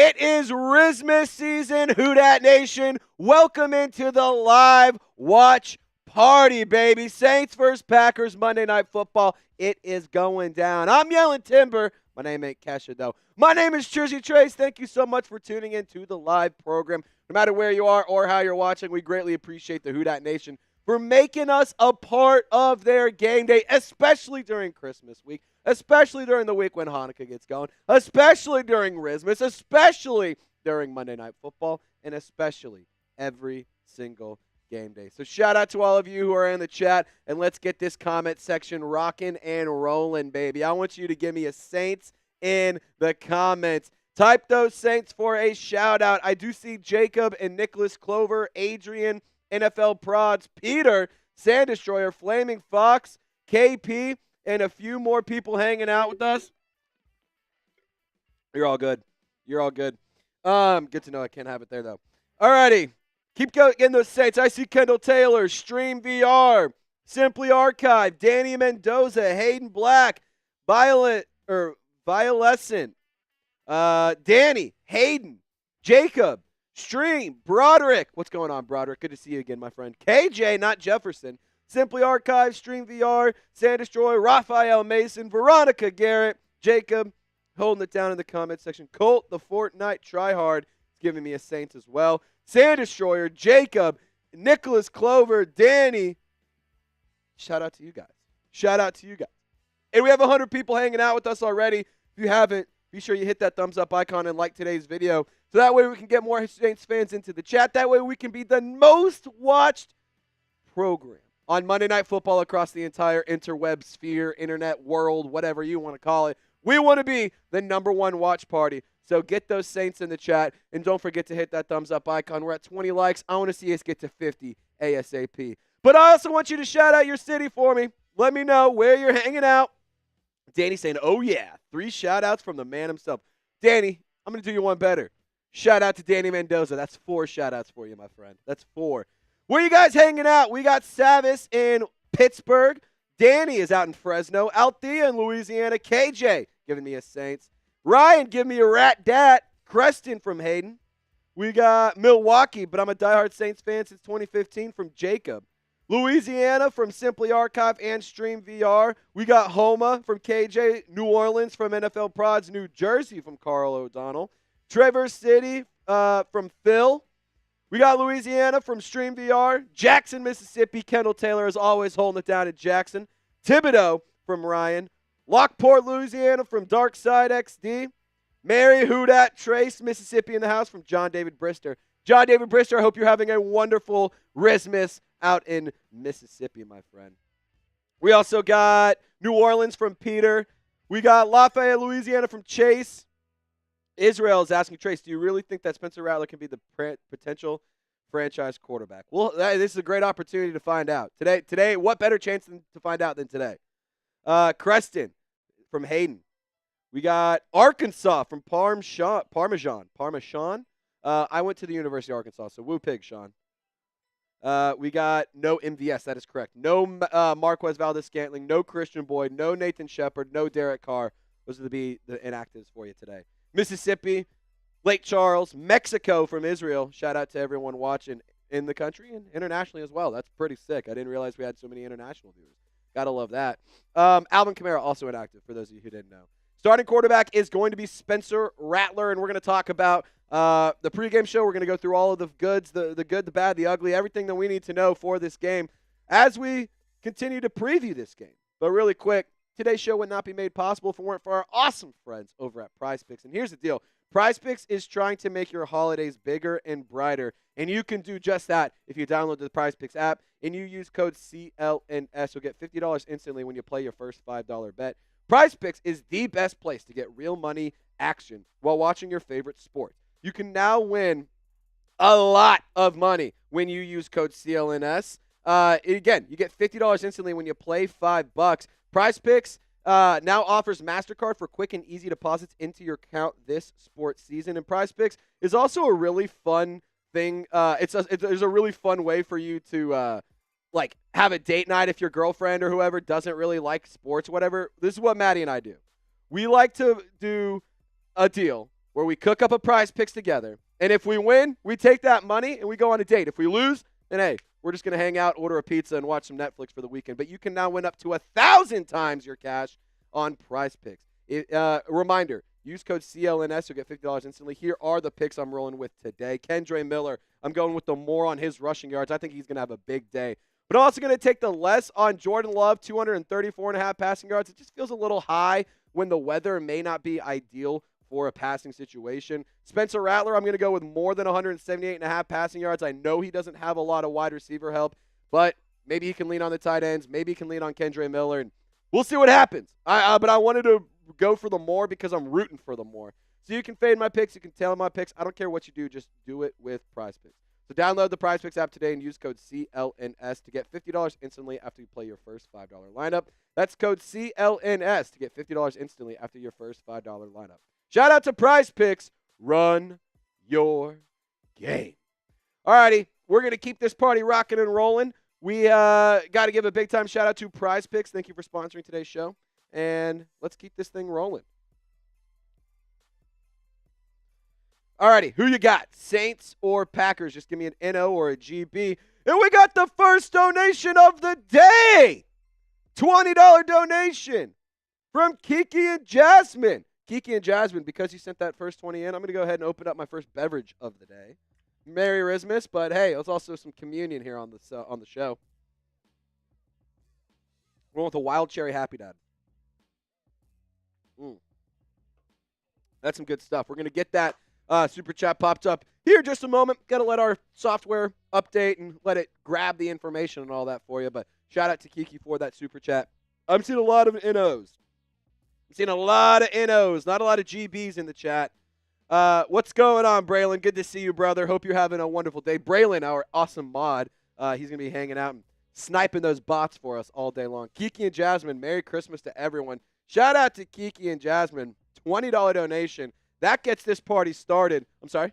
It is Christmas season, Who Dat Nation. Welcome into the live watch party, baby. Saints versus Packers, Monday Night Football. It is going down. I'm yelling timber. My name ain't Kesha, though. My name is Trace. Thank you so much for tuning in to the live program. No matter where you are or how you're watching, we greatly appreciate the Who Dat Nation for making us a part of their game day, especially during Christmas week, especially during the week when Hanukkah gets going, especially during Christmas, especially during Monday Night Football, and especially every single game day. So shout out to all of you who are in the chat, and let's get this comment section rocking and rolling, baby. I want you to give me a Saints in the comments. Type those Saints for a shout out. I do see Jacob and Nicholas Clover, Adrian, NFL Prods, Peter, Sand Destroyer, Flaming Fox, KP, and a few more people hanging out with us. You're all good. You're all good. Good to know I can't have it there, though. Alrighty. Keep getting those Saints. I see Kendall Taylor, Stream VR, Simply Archive, Danny Mendoza, Hayden Black, Violescent, Danny, Hayden, Jacob, Stream, Broderick. What's going on, Broderick? Good to see you again, my friend. KJ, not Jefferson. Simply Archive, Stream VR, Sand Destroy, Raphael Mason, Veronica Garrett, Jacob, holding it down in the comment section. Colt, the Fortnite Tryhard, is giving me a Saints as well. Sand Destroyer, Jacob, Nicholas Clover, Danny. Shout out to you guys. Shout out to you guys. And we have 100 people hanging out with us already. If you haven't, be sure you hit that thumbs up icon and like today's video. So that way we can get more Saints fans into the chat. That way we can be the most watched program on Monday Night Football across the entire interweb sphere, internet world, whatever you want to call it. We want to be the #1 watch party. So get those Saints in the chat. And don't forget to hit that thumbs up icon. We're at 20 likes. I want to see us get to 50 ASAP. But I also want you to shout out your city for me. Let me know where you're hanging out. Danny saying, oh, yeah. 3 shout-outs from the man himself. Danny, I'm going to do you one better. Shout out to Danny Mendoza. That's 4 shout-outs for you, my friend. That's 4. Where you guys hanging out? We got Savis in Pittsburgh. Danny is out in Fresno. Althea in Louisiana. KJ giving me a Saints. Ryan giving me a Rat Dat. Creston from Hayden. We got Milwaukee, but I'm a diehard Saints fan since 2015 from Jacob. Louisiana from Simply Archive and Stream VR. We got Homa from KJ. New Orleans from NFL Prods. New Jersey from Carl O'Donnell. Traverse City from Phil. We got Louisiana from Stream VR. Jackson, Mississippi. Kendall Taylor is always holding it down at Jackson. Thibodeau from Ryan. Lockport, Louisiana from Dark Side XD. Mary Houdat, Trace, Mississippi in the house from John David Brister. John David Brister, I hope you're having a wonderful Christmas out in Mississippi, my friend. We also got New Orleans from Peter. We got Lafayette, Louisiana from Chase. Israel is asking, Trace, do you really think that Spencer Rattler can be the potential franchise quarterback? Well, this is a great opportunity to find out. Today, what better chance to find out than today? Creston from Hayden. We got Arkansas from Parmesan. I went to the University of Arkansas, so woo pig, Sean. We got no MVS, that is correct. No Marquez Valdes-Scantling, no Christian Boyd, no Nathan Shepard, no Derek Carr. Those are the inactives for you today. Mississippi, Lake Charles, Mexico from Israel. Shout out to everyone watching in the country and internationally as well. That's pretty sick. I didn't realize we had so many international viewers. Gotta love that. Alvin Kamara also inactive, for those of you who didn't know. Starting quarterback is going to be Spencer Rattler, and we're going to talk about the pregame show. We're going to go through all of the goods, the good, the bad, the ugly, everything that we need to know for this game as we continue to preview this game. But really quick, today's show would not be made possible if it weren't for our awesome friends over at PrizePicks. And here's the deal. PrizePicks is trying to make your holidays bigger and brighter, and you can do just that if you download the PrizePicks app and you use code CLNS. You'll get $50 instantly when you play your first $5 bet. PrizePicks is the best place to get real money action while watching your favorite sport. You can now win a lot of money when you use code CLNS. Again, you get $50 instantly when you play $5. PrizePicks now offers MasterCard for quick and easy deposits into your account this sports season. And PrizePicks is also a really fun thing. There's a really fun way for you to have a date night if your girlfriend or whoever doesn't really like sports, whatever. This is what Maddie and I do. We like to do a deal where we cook up a prize picks together. And if we win, we take that money and we go on a date. If we lose, then hey, we're just going to hang out, order a pizza, and watch some Netflix for the weekend. But you can now win up to 1,000 times your cash on prize picks. Reminder, use code CLNS. You'll get $50 instantly. Here are the picks I'm rolling with today. Kendre Miller, I'm going with the more on his rushing yards. I think he's going to have a big day. But I'm also going to take the less on Jordan Love, 234.5 passing yards. It just feels a little high when the weather may not be ideal for a passing situation. Spencer Rattler, I'm going to go with more than 178.5 passing yards. I know he doesn't have a lot of wide receiver help, but maybe he can lean on the tight ends. Maybe he can lean on Kendre Miller, and we'll see what happens. But I wanted to go for the more because I'm rooting for the more. So you can fade my picks. You can tail my picks. I don't care what you do. Just do it with Prize Picks. So download the Prize Picks app today and use code CLNS to get $50 instantly after you play your first $5 lineup. That's code CLNS to get $50 instantly after your first $5 lineup. Shout out to Prize Picks. Run your game. All righty, we're going to keep this party rocking and rolling. We got to give a big-time shout-out to Prize Picks. Thank you for sponsoring today's show. And let's keep this thing rolling. All righty, who you got? Saints or Packers? Just give me an NO or a GB. And we got the first donation of the day. $20 donation from Kiki and Jasmine. Kiki and Jasmine, because you sent that first 20 in, I'm going to go ahead and open up my first beverage of the day. Merry Christmas, but hey, there's also some communion here on the show. We're going with a wild cherry Happy Dad. That's some good stuff. We're going to get that super chat popped up here in just a moment. Got to let our software update and let it grab the information and all that for you. But shout out to Kiki for that super chat. I'm seeing a lot of NOs. I'm seeing a lot of NOs, not a lot of GBs in the chat. What's going on, Braylon? Good to see you, brother. Hope you're having a wonderful day. Braylon, our awesome mod, he's going to be hanging out and sniping those bots for us all day long. Kiki and Jasmine, Merry Christmas to everyone. Shout out to Kiki and Jasmine, $20 donation. That gets this party started. I'm sorry.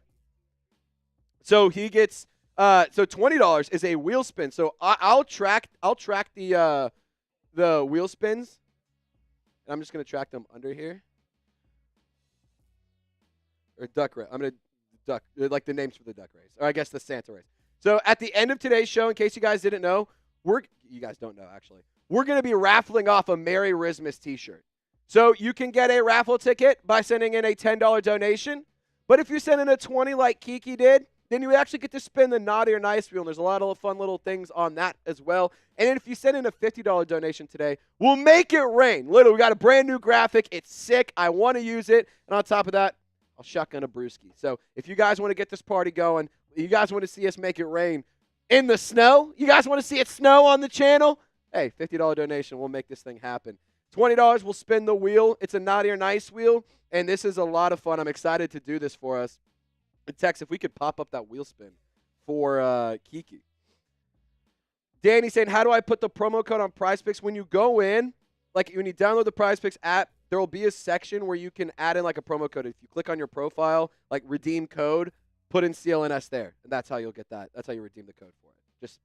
So he gets so $20 is a wheel spin. So I'll track the wheel spins. And I'm just going to track them under here. Or duck race. I'm going to duck, like the names for the duck race. Or I guess the Santa race. So at the end of today's show, in case you guys didn't know, you guys don't know actually, we're going to be raffling off a Merry Christmas t-shirt. So you can get a raffle ticket by sending in a $10 donation. But if you send in a 20 like Kiki did, then you actually get to spin the naughty or nice wheel. And there's a lot of fun little things on that as well. And then if you send in a $50 donation today, we'll make it rain. Literally, we got a brand new graphic. It's sick. I want to use it. And on top of that, I'll shotgun a brewski. So if you guys want to get this party going, you guys want to see us make it rain in the snow, you guys want to see it snow on the channel, hey, $50 donation. We'll make this thing happen. $20, we'll spin the wheel. It's a naughty or nice wheel, and this is a lot of fun. I'm excited to do this for us. Tex, if we could pop up that wheel spin for Kiki. Danny saying, how do I put the promo code on Prize Picks? When you go in, like when you download the Prize Picks app, there will be a section where you can add in like a promo code. If you click on your profile, like redeem code, put in CLNS there. And that's how you'll get that. That's how you redeem the code for it. Just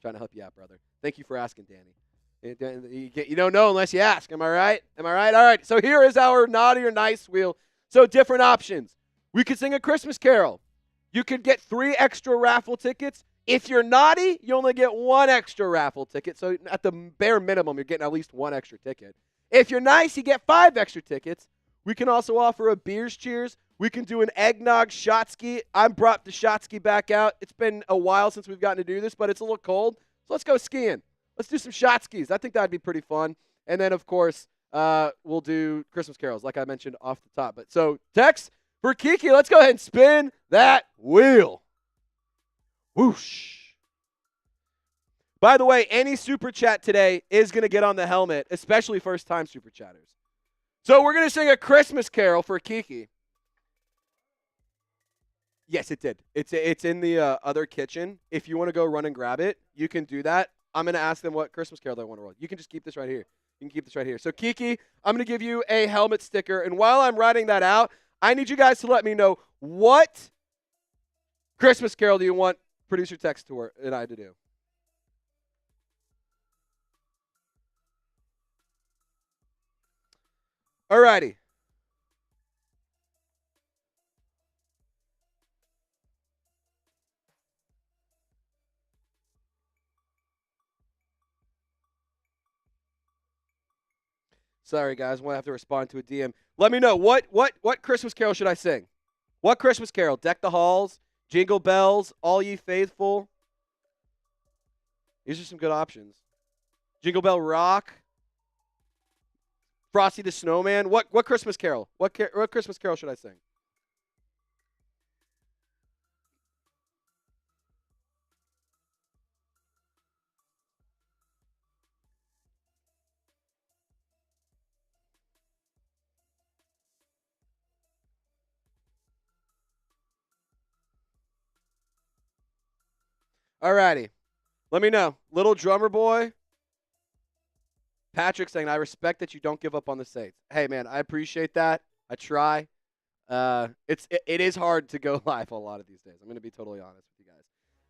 trying to help you out, brother. Thank you for asking, Danny. You don't know unless you ask. Am I right? Am I right? All right. So here is our naughty or nice wheel. So different options. We could sing a Christmas carol. You could get 3 extra raffle tickets. If you're naughty, you only get 1 extra raffle ticket. So at the bare minimum, you're getting at least 1 extra ticket. If you're nice, you get 5 extra tickets. We can also offer a beers cheers. We can do an eggnog shot ski. I brought the shot ski back out. It's been a while since we've gotten to do this, but it's a little cold. So let's go skiing. Let's do some shot skis. I think that'd be pretty fun. And then, of course, we'll do Christmas carols, like I mentioned off the top. But so, Tex, for Kiki, let's go ahead and spin that wheel. Whoosh. By the way, any super chat today is going to get on the helmet, especially first-time super chatters. So we're going to sing a Christmas carol for Kiki. Yes, it did. It's in the other kitchen. If you want to go run and grab it, you can do that. I'm going to ask them what Christmas carol they want to roll. You can just keep this right here. You can keep this right here. So, Kiki, I'm going to give you a helmet sticker. And while I'm writing that out, I need you guys to let me know what Christmas carol do you want producer Tex and I to do. All righty. Sorry, guys. I'm going to have to respond to a DM. Let me know. What Christmas carol should I sing? What Christmas carol? Deck the Halls, Jingle Bells, All Ye Faithful. These are some good options. Jingle Bell Rock, Frosty the Snowman. What Christmas carol? What Christmas carol should I sing? Alrighty. Let me know. Little Drummer Boy. Patrick saying, I respect that you don't give up on the Saints. Hey, man, I appreciate that. I try. It is hard to go live a lot of these days. I'm going to be totally honest with you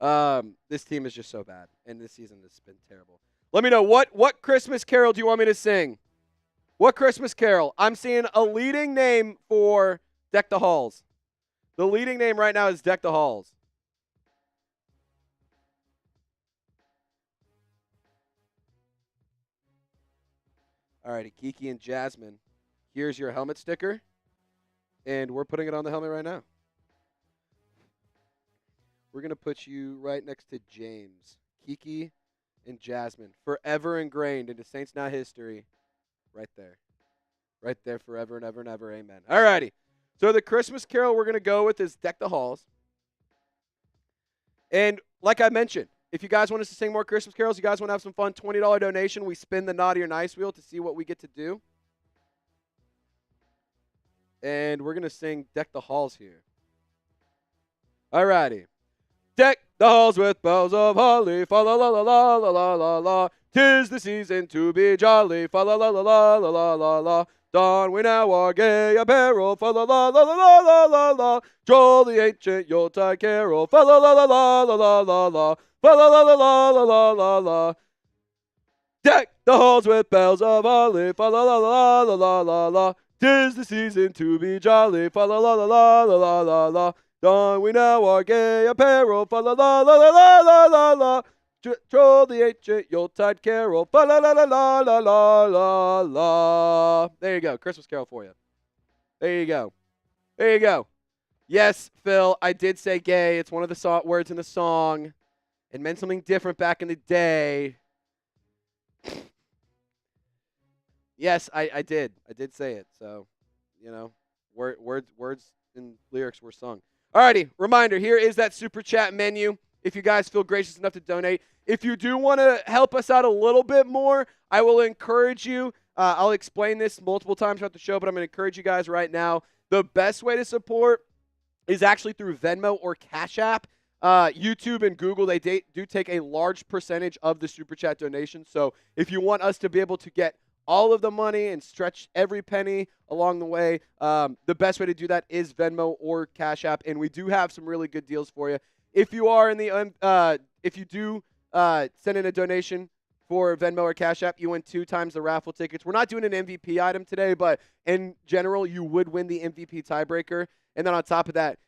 guys. This team is just so bad, and this season has been terrible. Let me know, what Christmas carol do you want me to sing? What Christmas carol? I'm seeing a leading name for Deck the Halls. The leading name right now is Deck the Halls. All righty, Kiki and Jasmine. Here's your helmet sticker, and we're putting it on the helmet right now. We're going to put you right next to James. Kiki and Jasmine, forever ingrained into Saints Now history. Right there. Right there, forever and ever and ever. Amen. All righty. So the Christmas carol we're going to go with is Deck the Halls. And like I mentioned, if you guys want us to sing more Christmas carols, you guys want to have some fun, $20 donation. We spin the naughty or nice wheel to see what we get to do. And we're going to sing Deck the Halls here. All righty. Deck the halls with bells of holly, fa la la la la la la la la. 'Tis the season to be jolly, fa la la la la la la la la. Don we now our gay apparel, fa la la la la la la la la. Troll the ancient Yuletide carol, fa la la la la la la la la. Fa la la la la la la la la. Deck the halls with bells of holly, fa la la la la la la la. 'Tis the season to be jolly, fa la la la la la la la la. Don we now our gay apparel, fa la la la la la la la la. Troll the ancient Yuletide carol, fa la la la la la la la la. There you go, Christmas carol for you. There you go. There you go. Yes, Phil, I did say gay. It's one of the words in the song. It meant something different back in the day. Yes, I did. I did say it. So, you know, words and lyrics were sung. Alrighty, reminder, here is that super chat menu. If you guys feel gracious enough to donate. If you do want to help us out a little bit more, I will encourage you. I'll explain this multiple times throughout the show, but I'm going to encourage you guys right now. The best way to support is actually through Venmo or Cash App. YouTube and Google, they do take a large percentage of the super chat donation. So if you want us to be able to get all of the money and stretch every penny along the way, the best way to do that is Venmo or Cash App. And we do have some really good deals for you. If you are in the if you do send in a donation for Venmo or Cash App, you win 2 times the raffle tickets. We're not doing an MVP item today, but in general, you would win the MVP tiebreaker. And then on top of that,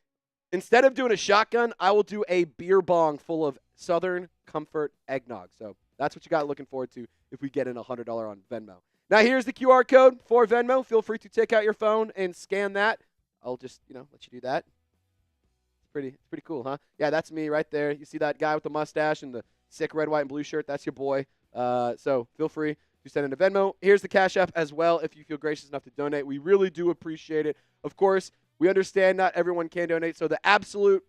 instead of doing a shotgun, I will do a beer bong full of Southern Comfort eggnog. So that's what you got looking forward to if we get in $100 on Venmo. Now here's the QR code for Venmo. Feel free to take out your phone and scan that. I'll just, let you do that. It's pretty cool, huh? Yeah, that's me right there. You see that guy with the mustache and the sick red, white, and blue shirt? That's your boy. So feel free to send in a Venmo. Here's the Cash App as well if you feel gracious enough to donate. We really do appreciate it. Of course, we understand not everyone can donate, so the absolute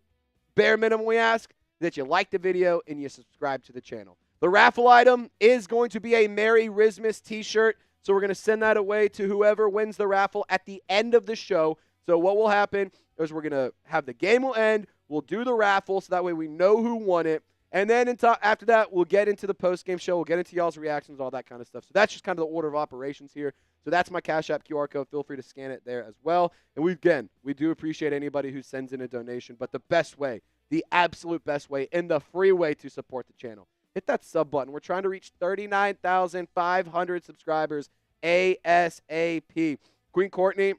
bare minimum we ask is that you like the video and you subscribe to the channel. The raffle item is going to be a Merry Christmas t-shirt, so we're going to send that away to whoever wins the raffle at the end of the show. So what will happen is we're going to have the game will end, we'll do the raffle so that way we know who won it, and then after that we'll get into the post-game show, we'll get into y'all's reactions, all that kind of stuff. So that's just kind of the order of operations here. So that's my Cash App QR code. Feel free to scan it there as well. And we do appreciate anybody who sends in a donation, but the best way, the absolute best way, and the free way to support the channel, hit that sub button. We're trying to reach 39,500 subscribers ASAP. Queen Courtney,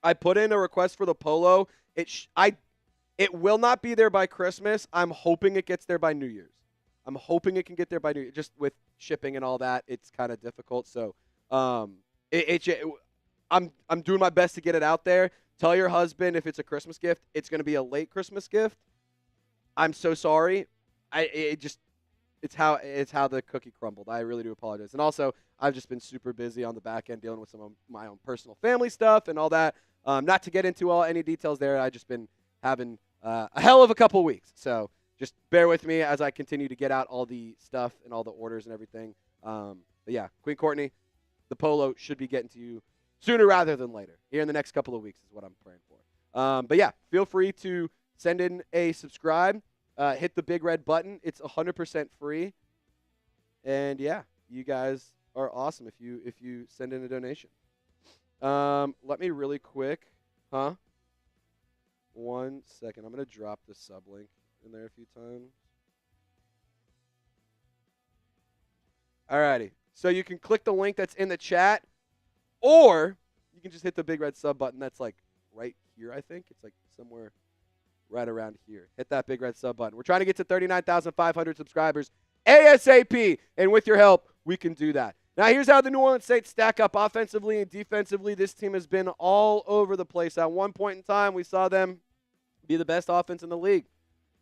I put in a request for the polo. It will not be there by Christmas. I'm hoping it gets there by New Year's. I'm hoping it can get there by New Year's. Just with shipping and all that, it's kind of difficult. So I'm doing my best to get it out there. Tell your husband if it's a Christmas gift, it's going to be a late Christmas gift. I'm so sorry. It's how the cookie crumbled. I really do apologize. And also, I've just been super busy on the back end dealing with some of my own personal family stuff and all that. Not to get into any details there. I've just been having a hell of a couple weeks. So just bear with me as I continue to get out all the stuff and all the orders and everything. But yeah, Queen Courtney, the polo should be getting to you sooner rather than later. Here in the next couple of weeks is what I'm praying for. But yeah, feel free to send in a subscribe. Hit the big red button. It's 100% free. And yeah, you guys are awesome if you send in a donation. Let me really quick. 1 second. I'm going to drop the sub link in there a few times. Alrighty. So you can click the link that's in the chat, or you can just hit the big red sub button that's like right here, I think. It's like somewhere right around here. Hit that big red sub button. We're trying to get to 39,500 subscribers ASAP, and with your help, we can do that. Now, here's how the New Orleans Saints stack up offensively and defensively. This team has been all over the place. At one point in time, we saw them be the best offense in the league.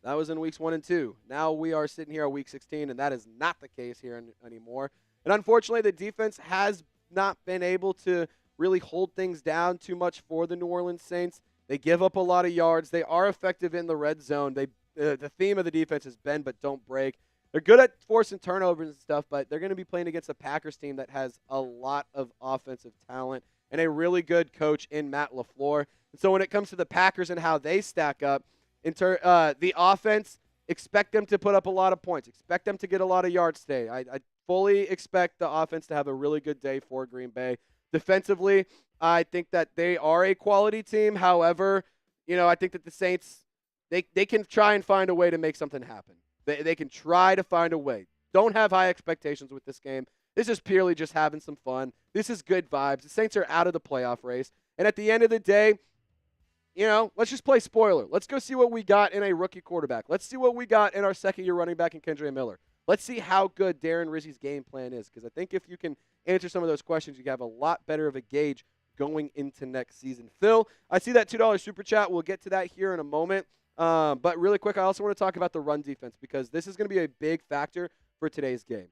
That was in weeks 1 and 2. Now we are sitting here at week 16, and that is not the case here anymore. And unfortunately, the defense has not been able to really hold things down too much for the New Orleans Saints. They give up a lot of yards. They are effective in the red zone. The theme of the defense is bend but don't break. They're good at forcing turnovers and stuff, but they're going to be playing against a Packers team that has a lot of offensive talent and a really good coach in Matt LeFleur. And so when it comes to the Packers and how they stack up, the offense, expect them to put up a lot of points. Expect them to get a lot of yards today. I fully expect the offense to have a really good day for Green Bay. Defensively, I think that they are a quality team. However, I think that the Saints, they can try and find a way to make something happen. They can try to find a way. Don't have high expectations with this game. This is purely just having some fun. This is good vibes. The Saints are out of the playoff race. And at the end of the day, let's just play spoiler. Let's go see what we got in a rookie quarterback. Let's see what we got in our second-year running back in Kendre Miller. Let's see how good Darren Rizzi's game plan is, because I think if you can answer some of those questions, you have a lot better of a gauge going into next season. Phil, I see that $2 super chat. We'll get to that here in a moment. But really quick, I also want to talk about the run defense, because this is going to be a big factor for today's game.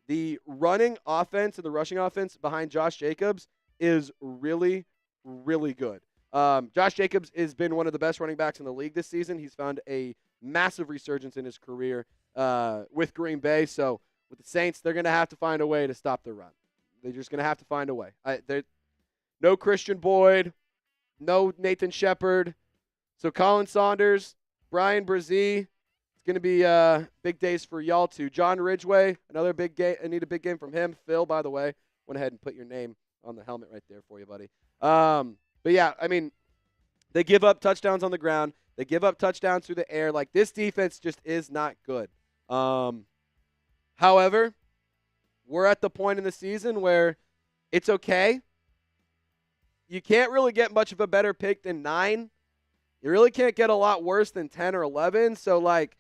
The running offense and the rushing offense behind Josh Jacobs is really, really good. Josh Jacobs has been one of the best running backs in the league this season. He's found a massive resurgence in his career with Green Bay. So with the Saints, they're going to have to find a way to stop the run. They're just going to have to find a way. No Christian Boyd, no Nathan Shepard. So Colin Saunders, Brian Brzee, it's going to be big days for y'all too. John Ridgeway, another big game. I need a big game from him. Phil, by the way, went ahead and put your name on the helmet right there for you, buddy. But yeah, I mean, they give up touchdowns on the ground. They give up touchdowns through the air. Like, this defense just is not good. However, we're at the point in the season where it's okay. You can't really get much of a better pick than 9. You really can't get a lot worse than 10 or 11. So, like,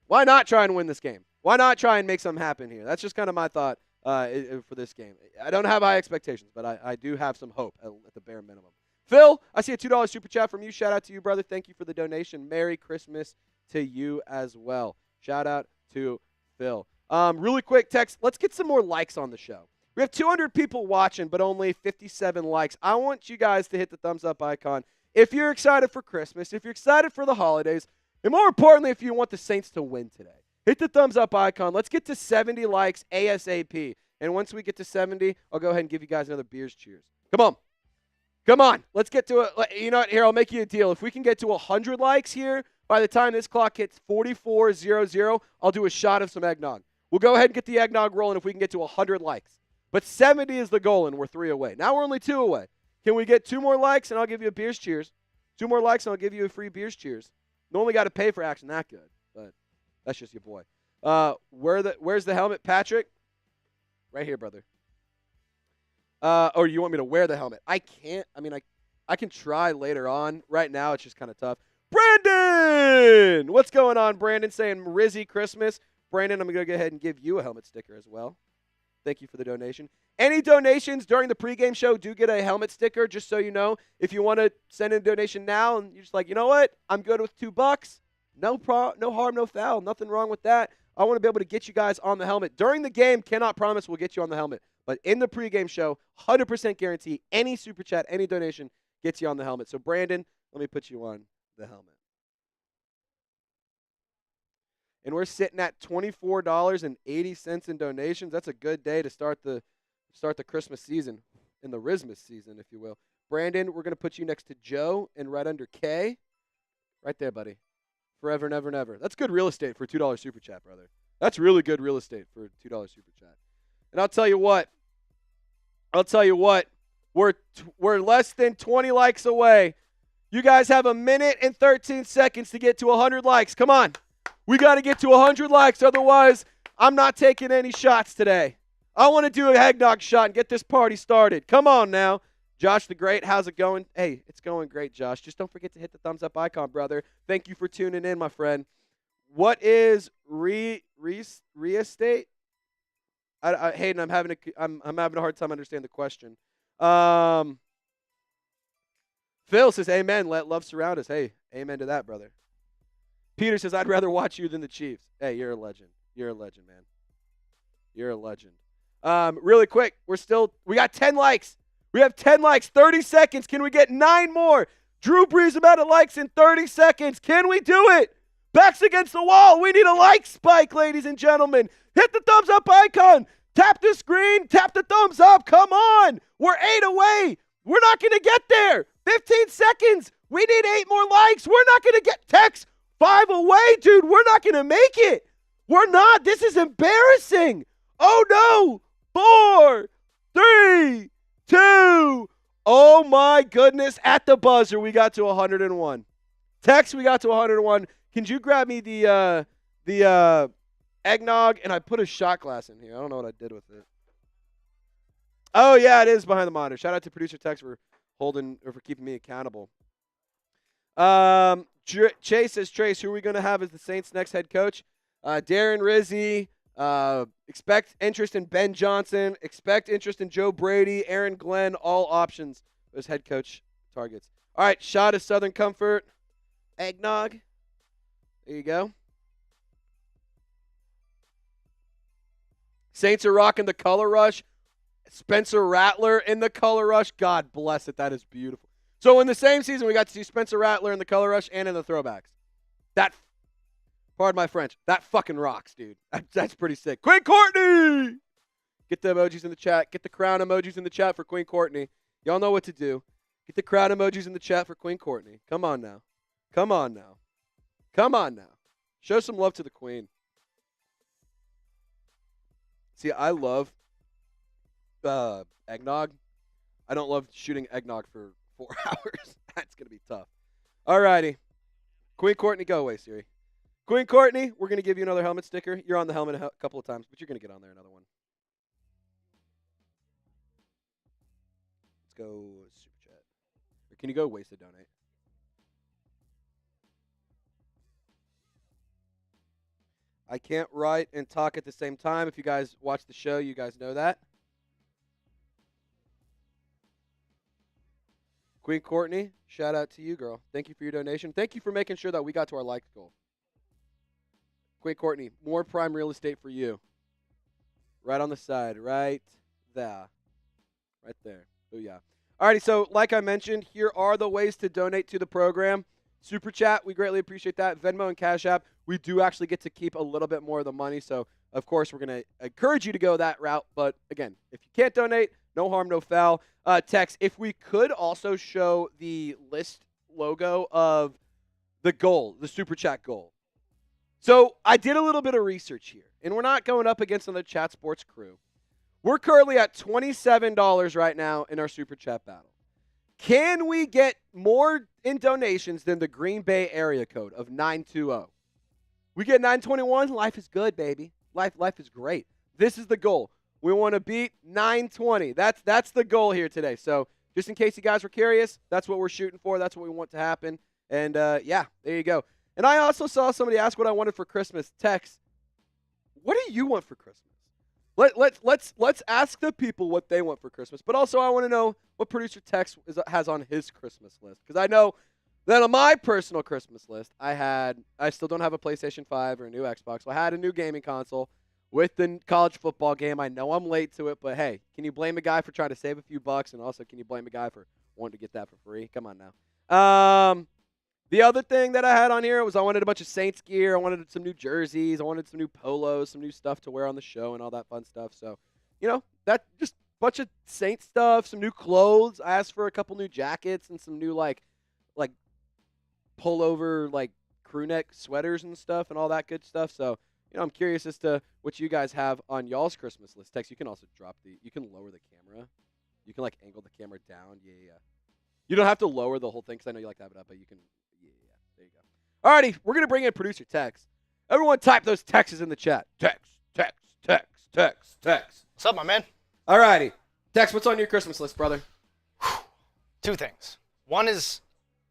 why not try and win this game? Why not try and make something happen here? That's just kind of my thought for this game. I don't have high expectations, but I do have some hope at the bare minimum. Phil, I see a $2 super chat from you. Shout out to you, brother. Thank you for the donation. Merry Christmas to you as well. Shout out to Phil. Really quick text. Let's get some more likes on the show. We have 200 people watching, but only 57 likes. I want you guys to hit the thumbs up icon if you're excited for Christmas, if you're excited for the holidays, and more importantly, if you want the Saints to win today. Hit the thumbs up icon. Let's get to 70 likes ASAP. And once we get to 70, I'll go ahead and give you guys another beers cheers. Come on. Come on. Let's get to it. You know what? Here, I'll make you a deal. If we can get to 100 likes here, by the time this clock hits 44:00, I'll do a shot of some eggnog. We'll go ahead and get the eggnog rolling if we can get to 100 likes. But 70 is the goal, and we're 3 away. Now we're only 2 away. Can we get 2 more likes, and I'll give you a beers cheers? 2 more likes, and I'll give you a free beers cheers. Normally got to pay for action that good, but that's just your boy. Where's the helmet, Patrick? Right here, brother. Or you want me to wear the helmet? I can't. I mean, I can try later on. Right now, it's just kind of tough. Brandon! What's going on, Brandon? Saying Rizzy Christmas. Brandon, I'm going to go ahead and give you a helmet sticker as well. Thank you for the donation. Any donations during the pregame show do get a helmet sticker, just so you know. If you want to send in a donation now and you're just like, you know what, I'm good with $2, no harm, no foul, nothing wrong with that. I want to be able to get you guys on the helmet. During the game, cannot promise we'll get you on the helmet. But in the pregame show, 100% guarantee any super chat, any donation gets you on the helmet. So, Brandon, let me put you on the helmet. And we're sitting at $24.80 in donations. That's a good day to start the Christmas season, in the Christmas season, if you will. Brandon, we're going to put you next to Joe and right under K. Right there, buddy. Forever and ever and ever. That's good real estate for a $2 super chat, brother. That's really good real estate for a $2 super chat. And I'll tell you what. We're less than 20 likes away. You guys have 1 minute and 13 seconds to get to 100 likes. Come on. We got to get to 100 likes. Otherwise, I'm not taking any shots today. I want to do a eggnog shot and get this party started. Come on now. Josh the Great, how's it going? Hey, it's going great, Josh. Just don't forget to hit the thumbs up icon, brother. Thank you for tuning in, my friend. What is re-estate? Hayden, I'm having a hard time understanding the question. Phil says, amen, let love surround us. Hey, amen to that, brother. Peter says, I'd rather watch you than the Chiefs. Hey, you're a legend. You're a legend, man. You're a legend. Really quick, we got 10 likes. We have 10 likes, 30 seconds. Can we get 9 more? Drew Brees amount of likes in 30 seconds. Can we do it? Backs against the wall. We need a like spike, ladies and gentlemen. Hit the thumbs up icon. Tap the screen. Tap the thumbs up. Come on. We're 8 away. We're not going to get there. 15 seconds. We need 8 more likes. We're not going to get text 5 away, dude. We're not going to make it. We're not. This is embarrassing. Oh, no. 4, 3, 2. Oh, my goodness. At the buzzer, we got to 101. Text, we got to 101. Can you grab me the eggnog? And I put a shot glass in here. I don't know what I did with it. Oh, yeah, it is behind the monitor. Shout out to producer Tex for keeping me accountable. Chase says, Trace, who are we going to have as the Saints' next head coach? Darren Rizzi. Expect interest in Ben Johnson. Expect interest in Joe Brady, Aaron Glenn, all options as head coach targets. All right, shot of Southern Comfort. Eggnog. There you go. Saints are rocking the color rush. Spencer Rattler in the color rush. God bless it. That is beautiful. So in the same season, we got to see Spencer Rattler in the color rush and in the throwbacks. Pardon my French, that fucking rocks, dude. That's pretty sick. Queen Courtney! Get the emojis in the chat. Get the crown emojis in the chat for Queen Courtney. Y'all know what to do. Get the crown emojis in the chat for Queen Courtney. Come on now. Come on now. Come on now. Show some love to the Queen. See, I love eggnog. I don't love shooting eggnog for 4 hours. That's going to be tough. All righty. Queen Courtney, go away, Siri. Queen Courtney, we're going to give you another helmet sticker. You're on the helmet a couple of times, but you're going to get on there another one. Let's go super chat. Or can you go waste to donate? I can't write and talk at the same time. If you guys watch the show, you guys know that. Queen Courtney, shout out to you, girl. Thank you for your donation. Thank you for making sure that we got to our likes goal. Queen Courtney, more prime real estate for you. Right on the side, right there. Right there. Oh, yeah. Alrighty, so like I mentioned, here are the ways to donate to the program. Super Chat, we greatly appreciate that. Venmo and Cash App, we do actually get to keep a little bit more of the money. So, of course, we're going to encourage you to go that route. But, again, if you can't donate, no harm, no foul. Tex, if we could also show the list logo of the goal, the Super Chat goal. So I did a little bit of research here, and we're not going up against another Chat Sports crew. We're currently at $27 right now in our Super Chat battle. Can we get more in donations than the Green Bay area code of 920? We get 921, life is good, baby. Life is great. This is the goal. We want to beat 920. That's the goal here today. So just in case you guys were curious, that's what we're shooting for. That's what we want to happen. And, yeah, there you go. And I also saw somebody ask what I wanted for Christmas. Tex, what do you want for Christmas? Let's ask the people what they want for Christmas. But also, I want to know what producer Tex has on his Christmas list, because I know that on my personal Christmas list, I still don't have a PlayStation 5 or a new Xbox. So I had a new gaming console with the college football game. I know I'm late to it, but hey, can you blame a guy for trying to save a few bucks? And also, can you blame a guy for wanting to get that for free? Come on now. The other thing that I had on here was I wanted a bunch of Saints gear. I wanted some new jerseys. I wanted some new polos, some new stuff to wear on the show and all that fun stuff. So, that just a bunch of Saints stuff, some new clothes. I asked for a couple new jackets and some new, like pullover, like, crew neck sweaters and stuff and all that good stuff. So, I'm curious as to what you guys have on y'all's Christmas list. Tex, you can also you can lower the camera. You can, like, angle the camera down. Yeah. You don't have to lower the whole thing because I know you like to have it up, but you can. Yeah. There you go. Alrighty, we're going to bring in producer Tex. Everyone type those Texes in the chat. Tex. What's up, my man? Alrighty. Tex, what's on your Christmas list, brother? Two things. One is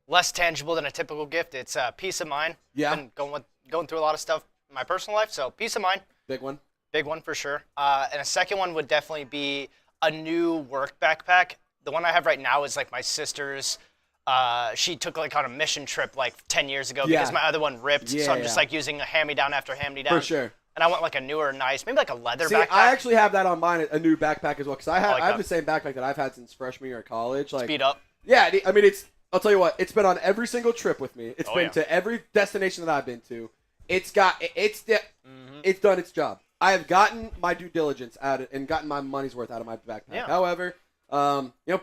less tangible than a typical gift. It's peace of mind. Yeah. Been going through a lot of stuff in my personal life, so peace of mind. Big one. Big one for sure. And a second one would definitely be a new work backpack. The one I have right now is like my sister's. She took like on a mission trip like 10 years ago because my other one ripped. So I'm just like using a hand-me-down after hand-me-down. For sure. And I want like a newer, nice, maybe like a leather backpack. I actually have that on mine, a new backpack as well, because I have the same backpack that I've had since freshman year of college. Like, speed up. Yeah, I mean, I'll tell you what, it's been on every single trip with me. It's been to every destination that I've been to. It's done its job. I have gotten my due diligence out of, and gotten my money's worth out of my backpack. Yeah. However,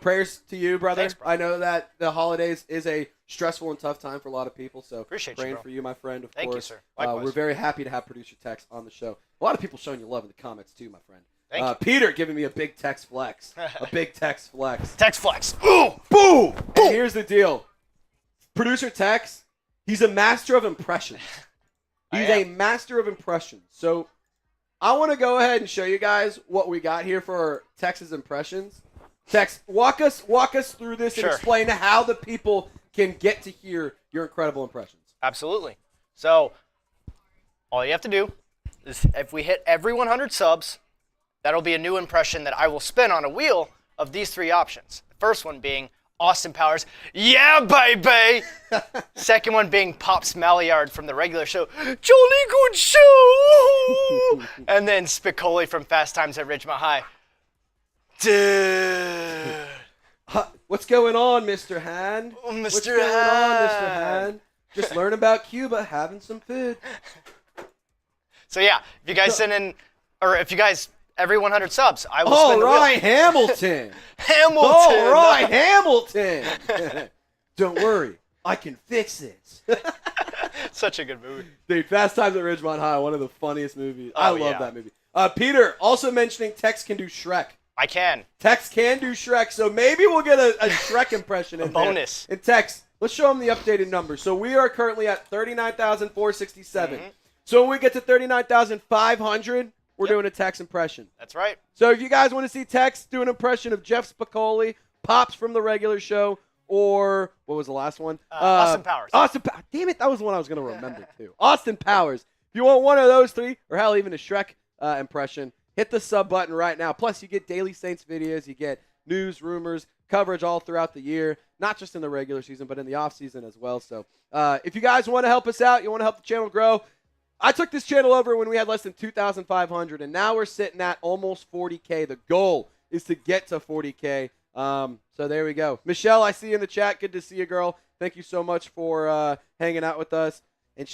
prayers to you, brother. Thanks, bro. I know that the holidays is a stressful and tough time for a lot of people, so appreciate praying you, bro. for you, my friend, of Thank course. you, sir. Likewise. We're very happy to have producer Tex on the show. A lot of people showing you love in the comments too, my friend. Thank you. Peter giving me a big Tex flex. A big Tex flex. Tex flex. Ooh. Boom! And here's the deal. Producer Tex, he's a master of impressions. He's a master of impressions. So I want to go ahead and show you guys what we got here for Tex's impressions. Tex, walk us through this and explain how the people can get to hear your incredible impressions. Absolutely. So all you have to do is if we hit every 100 subs, that'll be a new impression that I will spin on a wheel of these three options. The first one being Austin Powers, yeah, baby. Second one being Pops Maillard from the regular show, Jolly Good Show. And then Spicoli from Fast Times at Ridgemont High. Dude. What's going on, Mr. Hand? Oh, Mr. What's going on, Mr. Hand? Just learn about Cuba, having some food. So yeah, if you guys send in, or if you guys every 100 subs, I will spin the wheel. All right, Hamilton. Hamilton. All right, Hamilton. Don't worry, I can fix this. Such a good movie. Dude, Fast Times at Ridgemont High, one of the funniest movies. I love that movie. Peter, also mentioning Tex can do Shrek. I can. Tex can do Shrek, so maybe we'll get a Shrek impression in a bonus. There. And Tex, let's show him the updated numbers. So we are currently at 39,467. Mm-hmm. So when we get to 39,500, we're doing a Tex impression. That's right. So if you guys want to see Tex do an impression of Jeff Spicoli, Pops from the regular show, or what was the last one? Austin Powers. Damn it, that was the one I was going to remember too. Austin Powers. If you want one of those three, or hell, even a Shrek impression, hit the sub button right now. Plus, you get daily Saints videos. You get news, rumors, coverage all throughout the year, not just in the regular season, but in the off season as well. So if you guys want to help us out, you want to help the channel grow, I took this channel over when we had less than 2,500, and now we're sitting at almost 40K. The goal is to get to 40K. So there we go. Michelle, I see you in the chat. Good to see you, girl. Thank you so much for hanging out with us. And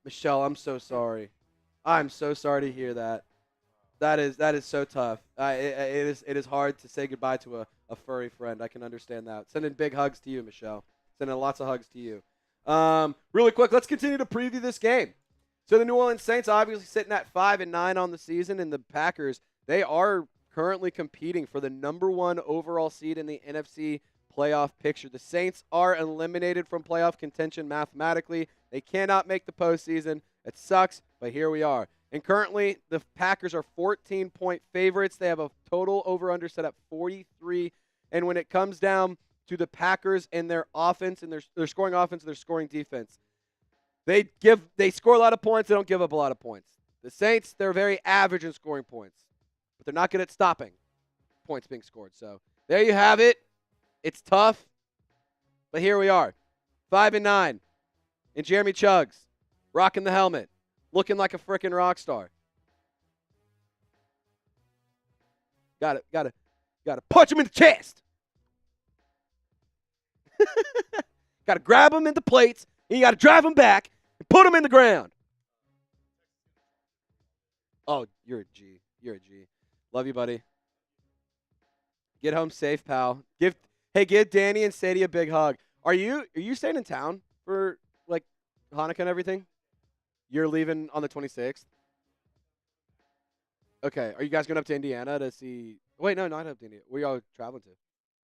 Michelle, I'm so sorry. I'm so sorry to hear that. That is so tough. It is hard to say goodbye to a furry friend. I can understand that. Sending big hugs to you, Michelle. Sending lots of hugs to you. Really quick, let's continue to preview this game. So the New Orleans Saints obviously sitting at 5-9 on the season, and the Packers, they are currently competing for the #1 overall seed in the NFC playoff picture. The Saints are eliminated from playoff contention mathematically. They cannot make the postseason. It sucks, but here we are. And currently, the Packers are 14-point favorites. They have a total over-under set at 43. And when it comes down to the Packers and their offense, and their scoring offense and their scoring defense, they score a lot of points. They don't give up a lot of points. The Saints, they're very average in scoring points, but they're not good at stopping points being scored. So there you have it. It's tough, but here we are, 5-9, and Jeremy Chuggs rocking the helmet, looking like a freaking rock star. Got to punch him in the chest. Got to grab him in the plates, and you got to drive him back and put him in the ground. Oh, you're a G. You're a G. Love you, buddy. Get home safe, pal. Give Danny and Sadie a big hug. Are you staying in town for like Hanukkah and everything? You're leaving on the 26th. Okay. Are you guys going up to Indiana to see? Wait, no, not up to Indiana. Where y'all traveling to?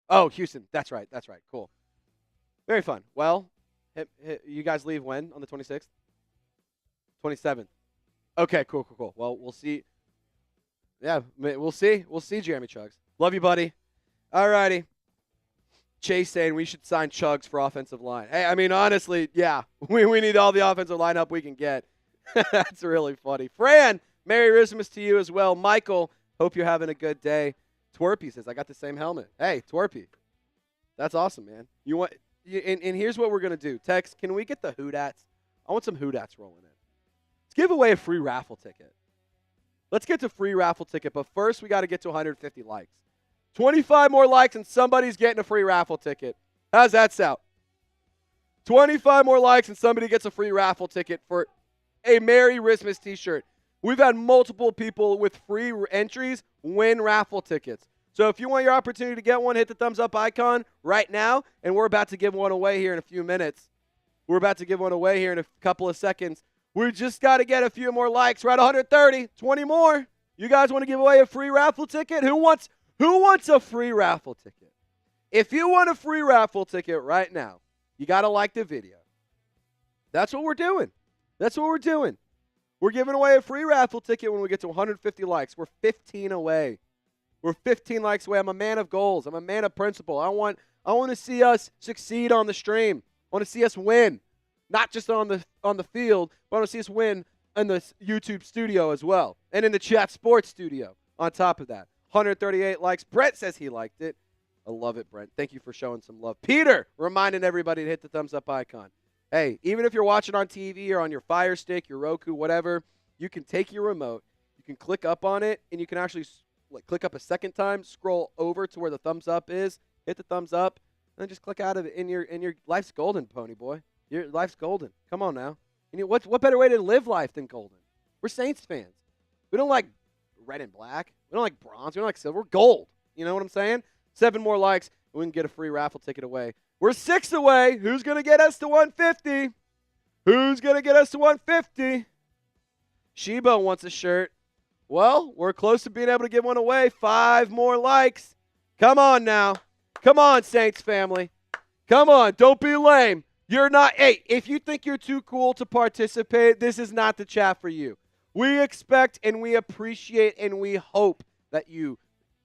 Oh, Houston. That's right. That's right. Cool. Very fun. Well, you guys leave when? On the 26th? 27th. Okay, cool. Well, we'll see. Yeah, we'll see. We'll see, Jeremy Chuggs. Love you, buddy. All righty. Chase saying we should sign Chuggs for offensive line. Hey, I mean, honestly, yeah. We need all the offensive line help we can get. That's really funny. Fran, Merry Christmas to you as well. Michael, hope you're having a good day. Twerpy says, I got the same helmet. Hey, Twerpy. That's awesome, man. And here's what we're going to do. Tex, can we get the Hoodats? I want some Hoodats rolling in. Let's give away a free raffle ticket. Let's get to free raffle ticket, but first we got to get to 150 likes. 25 more likes and somebody's getting a free raffle ticket. How's that sound? 25 more likes and somebody gets a free raffle ticket for a Merry Christmas t-shirt. We've had multiple people with free entries win raffle tickets. So if you want your opportunity to get one, hit the thumbs up icon right now, and we're about to give one away here in a few minutes. We're about to give one away here in a couple of seconds. We just got to get a few more likes. We're at 130, 20 more. You guys want to give away a free raffle ticket? Who wants a free raffle ticket? If you want a free raffle ticket right now, you got to like the video. That's what we're doing. We're giving away a free raffle ticket when we get to 150 likes. We're 15 away. We're 15 likes away. I'm a man of goals. I'm a man of principle. I want to see us succeed on the stream. I want to see us win, not just on the field, but I want to see us win in the YouTube studio as well, and in the Chat Sports studio on top of that. 138 likes. Brent says he liked it. I love it, Brent. Thank you for showing some love. Peter, reminding everybody to hit the thumbs up icon. Hey, even if you're watching on TV or on your Fire Stick, your Roku, whatever, you can take your remote, you can click up on it, and you can actually click up a second time, scroll over to where the thumbs up is, hit the thumbs up, and then just click out of it. And your life's golden, pony boy. Your life's golden. Come on now. And what better way to live life than golden? We're Saints fans. We don't like red and black. We don't like bronze. We don't like silver. We're gold. You know what I'm saying? 7 more likes, and we can get a free raffle ticket away. We're 6 away. Who's going to get us to 150? Who's going to get us to 150? Shebo wants a shirt. Well, we're close to being able to give one away. 5 more likes. Come on now. Come on, Saints family. Come on. Don't be lame. You're not. Hey, if you think you're too cool to participate, this is not the chat for you. We expect and we appreciate and we hope that you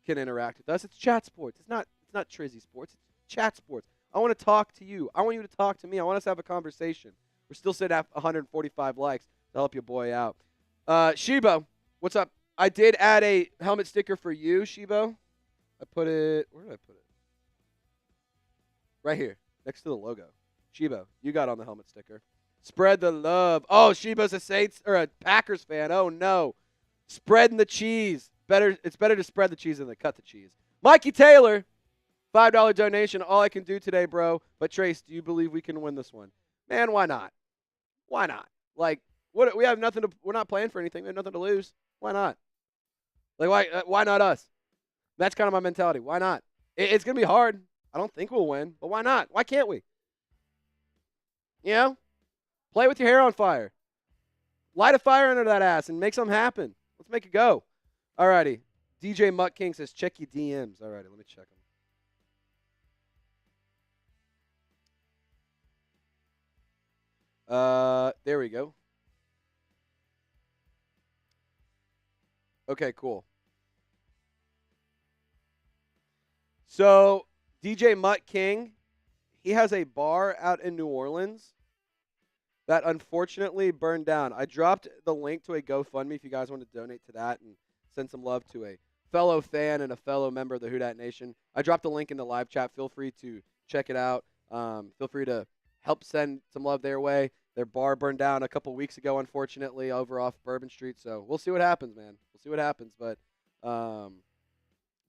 can interact with us. It's Chat Sports. It's not Trizzy Sports. It's Chat Sports. I want to talk to you. I want you to talk to me. I want us to have a conversation. We're still sitting at 145 likes to help your boy out. Shebo, what's up? I did add a helmet sticker for you, Shebo. Where did I put it? Right here, next to the logo. Shebo, you got on the helmet sticker. Spread the love. Oh, Shebo's a Saints or a Packers fan. Oh no, spreading the cheese. It's better to spread the cheese than to cut the cheese. Mikey Taylor, $5 donation. All I can do today, bro. But Trace, do you believe we can win this one? Man, why not? Why not? Like, what? We have nothing to. We're not playing for anything. We have nothing to lose. Why not? Like, why not us? That's kind of my mentality. Why not? It's gonna be hard. I don't think we'll win, but why not? Why can't we? You know, play with your hair on fire. Light a fire under that ass and make something happen. Let's make it go. All righty. DJ Mutt King says, check your DMs. All righty, let me check them. There we go. Okay, cool. So, DJ Mutt King, he has a bar out in New Orleans that unfortunately burned down. I dropped the link to a GoFundMe if you guys want to donate to that and send some love to a fellow fan and a fellow member of the Houdat Nation. I dropped the link in the live chat. Feel free to check it out. Feel free to help send some love their way. Their bar burned down a couple weeks ago, unfortunately, over off Bourbon Street. So we'll see what happens, man. We'll see what happens. But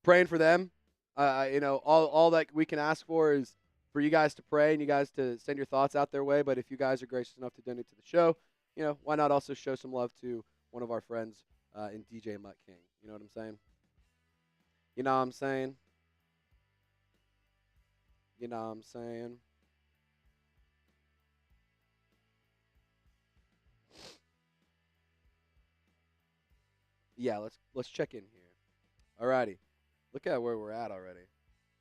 praying for them. All that we can ask for is for you guys to pray and you guys to send your thoughts out their way. But if you guys are gracious enough to donate to the show, why not also show some love to one of our friends in DJ Mutt King? You know what I'm saying? You know what I'm saying? You know what I'm saying? Yeah, let's check in here. Alrighty. Look at where we're at already.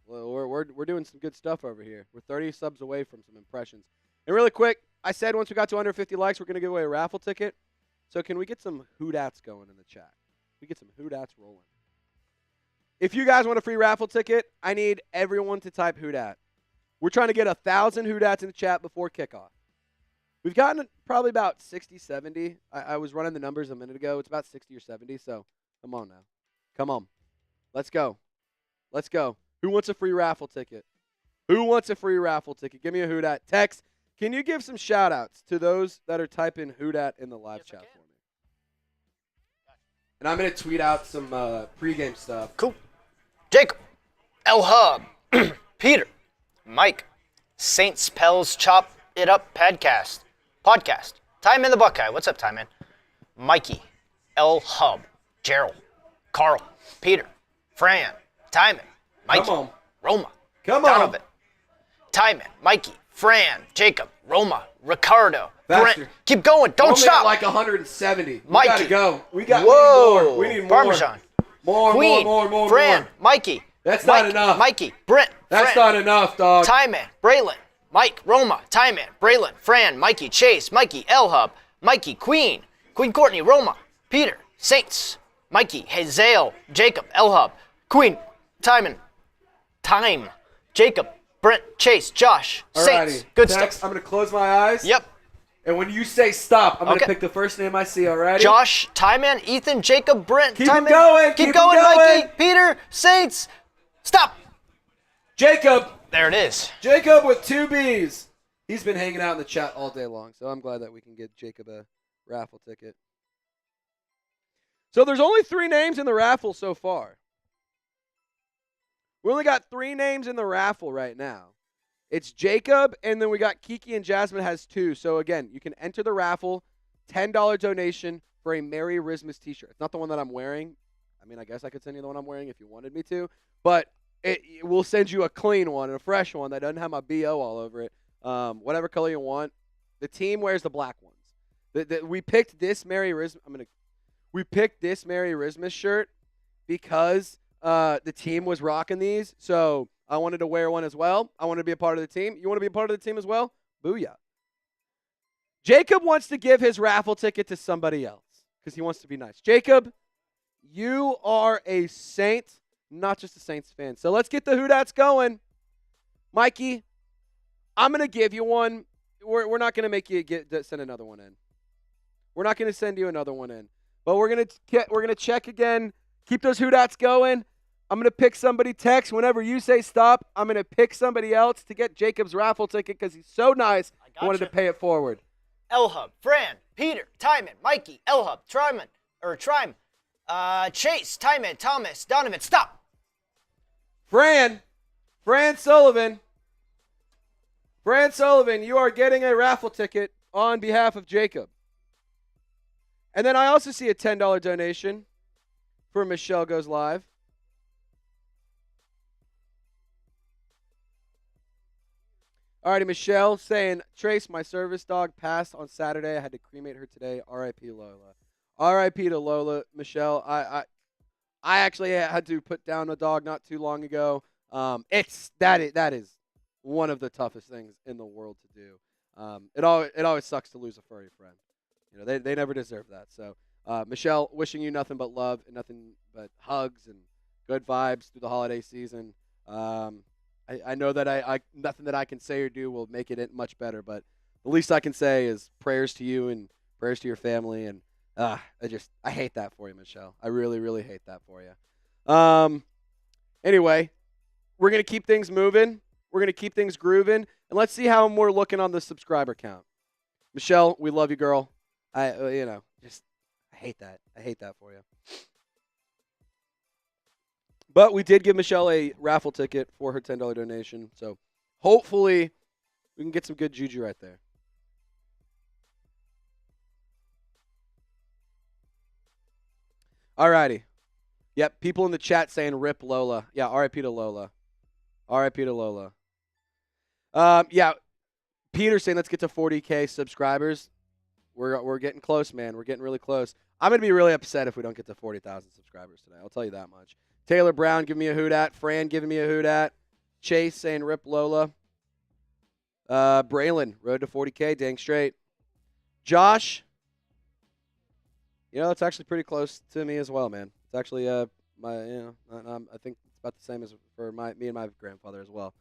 Well, we're doing some good stuff over here. We're 30 subs away from some impressions. And really quick, I said once we got to under 50 likes, we're going to give away a raffle ticket. So can we get some Houdats going in the chat? We get some Houdats rolling. If you guys want a free raffle ticket, I need everyone to type Houdat. We're trying to get 1,000 Houdats in the chat before kickoff. We've gotten probably about 60, 70. I was running the numbers a minute ago. It's about 60 or 70, so come on now. Come on. Let's go. Let's go. Who wants a free raffle ticket? Who wants a free raffle ticket? Give me a Houdat. Text, can you give some shout-outs to those that are typing Houdat in the live chat for me? And I'm going to tweet out some pregame stuff. Cool. Jacob, L Hub, Peter, Mike, Saints Pels Chop It Up Podcast. Time in the Buckeye. What's up, Time in? Mikey, L Hub, Gerald, Carl, Peter, Fran, Timon, Mikey, Roma, Donovan, Timon, Mikey, Fran, Jacob, Roma, Ricardo, Brent. Keep going. Don't stop. Like 170. Mikey. We gotta go. We need more. We need more. Parmesan. More. Fran, Mikey. That's not enough. Mikey, Brent. That's not enough, dog. Timon, Braylon, Mike, Roma, Timon, Braylon, Fran, Mikey, Chase, Mikey, L Hub, Mikey, Queen Courtney, Roma, Peter, Saints, Mikey, Hazael, Jacob, L Hub, Queen, Timon, Time, Jacob, Brent, Chase, Josh, Saints. Good stuff. I'm going to close my eyes. Yep. And when you say stop, I'm going to pick the first name I see, all right? Josh, Timon, Ethan, Jacob, Brent, Keep them going. Keep going, Mikey, Peter, Saints. Stop. Jacob. There it is. Jacob with 2 Bs. He's been hanging out in the chat all day long, so I'm glad that we can get Jacob a raffle ticket. So there's only 3 names in the raffle so far. We only got 3 names in the raffle right now. It's Jacob, and then we got Kiki and Jasmine has 2. So, again, you can enter the raffle, $10 donation for a Merry Christmas t-shirt. It's not the one that I'm wearing. I mean, I guess I could send you the one I'm wearing if you wanted me to. But it will send you a clean one, a fresh one that doesn't have my BO all over it. Whatever color you want. The team wears the black ones. We picked this Merry Christmas. We picked this Merry Christmas shirt because the team was rocking these. So I wanted to wear one as well. I wanted to be a part of the team. You want to be a part of the team as well? Booyah. Jacob wants to give his raffle ticket to somebody else because he wants to be nice. Jacob, you are a Saint, not just a Saints fan. So let's get the Houdats going. Mikey, I'm going to give you one. We're not going to make you send another one in. We're not going to send you another one in. But we're gonna check again. Keep those Houdats going. I'm going to pick somebody. Text whenever you say stop. I'm going to pick somebody else to get Jacob's raffle ticket because he's so nice. I wanted to pay it forward. L-Hub, Fran, Peter, Timon, Mikey, L-Hub, Trime, Chase, Timon, Thomas, Donovan. Stop. Fran Sullivan. Fran Sullivan, you are getting a raffle ticket on behalf of Jacob. And then I also see a $10 donation for Michelle Goes Live. Alrighty, Michelle saying, Trace, my service dog passed on Saturday. I had to cremate her today. R.I.P. Lola. R.I.P. to Lola, Michelle. I actually had to put down a dog not too long ago. That is one of the toughest things in the world to do. It always sucks to lose a furry friend. You know, they never deserve that. So, Michelle, wishing you nothing but love and nothing but hugs and good vibes through the holiday season. I know that I nothing that I can say or do will make it much better, but The least I can say is prayers to you and prayers to your family. And I hate that for you, Michelle. I really, really hate that for you. Anyway, we're going to keep things moving. We're going to keep things grooving. And let's see how we're looking on the subscriber count. Michelle, we love you, girl. I hate that. I hate that for you. But we did give Michelle a raffle ticket for her $10 donation. So hopefully we can get some good juju right there. All righty. Yep, people in the chat saying rip Lola. Yeah, RIP to Lola. RIP to Lola. Yeah, Peter saying let's get to 40K subscribers. We're getting close, man. We're getting really close. I'm going to be really upset if we don't get to 40,000 subscribers today. I'll tell you that much. Taylor Brown giving me a hoot at. Fran giving me a hoot at. Chase saying rip Lola. Braylon, road to 40K, dang straight. Josh, it's actually pretty close to me as well, man. It's actually I think it's about the same as for me and my grandfather as well.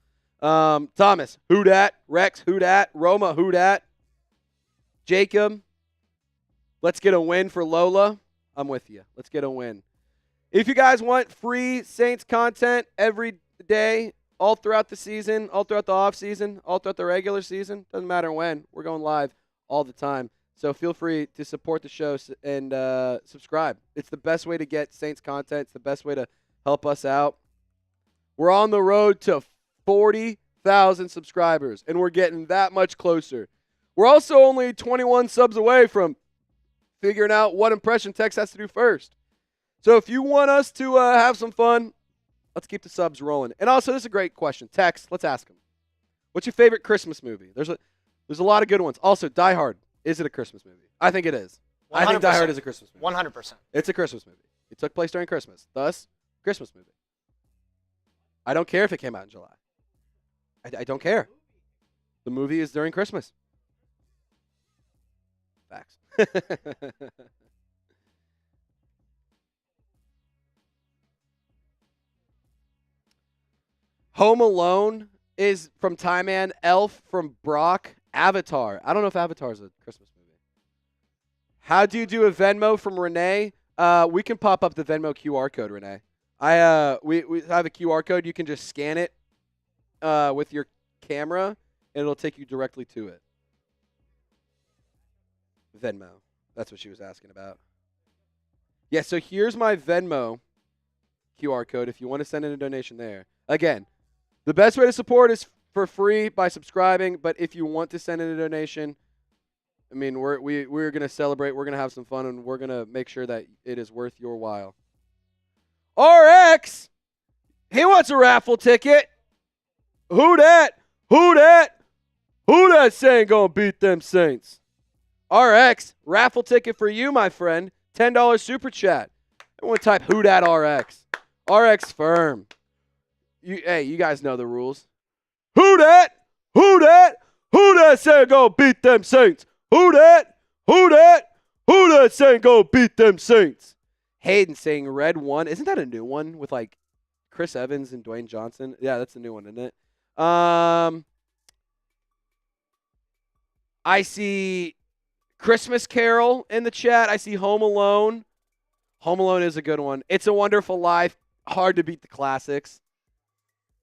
Thomas, who dat? Rex, who dat? Roma, who dat? Jacob, let's get a win for Lola. I'm with you. Let's get a win. If you guys want free Saints content every day, all throughout the season, all throughout the off season, all throughout the regular season, doesn't matter when, we're going live all the time. So feel free to support the show and subscribe. It's the best way to get Saints content. It's the best way to help us out. We're on the road to 40,000 subscribers, and we're getting that much closer. We're also only 21 subs away from figuring out what impression Tex has to do first. So if you want us to have some fun, let's keep the subs rolling. And also, this is a great question. Tex, let's ask him. What's your favorite Christmas movie? There's a lot of good ones. Also, Die Hard. Is it a Christmas movie? I think it is. 100%. I think Die Hard is a Christmas movie. 100%. It's a Christmas movie. It took place during Christmas. Thus, Christmas movie. I don't care if it came out in July. I don't care. The movie is during Christmas. Facts. Home Alone is from Tyrann. Elf from Brock. Avatar. I don't know if Avatar is a Christmas movie. How do you do a Venmo from Renee? We can pop up the Venmo QR code, Renee. We have a QR code. You can just scan it with your camera, and it'll take you directly to it. Venmo. That's what she was asking about. Yeah, so here's my Venmo QR code if you want to send in a donation there. Again, the best way to support is for free by subscribing, but if you want to send in a donation, I mean, we're going to celebrate, we're going to have some fun, and we're going to make sure that it is worth your while. RX, he wants a raffle ticket. Who that? Who that? Who that saying gonna beat them Saints? RX, raffle ticket for you, my friend. $10 super chat. Everyone type who dat RX. RX firm. You guys know the rules. Who that? Who that? Who that saying gonna beat them Saints? Who that? Who that? Who that saying gonna beat them Saints? Hayden saying red one. Isn't that a new one with like Chris Evans and Dwayne Johnson? Yeah, that's a new one, isn't it? I see Christmas Carol in the chat. I see Home Alone. Home Alone is a good one. It's a Wonderful Life. Hard to beat the classics.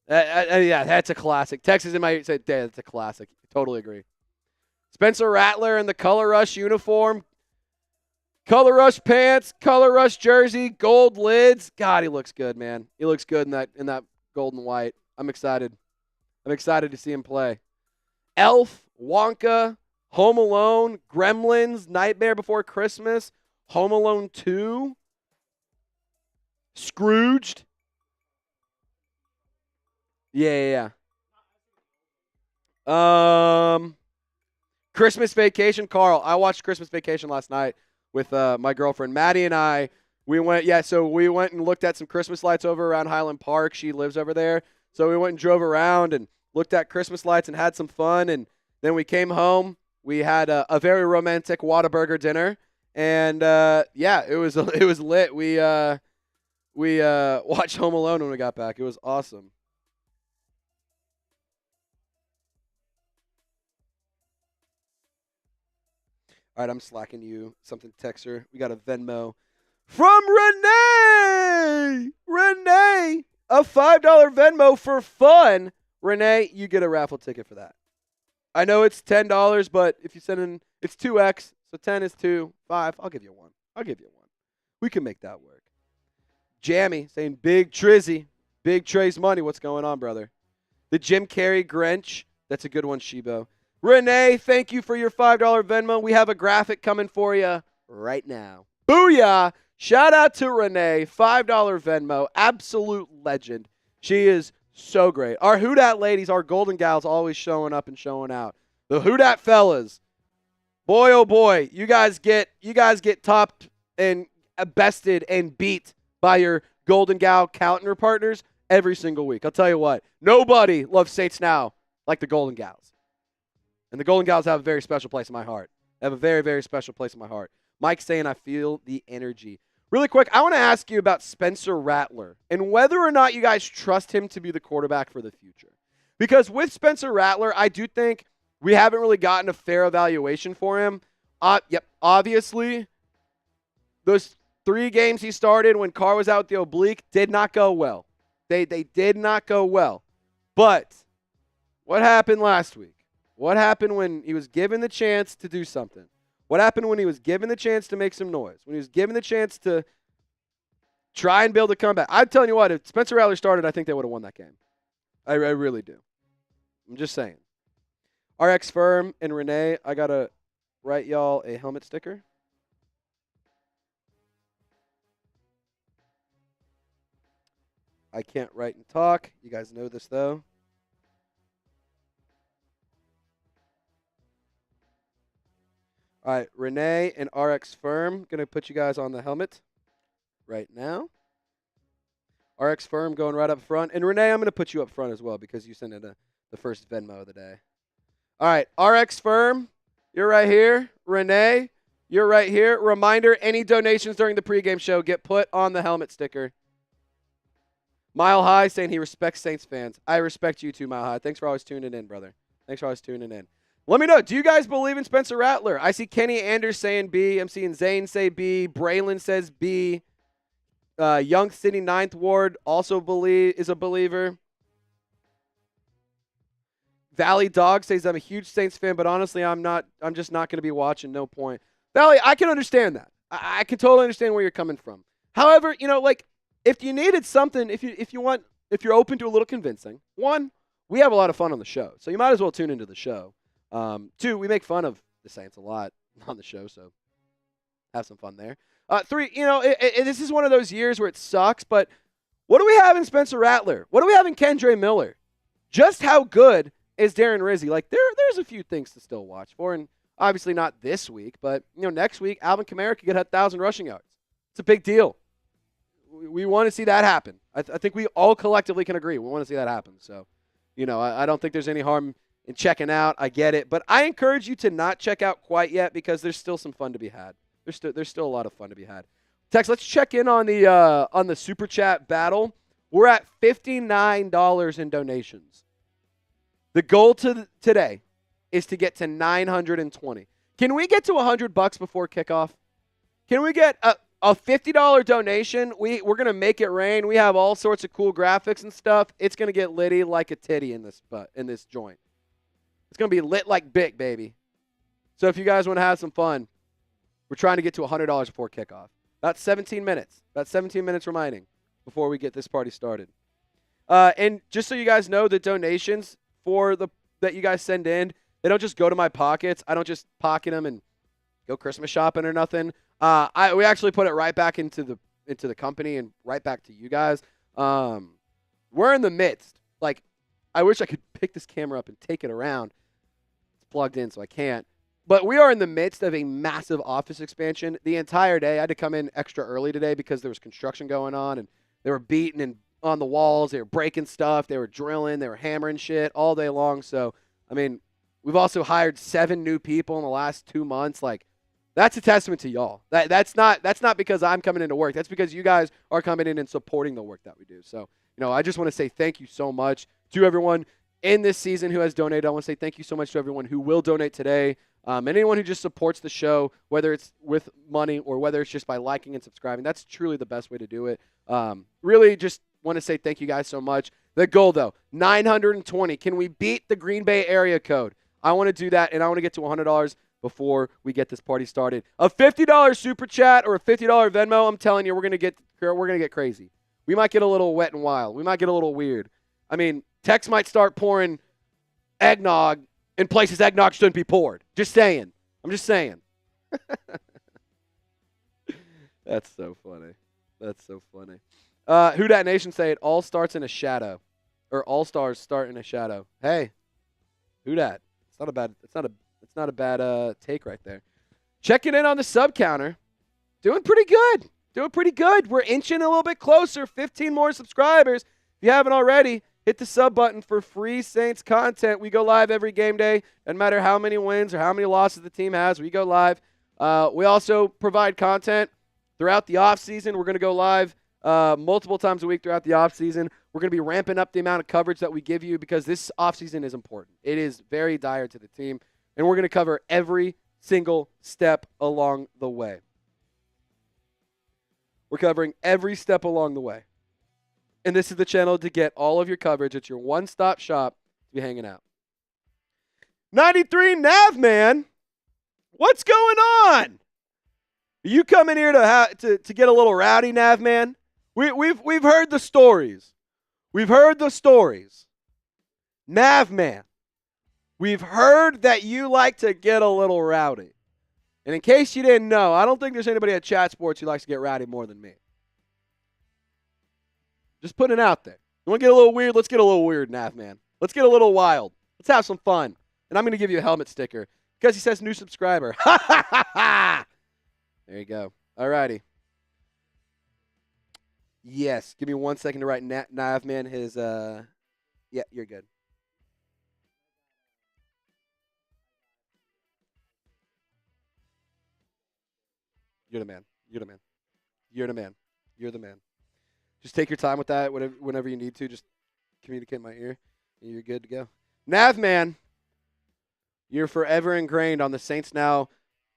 Yeah, that's a classic. Texas in my say, yeah, that's a classic. Totally agree. Spencer Rattler in the Color Rush uniform. Color Rush pants, Color Rush jersey, gold lids. God, he looks good, man. He looks good in that gold and white. I'm excited. I'm excited to see him play. Elf, Wonka, Home Alone, Gremlins, Nightmare Before Christmas, Home Alone 2, Scrooged. Yeah. Christmas Vacation, Carl. I watched Christmas Vacation last night with my girlfriend Maddie and I. We went and looked at some Christmas lights over around Highland Park. She lives over there. So we went and drove around and looked at Christmas lights and had some fun. And then we came home. We had a very romantic Whataburger dinner. And it was lit. We watched Home Alone when we got back. It was awesome. All right, I'm slacking you. Something to text her. We got a Venmo from Renee. Renee, a $5 Venmo for fun. Renee, you get a raffle ticket for that. I know it's $10, but if you send in, it's 2x, so 10 is 2, 5. I'll give you one. We can make that work. Jammy saying, Big Trizzy, Big Trace money. What's going on, brother? The Jim Carrey Grinch. That's a good one, Shibo. Renee, thank you for your $5 Venmo. We have a graphic coming for you right now. Booyah! Shout out to Renee, $5 Venmo, absolute legend. She is so great. Our Who Dat ladies, our Golden Gals, always showing up and showing out. The Who Dat fellas, boy oh boy, you guys get topped and bested and beat by your Golden Gal calendar partners every single week. I'll tell you what, nobody loves Saints now like the Golden Gals. And the Golden Gals have a very special place in my heart. They have a very, very special place in my heart. Mike's saying, I feel the energy. Really quick, I want to ask you about Spencer Rattler and whether or not you guys trust him to be the quarterback for the future. Because with Spencer Rattler, I do think we haven't really gotten a fair evaluation for him. Obviously, those 3 games he started when Carr was out with the oblique did not go well. They did not go well. But what happened last week? What happened when he was given the chance to do something? What happened when he was given the chance to make some noise? When he was given the chance to try and build a comeback? I'm telling you what, if Spencer Rattler started, I think they would have won that game. I really do. I'm just saying. RX Firm and Renee, I got to write y'all a helmet sticker. I can't write and talk. You guys know this, though. All right, Renee and RX Firm, going to put you guys on the helmet right now. RX Firm going right up front. And Renee, I'm going to put you up front as well because you sent in the first Venmo of the day. All right, RX Firm, you're right here. Renee, you're right here. Reminder, any donations during the pregame show get put on the helmet sticker. Mile High saying he respects Saints fans. I respect you too, Mile High. Thanks for always tuning in, brother. Thanks for always tuning in. Let me know, do you guys believe in Spencer Rattler? I see Kenny Anders saying B. I'm seeing Zane say B. Braylon says B. Young City 9th Ward also is a believer. Valley Dog says, I'm a huge Saints fan, but honestly, I'm just not going to be watching. No point. Valley, I can understand that. I can totally understand where you're coming from. However, if you needed something, if you're open to a little convincing, 1, we have a lot of fun on the show, so you might as well tune into the show. 2, we make fun of the Saints a lot on the show, so have some fun there. 3, this is one of those years where it sucks, but what do we have in Spencer Rattler? What do we have in Kendre Miller? Just how good is Darren Rizzi? There's a few things to still watch for, and obviously not this week, but next week, Alvin Kamara could get 1,000 rushing yards. It's a big deal. We want to see that happen. I think we all collectively can agree. We want to see that happen. So, I don't think there's any harm in checking out. I get it. But I encourage you to not check out quite yet because there's still some fun to be had. There's still a lot of fun to be had. Tex, let's check in on the Super Chat battle. We're at $59 in donations. The goal today is to get to 920. Can we get to $100 before kickoff? Can we get a $50 donation? We're going to make it rain. We have all sorts of cool graphics and stuff. It's going to get litty like a titty in this joint. It's going to be lit like Bic, baby. So if you guys want to have some fun, we're trying to get to $100 before kickoff. About 17 minutes. About 17 minutes remaining before we get this party started. And just so you guys know, the donations that you guys send in, they don't just go to my pockets. I don't just pocket them and go Christmas shopping or nothing. We actually put it right back into the company and right back to you guys. We're in the midst. I wish I could pick this camera up and take it around. It's plugged in, so I can't. But we are in the midst of a massive office expansion. The entire day, I had to come in extra early today because there was construction going on, and they were beating and on the walls. They were breaking stuff. They were drilling. They were hammering shit all day long. So, we've also hired 7 new people in the last 2 months. That's a testament to y'all. That's not because I'm coming into work. That's because you guys are coming in and supporting the work that we do. So, I just want to say thank you so much to everyone in this season who has donated. I want to say thank you so much to everyone who will donate today. And anyone who just supports the show, whether it's with money or whether it's just by liking and subscribing, that's truly the best way to do it. Really just want to say thank you guys so much. The goal, though, 920. Can we beat the Green Bay area code? I want to do that, and I want to get to $100 before we get this party started. A $50 super chat or a $50 Venmo, I'm telling you, we're gonna get crazy. We might get a little wet and wild. We might get a little weird. I mean, Tex might start pouring eggnog in places eggnog shouldn't be poured. Just saying. I'm just saying. That's so funny. That's so funny. Who Dat Nation say it all starts in a shadow, or all stars start in a shadow. Hey, who dat? It's not a bad take right there. Checking in on the sub counter. Doing pretty good. We're inching a little bit closer. 15 more subscribers. If you haven't already, hit the sub button for free Saints content. We go live every game day. Doesn't matter how many wins or how many losses the team has. We go live. We also provide content throughout the offseason. We're going to go live multiple times a week throughout the offseason. We're going to be ramping up the amount of coverage that we give you because this offseason is important. It is very dire to the team, and we're going to cover every single step along the way. We're covering every step along the way. And this is the channel to get all of your coverage. It's your one-stop shop to be hanging out. 93 Nav, man. What's going on? Are you coming here to get a little rowdy, Nav, man? We've heard the stories. We've heard the stories. Nav, man. We've heard that you like to get a little rowdy. And in case you didn't know, I don't think there's anybody at Chat Sports who likes to get rowdy more than me. Just putting it out there. You want to get a little weird? Let's get a little weird, Nav, man. Let's get a little wild. Let's have some fun. And I'm going to give you a helmet sticker because he says new subscriber. Ha, ha, ha, ha. There you go. All righty. Yes. Give me 1 second to write Nav, man. His, yeah, you're good. You're the man. You're the man. You're the man. You're the man. Just take your time with that whenever you need to. Just communicate in my ear, and you're good to go. Nav, man, you're forever ingrained on the Saints Now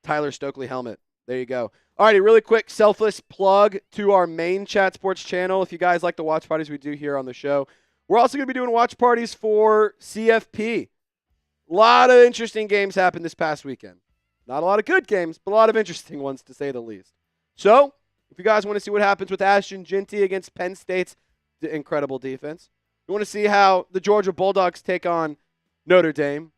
Tyler Stokely helmet. There you go. All righty, really quick selfless plug to our main Chat Sports channel. If you guys like the watch parties we do here on the show, we're also going to be doing watch parties for CFP. A lot of interesting games happened this past weekend. Not a lot of good games, but a lot of interesting ones, to say the least. So, if you guys want to see what happens with Ashton Ginty against Penn State's incredible defense, you want to see how the Georgia Bulldogs take on Notre Dame.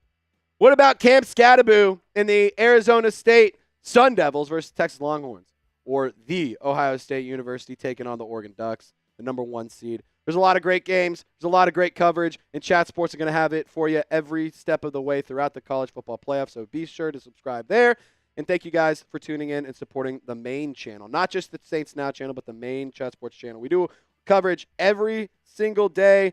What about Cam Scadaboo in the Arizona State Sun Devils versus Texas Longhorns? Or the Ohio State University taking on the Oregon Ducks, the number 1 seed. There's a lot of great games. There's a lot of great coverage, and Chat Sports are going to have it for you every step of the way throughout the college football playoff. So be sure to subscribe there. And thank you guys for tuning in and supporting the main channel. Not just the Saints Now channel, but the main Chat Sports channel. We do coverage every single day,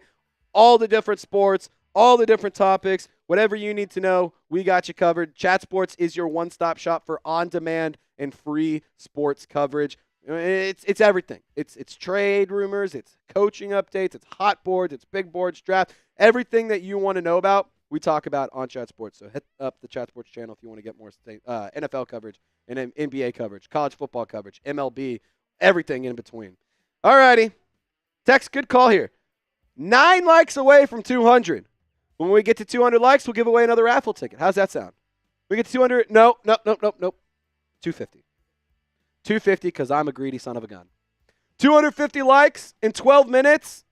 all the different sports, all the different topics. Whatever you need to know, we got you covered. Chat Sports is your one-stop shop for on-demand and free sports coverage. It's everything. It's trade rumors, it's coaching updates, it's hot boards, it's big boards, draft. Everything that you want to know about, we talk about on Chat Sports. So hit up the Chat Sports channel if you want to get more NFL coverage and NBA coverage, college football coverage, MLB, everything in between. All righty. Tex, good call here. 9 likes away from 200. When we get to 200 likes, we'll give away another raffle ticket. How's that sound? We get to 200? Nope. 250. 250 because I'm a greedy son of a gun. 250 likes in 12 minutes,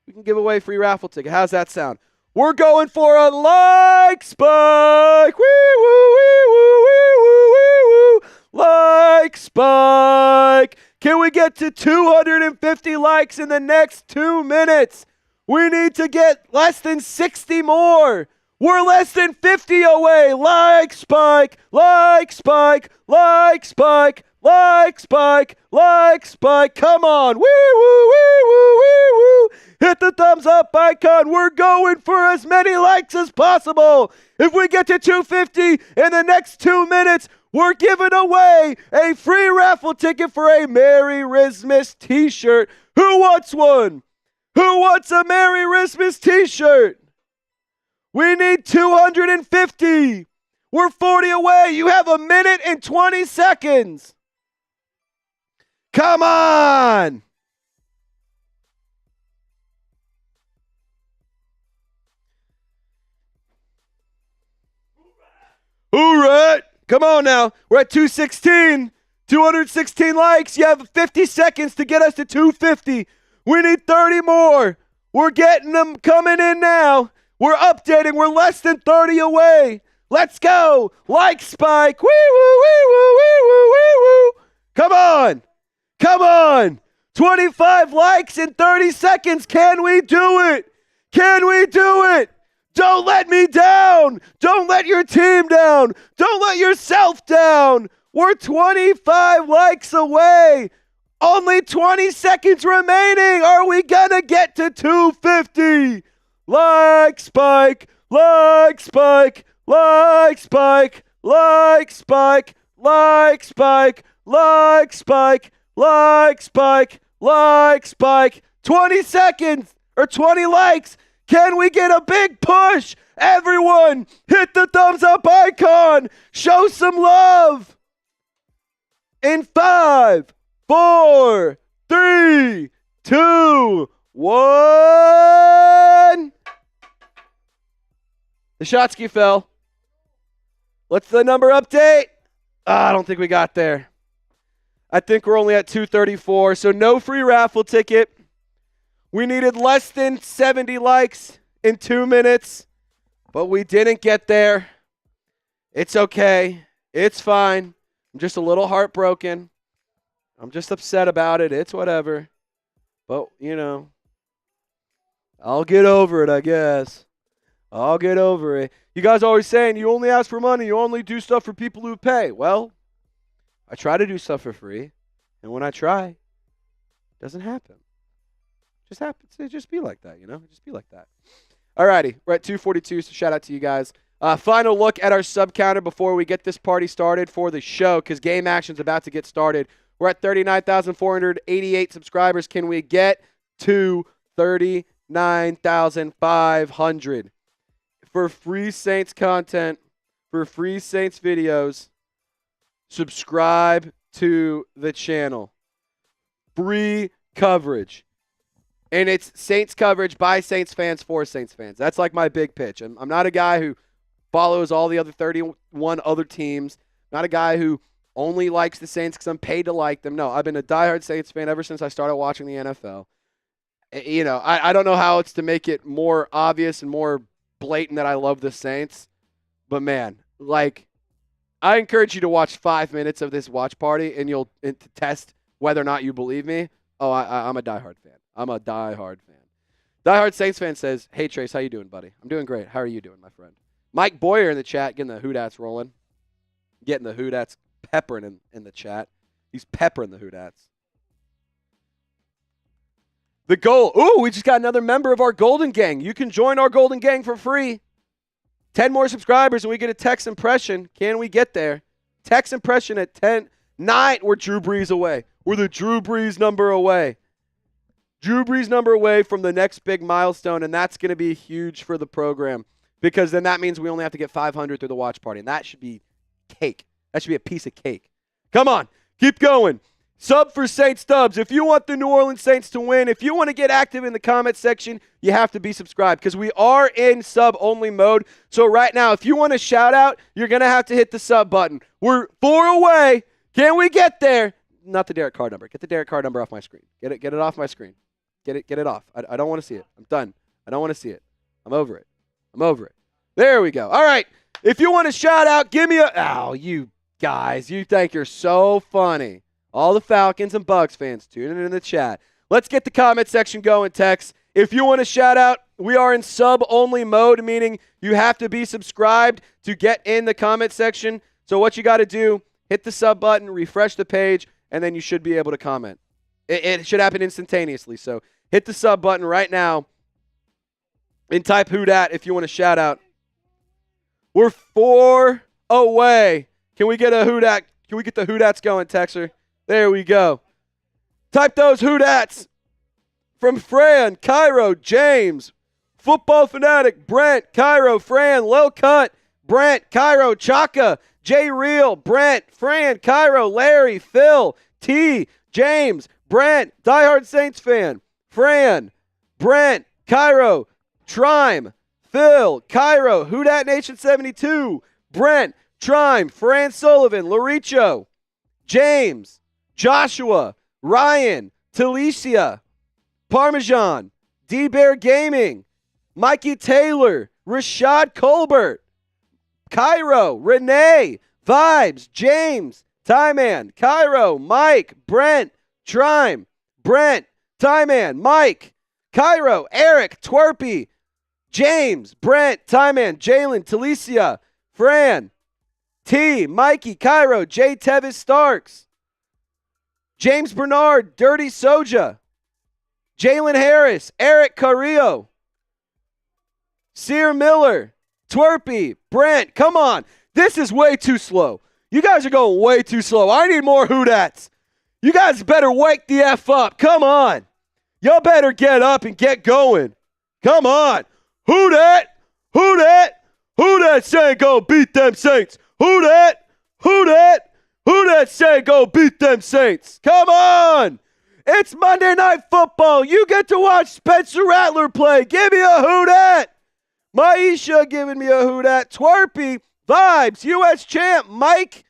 we can give away a free raffle ticket. How's that sound? We're going for a like spike. Wee woo, wee woo, wee woo, wee woo. Like spike. Can we get to 250 likes in the next 2 minutes? We need to get less than 60 more. We're less than 50 away. Like spike, like spike, like spike. Like spike, like spike, come on, wee woo, wee woo, wee woo. Hit the thumbs up icon. We're going for as many likes as possible. If we get to 250 in the next 2 minutes, we're giving away a free raffle ticket for a Merry Christmas t-shirt. Who wants one? Who wants a Merry Christmas t-shirt? We need 250. We're 40 away. You have a minute and 20 seconds. Come on. All right. Come on now. We're at 216. 216 likes. You have 50 seconds to get us to 250. We need 30 more. We're getting them coming in now. We're updating. We're less than 30 away. Let's go. Like spike. Wee woo, wee woo, wee woo, wee woo. Come on. Come on. 25 likes in 30 seconds. Can we do it? Can we do it? Don't let me down. Don't let your team down. Don't let yourself down. We're 25 likes away. Only 20 seconds remaining. Are we going to get to 250? Like spike, like spike, like spike, like spike, like spike, like spike, like spike, like spike. 20 seconds or 20 likes. Can we get a big push? Everyone, hit the thumbs up icon. Show some love. In 5, 4, 3, 2, 1. The Shotsky fell. What's the number update? I don't think we got there. I think we're only at 234, so no free raffle ticket. We needed less than 70 likes in 2 minutes, but we didn't get there. It's okay. It's fine. I'm just a little heartbroken. I'm just upset about it. It's whatever. But, I'll get over it, I guess. I'll get over it. You guys always saying you only ask for money. You only do stuff for people who pay. Well, I try to do stuff for free. And when I try, it doesn't happen. It just happens. It just be like that, Just be like that. All righty. We're at 242, so shout out to you guys. Final look at our sub counter before we get this party started for the show because game action's about to get started. We're at 39,488 subscribers. Can we get to 39,500? For free Saints content, for free Saints videos, subscribe to the channel. Free coverage. And it's Saints coverage by Saints fans for Saints fans. That's like my big pitch. I'm not a guy who follows all the other 31 other teams. Not a guy who only likes the Saints because I'm paid to like them. No, I've been a diehard Saints fan ever since I started watching the NFL. I don't know how it's to make it more obvious and more blatant that I love the Saints. But, man, I encourage you to watch 5 minutes of this watch party and to test whether or not you believe me. Oh, I'm a diehard fan. I'm a diehard fan. Diehard Saints fan says, hey, Trace, how you doing, buddy? I'm doing great. How are you doing, my friend? Mike Boyer in the chat, getting the Hoodats rolling. Getting the Hoodats peppering in the chat. He's peppering the Hoodats. The goal. Ooh, we just got another member of our Golden Gang. You can join our Golden Gang for free. 10 more subscribers and we get a text impression. Can we get there? Text impression at 10. 9, we're Drew Brees away. We're the Drew Brees number away. Drew Brees number away from the next big milestone, and that's going to be huge for the program because then that means we only have to get 500 through the watch party, and that should be cake. That should be a piece of cake. Come on. Keep going. Sub for Saints Dubs. If you want the New Orleans Saints to win, if you want to get active in the comment section, you have to be subscribed because we are in sub-only mode. So right now, if you want a shout-out, you're going to have to hit the sub button. We're 4 away. Can we get there? Not the Derek Carr number. Get the Derek Carr number off my screen. Get it off my screen. Get it off. I don't want to see it. I'm done. I don't want to see it. I'm over it. There we go. All right. If you want a shout-out, give me a... Oh, you guys. You think you're so funny. All the Falcons and Bucs fans tuning in the chat. Let's get the comment section going, Tex. If you want a shout-out, we are in sub-only mode, meaning you have to be subscribed to get in the comment section. So what you got to do, hit the sub button, refresh the page, and then you should be able to comment. It should happen instantaneously. So hit the sub button right now and type who dat if you want a shout-out. We're 4 away. Can we get a who dat? Can we get the who dats going, Texer? There we go. Type those who dats from Fran, Cairo, James, Football Fanatic, Brent, Cairo, Fran, Lil Cut, Brent, Cairo, Chaka, J Real, Brent, Fran, Cairo, Larry, Phil, T, James, Brent, diehard Saints fan, Fran, Brent, Cairo, Trime, Phil, Cairo, Who Dat Nation 72, Brent, Trime, Fran Sullivan, Laricho, James, Joshua, Ryan, Talicia, Parmesan, D-Bear Gaming, Mikey Taylor, Rashad Colbert, Cairo, Renee, Vibes, James, Tyman, Cairo, Mike, Brent, Trime, Brent, Tyman, Mike, Cairo, Eric, Twerpy, James, Brent, Tyman, Jalen, Talicia, Fran, T, Mikey, Cairo, J. Tevis Starks, James Bernard, Dirty Soja, Jalen Harris, Eric Carrillo, Sear Miller, Twerpy, Brent, come on. This is way too slow. You guys are going way too slow. I need more Who-Dats. You guys better wake the F up. Come on. Y'all better get up and get going. Come on. Who-Dat? Who-Dat? Who-Dat say go beat them Saints? Who-Dat? Who-Dat? Who-Dat say go beat them Saints? Come on. It's Monday Night Football. You get to watch Spencer Rattler play. Give me a Who-Dat. Maisha giving me a Who-Dat. Twerpy, Vibes, U.S. Champ, Mike,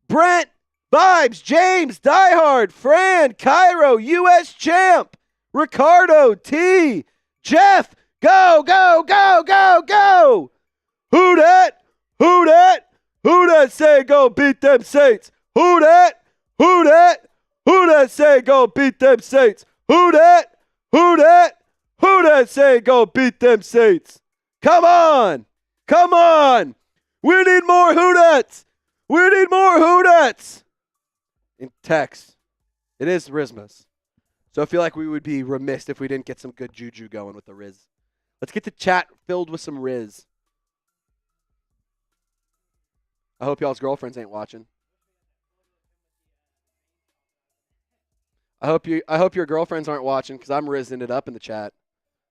Brent, Vibes, James, Diehard, Fran, Cairo, U.S. Champ, Ricardo, T, Jeff, go, go, go, go, go. Who-Dat? Who-Dat? Who-Dat say go beat them Saints? Who-Dat? Who-Dat? Who-Dat say go beat them Saints? Who-Dat? Who-Dat? Who-Dat say go beat them Saints? Come on. Come on. We need more Who-Dats. We need more Who-Dats. In text, it is Rizmas. So I feel like we would be remiss if we didn't get some good juju going with the Riz. Let's get the chat filled with some Riz. I hope y'all's girlfriends ain't watching. I hope your girlfriends aren't watching because I'm rizzing it up in the chat.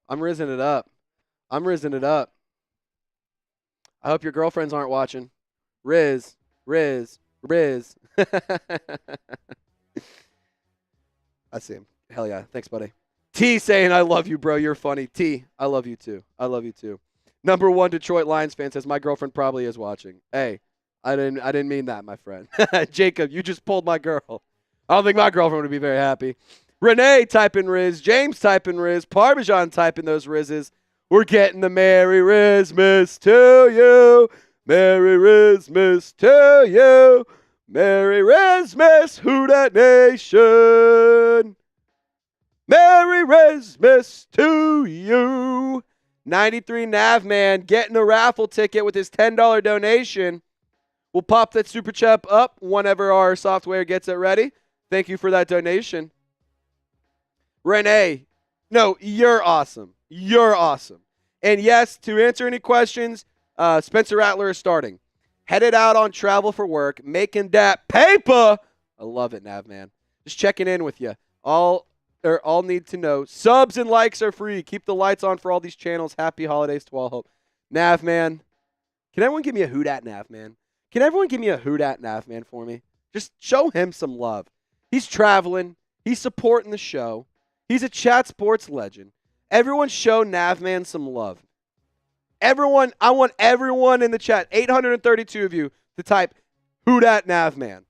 I'm rizzing it up. I'm rizzing it up. I hope your girlfriends aren't watching. Riz, Riz, Riz. I see him. Hell yeah. Thanks, buddy. T saying, I love you, bro. You're funny. T, I love you too. I love you too. Number one Detroit Lions fan says, my girlfriend probably is watching. Hey, I didn't mean that, my friend. Jacob, you just pulled my girl. I don't think my girlfriend would be very happy. Renee typing Riz. James typing Riz. Parmesan typing those Rizzes. We're getting the Merry Rizmas to you. Merry Rizmas to you. Merry Rizmas, Who-Dat Nation. Merry Rizmas to you. 93 Navman getting a raffle ticket with his $10 donation. We'll pop that super chat up whenever our software gets it ready. Thank you for that donation. Renee, no, you're awesome. You're awesome. And yes, to answer any questions, Spencer Rattler is starting. Headed out on travel for work, making that paper. I love it, Nav, man. Just checking in with you. All need to know. Subs and likes are free. Keep the lights on for all these channels. Happy holidays to all. Hope. Nav, man. Can everyone give me a Who-Dat, Nav, man? Can everyone give me a Who-Dat, Nav, man, for me? Just show him some love. He's traveling. He's supporting the show. He's a chat sports legend. Everyone show Navman some love. Everyone, I want everyone in the chat, 832 of you, to type Who-Dat Navman.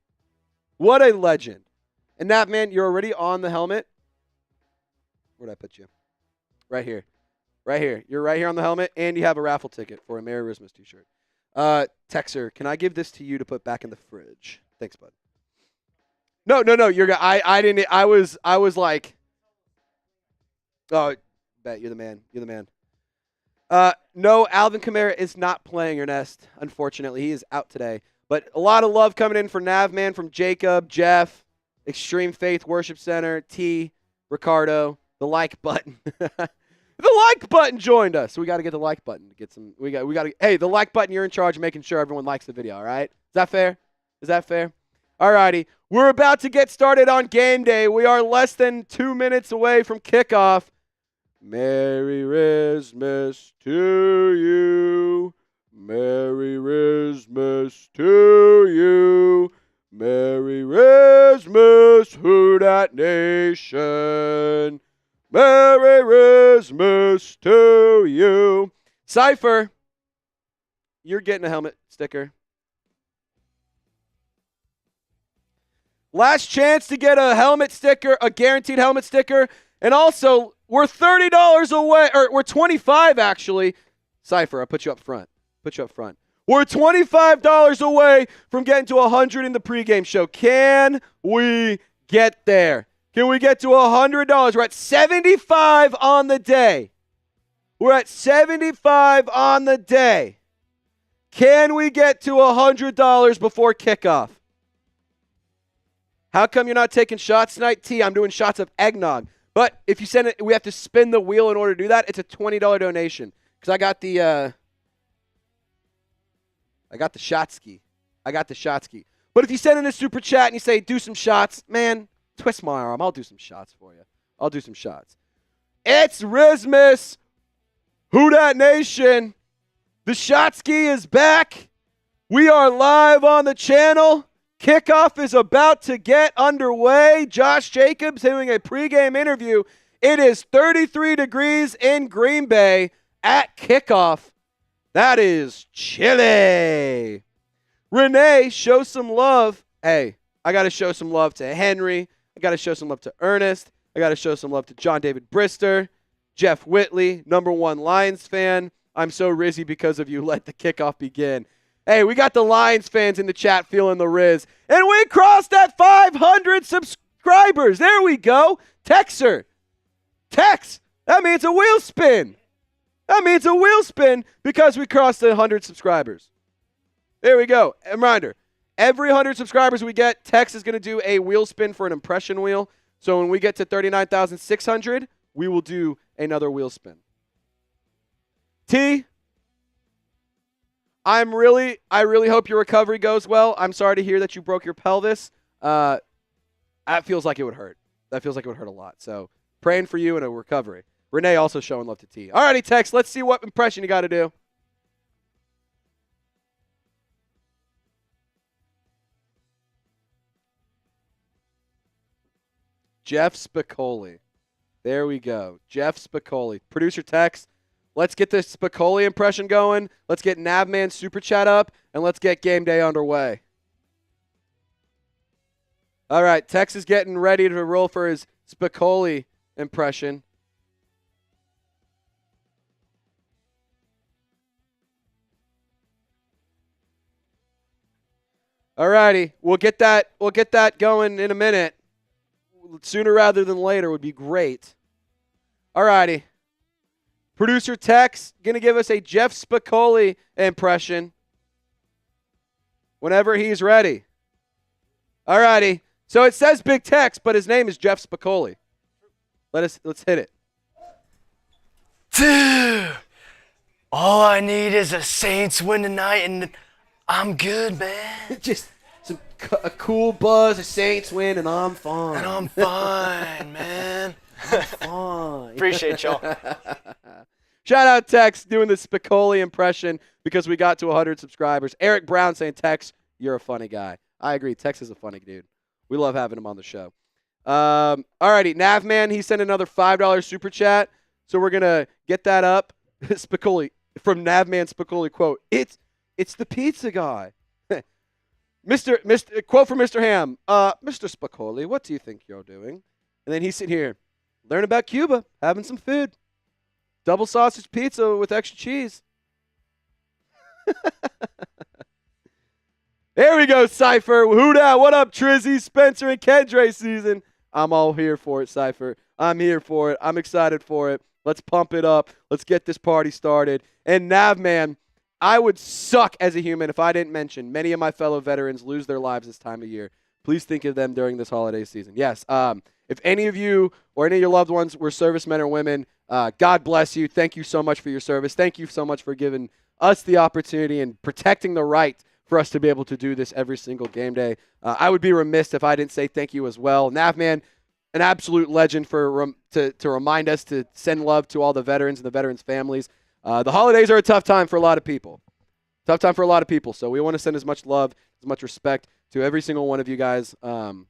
What a legend. And Navman, you're already on the helmet. Where'd I put you? Right here. Right here. You're right here on the helmet, and you have a raffle ticket for a Merry Christmas t-shirt. Texer, can I give this to you to put back in the fridge? Thanks, bud. No. You're I didn't. I was like, oh, bet you're the man. You're the man. No, Alvin Kamara is not playing, Ernest. Unfortunately, he is out today. But a lot of love coming in for Navman, from Jacob, Jeff, Extreme Faith Worship Center, T, Ricardo, the like button. The like button joined us. So we got to get the like button to get some. We got to. Hey, the like button. You're in charge of making sure everyone likes the video. All right? Is that fair? Is that fair? All righty. We're about to get started on game day. We are less than 2 minutes away from kickoff. Merry Christmas to you. Merry Christmas to you. Merry Christmas, who dat nation. Merry Christmas to you. Cypher, you're getting a helmet sticker. Last chance to get a helmet sticker, a guaranteed helmet sticker. And also, we're $30 away, or we're $25 actually. Cypher, I'll put you up front. We're $25 away from getting to 100 in the pregame show. Can we get there? Can we get to $100? We're at 75 on the day. We're at 75 on the day. Can we get to $100 before kickoff? How come you're not taking shots tonight? T, I'm doing shots of eggnog. But if you send it, we have to spin the wheel in order to do that. It's a $20 donation. Because I got the shotski. But if you send in a super chat and you say, do some shots, man, twist my arm. I'll do some shots for you. It's Christmas. Who dat nation? The shotski is back. We are live on the channel. Kickoff is about to get underway. Josh Jacobs doing a pregame interview. It is 33 degrees in Green Bay at kickoff. That is chilly. Renee, show some love. Hey, I got to show some love to Henry. I got to show some love to Ernest. I got to show some love to John David Brister. Jeff Whitley, #1 Lions fan. I'm so rizzy because of you. Let the kickoff begin. Hey, we got the Lions fans in the chat feeling the riz. And we crossed that 500 subscribers. There we go. Texer. Tex. That means a wheel spin. Because we crossed the 100 subscribers. There we go. A reminder. Every 100 subscribers we get, Tex is going to do a wheel spin for an impression wheel. So when we get to 39,600, we will do another wheel spin. T, I really hope your recovery goes well. I'm sorry to hear that you broke your pelvis. That feels like it would hurt. A lot. So praying for you and a recovery. Renee also showing love to T. All righty, Tex, let's see what impression you got to do. Jeff Spicoli. There we go. Jeff Spicoli. Producer Tex, let's get this Spicoli impression going. Let's get Navman Super Chat up, and let's get game day underway. All right, Tex is getting ready to roll for his Spicoli impression. All righty, we'll get that going in a minute. Sooner rather than later would be great. All righty. Producer Tex going to give us a Jeff Spicoli impression whenever he's ready. All righty. So it says Big Tex, but his name is Jeff Spicoli. Let's hit it. Dude, all I need is a Saints win tonight, and I'm good, man. Just a cool buzz, a Saints win, and I'm fine. Man. I'm fine. Appreciate y'all. Shout out Tex doing the Spicoli impression because we got to 100 subscribers. Eric Brown saying, Tex, you're a funny guy. I agree. Tex is a funny dude. We love having him on the show. All righty. Navman, he sent another $5 super chat. So we're going to get that up. Spicoli, from Navman Spicoli, quote, It's the pizza guy. Quote from Mr. Ham. Mr. Spicoli, what do you think you're doing? And then he's sitting here, learn about Cuba, having some food. Double sausage pizza with extra cheese. There we go, Cypher. Who dat? What up, Trizzy, Spencer, and Kendre season? I'm all here for it, Cypher. I'm here for it. I'm excited for it. Let's pump it up. Let's get this party started. And Navman, I would suck as a human if I didn't mention many of my fellow veterans lose their lives this time of year. Please think of them during this holiday season. Yes, if any of you or any of your loved ones were servicemen or women, God bless you. Thank you so much for your service. Thank you so much for giving us the opportunity and protecting the right for us to be able to do this every single game day. I would be remiss if I didn't say thank you as well. Navman, an absolute legend to remind us to send love to all the veterans and the veterans' families. The holidays are a tough time for a lot of people. Tough time for a lot of people. So we want to send as much love, as much respect to every single one of you guys,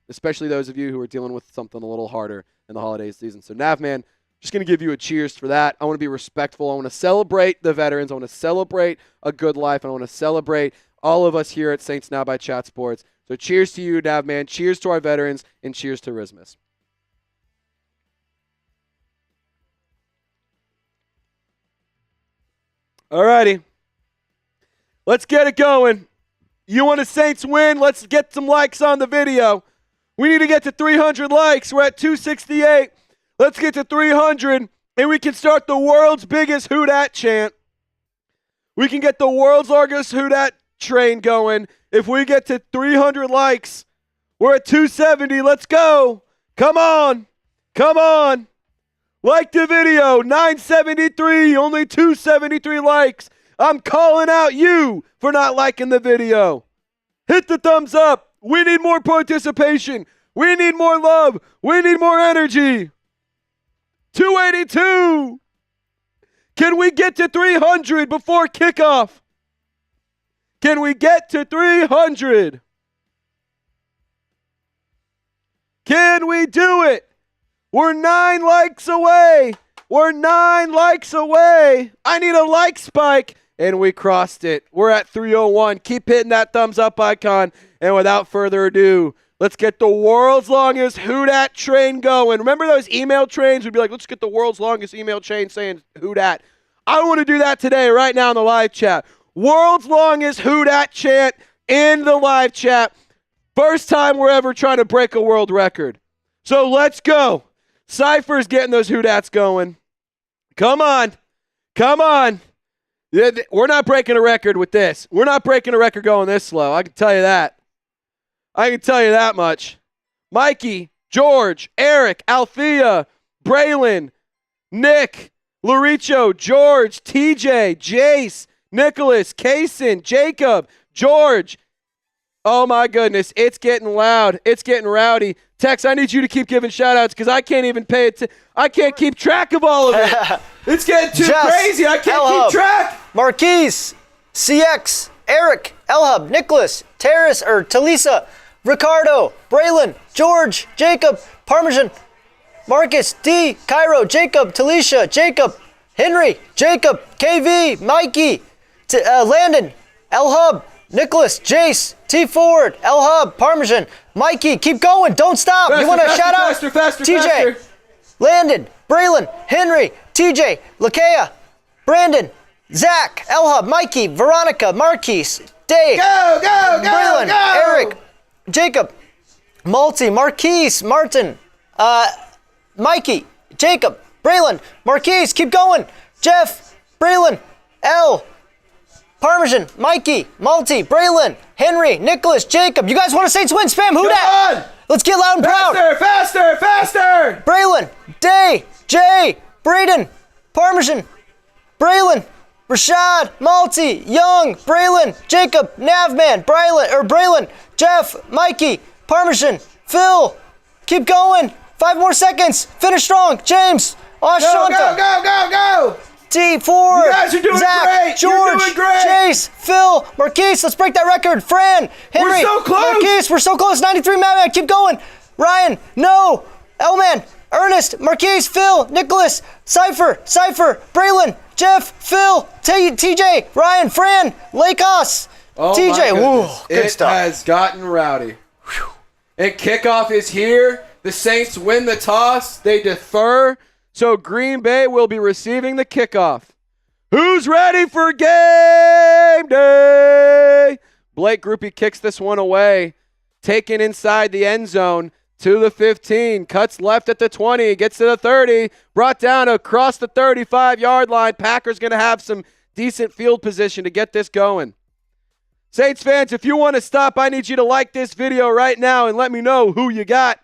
especially those of you who are dealing with something a little harder in the holiday season. So Nav, man, just going to give you a cheers for that. I want to be respectful. I want to celebrate the veterans. I want to celebrate a good life. And I want to celebrate all of us here at Saints Now by Chat Sports. So cheers to you, Nav, man. Cheers to our veterans, and cheers to Rismas. All righty. Let's get it going. You want a Saints win? Let's get some likes on the video. We need to get to 300 likes. We're at 268. Let's get to 300, and we can start the world's biggest Who Dat chant. We can get the world's largest Who Dat train going. If we get to 300 likes, we're at 270. Let's go. Come on. Come on. Like the video. 973. Only 273 likes. I'm calling out you for not liking the video. Hit the thumbs up. We need more participation. We need more love. We need more energy. 282. Can we get to 300 before kickoff? Can we get to 300? Can we do it? We're 9 likes away. We're 9 likes away. I need a like spike. And we crossed it. We're at 301. Keep hitting that thumbs up icon. And without further ado, let's get the world's longest Who Dat train going. Remember those email trains? We'd be like, let's get the world's longest email chain saying Who Dat. I want to do that today, right now in the live chat. World's longest Who Dat chant in the live chat. First time we're ever trying to break a world record. So let's go. Cypher's getting those Who Dats going. Come on. Come on. We're not breaking a record with this. We're not breaking a record going this slow. I can tell you that. I can tell you that much. Mikey, George, Eric, Althea, Braylon, Nick, Laricho, George, TJ, Jace, Nicholas, Kaysen, Jacob, George. Oh my goodness, it's getting loud. It's getting rowdy. Tex, I need you to keep giving shout-outs because I can't even pay it. I can't keep track of all of it. It's getting too crazy. I can't keep track. Marquez, CX, Eric, Elhub, Nicholas, Talisa, Ricardo, Braylon, George, Jacob, Parmesan, Marcus, D, Cairo, Jacob, Talisha, Jacob, Henry, Jacob, KV, Mikey, Landon, Elhub, Nicholas, Jace, T Ford, Elhub, Parmesan, Mikey, keep going, don't stop. Faster, you want to shout out? Faster, TJ, Landon, Braylon, Henry, TJ, Lakea, Brandon, Zach, Elhub, Mikey, Veronica, Marquise, Dave, Braylon, Eric, Jacob, Multi, Marquise, Martin, Mikey, Jacob, Braylon, Marquise, keep going, Jeff, Braylon, L, Parmesan, Mikey, Multi, Braylon, Henry, Nicholas, Jacob. You guys want to Saints win? Spam Who Dat? Let's get loud and proud. Faster! Braylon, Day, Jay, Braden, Parmesan, Braylon, Rashad, Multi, Young, Braylon, Jacob, Navman, Braylon, Jeff, Mikey, Parmesan, Phil. Keep going. 5 more seconds. Finish strong. James, Ashanta. Go! T Ford, you guys are doing Zach, great. George, You're doing great. Chase, Phil, Marquise, let's break that record. Fran, Henry, we're so close. Marquise, we're so close. 93, Madman, keep going. Ryan, no, Elman, Ernest, Marquise, Phil, Nicholas, Cypher, Braylon, Jeff, Phil, TJ, Ryan, Fran, Lakos, TJ. Woo, good stuff. It has gotten rowdy. Whew. And kickoff is here. The Saints win the toss. They defer. So Green Bay will be receiving the kickoff. Who's ready for game day? Blake Groupie kicks this one away. Taken inside the end zone to the 15. Cuts left at the 20. Gets to the 30. Brought down across the 35-yard line. Packers going to have some decent field position to get this going. Saints fans, if you want to stop, I need you to like this video right now and let me know who you got.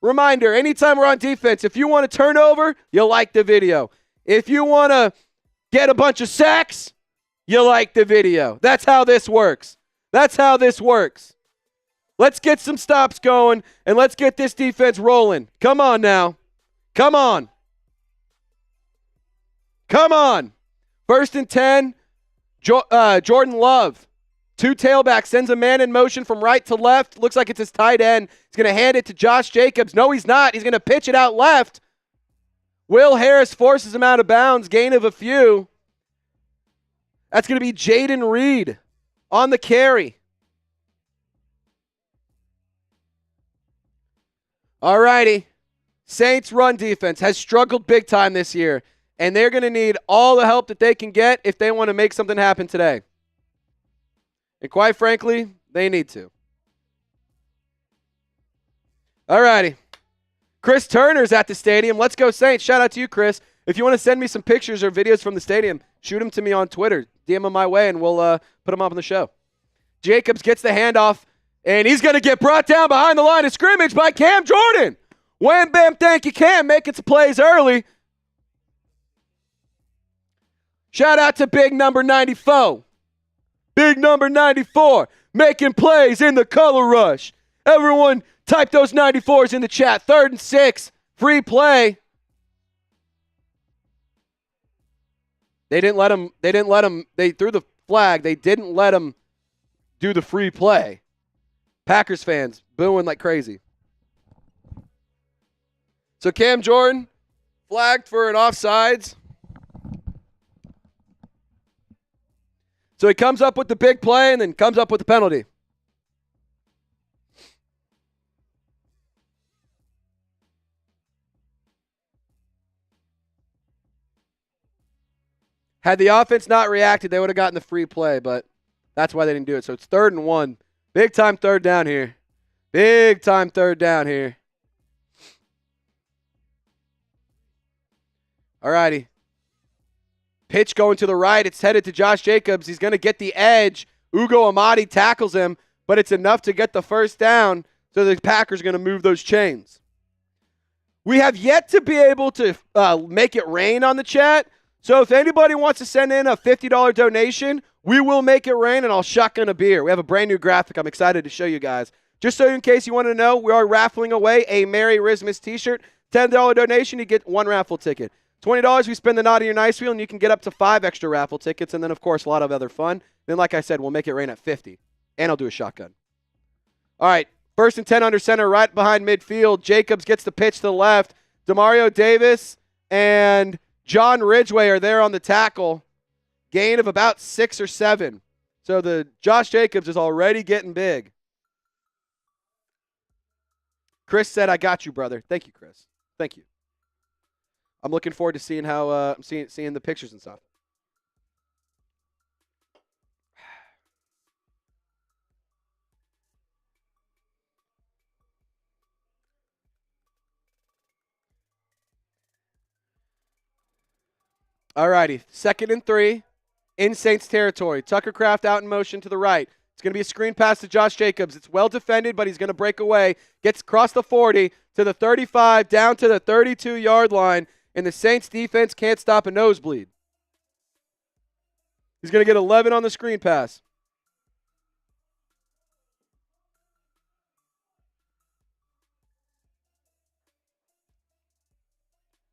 Reminder, anytime we're on defense, if you want to turn over, you like the video. If you want to get a bunch of sacks, you like the video. That's how this works. Let's get some stops going, and let's get this defense rolling. Come on now. Come on. 1st and 10. Jordan Love, 2 tailbacks, sends a man in motion from right to left. Looks like it's his tight end. He's going to hand it to Josh Jacobs. No, he's not. He's going to pitch it out left. Will Harris forces him out of bounds. Gain of a few. That's going to be Jayden Reed on the carry. All righty. Saints run defense has struggled big time this year, and they're going to need all the help that they can get if they want to make something happen today. And quite frankly, they need to. All righty. Chris Turner's at the stadium. Let's go Saints. Shout out to you, Chris. If you want to send me some pictures or videos from the stadium, shoot them to me on Twitter. DM them my way, and we'll put them up on the show. Jacobs gets the handoff, and he's going to get brought down behind the line of scrimmage by Cam Jordan. Wham, bam, thank you, Cam, making some plays early. Shout out to big number 94. Big number 94, making plays in the color rush. Everyone type those 94s in the chat. 3rd and 6, free play. They threw the flag. They didn't let him do the free play. Packers fans booing like crazy. So Cam Jordan flagged for an offsides. So he comes up with the big play and then comes up with the penalty. Had the offense not reacted, they would have gotten the free play, but that's why they didn't do it. So it's 3rd and 1. Big time 3rd down here. Big time 3rd down here. All righty. Pitch going to the right. It's headed to Josh Jacobs. He's going to get the edge. Ugo Amadi tackles him, but it's enough to get the first down, so the Packers are going to move those chains. We have yet to be able to make it rain on the chat, so if anybody wants to send in a $50 donation, we will make it rain, and I'll shotgun a beer. We have a brand new graphic I'm excited to show you guys. Just so in case you want to know, we are raffling away a Merry Christmas t-shirt. $10 donation, you get 1 raffle ticket. $20, we spend the naughty or nice wheel, and you can get up to 5 extra raffle tickets, and then, of course, a lot of other fun. Then, like I said, we'll make it rain at 50, and I'll do a shotgun. All right, 1st and 10 under center, right behind midfield. Jacobs gets the pitch to the left. Demario Davis and John Ridgway are there on the tackle. Gain of about 6 or 7. So the Josh Jacobs is already getting big. Chris said, "I got you, brother." Thank you, Chris. Thank you. I'm looking forward to seeing how seeing the pictures and stuff. All righty, 2nd and 3 in Saints territory. Tucker Kraft out in motion to the right. It's going to be a screen pass to Josh Jacobs. It's well defended, but he's going to break away. Gets across the 40 to the 35, down to the 32-yard line. And the Saints defense can't stop a nosebleed. He's going to get 11 on the screen pass.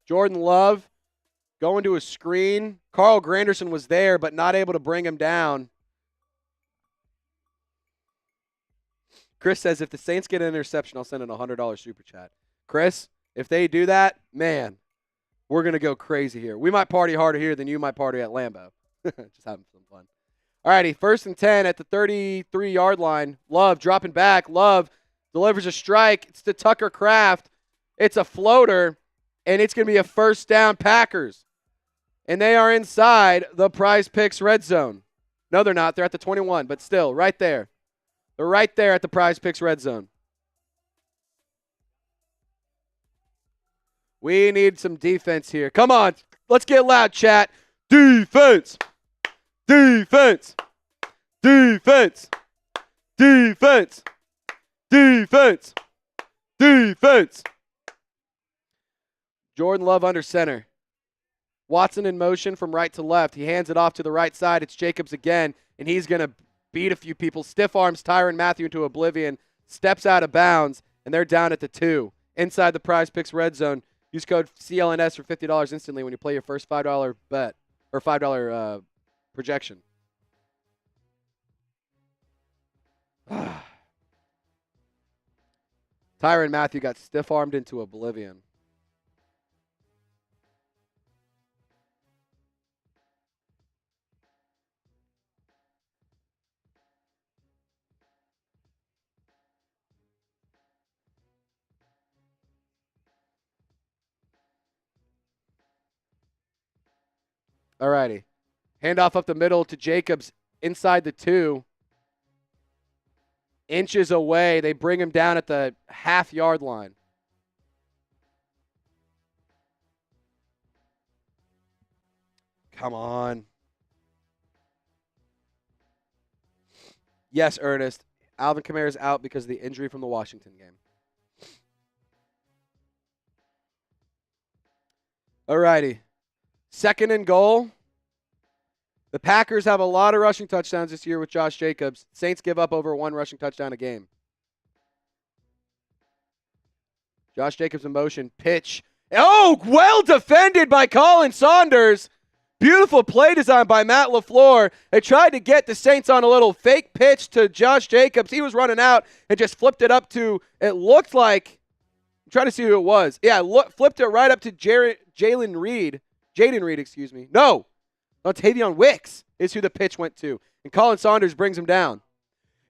Jordan Love going to a screen. Carl Granderson was there, but not able to bring him down. Chris says, if the Saints get an interception, I'll send in a $100 super chat. Chris, if they do that, man, we're going to go crazy here. We might party harder here than you might party at Lambeau. Just having some fun. All righty, 1st and 10 at the 33-yard line. Love dropping back. Love delivers a strike. It's to Tucker Kraft. It's a floater, and it's going to be a 1st down Packers. And they are inside the Prize Picks red zone. No, they're not. They're at the 21, but still, right there. They're right there at the Prize Picks red zone. We need some defense here. Come on. Let's get loud, chat. Defense. Defense. Defense. Defense. Defense. Defense. Jordan Love under center. Watson in motion from right to left. He hands it off to the right side. It's Jacobs again, and he's going to beat a few people. Stiff arms Tyrann Mathieu into oblivion. Steps out of bounds, and they're down at the 2. Inside the Prize Picks red zone. Use code CLNS for $50 instantly when you play your first $5 bet or $5 projection. Tyrann Mathieu got stiff-armed into oblivion. All righty. Handoff up the middle to Jacobs inside the 2. Inches away. They bring him down at the half-yard line. Come on. Yes, Ernest. Alvin Kamara's out because of the injury from the Washington game. All righty. 2nd and goal. The Packers have a lot of rushing touchdowns this year with Josh Jacobs. Saints give up over 1 rushing touchdown a game. Josh Jacobs in motion. Pitch. Oh, well defended by Colin Saunders. Beautiful play design by Matt LeFleur. They tried to get the Saints on a little fake pitch to Josh Jacobs. He was running out and just flipped it up to, it looked like, I'm trying to see who it was. Yeah, flipped it right up to Jayden Reed, excuse me. No, Tavion Wicks is who the pitch went to. And Colin Saunders brings him down.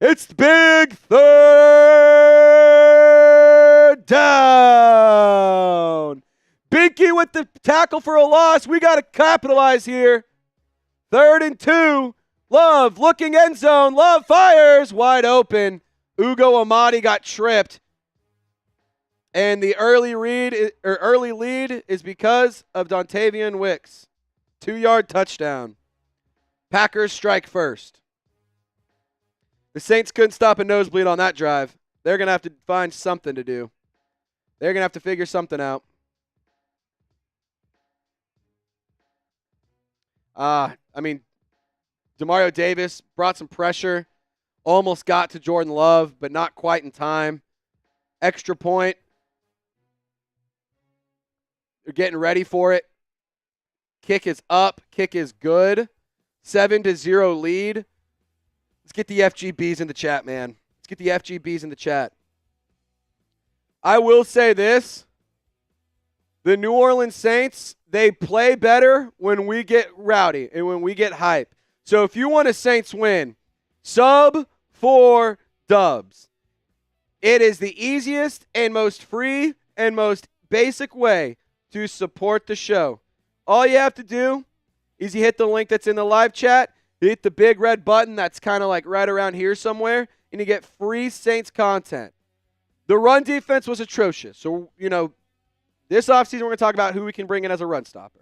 It's big 3rd down. Binky with the tackle for a loss. We got to capitalize here. 3rd and 2. Love looking end zone. Love fires. Wide open. Ugo Amadi got tripped. And the early lead is because of Dontavian Wicks. 2-yard touchdown. Packers strike first. The Saints couldn't stop a nosebleed on that drive. They're going to have to find something to do. They're going to have to figure something out. Demario Davis brought some pressure. Almost got to Jordan Love, but not quite in time. Extra point. They're getting ready for it. Kick is up. Kick is good. 7-0 lead. Let's get the FGBs in the chat, man. Let's get the FGBs in the chat. I will say this. The New Orleans Saints, they play better when we get rowdy and when we get hype. So if you want a Saints win, sub 4 dubs. It is the easiest and most free and most basic way to support the show. All you have to do is you hit the link that's in the live chat, you hit the big red button that's kind of like right around here somewhere, and you get free Saints content. The run defense was atrocious. So, this offseason we're going to talk about who we can bring in as a run stopper.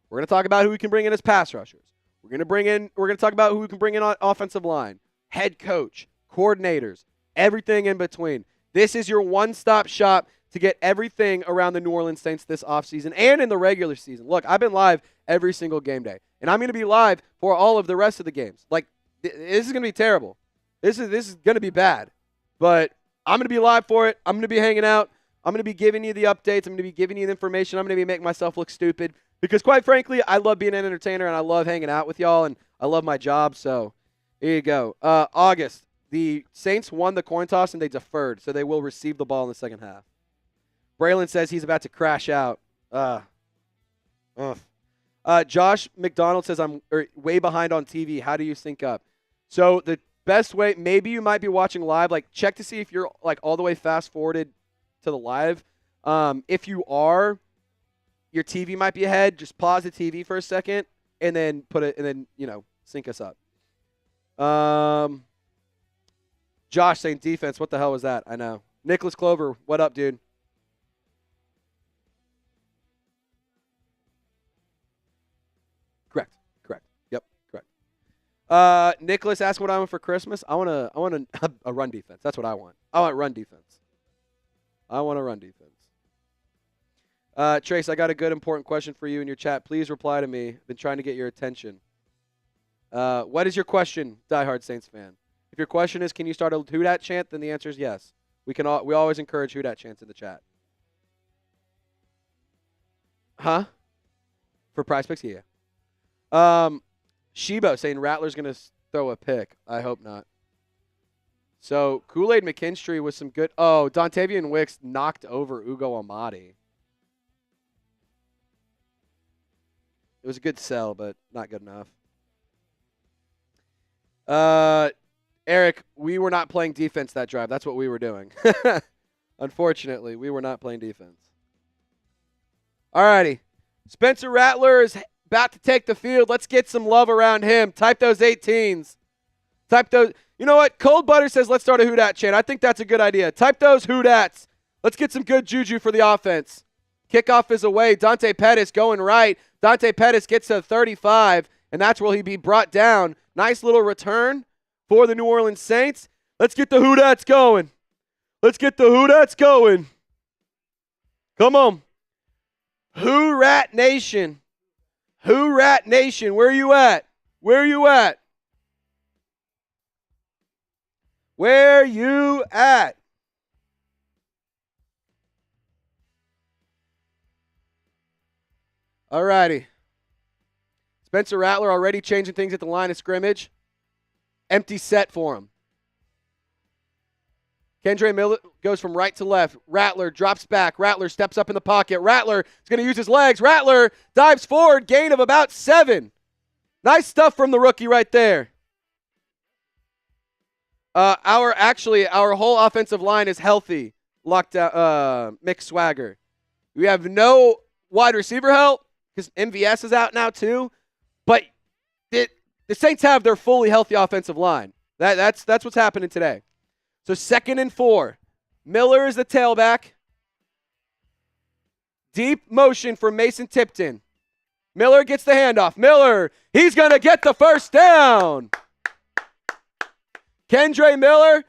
We're going to talk about who we can bring in as pass rushers. We're going to talk about who we can bring in on offensive line, head coach, coordinators, everything in between. This is your one-stop shop to get everything around the New Orleans Saints this offseason and in the regular season. Look, I've been live every single game day, and I'm going to be live for all of the rest of the games. Like, this is going to be terrible. This is going to be bad, but I'm going to be live for it. I'm going to be hanging out. I'm going to be giving you the updates. I'm going to be giving you the information. I'm going to be making myself look stupid because, quite frankly, I love being an entertainer, and I love hanging out with y'all, and I love my job, so here you go. August, the Saints won the coin toss, and they deferred, so they will receive the ball in the second half. Braylon says he's about to crash out. Josh McDonald says I'm way behind on TV. How do you sync up? So the best way, maybe you might be watching live. Like, check to see if you're like all the way fast forwarded to the live. If you are, your TV might be ahead. Just pause the TV for a second and then sync us up. Josh saying defense. What the hell was that? I know. Nicholas Clover, what up, dude? Correct. Yep, correct. Nicholas asked what I want for Christmas. I want a run defense. That's what I want. I want run defense. I want a run defense. Trace, I got a good important question for you in your chat. Please reply to me. Been trying to get your attention. What is your question, diehard Saints fan? If your question is, can you start a Who Dat chant, then the answer is yes. We always encourage Who Dat chants in the chat. Huh? For prize picks, yeah. Shibo saying Rattler's going to throw a pick. I hope not. So Kool-Aid McKinstry was some good. Oh, Dontavian Wicks knocked over Ugo Amadi. It was a good sell, but not good enough. Eric, we were not playing defense that drive. That's what we were doing. Unfortunately, we were not playing defense. All righty. Spencer Rattler is about to take the field. Let's get some love around him. Type those 18s. Type those. You know what? Cold Butter says let's start a Hoodat chant. I think that's a good idea. Type those Hoodats. Let's get some good juju for the offense. Kickoff is away. Dante Pettis going right. Dante Pettis gets to 35, and that's where he'll be brought down. Nice little return for the New Orleans Saints. Let's get the Hoodats going. Let's get the Hoodats going. Come on. Who Rat Nation. Who Rat Nation. Where you at? Where you at? Where you at? All righty. Spencer Rattler already changing things at the line of scrimmage. Empty set for him. Kendre Miller goes from right to left. Rattler drops back. Rattler steps up in the pocket. Rattler is going to use his legs. Rattler dives forward. Gain of about 7. Nice stuff from the rookie right there. Our whole offensive line is healthy. Locked out. Mick Swagger. We have no wide receiver help because MVS is out now too. But the Saints have their fully healthy offensive line. That's what's happening today. So 2nd and 4. Miller is the tailback. Deep motion for Mason Tipton. Miller gets the handoff. Miller, he's going to get the first down. Kendre Miller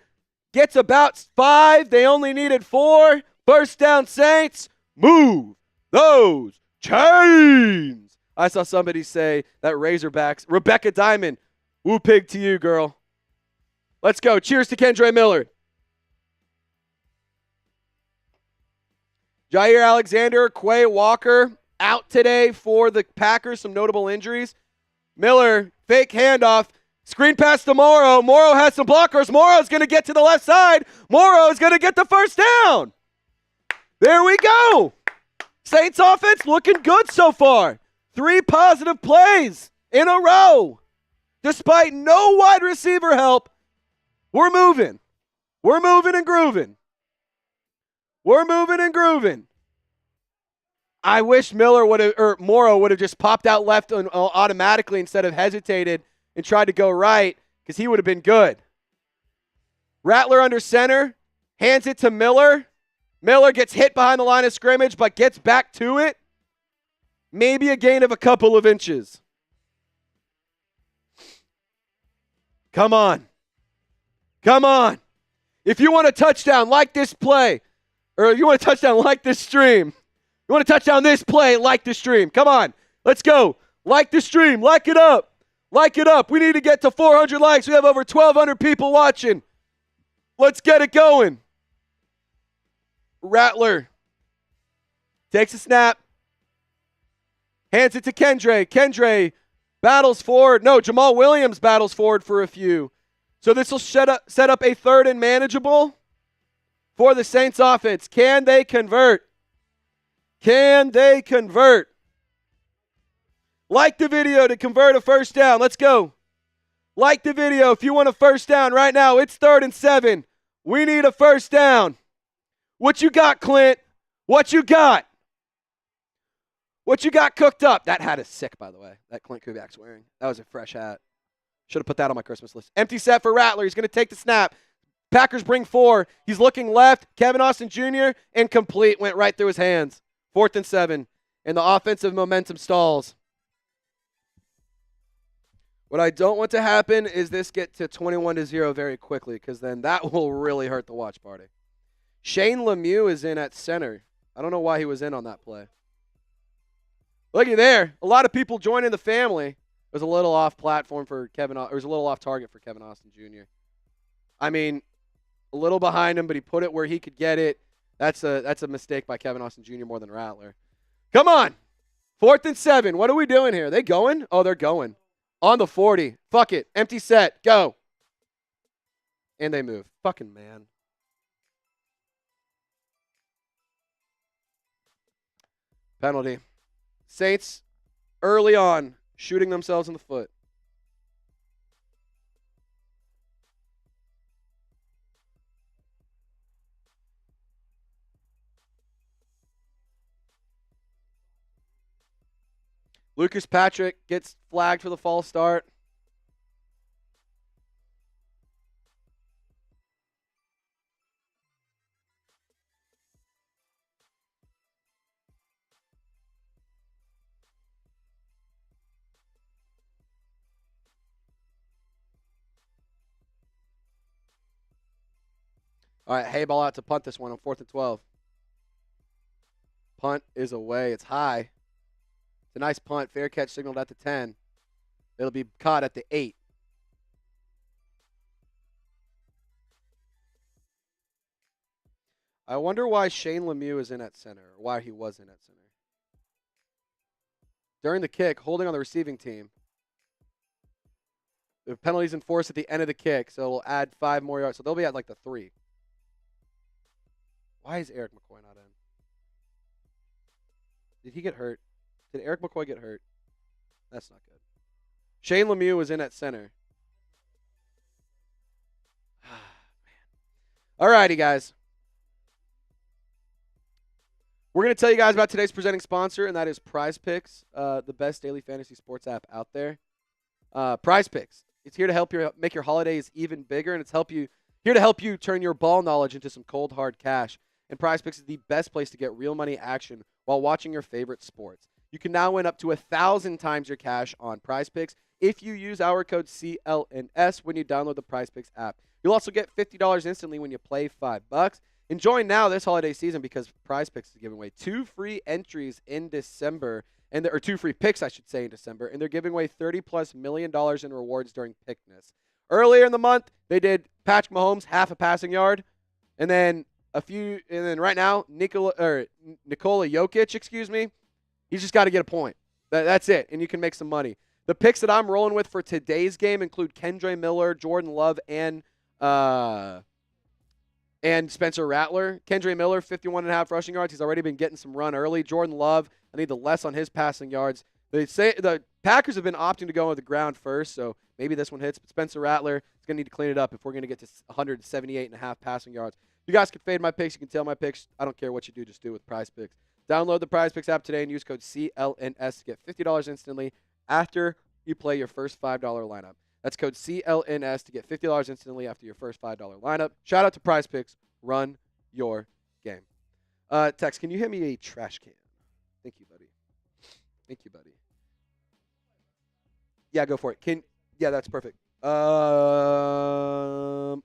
gets about 5. They only needed 4. First down, Saints. Move those chains. I saw somebody say that Razorbacks. Rebecca Diamond. Woo pig to you, girl. Let's go. Cheers to Kendre Miller. Jaire Alexander, Quay Walker out today for the Packers. Some notable injuries. Miller, fake handoff. Screen pass to Moreau. Moreau has some blockers. Morrow's going to get to the left side. Morrow is going to get the first down. There we go. Saints offense looking good so far. 3 positive plays in a row. Despite no wide receiver help, we're moving. We're moving and grooving. We're moving and grooving. I wish Morrow would have just popped out left automatically instead of hesitated and tried to go right because he would have been good. Rattler under center, hands it to Miller. Miller gets hit behind the line of scrimmage but gets back to it. Maybe a gain of a couple of inches. Come on. Come on. If you want a touchdown like this play, or you want a touchdown like this stream, you want a touchdown this play like the stream. Come on. Let's go. Like the stream. Like it up. Like it up. We need to get to 400 likes. We have over 1,200 people watching. Let's get it going. Rattler takes a snap. Hands it to Kendre. Kendre battles forward. No, Jamaal Williams battles forward for a few. So this will set up a 3rd and manageable for the Saints offense. Can they convert? Can they convert? Like the video to convert a first down. Let's go. Like the video if you want a first down right now. It's 3rd and 7. We need a first down. What you got, Clint? What you got? What you got cooked up? That hat is sick, by the way. That Clint Kubak's wearing. That was a fresh hat. Should have put that on my Christmas list. Empty set for Rattler. He's going to take the snap. Packers bring 4. He's looking left. Kevin Austin Jr. incomplete. Went right through his hands. 4th and 7. And the offensive momentum stalls. What I don't want to happen is this get to 21-0 very quickly because then that will really hurt the watch party. Shane Lemieux is in at center. I don't know why he was in on that play. Looky there. A lot of people joining the family. It was a little off platform for Kevin. It was a little off target for Kevin Austin Jr. I mean, a little behind him, but he put it where he could get it. That's a mistake by Kevin Austin Jr. more than Rattler. Come on. 4th and 7. What are we doing here? Are they going? Oh, they're going. On the 40. Fuck it. Empty set. Go. And they move. Fucking man. Penalty. Saints early on shooting themselves in the foot. Lucas Patrick gets flagged for the false start. All right, hay ball out to punt this one on 4th and 12. Punt is away. It's high. It's a nice punt. Fair catch signaled at the 10. It'll be caught at the 8. I wonder why Shane Lemieux is in at center, or why he was in at center. During the kick, holding on the receiving team. The penalty's enforced at the end of the kick, so it'll add 5 more yards. So they'll be at like the 3. Why is Eric McCoy not in? Did he get hurt? Did Eric McCoy get hurt? That's not good. Shane Lemieux was in at center. All righty, guys. We're going to tell you guys about today's presenting sponsor, and that is Prize Picks, the best daily fantasy sports app out there. Prize Picks. It's here to help you make your holidays even bigger, and it's here to help you turn your ball knowledge into some cold, hard cash. And Prize Picks is the best place to get real money action while watching your favorite sports. You can now win up to 1,000 times your cash on Prize Picks if you use our code CLNS when you download the Prize Picks app. You'll also get $50 instantly when you play $5. And join now this holiday season because Prize Picks is giving away 2 free entries in December, or 2 free picks, I should say, in December, and they're giving away $30+ million in rewards during Pickness. Earlier in the month, they did Patrick Mahomes half a passing yard, and then right now, Nikola Jokic, he's just got to get a point. That's it, and you can make some money. The picks that I'm rolling with for today's game include Kendre Miller, Jordan Love, and Spencer Rattler. Kendre Miller, 51.5 rushing yards. He's already been getting some run early. Jordan Love, I need the less on his passing yards. They say the Packers have been opting to go on the ground first, so maybe this one hits. But Spencer Rattler is going to need to clean it up if we're going to get to 178.5 passing yards. You guys can fade my picks. You can tail my picks. I don't care what you do. Just do it with Prize Picks. Download the Prize Picks app today and use code CLNS to get $50 instantly after you play your first $5 lineup. That's code CLNS to get $50 instantly after your first $5 lineup. Shout out to Prize Picks. Run your game. Tex, can you hand me a trash can? Thank you, buddy. Thank you, buddy. Yeah, go for it. Yeah, that's perfect. I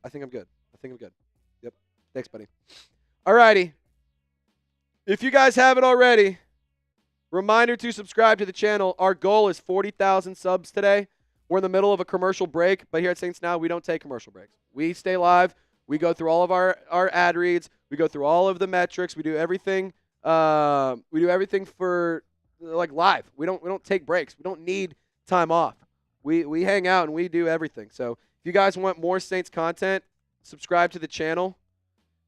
think I'm good. Yep. Thanks, buddy. All righty. If you guys haven't already, reminder to subscribe to the channel. Our goal is 40,000 subs today. We're in the middle of a commercial break, but here at Saints Now, we don't take commercial breaks. We stay live. We go through all of our ad reads. We go through all of the metrics. We do everything. We do everything for like live. We don't take breaks. We don't need time off. We hang out and we do everything. So if you guys want more Saints content, subscribe to the channel.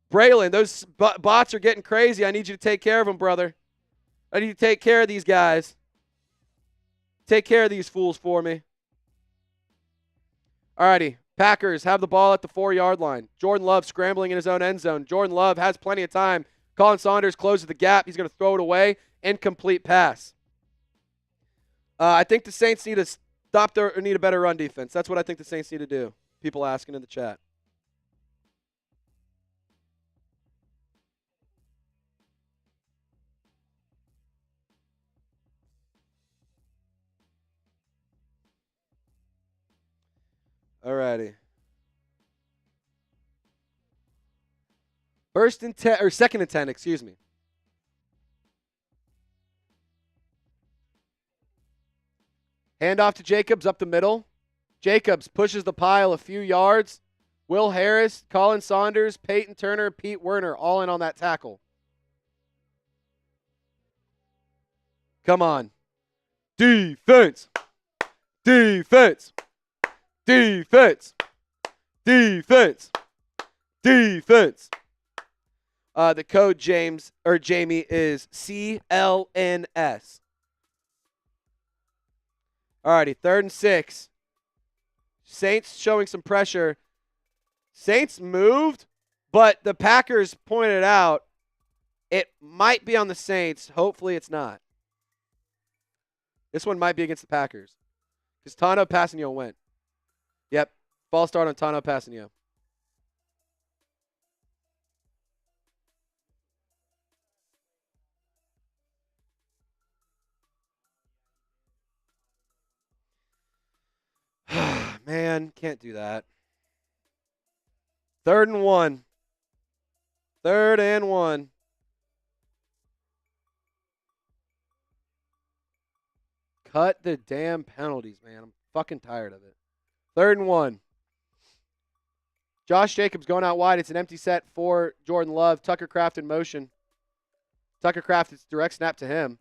Braylon, those bots are getting crazy. I need you to take care of them, brother. I need you to take care of these guys. Take care of these fools for me. Alrighty, Packers have the ball at the 4-yard line. Jordan Love scrambling in his own end zone. Jordan Love has plenty of time. Colin Saunders closes the gap. He's going to throw it away. Incomplete pass. I think the Saints need to need a better run defense. That's what I think the Saints need to do. People asking in the chat. Alrighty. Second and 10, excuse me. Handoff to Jacobs up the middle. Jacobs pushes the pile a few yards. Will Harris, Colin Saunders, Peyton Turner, Pete Werner all in on that tackle. Come on. Defense. Defense. Defense. Defense. Defense. The code Jamie is CLNS. Alrighty, 3rd and 6. Saints showing some pressure. Saints moved, but the Packers pointed out it might be on the Saints. Hopefully it's not. This one might be against the Packers. Because Tano Passanio went. Yep. False start on Tano Passanio. Man, can't do that. 3rd and 1. 3rd and 1. Cut the damn penalties, man. I'm fucking tired of it. 3rd and 1. Josh Jacobs going out wide. It's an empty set for Jordan Love. Tucker Kraft in motion. Tucker Kraft, it's direct snap to him.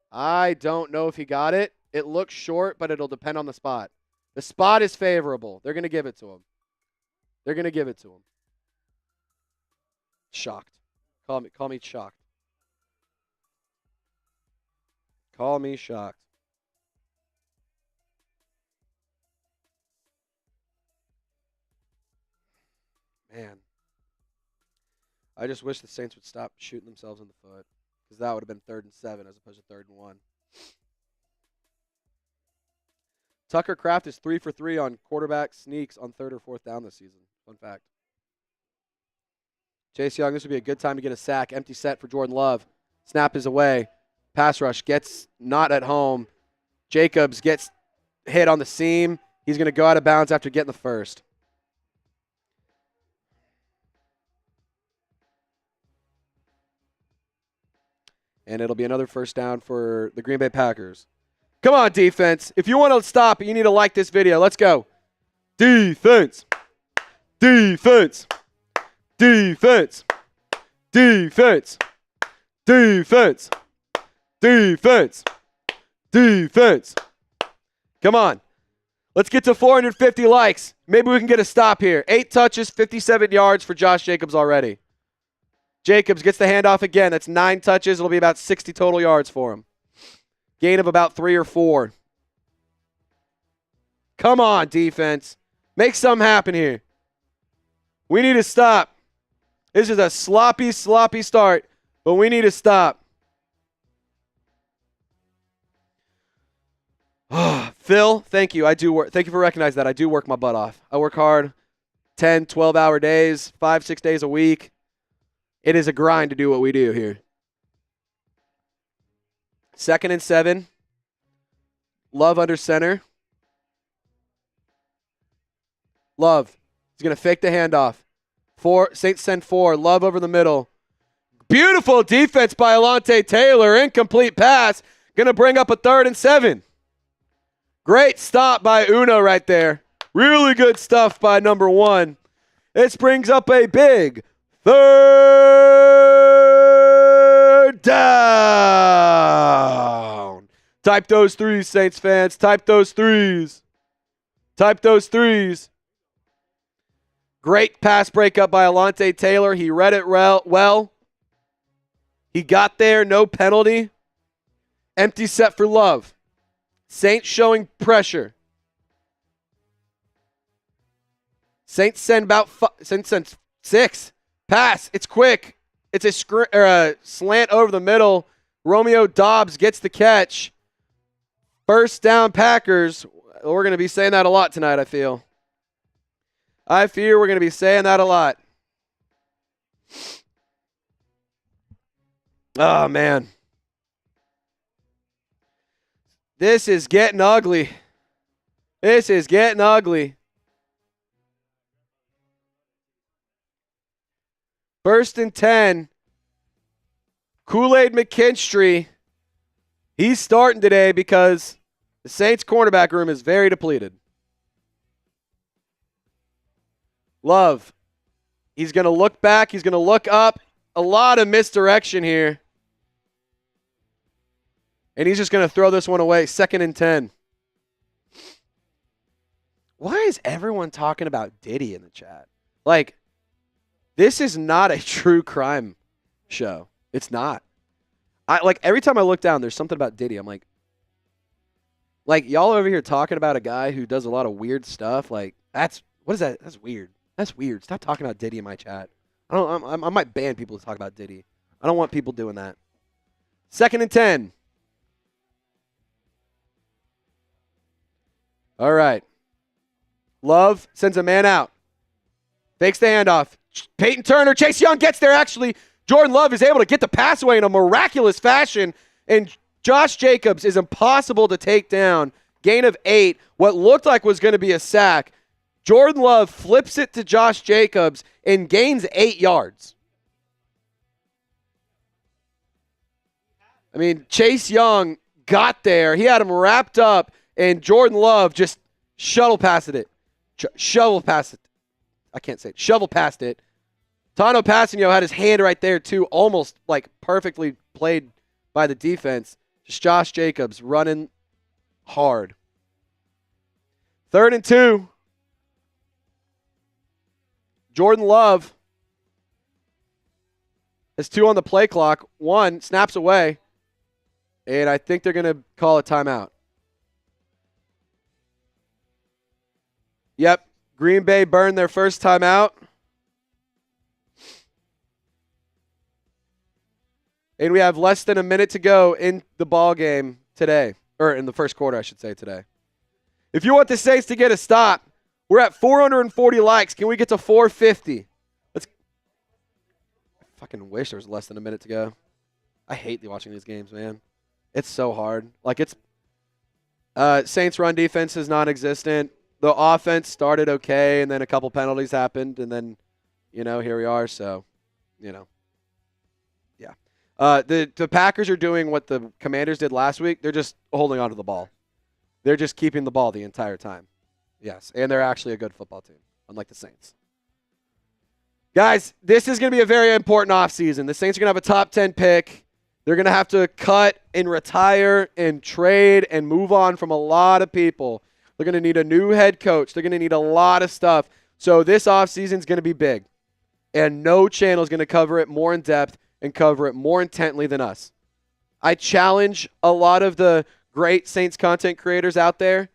I don't know if he got it. It looks short, but it'll depend on the spot. The spot is favorable. They're going to give it to him. They're going to give it to him. Shocked. Call me shocked. Call me shocked. Man. I just wish the Saints would stop shooting themselves in the foot. Because that would have been 3rd and 7 as opposed to 3rd and 1. Tucker Kraft is 3 for 3 on quarterback sneaks on 3rd or 4th down this season. Fun fact. Chase Young, this would be a good time to get a sack. Empty set for Jordan Love. Snap is away. Pass rush gets not at home. Jacobs gets hit on the seam. He's going to go out of bounds after getting the first. And it'll be another first down for the Green Bay Packers. Come on, defense. If you want to stop it, you need to like this video. Let's go. Defense. Defense. Defense. Defense. Defense. Defense. Defense. Come on. Let's get to 450 likes. Maybe we can get a stop here. 8 touches, 57 yards for Josh Jacobs already. Jacobs gets the handoff again. That's 9 touches. It'll be about 60 total yards for him. Gain of about 3 or 4. Come on, defense. Make something happen here. We need to stop. This is a sloppy start, but we need to stop. Phil, thank you. I do work. Thank you for recognizing that. I do work my butt off. I work hard 10, 12-hour days, 5, 6 days a week. It is a grind to do what we do here. 2nd and 7. Love under center. Love. He's going to fake the handoff. Saints send 4. Love over the middle. Beautiful defense by Alontae Taylor. Incomplete pass. Going to bring up a 3rd and 7. Great stop by Uno right there. Really good stuff by number 1. This brings up a big 3rd down. Type those 3s, Saints fans. Type those 3s. Type those 3s. Great pass breakup by Alontae Taylor. He read it well. He got there, no penalty. Empty set for Love. Saints showing pressure. Saints send 6. Pass. It's quick. It's a slant over the middle. Romeo Doubs gets the catch. First down, Packers. We're going to be saying that a lot tonight, I feel. I fear we're going to be saying that a lot. Oh, man. This is getting ugly. This is getting ugly. 1st and 10. Kool-Aid McKinstry. He's starting today because the Saints cornerback room is very depleted. Love. He's going to look back. He's going to look up. A lot of misdirection here. And he's just going to throw this one away. 2nd and 10. Why is everyone talking about Diddy in the chat? Like, This is not a true crime show. It's not. Every time I look down, there's something about Diddy. I'm like y'all over here talking about a guy who does a lot of weird stuff. What is that? That's weird. That's weird. Stop talking about Diddy in my chat. I might ban people to talk about Diddy. I don't want people doing that. 2nd and 10. All right. Love sends a man out. Fakes the handoff. Peyton Turner. Chase Young gets there, actually. Jordan Love is able to get the pass away in a miraculous fashion. And Josh Jacobs is impossible to take down. Gain of 8. What looked like was going to be a sack. Jordan Love flips it to Josh Jacobs and gains 8 yards. I mean, Chase Young got there. He had him wrapped up, and Jordan Love just shovel past it. Shovel past it. I can't say it. Shovel past it. Tano Passanio had his hand right there, too, almost perfectly played by the defense. Just Josh Jacobs running hard. 3rd and 2. Jordan Love has 2 on the play clock. 1 snaps away, and I think they're going to call a timeout. Yep, Green Bay burned their first timeout. And we have less than a minute to go in the ball game today, or in the first quarter, I should say, today. If you want the Saints to get a stop, we're at 440 likes. Can we get to 450? I fucking wish there was less than a minute to go. I hate watching these games, man. It's so hard. Saints' run defense is non-existent. The offense started okay, and then a couple penalties happened, and then, here we are. So, yeah. The Packers are doing what the Commanders did last week. They're just holding on to the ball. They're just keeping the ball the entire time. Yes, and they're actually a good football team, unlike the Saints. Guys, this is going to be a very important offseason. The Saints are going to have a top 10 pick. They're going to have to cut and retire and trade and move on from a lot of people. They're going to need a new head coach. They're going to need a lot of stuff. So this offseason is going to be big. And no channel is going to cover it more in depth and cover it more intently than us. I challenge a lot of the great Saints content creators out there,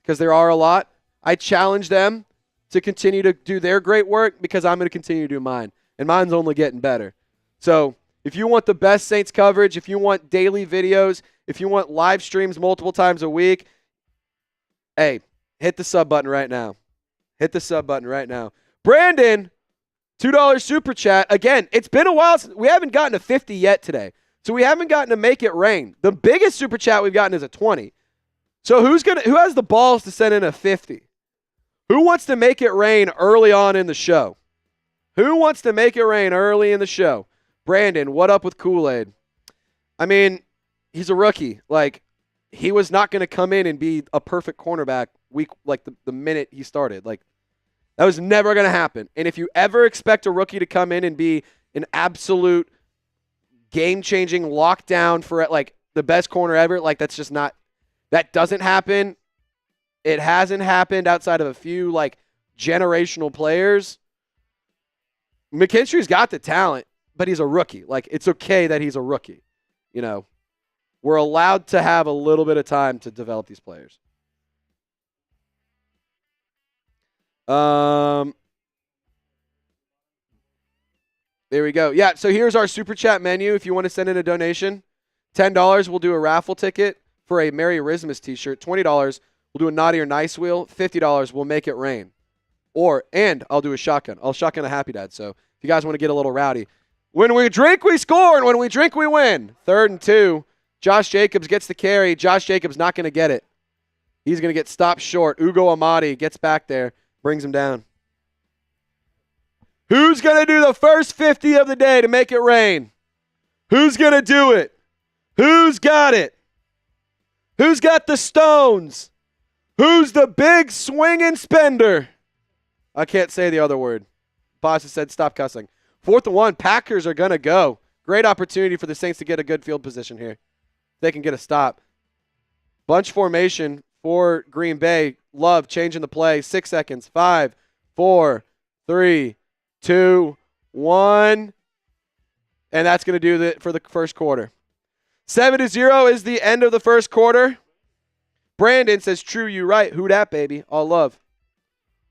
because there are a lot. I challenge them to continue to do their great work, because I'm going to continue to do mine. And mine's only getting better. So if you want the best Saints coverage, if you want daily videos, if you want live streams multiple times a week, hey, hit the sub button right now. Hit the sub button right now. Brandon, $2 super chat. Again, it's been a while since we haven't gotten a 50 yet today. So we haven't gotten to make it rain. The biggest super chat we've gotten is a 20. So who has the balls to send in a 50? Who wants to make it rain early on in the show? Who wants to make it rain early in the show? Brandon, what up with Kool-Aid? I mean, he's a rookie. He was not going to come in and be a perfect cornerback the minute he started. That was never going to happen. And if you ever expect a rookie to come in and be an absolute game-changing lockdown for the best corner ever, that's just not – that doesn't happen. It hasn't happened outside of a few generational players. McKinstry's got the talent, but he's a rookie. It's okay that he's a rookie. We're allowed to have a little bit of time to develop these players. There we go. Yeah, so here's our super chat menu. If you want to send in a donation, $10, we'll do a raffle ticket for a Merry Christmas t-shirt. $20, we'll do a Naughty or Nice wheel. $50, we'll make it rain. And I'll do a shotgun. I'll shotgun a Happy Dad. So if you guys want to get a little rowdy. When we drink, we score, and when we drink, we win. 3rd and 2. Josh Jacobs gets the carry. Josh Jacobs not going to get it. He's going to get stopped short. Ugo Amadi gets back there, brings him down. Who's going to do the first 50 of the day to make it rain? Who's going to do it? Who's got it? Who's got the stones? Who's the big swinging spender? I can't say the other word. Boss has said stop cussing. 4th and 1. Packers are going to go. Great opportunity for the Saints to get a good field position here. They can get a stop. Bunch formation for Green Bay. Love changing the play. 6 seconds. 5, 4, 3, 2, 1. And that's going to do it for the first quarter. 7-0 is the end of the first quarter. Brandon says, true, you right. Who dat, baby? All love.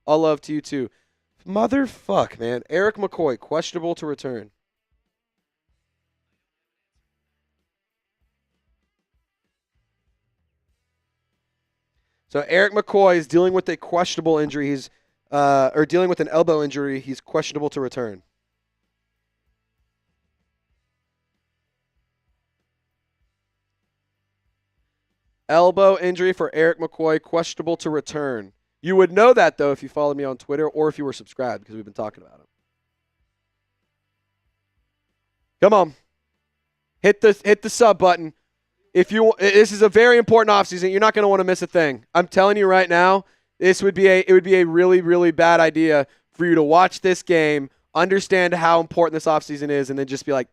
All love to you, too. Motherfuck, man. Eric McCoy, questionable to return. So Eric McCoy is dealing with a questionable injury. He's or dealing with an elbow injury. He's questionable to return. Elbow injury for Eric McCoy, questionable to return. You would know that, though, if you followed me on Twitter or if you were subscribed, because we've been talking about him. Come on. Hit the sub button. This is a very important offseason. You're not going to want to miss a thing. I'm telling you right now, it would be a really, really bad idea for you to watch this game, understand how important this offseason is, and then just be like,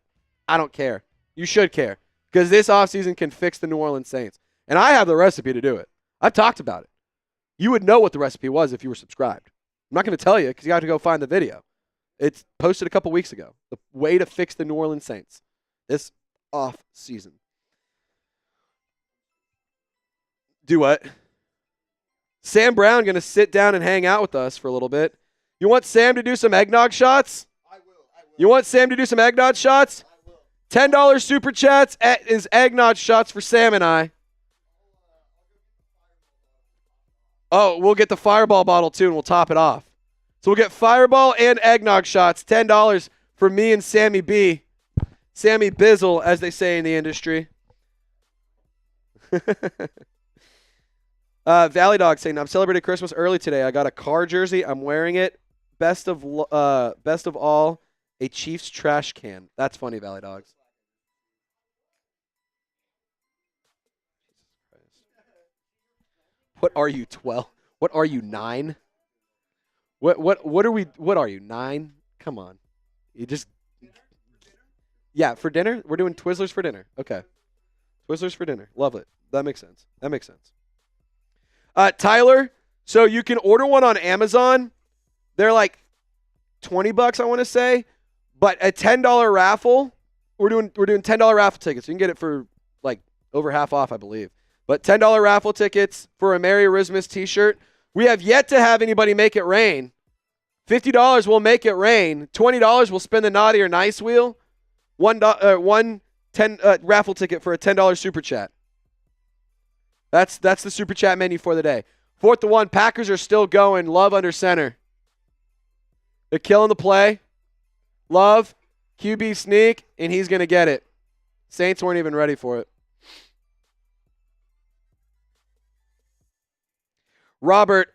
I don't care. You should care, because this offseason can fix the New Orleans Saints. And I have the recipe to do it. I've talked about it. You would know what the recipe was if you were subscribed. I'm not going to tell you because you have to go find the video. It's posted a couple weeks ago. The way to fix the New Orleans Saints this off season. Do what? Sam Brown going to sit down and hang out with us for a little bit. You want Sam to do some eggnog shots? I will. You want Sam to do some eggnog shots? I will. $10 super chats is eggnog shots for Sam and I. Oh, we'll get the Fireball bottle, too, and we'll top it off. So we'll get Fireball and eggnog shots, $10 for me and Sammy B. Sammy Bizzle, as they say in the industry. Valley Dog saying, I'm celebrating Christmas early today. I got a car jersey. I'm wearing it. Best of all, a Chiefs trash can. That's funny, Valley Dogs. What are you, 12? What are you, 9? What are you, 9? Come on. You just Yeah, for dinner? We're doing Twizzlers for dinner. Okay. Twizzlers for dinner. Love it. That makes sense. Tyler, so you can order one on Amazon. They're like $20, I want to say, but a $10 raffle. We're doing $10 raffle tickets. You can get it for like over half off, I believe. But $10 raffle tickets for a Merry Christmas t-shirt. We have yet to have anybody make it rain. $50 will make it rain. $20 will spin the naughty or nice wheel. $1 raffle ticket for a $10 super chat. That's the super chat menu for the day. 4th and 1. Packers are still going. Love under center. They're killing the play. Love, QB sneak, and he's going to get it. Saints weren't even ready for it. Robert,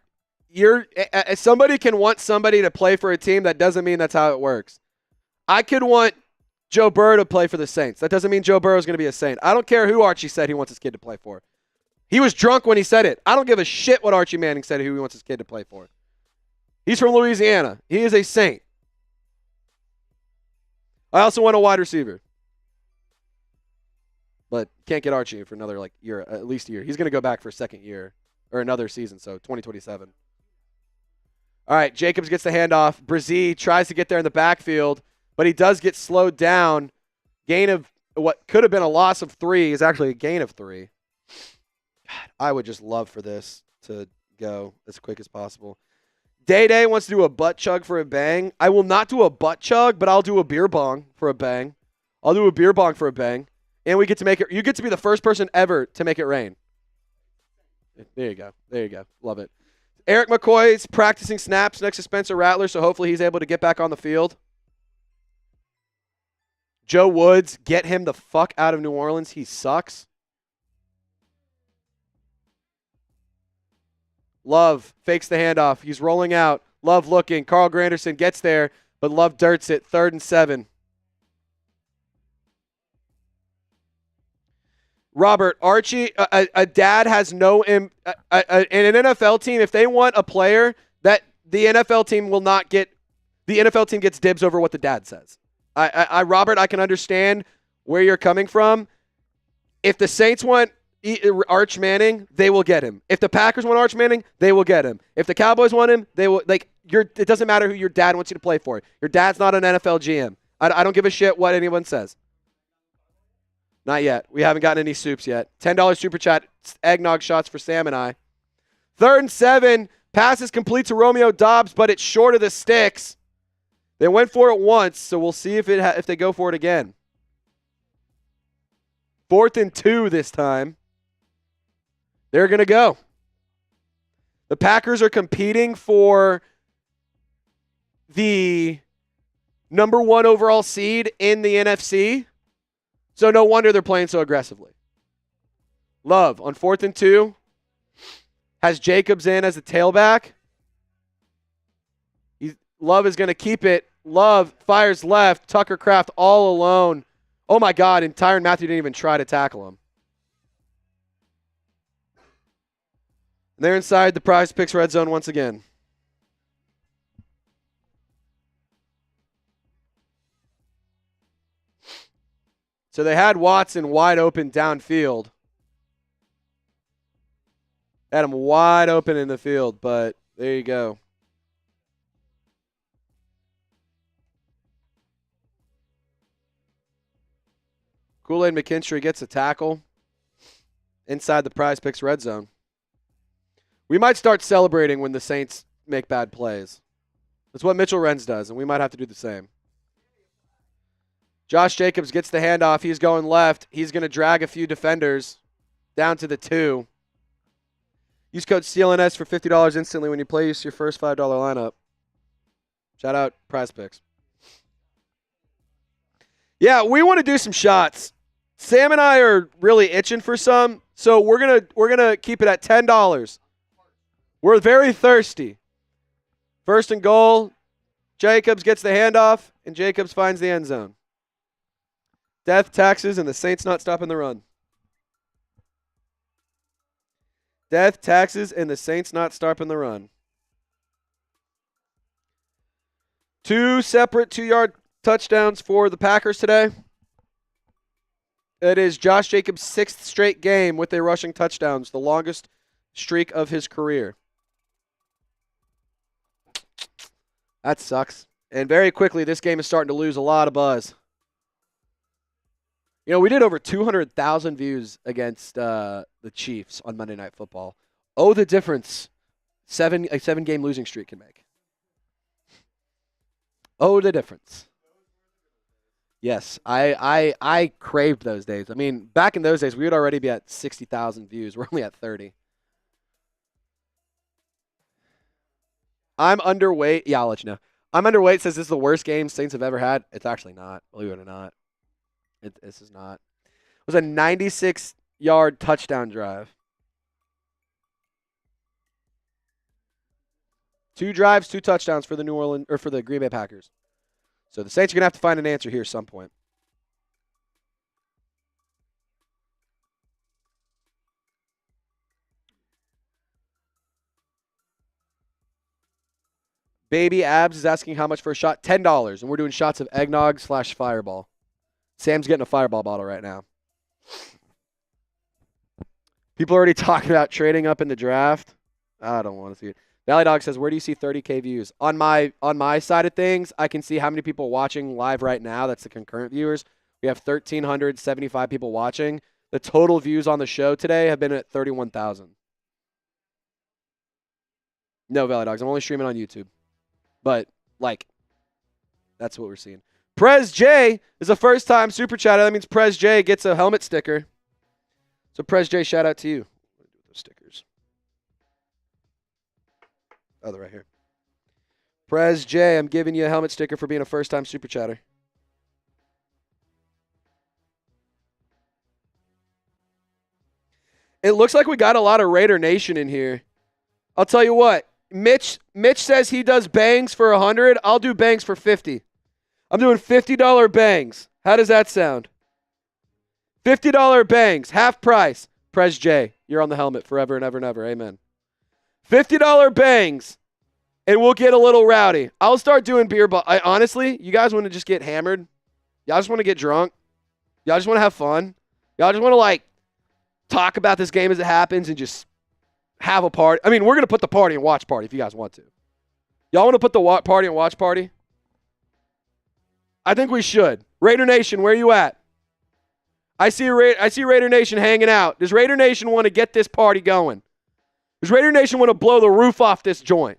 somebody can want somebody to play for a team. That doesn't mean that's how it works. I could want Joe Burrow to play for the Saints. That doesn't mean Joe Burrow is going to be a Saint. I don't care who Archie said he wants his kid to play for. He was drunk when he said it. I don't give a shit what Archie Manning said who he wants his kid to play for. He's from Louisiana. He is a Saint. I also want a wide receiver. But can't get Archie for another year, at least a year. He's going to go back for a second year or another season, so 2027. All right, Jacobs gets the handoff. Brzee tries to get there in the backfield, but he does get slowed down. Gain of what could have been a loss of 3 is actually a gain of 3. God, I would just love for this to go as quick as possible. Day wants to do a butt chug for a bang. I will not do a butt chug, but I'll do a beer bong for a bang. I'll do a beer bong for a bang. And we get to make it. You get to be the first person ever to make it rain. There you go. Love it. Eric McCoy is practicing snaps next to Spencer Rattler, so hopefully he's able to get back on the field. Joe Woods, get him the fuck out of New Orleans. He sucks. Love fakes the handoff. He's rolling out. Love looking. Carl Granderson gets there, but Love dirts it. 3rd and 7. Robert, Archie, a dad has no in an NFL team. If they want a player, that the NFL team will not get. The NFL team gets dibs over what the dad says. Robert, I can understand where you're coming from. If the Saints want Arch Manning, they will get him. If the Packers want Arch Manning, they will get him. If the Cowboys want him, they will. it doesn't matter who your dad wants you to play for. Your dad's not an NFL GM. I don't give a shit what anyone says. Not yet. We haven't gotten any soups yet. $10 super chat, eggnog shots for Sam and I. 3rd and 7. Passes complete to Romeo Doubs, but it's short of the sticks. They went for it once, so we'll see if they go for it again. 4th and 2 this time. They're going to go. The Packers are competing for the number 1 overall seed in the NFC, so no wonder they're playing so aggressively. Love on 4th and 2 has Jacobs in as a tailback. Love is going to keep it. Love fires left. Tucker Kraft all alone. Oh, my God, and Tyrann Mathieu didn't even try to tackle him. And they're inside the Prize Picks red zone once again. So they had Watson wide open downfield. Had him wide open in the field, but there you go. Kool-Aid McKinstry gets a tackle inside the Prize Picks red zone. We might start celebrating when the Saints make bad plays. That's what Mitchell Renz does, and we might have to do the same. Josh Jacobs gets the handoff. He's going left. He's going to drag a few defenders down to the 2. Use code CLNS for $50 instantly when you place your first $5 lineup. Shout out Prize Picks. Yeah, we want to do some shots. Sam and I are really itching for some, so we're gonna keep it at $10. We're very thirsty. 1st and goal. Jacobs gets the handoff, and Jacobs finds the end zone. Death, taxes, and the Saints not stopping the run. Death, taxes, and the Saints not stopping the run. 2 separate 2-yard touchdowns for the Packers today. It is Josh Jacobs' 6th straight game with a rushing touchdowns, the longest streak of his career. That sucks. And very quickly, this game is starting to lose a lot of buzz. You know, we did over 200,000 views against the Chiefs on Monday Night Football. Oh, the difference a 7-game losing streak can make. Oh, the difference. Yes, I craved those days. I mean, back in those days, we would already be at 60,000 views. We're only at 30. I'm underweight. Yeah, I'll let you know. I'm underweight says this is the worst game Saints have ever had. It's actually not, believe it or not. This is not. It was a 96-yard touchdown drive. 2 drives, 2 touchdowns for the Green Bay Packers. So the Saints are going to have to find an answer here at some point. Baby Abs is asking how much for a shot. $10. And we're doing shots of eggnog / fireball. Sam's getting a fireball bottle right now. People are already talking about trading up in the draft. I don't want to see it. Valley Dog says, where do you see 30K views? On my side of things, I can see how many people watching live right now. That's the concurrent viewers. We have 1,375 people watching. The total views on the show today have been at 31,000. No, Valley Dogs. I'm only streaming on YouTube. But, that's what we're seeing. Prez J is a first-time super chatter. That means Prez J gets a helmet sticker. So, Prez J, shout out to you. What do I do with those stickers? Oh, they're right here. Prez J, I'm giving you a helmet sticker for being a first-time super chatter. It looks like we got a lot of Raider Nation in here. I'll tell you what. Mitch says he does bangs for 100. I'll do bangs for 50. I'm doing $50 bangs. How does that sound? $50 bangs, half price. Prez J, you're on the helmet forever and ever and ever. Amen. $50 bangs, and we'll get a little rowdy. I'll start doing beer. Honestly, you guys want to just get hammered? Y'all just want to get drunk? Y'all just want to have fun? Y'all just want to, talk about this game as it happens and just have a party? I mean, we're going to put the party and watch party if you guys want to. Y'all want to put the party and watch party? I think we should. Raider Nation, where you at? I see Raider Nation hanging out. Does Raider Nation want to get this party going? Does Raider Nation want to blow the roof off this joint?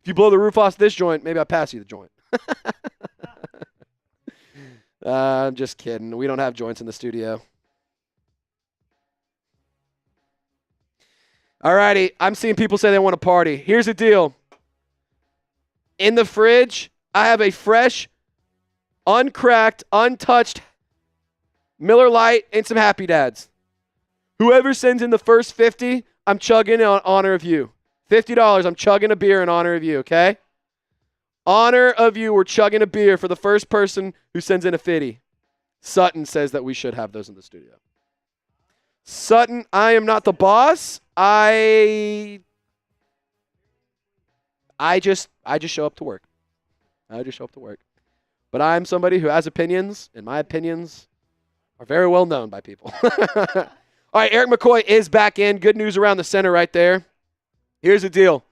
If you blow the roof off this joint, maybe I'll pass you the joint. I'm just kidding. We don't have joints in the studio. All righty. I'm seeing people say they want to party. Here's the deal. In the fridge, I have a fresh, uncracked, untouched Miller Lite and some Happy Dads. Whoever sends in the first 50, I'm chugging in honor of you. $50, I'm chugging a beer in honor of you, okay? Honor of you, we're chugging a beer for the first person who sends in a 50. Sutton says that we should have those in the studio. Sutton, I am not the boss. I just show up to work. But I'm somebody who has opinions, and my opinions are very well known by people. All right, Eric McCoy is back in. Good news around the center right there. Here's the deal.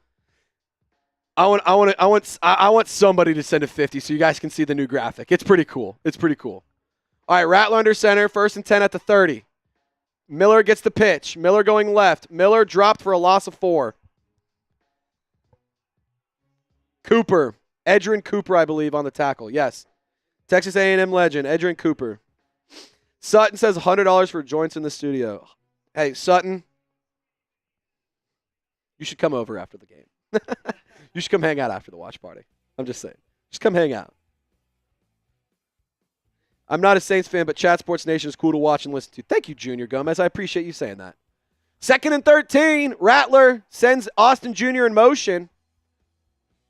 I want somebody to send a 50 so you guys can see the new graphic. It's pretty cool. All right, Rattler under center, 1st and 10 at the 30. Miller gets the pitch. Miller going left. Miller dropped for a loss of 4. Cooper. Edgerrin Cooper, I believe, on the tackle. Yes. Texas A&M legend, Edgerrin Cooper. Sutton says $100 for joints in the studio. Hey, Sutton, you should come over after the game. You should come hang out after the watch party. I'm just saying. Just come hang out. I'm not a Saints fan, but Chat Sports Nation is cool to watch and listen to. Thank you, Junior Gomez. I appreciate you saying that. 2nd and 13. Rattler sends Austin Jr. in motion.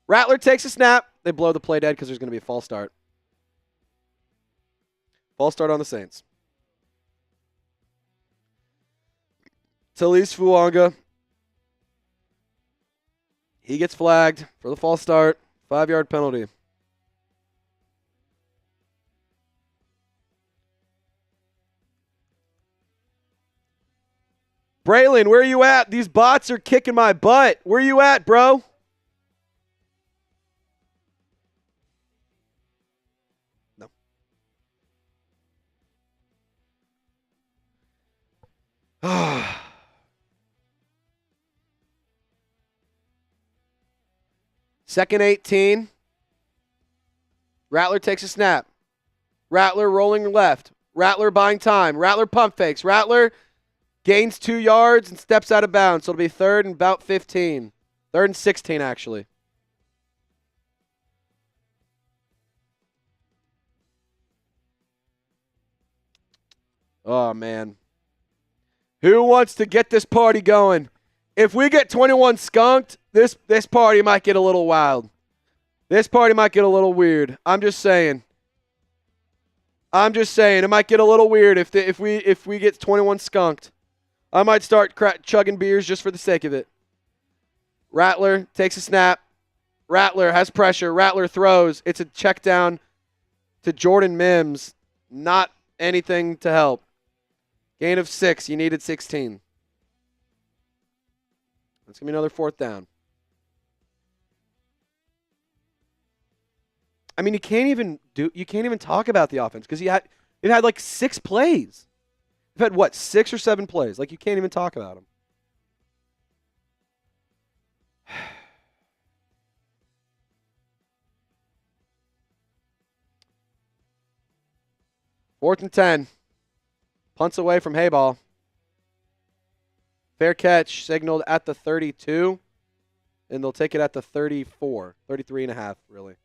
Rattler takes a snap. They blow the play dead because there's going to be a false start. False start on the Saints. Talise Fuanga. He gets flagged for the false start. 5-yard penalty. Braylon, where are you at? These bots are kicking my butt. Where are you at, bro? No. Second 18. Rattler takes a snap. Rattler rolling left. Rattler buying time. Rattler pump fakes. Rattler gains 2 yards and steps out of bounds. So it'll be 3rd and about 15. 3rd and 16, actually. Oh, man. Who wants to get this party going? If we get 21 skunked, this party might get a little wild. This party might get a little weird. I'm just saying. It might get a little weird if we get 21 skunked. I might start chugging beers just for the sake of it. Rattler takes a snap. Rattler has pressure. Rattler throws. It's a check down to Jordan Mims. Not anything to help. Gain of 6. You needed 16. That's going to be another 4th down. I mean, you can't even talk about the offense because it had like 6 plays. You've had, what, 6 or 7 plays? Like, you can't even talk about them. Fourth and 10. Punts away from Hayball. Fair catch signaled at the 32. And they'll take it at the 34. 33 and a half, really.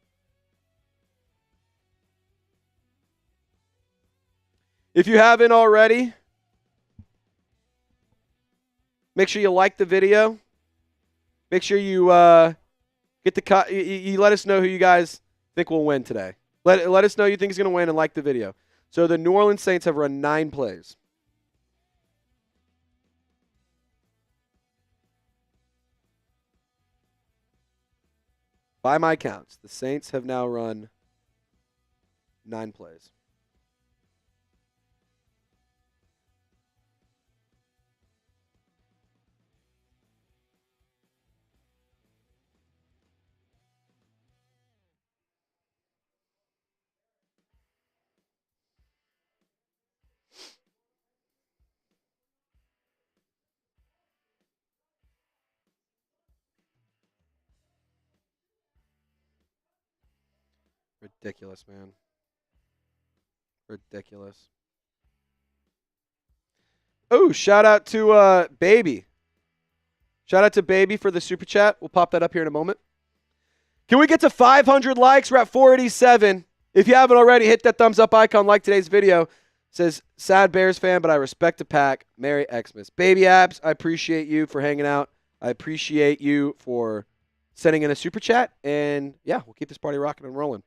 If you haven't already, make sure you like the video. Make sure you you let us know who you guys think will win today. Let us know who you think is going to win and like the video. So the New Orleans Saints have run 9 plays. By my counts, the Saints have now run 9 plays. Ridiculous, man. Ridiculous. Oh, shout out to Baby. Shout out to Baby for the super chat. We'll pop that up here in a moment. Can we get to 500 likes? We're at 487. If you haven't already, hit that thumbs up icon, like today's video. It says, sad Bears fan, but I respect the pack. Merry Xmas. Baby Abs, I appreciate you for hanging out. I appreciate you for sending in a super chat. And, yeah, we'll keep this party rocking and rolling.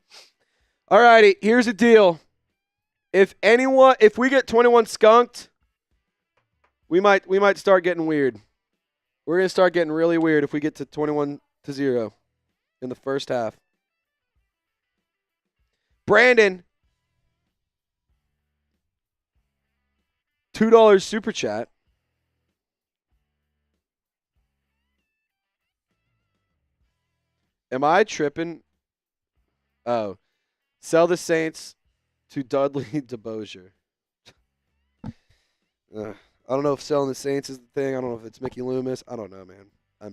All righty, here's the deal. If we get 21 skunked, we might start getting weird. We're going to start getting really weird if we get to 21-0 in the first half. Brandon, $2 super chat. Am I tripping? Oh, sell the Saints to Dudley DeBosier. I don't know if selling the Saints is the thing. I don't know if it's Mickey Loomis. I don't know, man. I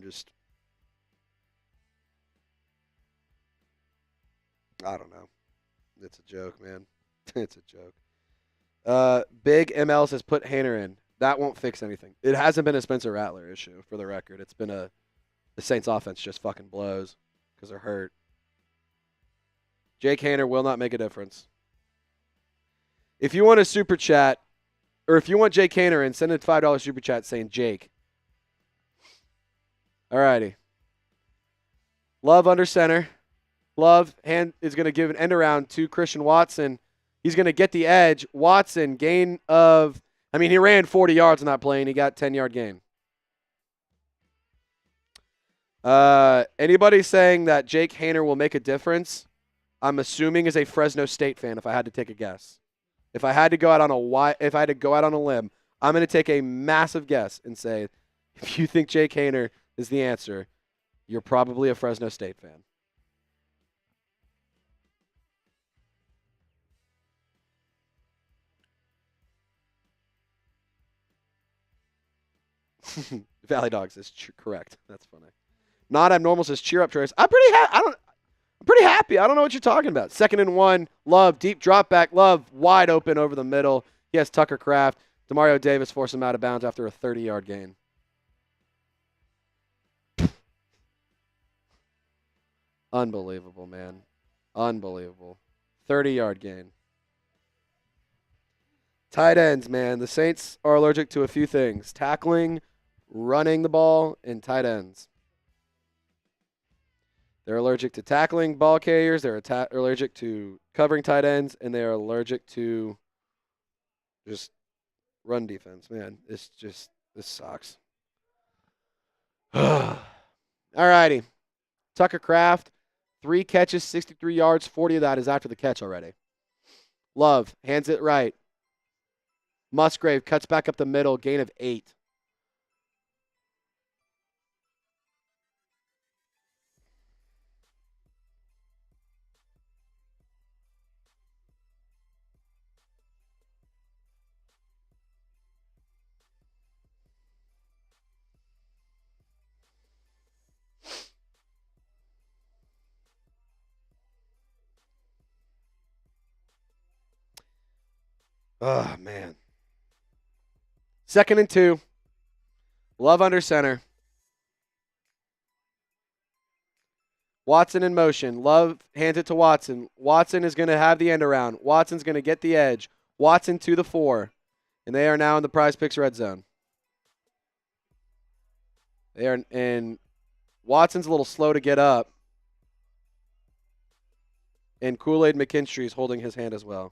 don't know. It's a joke, man. It's a joke. Big ML says put Hainer in. That won't fix anything. It hasn't been a Spencer Rattler issue, for the record. It's been the Saints offense just fucking blows because they're hurt. Jake Hainer will not make a difference. If you want a super chat, or if you want Jake Hainer in, send a $5 super chat saying Jake. All righty. Love under center. Love is going to give an end around to Christian Watson. He's going to get the edge. Watson, gain of, he ran 40 yards on that play, and he got 10-yard gain. Anybody saying that Jake Hainer will make a difference, I'm assuming is a Fresno State fan if I had to take a guess. If I had to go out on a limb, I'm going to take a massive guess and say, if you think Jake Hainer is the answer, you're probably a Fresno State fan. Valley Dog says correct. That's funny. Not abnormal says cheer up, Trace. I'm pretty happy. I don't know what you're talking about. 2nd and 1. Love deep drop back. Love wide open over the middle. He has Tucker Kraft. Demario Davis forced him out of bounds after a 30-yard gain. Unbelievable, man. Unbelievable. 30-yard gain. Tight ends, man. The Saints are allergic to a few things: tackling, running the ball, and tight ends. They're allergic to tackling ball carriers. They're allergic to covering tight ends, and they are allergic to just run defense. Man, this sucks. All righty. Tucker Kraft, 3 catches, 63 yards. 40 of that is after the catch already. Love hands it right. Musgrave cuts back up the middle, gain of 8. Oh, man. 2nd and 2. Love under center. Watson in motion. Love hands it to Watson. Watson is going to have the end around. Watson's going to get the edge. Watson to the 4. And they are now in the Prize Picks red zone. And Watson's a little slow to get up. And Kool-Aid McKinstry is holding his hand as well.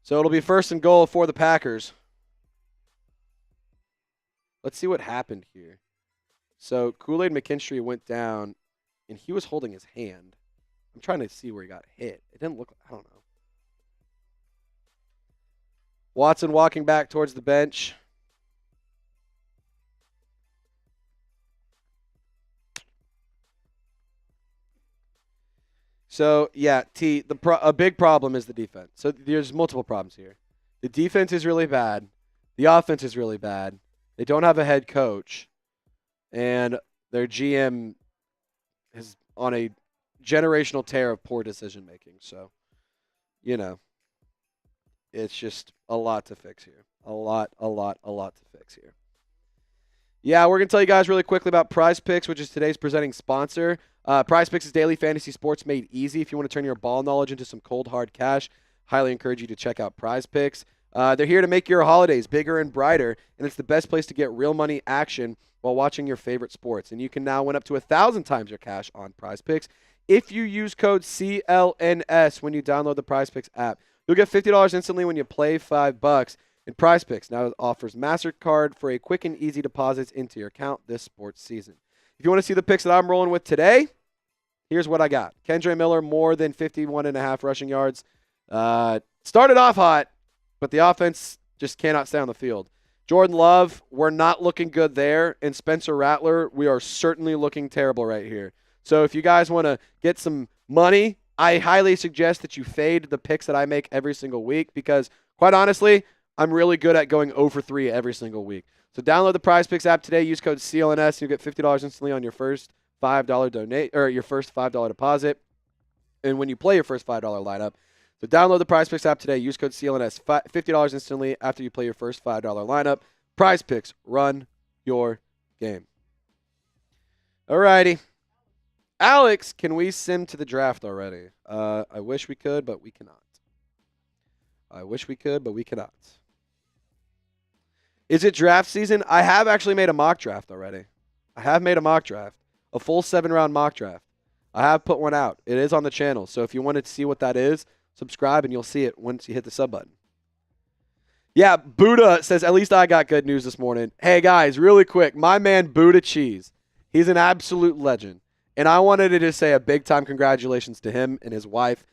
So it'll be 1st and goal for the Packers. Let's see what happened here. So Kool-Aid McKinstry went down, and he was holding his hand. I'm trying to see where he got hit. It didn't look, I don't know. Watson walking back towards the bench. So, yeah, a big problem is the defense. So there's multiple problems here. The defense is really bad. The offense is really bad. They don't have a head coach. And their GM is on a generational tear of poor decision making. So, it's just a lot to fix here. A lot to fix here. Yeah, we're going to tell you guys really quickly about Prize Picks, which is today's presenting sponsor. Prize Picks is daily fantasy sports made easy. If you want to turn your ball knowledge into some cold, hard cash, highly encourage you to check out Prize Picks. They're here to make your holidays bigger and brighter, and it's the best place to get real money action while watching your favorite sports. And you can now win up to 1,000 times your cash on Prize Picks if you use code CLNS when you download the Prize Picks app. You'll get $50 instantly when you play $5. And Prize Picks now offers MasterCard for a quick and easy deposits into your account this sports season. If you want to see the picks that I'm rolling with today, here's what I got. Kendre Miller, more than 51.5 rushing yards. Started off hot, but the offense just cannot stay on the field. Jordan Love, we're not looking good there. And Spencer Rattler, we are certainly looking terrible right here. So if you guys want to get some money, I highly suggest that you fade the picks that I make every single week because, quite honestly, I'm really good at going 0 for 3 every single week. So download the Prize Picks app today. Use code CLNS. And you'll get $50 instantly on your first $5 donate or your first $5 deposit. And when you play your first $5 lineup, so download the Prize Picks app today. Use code CLNS. $50 instantly after you play your first $5 lineup. Prize Picks. Run your game. All righty. Alex, can we sim to the draft already? I wish we could, but we cannot. I wish we could, but we cannot. Is it draft season? I have actually made a mock draft already. I have made a mock draft, a full 7-round mock draft. I have put one out. It is on the channel. So if you wanted to see what that is, subscribe and you'll see it once you hit the sub button. Yeah, Buddha says, at least I got good news this morning. Hey, guys, really quick. My man, Buddha Cheese, he's an absolute legend. And I wanted to just say a big-time congratulations to him and his wife.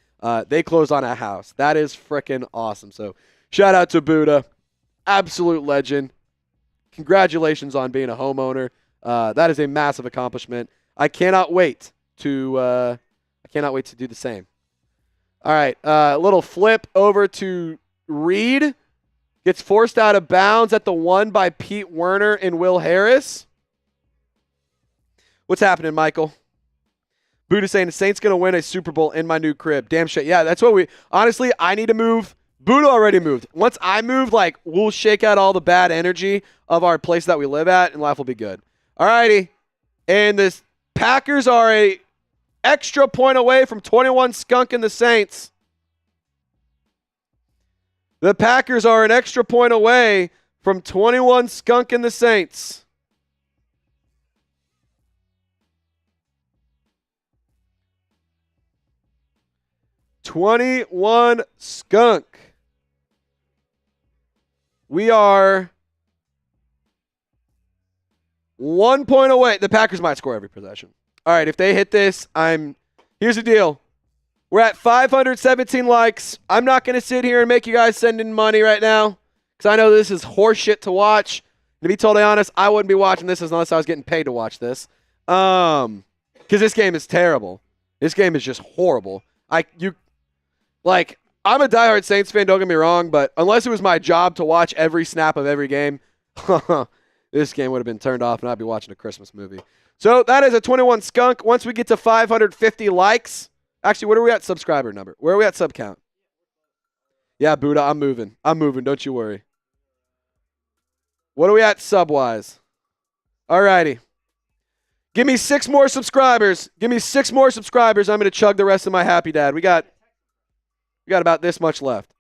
They closed on a house. That is freaking awesome. So shout out to Buddha. Absolute legend. Congratulations on being a homeowner. That is a massive accomplishment. I cannot wait to do the same. All right, a little flip over to Reed. Gets forced out of bounds at the 1 by Pete Werner and Will Harris. What's happening, Michael? Buddha saying the Saints going to win a Super Bowl in my new crib. Damn shit. Yeah, that's what honestly, I need to move. Buddha already moved. Once I move, we'll shake out all the bad energy of our place that we live at, and life will be good. All righty. And the Packers are a extra point away from 21 skunking the Saints. The Packers are an extra point away from 21 skunking the Saints. #21 skunk. We are 1 point away. The Packers might score every possession. All right, if they hit this, here's the deal. We're at 517 likes. I'm not going to sit here and make you guys send in money right now because I know this is horseshit to watch. To be totally honest, I wouldn't be watching this unless I was getting paid to watch this. Because this game is terrible. This game is just horrible. I'm a diehard Saints fan, don't get me wrong, but unless it was my job to watch every snap of every game, this game would have been turned off and I'd be watching a Christmas movie. So that is a 21 skunk. Once we get to 550 likes, actually, what are we at subscriber number? Where are we at sub count? Yeah, Buddha, I'm moving. Don't you worry. What are we at sub-wise? All righty. Give me 6 more subscribers. I'm going to chug the rest of my Happy Dad. We got about this much left.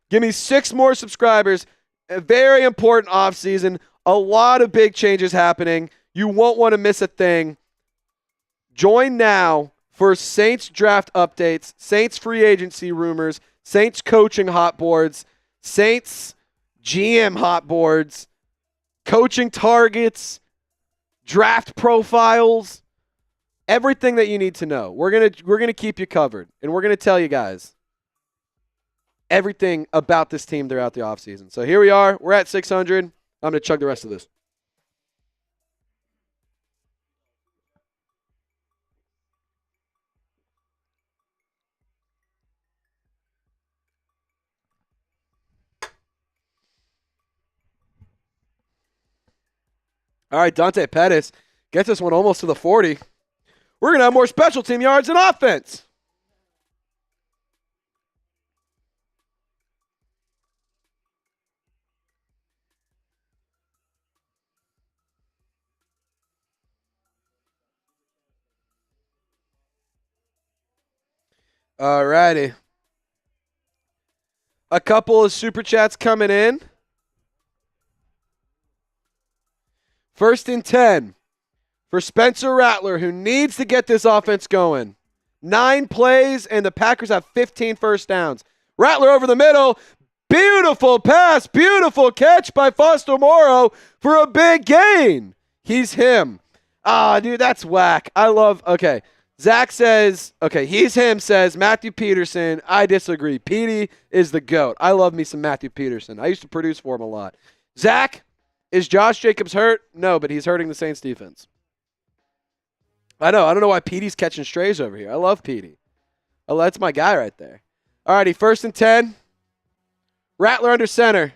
Give me 6 more subscribers. A very important offseason. A lot of big changes happening. You won't want to miss a thing. Join now for Saints draft updates, Saints free agency rumors, Saints coaching hot boards, Saints GM hot boards, coaching targets, draft profiles, everything that you need to know. We're gonna keep you covered, and we're gonna tell you guys everything about this team throughout the offseason. So here we are. We're at 600. I'm gonna chug the rest of this. All right, Dante Pettis gets this one almost to the 40. We're going to have more special team yards and offense. All righty. A couple of super chats coming in. 1st and 10 for Spencer Rattler, who needs to get this offense going. 9 plays, and the Packers have 15 first downs. Rattler over the middle. Beautiful pass. Beautiful catch by Foster Moreau for a big gain. He's him. Ah, dude, that's whack. Okay. Zach says, okay, he's him, says Matthew Peterson. I disagree. Petey is the GOAT. I love me some Matthew Peterson. I used to produce for him a lot. Zach, is Josh Jacobs hurt? No, but he's hurting the Saints defense. I know. I don't know why Petey's catching strays over here. I love Petey. Oh, that's my guy right there. All righty, 1st and 10. Rattler under center.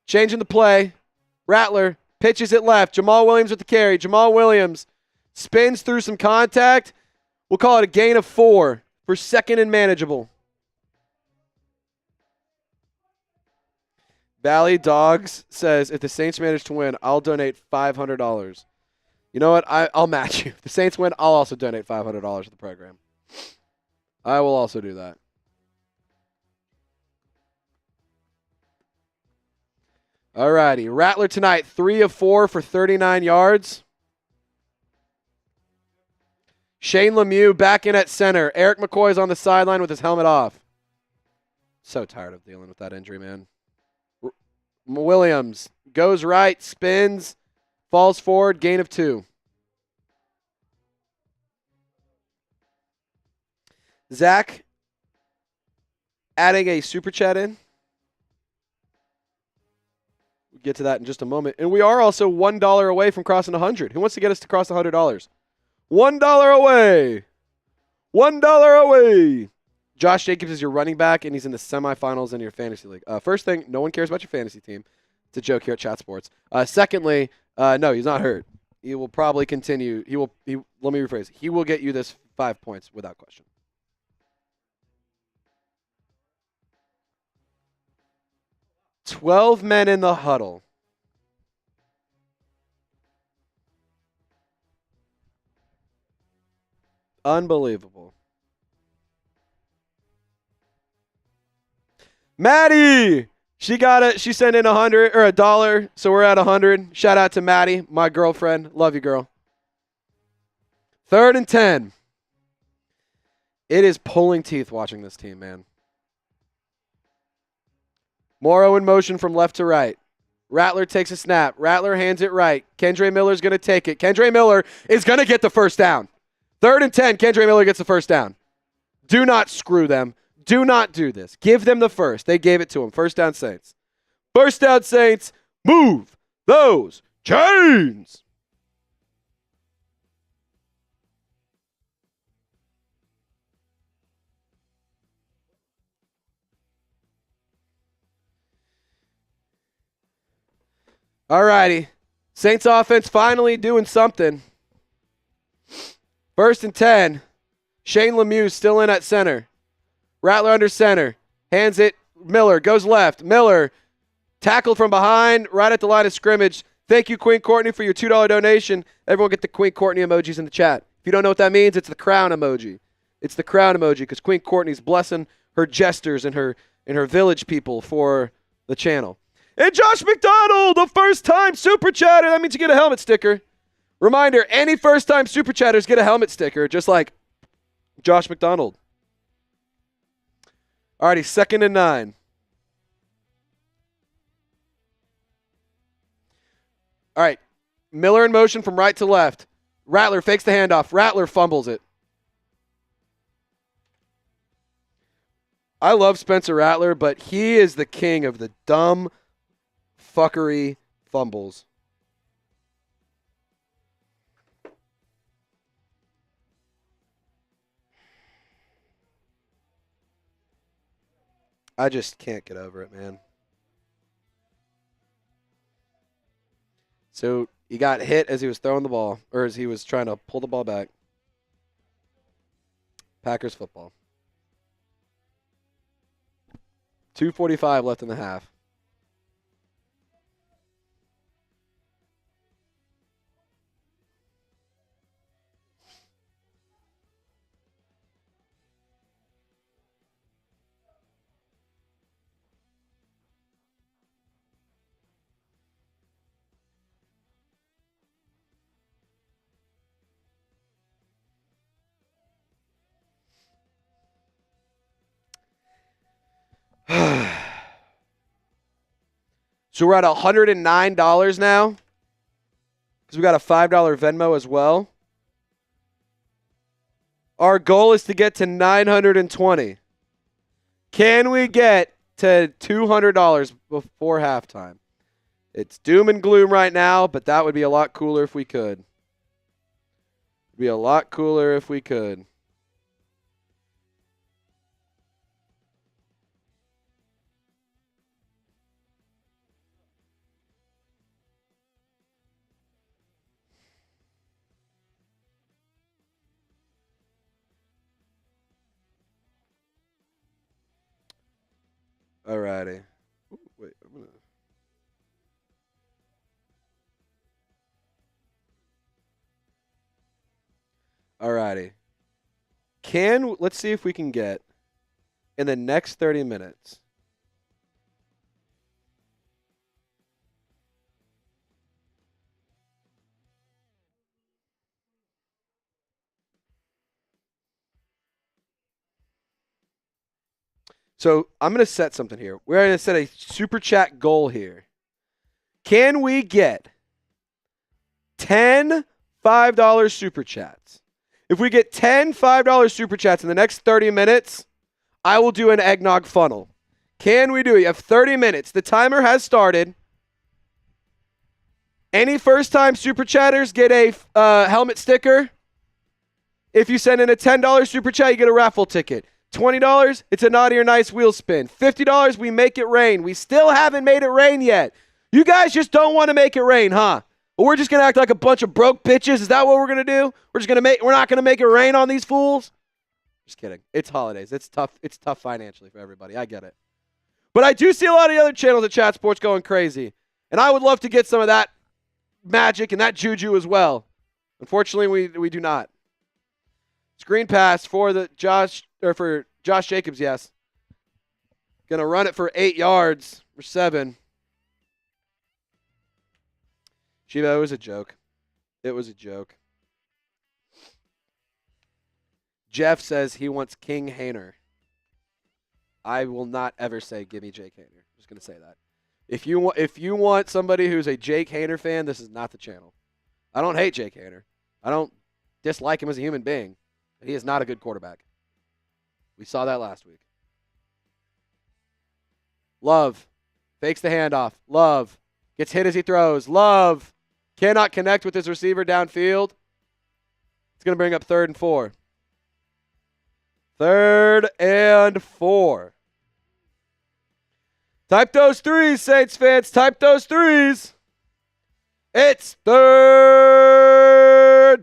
Changing the play. Rattler pitches it left. Jamaal Williams with the carry. Jamaal Williams spins through some contact. We'll call it a gain of 4 for 2nd and manageable. Valley Dogs says, if the Saints manage to win, I'll donate $500. You know what? I'll match you. If the Saints win, I'll also donate $500 to the program. I will also do that. All righty. Rattler tonight, 3 of 4 for 39 yards. Shane Lemieux back in at center. Eric McCoy is on the sideline with his helmet off. So tired of dealing with that injury, man. Williams goes right, spins, falls forward, gain of 2. Zach adding a super chat in. We'll get to that in just a moment. And we are also $1 away from crossing 100. Who wants to get us to cross $100? $1 away. $1 away. Josh Jacobs is your running back, and he's in the semifinals in your fantasy league. First thing, no one cares about your fantasy team. It's a joke here at Chat Sports. Secondly, no, he's not hurt. He will probably continue. Let me rephrase. He will get you this 5 points without question. "12 men in the huddle." Unbelievable. Maddie, she got it. She sent in $100 or $1, so we're at 100. Shout out to Maddie, my girlfriend. Love you, girl. 3rd and 10. It is pulling teeth watching this team, man. Moreau in motion from left to right. Rattler takes a snap. Rattler hands it right. Kendre Miller's going to take it. Kendre Miller is going to get the first down. 3rd and 10. Kendre Miller gets the first down. Do not screw them. Do not do this. Give them the first. They gave it to him. First down, Saints. First down, Saints. Move those chains. All righty. Saints offense finally doing something. 1st and 10. Shane Lemieux still in at center. Rattler under center. Hands it. Miller goes left. Miller tackled from behind right at the line of scrimmage. Thank you, Queen Courtney, for your $2 donation. Everyone get the Queen Courtney emojis in the chat. If you don't know what that means, it's the crown emoji. It's the crown emoji because Queen Courtney's blessing her jesters and her village people for the channel. And Josh McDonald, the first-time super chatter. That means you get a helmet sticker. Reminder, any first-time super chatters get a helmet sticker, just like Josh McDonald. All righty, 2nd and 9. All right, Miller in motion from right to left. Rattler fakes the handoff. Rattler fumbles it. I love Spencer Rattler, but he is the king of the dumb fuckery fumbles. I just can't get over it, man. So he got hit as he was throwing the ball, or as he was trying to pull the ball back. Packers football. 2:45 left in the half. So we're at $109 now because we got a $5 Venmo as well. Our goal is to get to $920. Can we get to $200 before halftime? It's doom and gloom right now, but that would be a lot cooler if we could. It'd be a lot cooler if we could. Alrighty. Ooh, wait, I'm gonna. Alrighty. Let's see if we can get in the next 30 minutes. So I'm going to set something here. We're going to set a super chat goal here. Can we get 10 $5 super chats? If we get 10 $5 super chats in the next 30 minutes, I will do an eggnog funnel. Can we do it? You have 30 minutes. The timer has started. Any first-time super chatters get a helmet sticker. If you send in a $10 super chat, you get a raffle ticket. $20, it's a naughty or nice wheel spin. $50, we make it rain. We still haven't made it rain yet. You guys just don't want to make it rain, huh? Or we're just going to act like a bunch of broke bitches? Is that what we're going to do? We're not going to make it rain on these fools? Just kidding. It's holidays. It's tough. It's tough financially for everybody. I get it. But I do see a lot of the other channels at Chat Sports going crazy. And I would love to get some of that magic and that juju as well. Unfortunately, we do not. Screen pass for Josh Jacobs, yes. Going to run it for 8 yards for 7. Shiva, it was a joke. It was a joke. Jeff says he wants King Hainer. I will not ever say give me Jake Hainer. I'm just going to say that. If you want somebody who's a Jake Hainer fan, this is not the channel. I don't hate Jake Hainer. I don't dislike him as a human being. He is not a good quarterback. We saw that last week. Love fakes the handoff. Love gets hit as he throws. Love cannot connect with his receiver downfield. It's going to bring up 3rd and 4. 3rd and 4. Type those threes, Saints fans. Type those threes. It's 3rd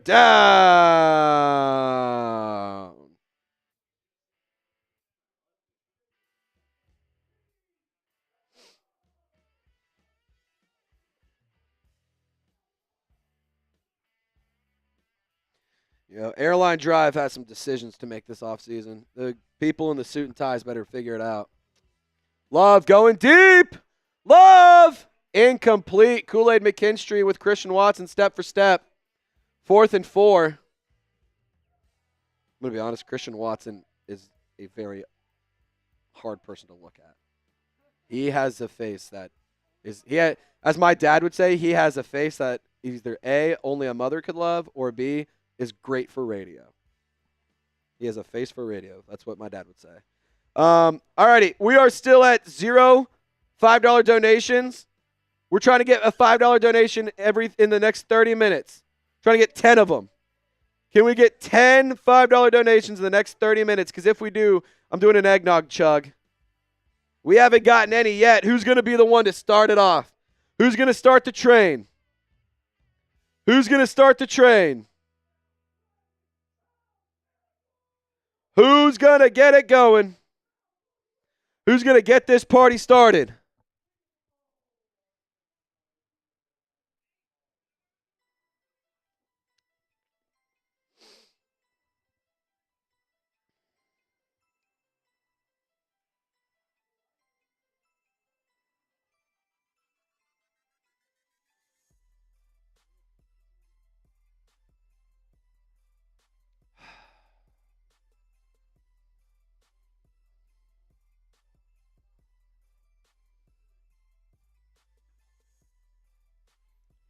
down. You know, Airline Drive has some decisions to make this offseason. The people in the suit and ties better figure it out. Love going deep. Love. Incomplete. Kool-Aid McKinstry with Christian Watson step for step. 4th and 4. I'm going to be honest, Christian Watson is a very hard person to look at. He has a face that is, as my dad would say, he has a face that either A, only a mother could love, or B, is great for radio. He has a face for radio. That's what my dad would say. Alrighty, we are still at 0 $5 donations. We're trying to get a $5 donation in the next 30 minutes. Trying to get 10 of them. Can we get 10 $5 donations in the next 30 minutes? Because if we do, I'm doing an eggnog chug. We haven't gotten any yet. Who's going to be the one to start it off? Who's going to start the train? Who's going to start the train? Who's going to get it going? Who's going to get this party started?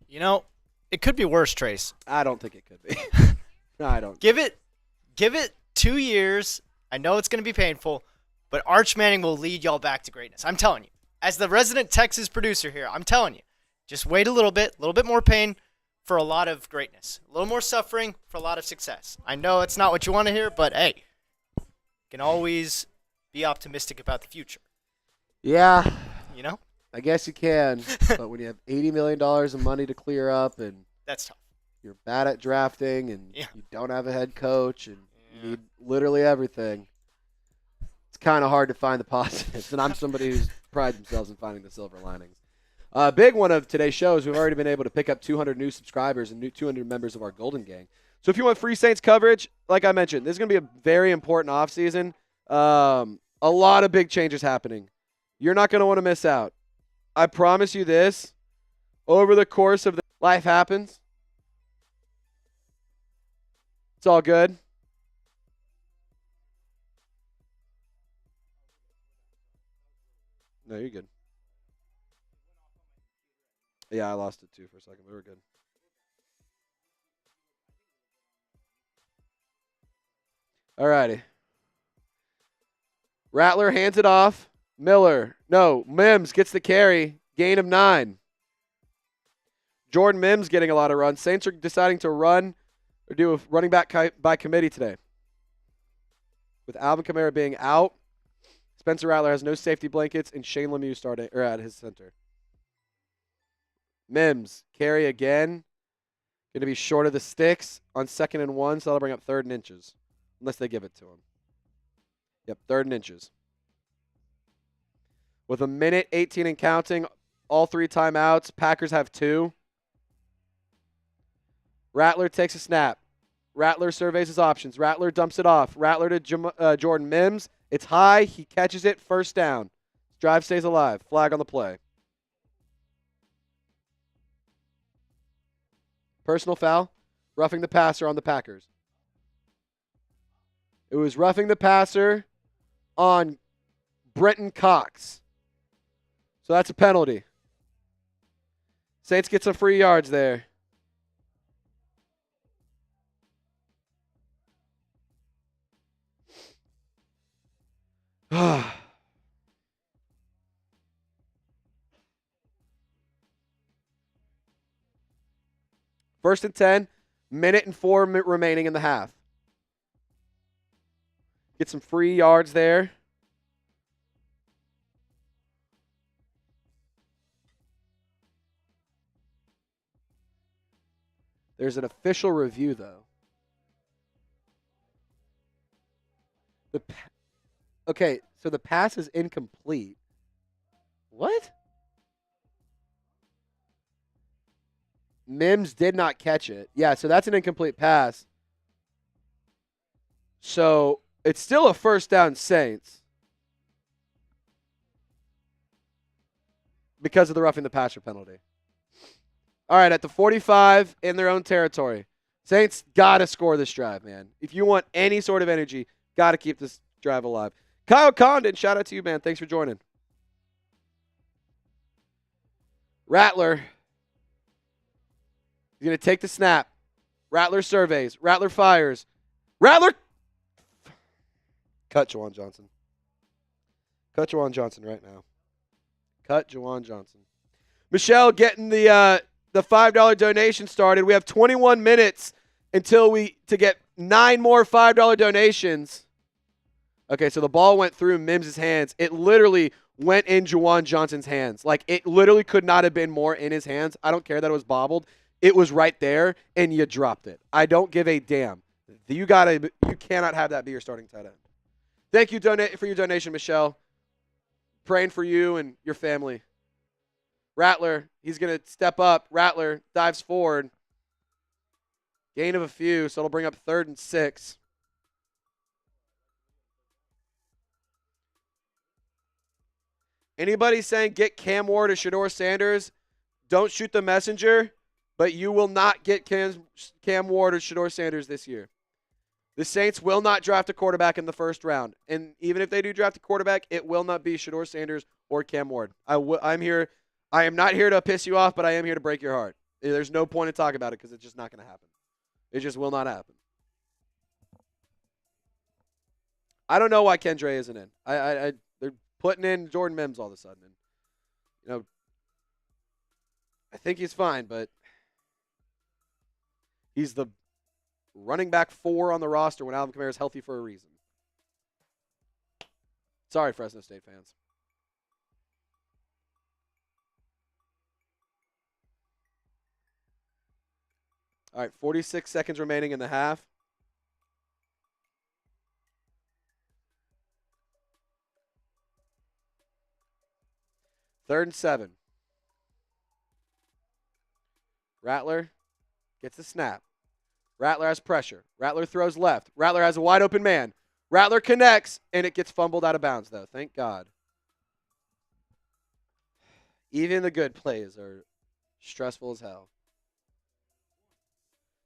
You know, it could be worse, Trace. I don't think it could be. No, I don't. Give it 2 years. I know it's going to be painful, but Arch Manning will lead y'all back to greatness. I'm telling you. As the resident Texas producer here, I'm telling you. Just wait a little bit more pain for a lot of greatness. A little more suffering for a lot of success. I know it's not what you want to hear, but hey, you can always be optimistic about the future. Yeah. You know? I guess you can, but when you have $80 million of money to clear up and that's tough. You're bad at drafting and you don't have a head coach and you need literally everything, it's kind of hard to find the positives. And I'm somebody who's prides themselves in finding the silver linings. Big one of today's show is we've already been able to pick up 200 new subscribers and 200 members of our Golden Gang. So if you want free Saints coverage, like I mentioned, this is going to be a very important offseason. A lot of big changes happening. You're not going to want to miss out. I promise you this, over the course of life happens. It's all good. No, you're good. Yeah, I lost it too for a second, but we're good. All righty. Rattler hands it off. Mims gets the carry. Gain of 9. Jordan Mims getting a lot of runs. Saints are deciding to run or do a running back by committee today. With Alvin Kamara being out, Spencer Rattler has no safety blankets, and Shane Lemieux starting at his center. Mims, carry again. Going to be short of the sticks on 2nd and 1, so that'll bring up 3rd and inches. Unless they give it to him. Yep, 3rd and inches. With 1:18 and counting, all 3 timeouts. Packers have 2. Rattler takes a snap. Rattler surveys his options. Rattler dumps it off. Rattler to Jordan Mims. It's high. He catches it. 1st down. Drive stays alive. Flag on the play. Personal foul. Roughing the passer on the Packers. It was roughing the passer on Brenton Cox. So that's a penalty. Saints get some free yards there. First and 10, 1:04 remaining in the half. Get some free yards there. There's an official review, though. Okay, so the pass is incomplete. What? Mims did not catch it. Yeah, so that's an incomplete pass. So it's still a 1st down Saints because of the roughing the passer penalty. All right, at the 45 in their own territory. Saints got to score this drive, man. If you want any sort of energy, got to keep this drive alive. Kyle Condon, shout out to you, man. Thanks for joining. Rattler. He's going to take the snap. Rattler surveys. Rattler fires. Rattler. Cut Juwan Johnson. Cut Juwan Johnson right now. Cut Juwan Johnson. Michelle getting the $5 donation started. We have 21 minutes to get 9 more $5 donations. Okay, so the ball went through Mims' hands. It literally went in Juwan Johnson's hands. Like, it literally could not have been more in his hands. I don't care that it was bobbled. it was right there and you dropped it. I don't give a damn. You cannot have that be your starting tight end. Thank you for your donation, Michelle. Praying for you and your family. Rattler, he's going to step up. Rattler dives forward. Gain of a few, so it'll bring up 3rd and 6. Anybody saying get Cam Ward or Shedeur Sanders, don't shoot the messenger, but you will not get Cam Ward or Shedeur Sanders this year. The Saints will not draft a quarterback in the first round. And even if they do draft a quarterback, it will not be Shedeur Sanders or Cam Ward. I'm here. I am not here to piss you off, but I am here to break your heart. There's no point in talking about it because it's just not going to happen. It just will not happen. I don't know why Kendre isn't in. They're putting in Jordan Mims all of a sudden. And, I think he's fine, but he's the running back 4 on the roster when Alvin Kamara is healthy for a reason. Sorry, Fresno State fans. All right, 46 seconds remaining in the half. Third and 7. Rattler gets the snap. Rattler has pressure. Rattler throws left. Rattler has a wide open man. Rattler connects, and it gets fumbled out of bounds, though. Thank God. Even the good plays are stressful as hell.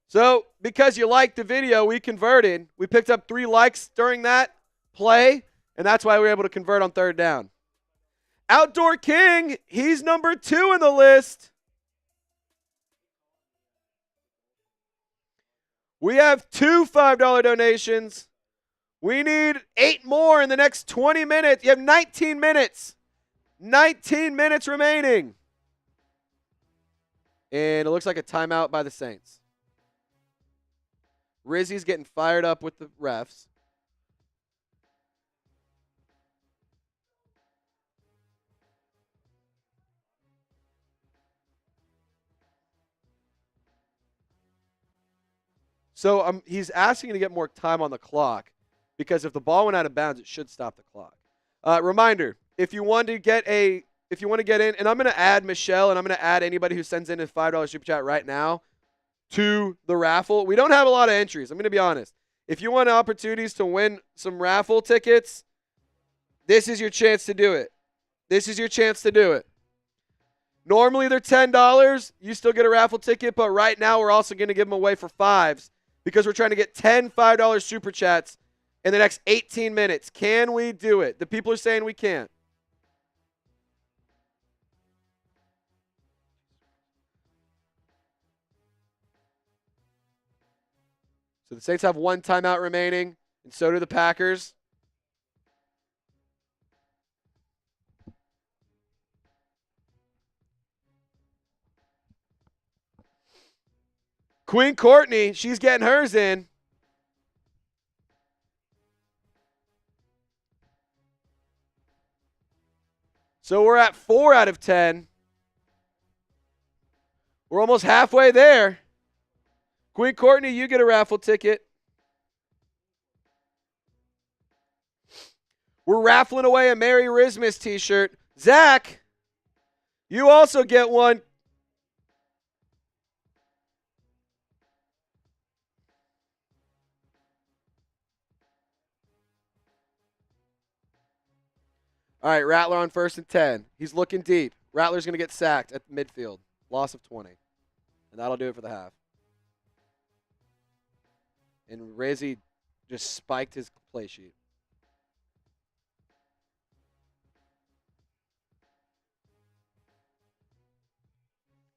So, because you liked the video, we converted. We picked up 3 likes during that play, and that's why we were able to convert on 3rd down. Outdoor King, he's number 2 in the list. We have 2 $5 donations. We need 8 more in the next 20 minutes. You have 19 minutes. 19 minutes remaining. And it looks like a timeout by the Saints. Rizzy's getting fired up with the refs. So he's asking to get more time on the clock because if the ball went out of bounds, it should stop the clock. Reminder, if you want to get in, and I'm going to add Michelle and I'm going to add anybody who sends in a $5 super chat right now to the raffle. We don't have a lot of entries. I'm going to be honest. If you want opportunities to win some raffle tickets, this is your chance to do it. This is your chance to do it. Normally they're $10. You still get a raffle ticket, but right now we're also going to give them away for 5s because we're trying to get 10 $5 super chats in the next 18 minutes. Can we do it? The people are saying we can't. So the Saints have 1 timeout remaining, and so do the Packers. Queen Courtney, she's getting hers in. So we're at 4 out of 10. We're almost halfway there. Queen Courtney, you get a raffle ticket. We're raffling away a Merry Rismas t-shirt. Zach, you also get one. All right, Rattler on 1st and 10. He's looking deep. Rattler's going to get sacked at midfield. Loss of 20. And that'll do it for the half. And Rizzy just spiked his play sheet.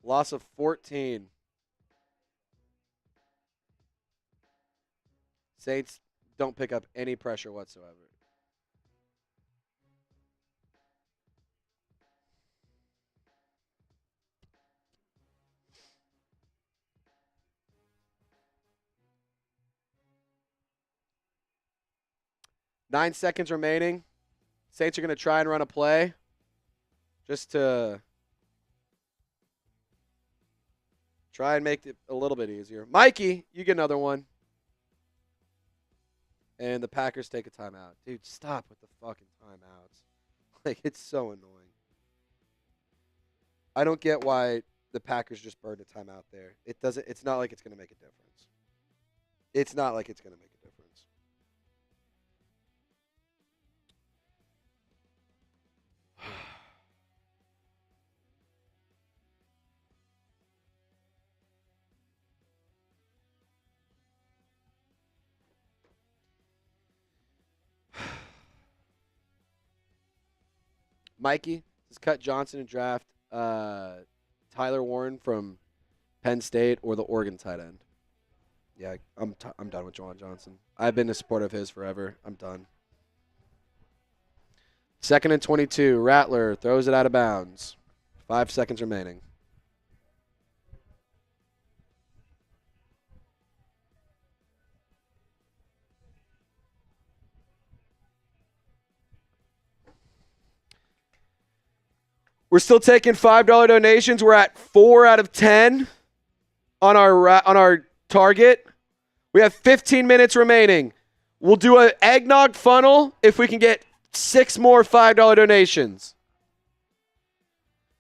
Loss of 14. Saints don't pick up any pressure whatsoever. Nine seconds remaining. Saints are going to try and run a play just to Try and make it a little bit easier. Mikey, you get another one. And the Packers take a timeout. Dude, stop with the fucking timeouts. Like, it's so annoying. I don't get why the Packers just burned a timeout there. It's not like it's going to make a difference. It's not like it's going to make a difference. Mikey, does cut Johnson and draft Tyler Warren from Penn State or the Oregon tight end? Yeah, I'm done with Juwan Johnson. I've been a supporter of his forever. I'm done. 2nd and 22. Rattler throws it out of bounds. 5 seconds remaining. We're still taking $5 donations. We're at 4 out of 10 on our target. We have 15 minutes remaining. We'll do an eggnog funnel if we can get 6 more $5 donations.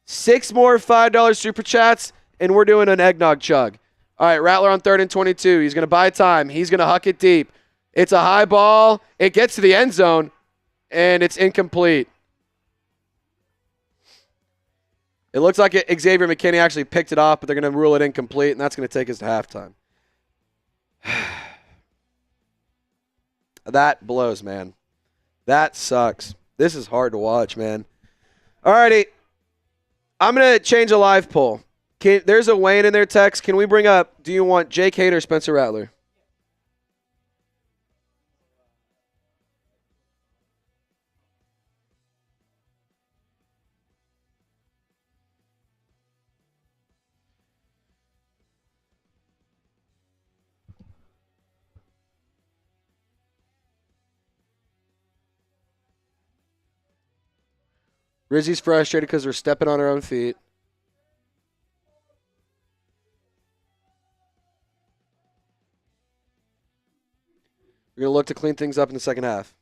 6 more $5 super chats, and we're doing an eggnog chug. All right, Rattler on 3rd and 22. He's going to buy time. He's going to huck it deep. It's a high ball. It gets to the end zone, and it's incomplete. It looks like Xavier McKinney actually picked it off, but they're going to rule it incomplete, and that's going to take us to halftime. That blows, man. That sucks. This is hard to watch, man. All righty. I'm going to change a live poll. There's a Wayne in their text. Can we bring up, do you want Jake Hader or Spencer Rattler? Rizzy's frustrated because we're stepping on our own feet. We're going to look to clean things up in the second half.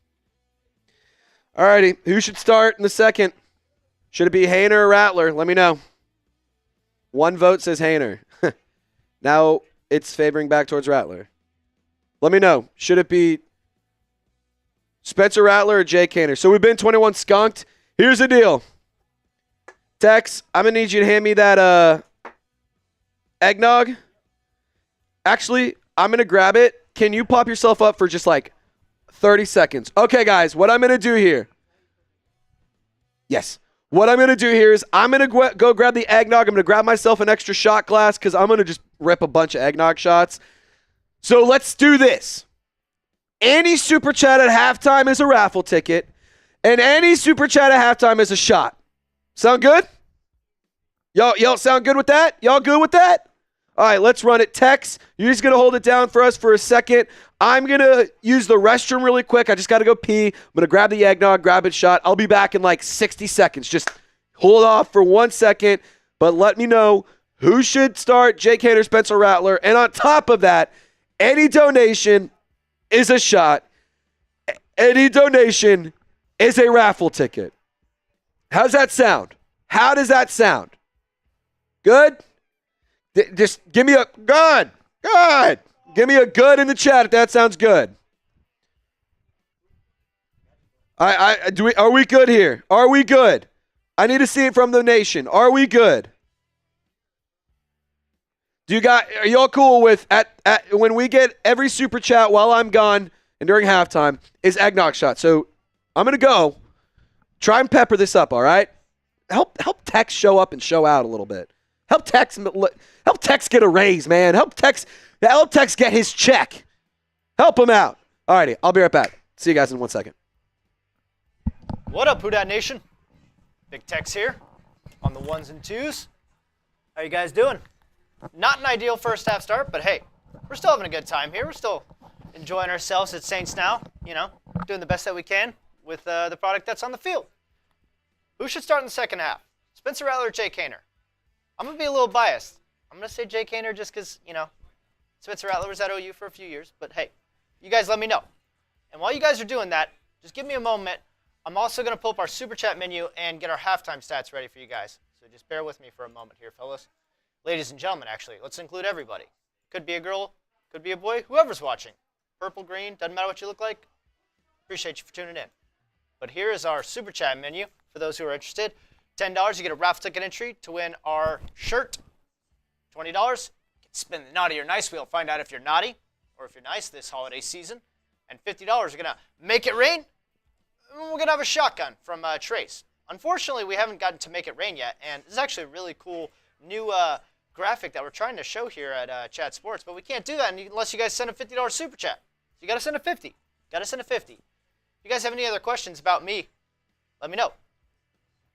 All righty. Who should start in the second? Should it be Hader or Rattler? Let me know. 1 vote says Hader. Now it's favoring back towards Rattler. Let me know. Should it be Spencer Rattler or Jake Hader? So we've been 21 skunked. Here's the deal. Tex, I'm going to need you to hand me that eggnog. Actually, I'm going to grab it. Can you pop yourself up for just like 30 seconds? Okay, guys, what I'm going to do here. Yes. What I'm going to do here is I'm going to go grab the eggnog. I'm going to grab myself an extra shot glass because I'm going to just rip a bunch of eggnog shots. So let's do this. Any super chat at halftime is a raffle ticket. And any super chat at halftime is a shot. Sound good? Y'all sound good with that? Y'all good with that? All right, let's run it. Tex, you're just going to hold it down for us for a second. I'm going to use the restroom really quick. I just got to go pee. I'm going to grab the eggnog, grab it shot. I'll be back in like 60 seconds. Just hold off for 1 second, but let me know who should start, Jake Hader, Spencer Rattler. And on top of that, any donation is a shot. Any donation is a raffle ticket. How's that sound? How does that sound? Good? Just give me a good. Good. Give me a good in the chat if that sounds good. Are we good here? Are we good? I need to see it from the nation. Are we good? Are y'all cool with when we get every super chat while I'm gone and during halftime is eggnog shot. So I'm going to go. Try and pepper this up, all right? Help Tex show up and show out a little bit. Help Tex get a raise, man. Help Tex get his check. Help him out. All righty, I'll be right back. See you guys in 1 second. What up, Who Dat Nation? Big Tex here on the 1s and 2s. How you guys doing? Not an ideal first half start, but hey, we're still having a good time here. We're still enjoying ourselves at Saints now, doing the best that we can with the product that's on the field. Who should start in the second half? Spencer Rattler or Jake Hader? I'm going to be a little biased. I'm going to say Jay Kendre just because, Spencer Rattler was at OU for a few years. But, hey, you guys let me know. And while you guys are doing that, just give me a moment. I'm also going to pull up our Super Chat menu and get our halftime stats ready for you guys. So just bear with me for a moment here, fellas. Ladies and gentlemen, actually, let's include everybody. Could be a girl, could be a boy, whoever's watching. Purple, green, doesn't matter what you look like. Appreciate you for tuning in. But here is our Super Chat menu for those who are interested. $10, you get a raffle ticket entry to win our shirt. $20, you can spin the naughty or nice wheel, find out if you're naughty or if you're nice this holiday season. And $50, you're going to make it rain. We're going to have a shotgun from Trace. Unfortunately, we haven't gotten to make it rain yet, and this is actually a really cool new graphic that we're trying to show here at Chat Sports, but we can't do that unless you guys send a $50 Super Chat. So you got to send a 50. Got to send a 50. If you guys have any other questions about me, let me know.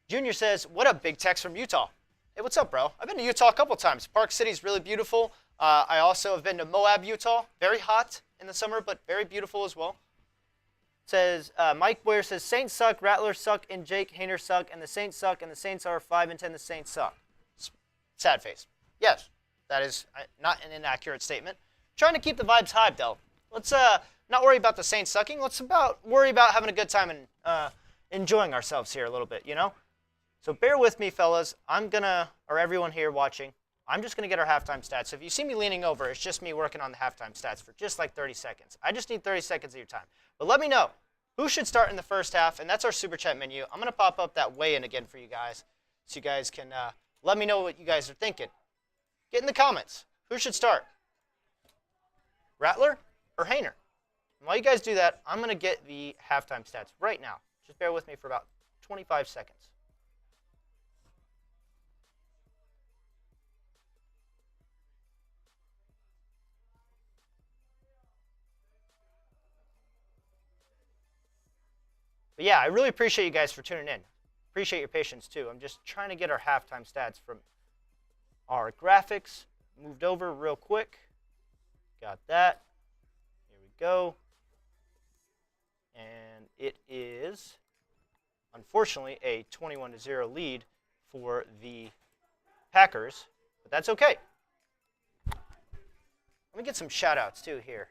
Junior says, what up, Big Tex from Utah? Hey, what's up, bro? I've been to Utah a couple times. Park City's really beautiful. I also have been to Moab, Utah. Very hot in the summer, but very beautiful as well. Says, Mike Boyer says, Saints suck, Rattler suck, and Jake Hayner suck, and the Saints suck, and the Saints are 5-10, the Saints suck. Sad face. Yes, that is not an inaccurate statement. Trying to keep the vibes high, though. Let's not worry about the Saints sucking. Let's worry about having a good time and enjoying ourselves here a little bit, So bear with me, fellas. Or everyone here watching, I'm just going to get our halftime stats. So if you see me leaning over, it's just me working on the halftime stats for just like 30 seconds. I just need 30 seconds of your time. But let me know who should start in the first half, and that's our Super Chat menu. I'm going to pop up that weigh-in again for you guys so you guys can let me know what you guys are thinking. Get in the comments. Who should start? Rattler or Hayner? And while you guys do that, I'm going to get the halftime stats right now. Just bear with me for about 25 seconds. But yeah, I really appreciate you guys for tuning in. Appreciate your patience too. I'm just trying to get our halftime stats from our graphics moved over real quick. Got that. Here we go. And it is, unfortunately, a 21-0 lead for the Packers, but that's okay. Let me get some shout-outs too here.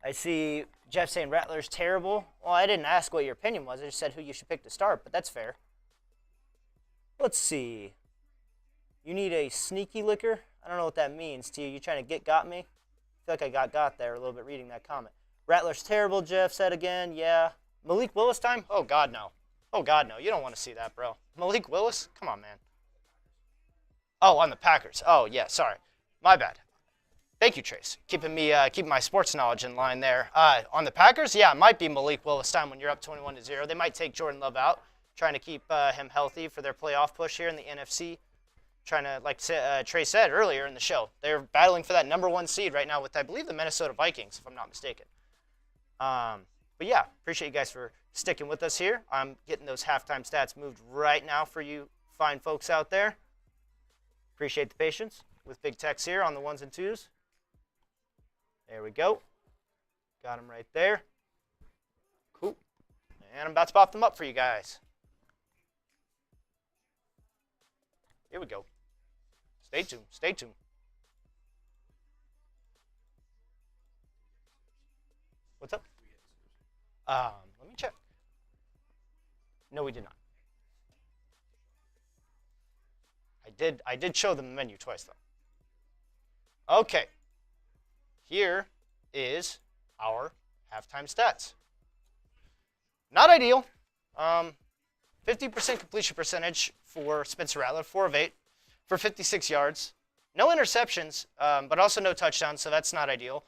I see Jeff saying Rattler's terrible. Well, I didn't ask what your opinion was. I just said who you should pick to start, but that's fair. Let's see. You need a sneaky liquor? I don't know what that means to you. You trying to got me? I feel like I got there a little bit reading that comment. Rattler's terrible, Jeff said again. Yeah. Malik Willis time? Oh, God, no. Oh, God, no. You don't want to see that, bro. Malik Willis? Come on, man. Oh, on the Packers. Oh, yeah, sorry. My bad. Thank you, Trace. Keeping my sports knowledge in line there. On the Packers, yeah, it might be Malik Willis time when you're up 21-0. They might take Jordan Love out, trying to keep him healthy for their playoff push here in the NFC. Trying to, like Trace said earlier in the show, they're battling for that number 1 seed right now with, I believe, the Minnesota Vikings, if I'm not mistaken. But yeah, appreciate you guys for sticking with us here. I'm getting those halftime stats moved right now for you fine folks out there. Appreciate the patience with Big Tex here on the 1s and 2s. There we go. Got them right there. Cool. And I'm about to pop them up for you guys. Here we go. Stay tuned. Stay tuned. What's up? Let me check. No, we did not. I did show them the menu twice, though. Okay. Here is our halftime stats. Not ideal. 50% completion percentage for Spencer Rattler, 4 of 8 for 56 yards. No interceptions, but also no touchdowns, so that's not ideal.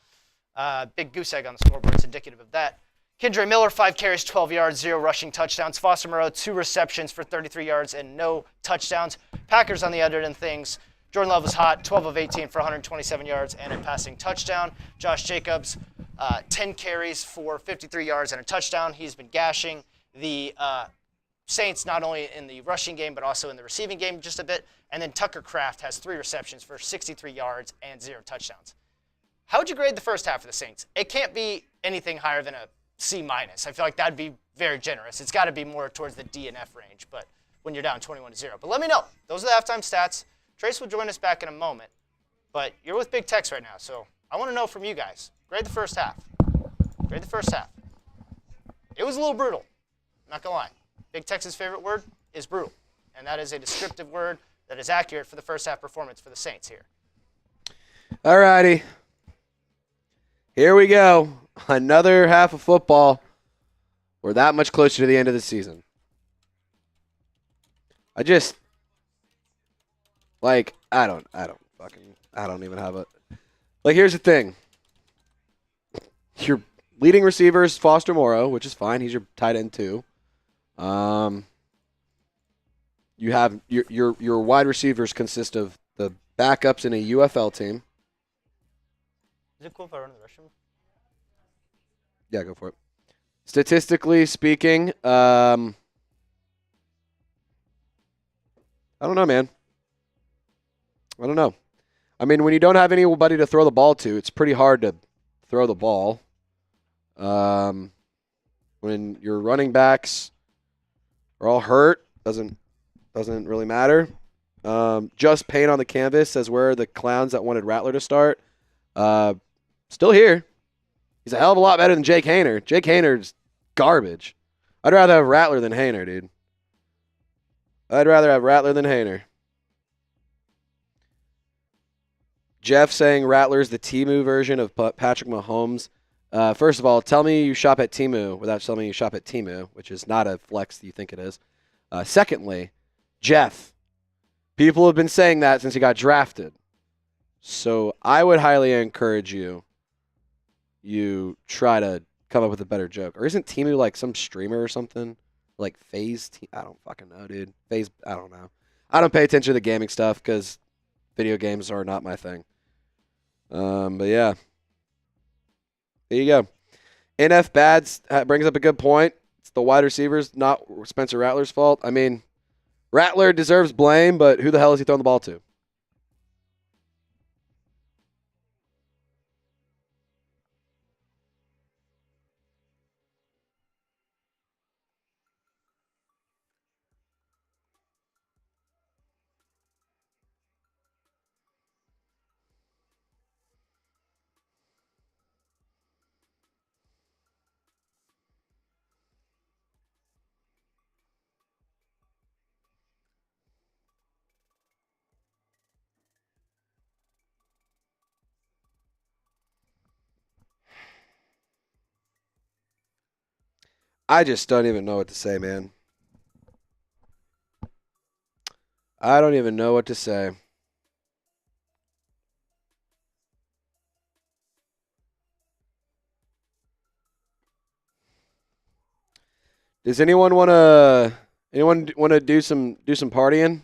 Big goose egg on the scoreboard is indicative of that. Kendre Miller, 5 carries, 12 yards, 0 rushing touchdowns. Foster Moreau, 2 receptions for 33 yards and no touchdowns. Packers on the other end of things. Jordan Love was hot, 12 of 18 for 127 yards and a passing touchdown. Josh Jacobs, 10 carries for 53 yards and a touchdown. He's been gashing the Saints not only in the rushing game but also in the receiving game just a bit. And then Tucker Kraft has 3 receptions for 63 yards and 0 touchdowns. How would you grade the first half of the Saints? It can't be anything higher than a C-. I feel like that'd be very generous. It's got to be more towards the D and F range, but when you're down 21-0. But let me know. Those are the halftime stats. Trace will join us back in a moment, but you're with Big Tex right now, so I want to know from you guys. Grade the first half. Grade the first half. It was a little brutal. I'm not going to lie. Big Tex's favorite word is brutal, and that is a descriptive word that is accurate for the first half performance for the Saints here. All righty. Here we go. Another half of football. We're that much closer to the end of the season. I don't even have a, here's the thing. Your leading receiver is Foster Moreau, which is fine. He's your tight end too. You have your wide receivers consist of the backups in a UFL team. Is it cool if I run the restroom? Yeah, go for it. Statistically speaking, I don't know, man. I don't know. I mean, when you don't have anybody to throw the ball to, it's pretty hard to throw the ball. When your running backs are all hurt, doesn't really matter. Just paint on the canvas says where are the clowns that wanted Rattler to start. Still here. He's a hell of a lot better than Jake Haener. Jake Haener's garbage. I'd rather have Rattler than Haener, dude. I'd rather have Rattler than Haener. Jeff saying Rattler's the Temu version of Patrick Mahomes. First of all, tell me you shop at Temu without telling me you shop at Temu, which is not a flex that you think it is. Secondly, Jeff, people have been saying that since he got drafted. So I would highly encourage you try to come up with a better joke. Or isn't Temu like some streamer or something? Like FaZe? I don't fucking know, dude. FaZe, I don't know. I don't pay attention to the gaming stuff because video games are not my thing. But yeah. There you go. NF Bads brings up a good point. It's the wide receivers, not Spencer Rattler's fault. I mean, Rattler deserves blame, but who the hell is he throwing the ball to? I just don't even know what to say, man. I don't even know what to say. Does anyone want to do some partying?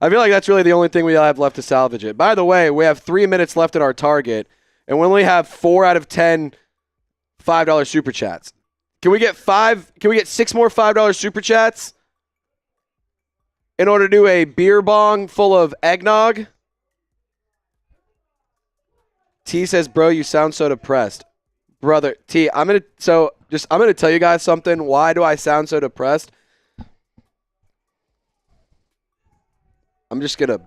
I feel like that's really the only thing we have left to salvage it. By the way, we have 3 minutes left at our target, and we only have 4 out of 10 $5 super chats. Can we get 6 more $5 super chats in order to do a beer bong full of eggnog? T says, "Bro, you sound so depressed." Brother, T, I'm going to tell you guys something. Why do I sound so depressed? I'm just going to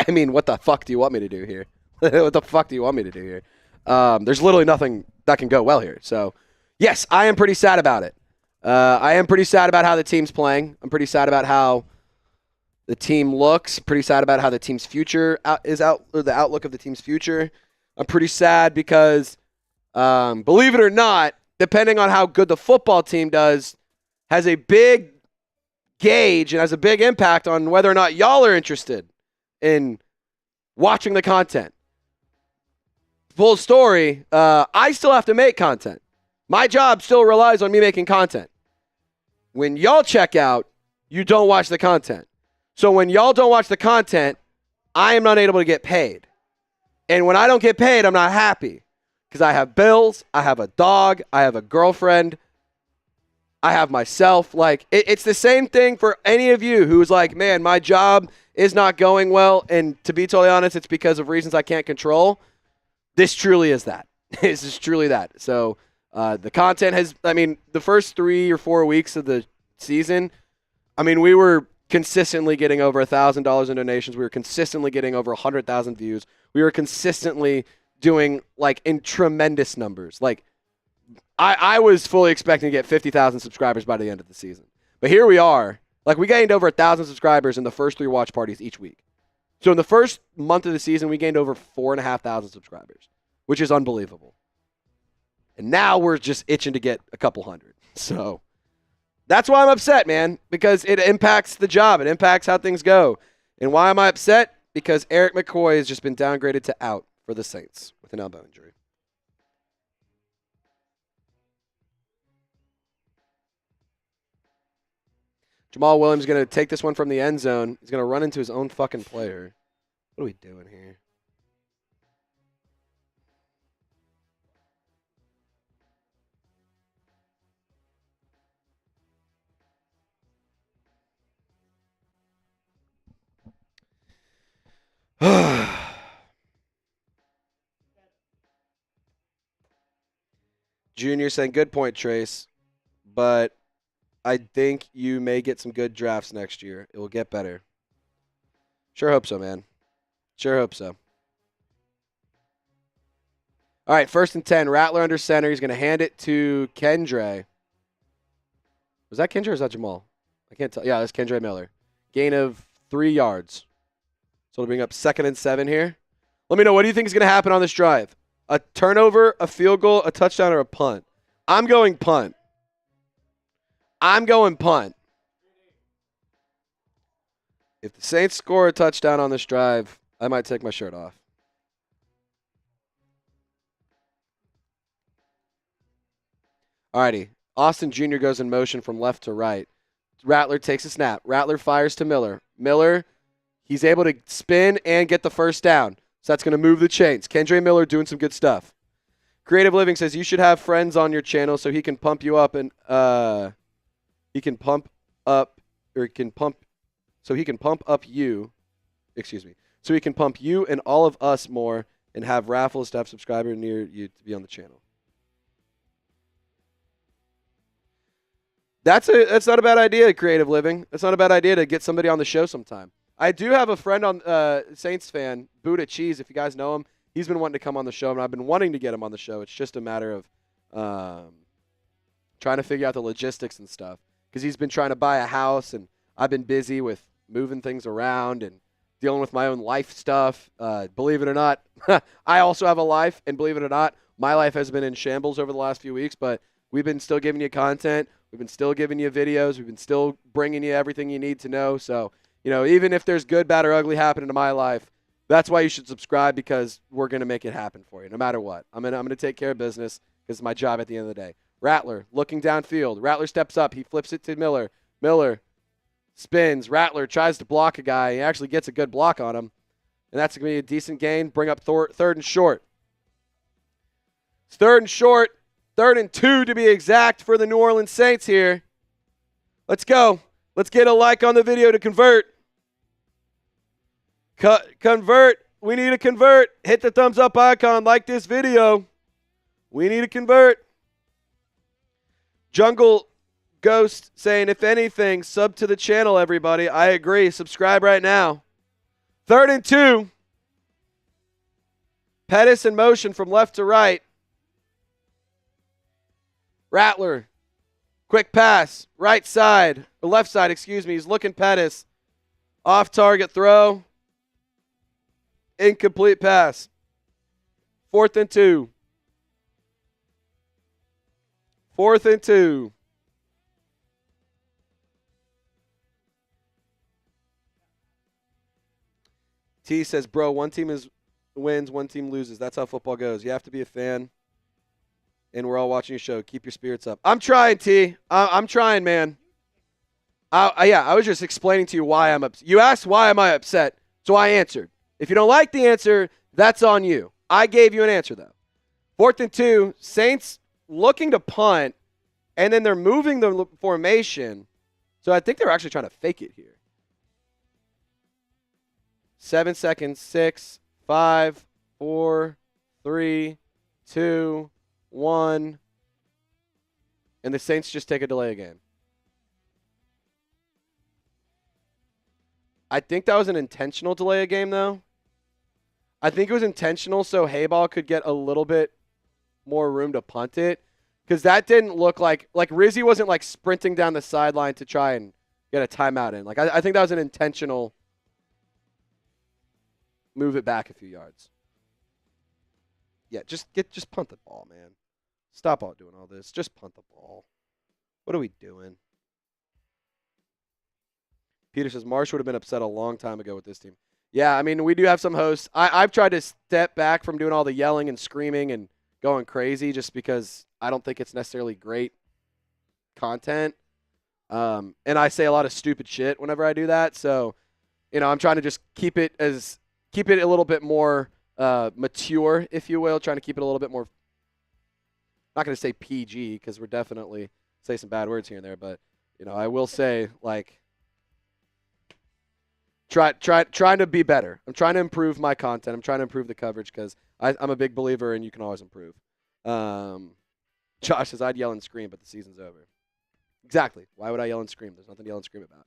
I mean, what the fuck do you want me to do here? What the fuck do you want me to do here? There's literally nothing that can go well here. So, yes, I am pretty sad about it. I am pretty sad about how the team's playing. I'm pretty sad about how the team looks. Pretty sad about how the team's future or the outlook of the team's future. I'm pretty sad because, believe it or not, depending on how good the football team does, has a big gauge and has a big impact on whether or not y'all are interested in watching the content. Full story, I still have to make content. My job still relies on me making content. When y'all check out, you don't watch the content. So when y'all don't watch the content, I am not able to get paid. And when I don't get paid, I'm not happy. Because I have bills, I have a dog, I have a girlfriend, I have myself. Like, it's the same thing for any of you who's like, man, my job is not going well. And to be totally honest, it's because of reasons I can't control. This truly is that. This is truly that. So the content has, the first 3 or 4 weeks of the season, we were consistently getting over $1,000 in donations. We were consistently getting over 100,000 views. We were consistently doing like in tremendous numbers. Like I was fully expecting to get 50,000 subscribers by the end of the season. But here we are. Like we gained over 1,000 subscribers in the first 3 watch parties each week. So in the first month of the season, we gained over 4,500 subscribers, which is unbelievable. And now we're just itching to get a couple hundred. So that's why I'm upset, man, because it impacts the job. It impacts how things go. And why am I upset? Because Eric McCoy has just been downgraded to out for the Saints with an elbow injury. Jamaal Williams is going to take this one from the end zone. He's going to run into his own fucking player. What are we doing here? Junior saying, good point, Trace, but I think you may get some good drafts next year. It will get better. Sure hope so, man. Sure hope so. All right, 1st and 10. Rattler under center. He's going to hand it to Kendre. Was that Kendre or was that Jamaal? I can't tell. Yeah, that's Kendre Miller. Gain of 3 yards. So it'll bring up 2nd and 7 here. Let me know, what do you think is going to happen on this drive? A turnover, a field goal, a touchdown, or a punt? I'm going punt. I'm going punt. If the Saints score a touchdown on this drive, I might take my shirt off. Alrighty. Austin Jr. goes in motion from left to right. Rattler takes a snap. Rattler fires to Miller. Miller, he's able to spin and get the first down. So that's going to move the chains. Kendre Miller doing some good stuff. Creative Living says you should have friends on your channel so he can pump you up and he can pump up you. Excuse me. So he can pump you and all of us more and have raffles to have subscriber near you to be on the channel. That's not a bad idea, Creative Living. That's not a bad idea to get somebody on the show sometime. I do have a friend on Saints fan, Buddha Cheese, if you guys know him. He's been wanting to come on the show, and I've been wanting to get him on the show. It's just a matter of trying to figure out the logistics and stuff. Because he's been trying to buy a house, and I've been busy with moving things around and dealing with my own life stuff. Believe it or not, I also have a life, and believe it or not, my life has been in shambles over the last few weeks, but we've been still giving you content. We've been still giving you videos. We've been still bringing you everything you need to know. So, you know, even if there's good, bad, or ugly happening in my life, that's why you should subscribe, because we're going to make it happen for you no matter what. I'm going to take care of business because it's my job at the end of the day. Rattler looking downfield. Rattler steps up. He flips it to Miller. Miller spins. Rattler tries to block a guy. He actually gets a good block on him. And that's going to be a decent gain. Bring up 3rd and short. It's 3rd and short. 3rd and 2 to be exact for the New Orleans Saints here. Let's go. Let's get a like on the video to convert. Convert. We need to convert. Hit the thumbs up icon. Like this video. We need to convert. Jungle Ghost saying, if anything, sub to the channel, everybody. I agree. Subscribe right now. 3rd and 2. Pettis in motion from left to right. Rattler. Quick pass. Right side. Or left side, excuse me. He's looking Pettis. Off target throw. Incomplete pass. 4th and 2. 4th and 2. T says, bro, one team wins, one team loses. That's how football goes. You have to be a fan. And we're all watching your show. Keep your spirits up. I'm trying, T. I'm trying, man. I was just explaining to you why I'm upset. You asked why am I upset, so I answered. If you don't like the answer, that's on you. I gave you an answer, though. 4th and 2. Saints looking to punt, and then they're moving the formation. So I think they're actually trying to fake it here. 7 seconds. 6, 5, 4, 3, 2, 1. And the Saints just take a delay again. I think that was an intentional delay of game, though. I think it was intentional so Hayball could get a little bit more room to punt it, because that didn't look like Rizzy wasn't like sprinting down the sideline to try and get a timeout in. Like I think that was an intentional move it back a few yards. Yeah, just punt the ball, man. Stop all doing all this. Just punt the ball. What are we doing? Peter says Marsh would have been upset a long time ago with this team. Yeah, I mean, we do have some hosts. I've tried to step back from doing all the yelling and screaming and going crazy just because I don't think it's necessarily great content. And I say a lot of stupid shit whenever I do that. So, I'm trying to just keep it a little bit more mature, if you will, trying to keep it a little bit more, not going to say PG because we're definitely say some bad words here and there, but, I will say, like, trying to be better. I'm trying to improve my content. I'm trying to improve the coverage because I'm a big believer in you can always improve. Josh says, I'd yell and scream, but the season's over. Exactly. Why would I yell and scream? There's nothing to yell and scream about.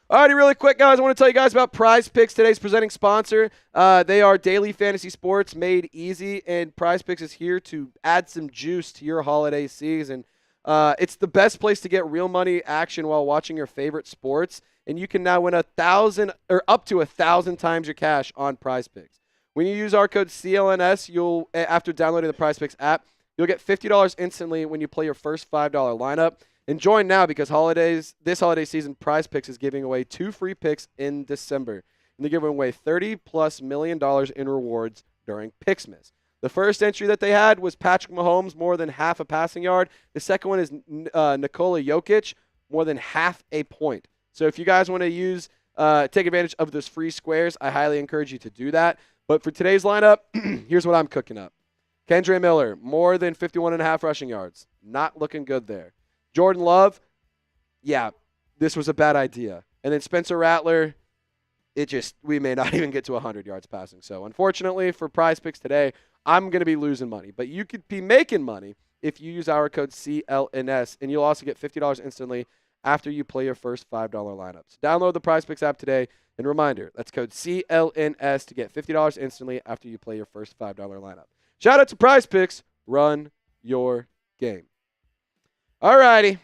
Alrighty, really quick, guys. I want to tell you guys about Prize Picks, today's presenting sponsor. They are daily fantasy sports made easy, and Prize Picks is here to add some juice to your holiday season. It's the best place to get real money action while watching your favorite sports, and you can now win up to 1,000 times your cash on Prize Picks. When you use our code CLNS, after downloading the Prize Picks app, you'll get $50 instantly when you play your first $5 lineup. And join now because this holiday season, Prize Picks is giving away 2 free picks in December. And they're giving away $30+ million in rewards during Picksmas. The first entry that they had was Patrick Mahomes, more than half a passing yard. The second one is Nikola Jokic, more than half a point. So if you guys want to take advantage of those free squares, I highly encourage you to do that. But for today's lineup, here's what I'm cooking up. Kendre Miller, more than 51.5 rushing yards. Not looking good there. Jordan Love, yeah, this was a bad idea. And then Spencer Rattler, we may not even get to 100 yards passing. So unfortunately for Prize Picks today, I'm going to be losing money. But you could be making money if you use our code CLNS, and you'll also get $50 instantly after you play your first $5 lineups. Download the Prize Picks app today. And reminder, that's code CLNS to get $50 instantly after you play your first $5 lineup. Shout out to Prize Picks. Run your game. All righty.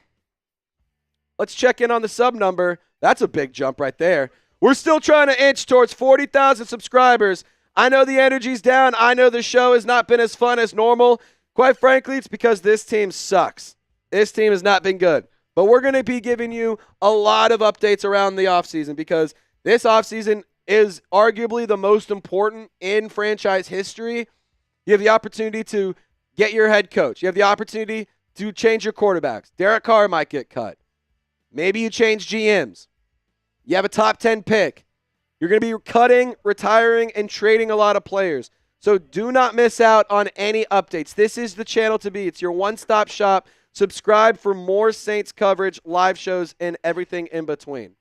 Let's check in on the sub number. That's a big jump right there. We're still trying to inch towards 40,000 subscribers. I know the energy's down. I know the show has not been as fun as normal. Quite frankly, it's because this team sucks. This team has not been good. But we're going to be giving you a lot of updates around the offseason because this offseason is arguably the most important in franchise history. You have the opportunity to get your head coach. You have the opportunity to change your quarterbacks. Derek Carr might get cut. Maybe you change GMs. You have a top 10 pick. You're going to be cutting, retiring, and trading a lot of players. So do not miss out on any updates. This is the channel to be. It's your one-stop shop. Subscribe for more Saints coverage, live shows, and everything in between.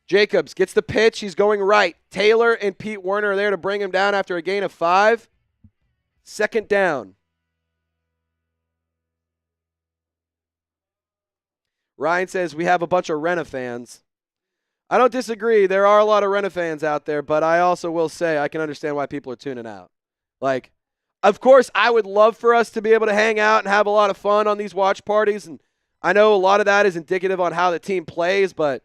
Jacobs gets the pitch. He's going right. Taylor and Pete Werner are there to bring him down after a gain of 5. Second down. Ryan says, we have a bunch of Rena fans. I don't disagree. There are a lot of Rena fans out there, but I also will say I can understand why people are tuning out. Like, of course, I would love for us to be able to hang out and have a lot of fun on these watch parties, and I know a lot of that is indicative on how the team plays, but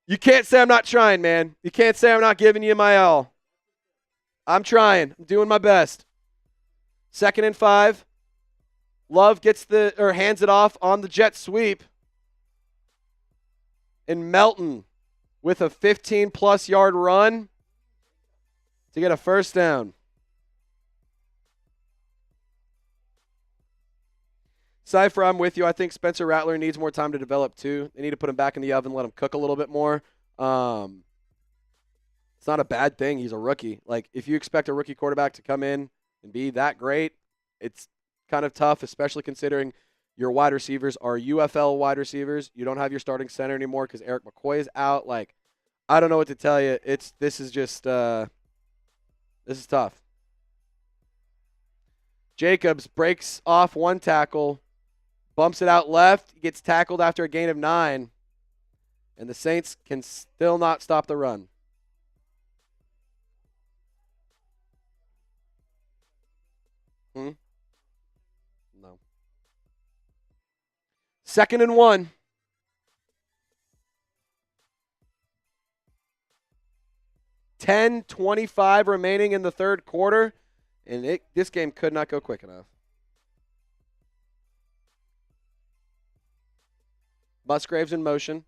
you can't say I'm not trying, man. You can't say I'm not giving you my all. I'm trying. I'm doing my best. 2nd and 5. Love hands it off on the jet sweep. And Melton with a 15-plus yard run to get a first down. Cypher, I'm with you. I think Spencer Rattler needs more time to develop too. They need to put him back in the oven, let him cook a little bit more. It's not a bad thing. He's a rookie. Like, if you expect a rookie quarterback to come in and be that great, it's kind of tough, especially considering your wide receivers are UFL wide receivers. You don't have your starting center anymore because Eric McCoy is out. Like, I don't know what to tell you. This is tough. Jacobs breaks off one tackle, bumps it out left, gets tackled after a gain of 9. And the Saints can still not stop the run. No. 2nd and 1. $10:25 remaining in the third quarter, and this game could not go quick enough. Musgraves in motion.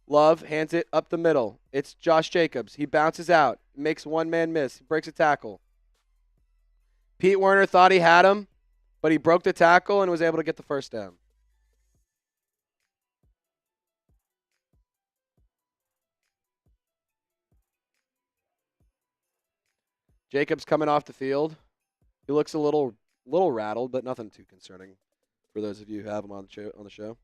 Love hands it up the middle. It's Josh Jacobs. He bounces out, makes one man miss, breaks a tackle. Pete Werner thought he had him, but he broke the tackle and was able to get the first down. Jacobs coming off the field. He looks a little rattled, but nothing too concerning for those of you who have him on the show.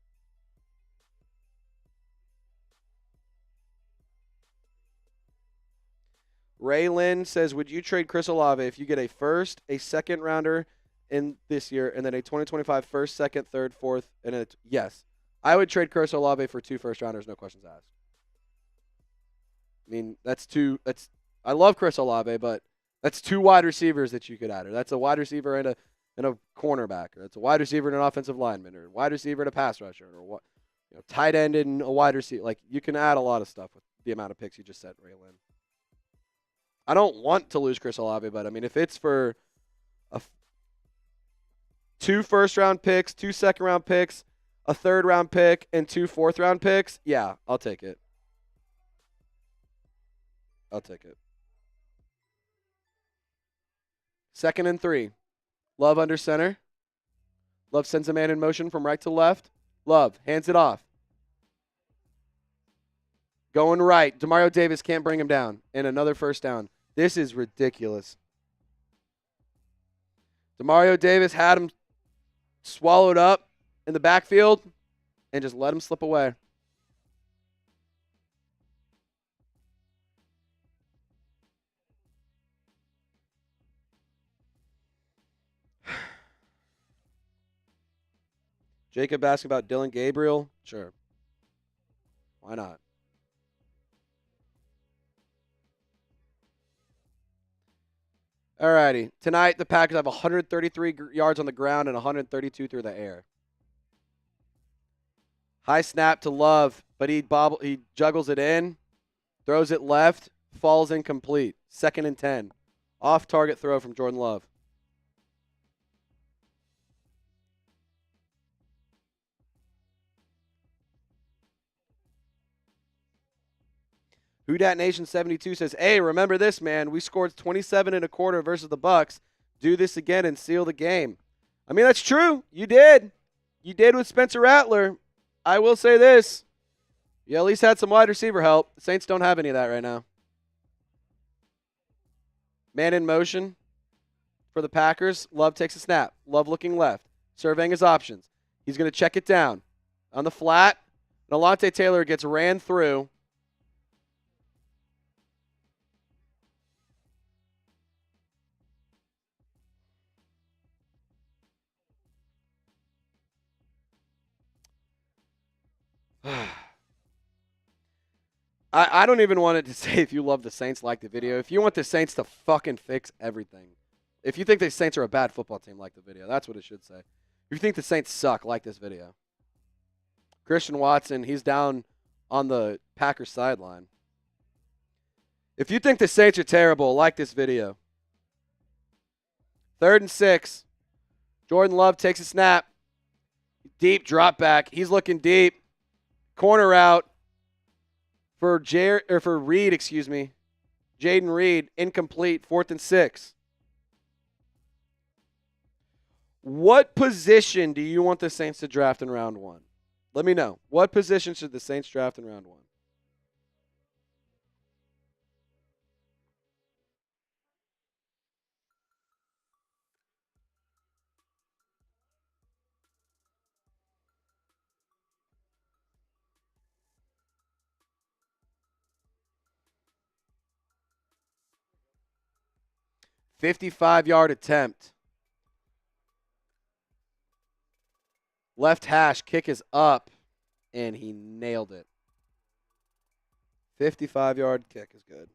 Ray Lynn says, would you trade Chris Olave if you get a first, a second rounder in this year, and then a 2025 first, second, third, fourth, and yes. I would trade Chris Olave for 2 first rounders, no questions asked. I mean, I love Chris Olave, but that's 2 wide receivers that you could add. Or that's a wide receiver and a cornerback. Or it's a wide receiver and an offensive lineman. Or a wide receiver and a pass rusher. Or what, tight end and a wide receiver. Like, you can add a lot of stuff with the amount of picks you just said, Raylan. I don't want to lose Chris Olave, but I mean, if it's for 2 first-round picks, 2 second-round picks, a third-round pick, and 2 fourth-round picks, yeah, I'll take it. I'll take it. 2nd and 3. Love under center. Love sends a man in motion from right to left. Love hands it off. Going right. Demario Davis can't bring him down. And another first down. This is ridiculous. Demario Davis had him swallowed up in the backfield and just let him slip away. Jacob asking about Dylan Gabriel. Sure. Why not? All righty. Tonight, the Packers have 133 yards on the ground and 132 through the air. High snap to Love, but he juggles it in, throws it left, falls incomplete. 2nd and 10. Off-target throw from Jordan Love. Who Dat Nation 72 says, hey, remember this, man. We scored 27 and a quarter versus the Bucks. Do this again and seal the game. I mean, that's true. You did. You did with Spencer Rattler. I will say this. You at least had some wide receiver help. The Saints don't have any of that right now. Man in motion for the Packers. Love takes a snap. Love looking left. Surveying his options. He's going to check it down. On the flat, Alontae Taylor gets ran through. I don't even want it to say if you love the Saints, like the video. If you want the Saints to fucking fix everything. If you think the Saints are a bad football team, like the video. That's what it should say. If you think the Saints suck, like this video. Christian Watson, he's down on the Packers sideline. If you think the Saints are terrible, like this video. 3rd and 6. Jordan Love takes a snap. Deep drop back. He's looking deep. Corner out for Reed, Jayden Reed, incomplete, 4th and 6. What position do you want the Saints to draft in round 1? Let me know. What position should the Saints draft in round 1? $55-yard attempt. Left hash, kick is up, and he nailed it. 55-yard kick is good.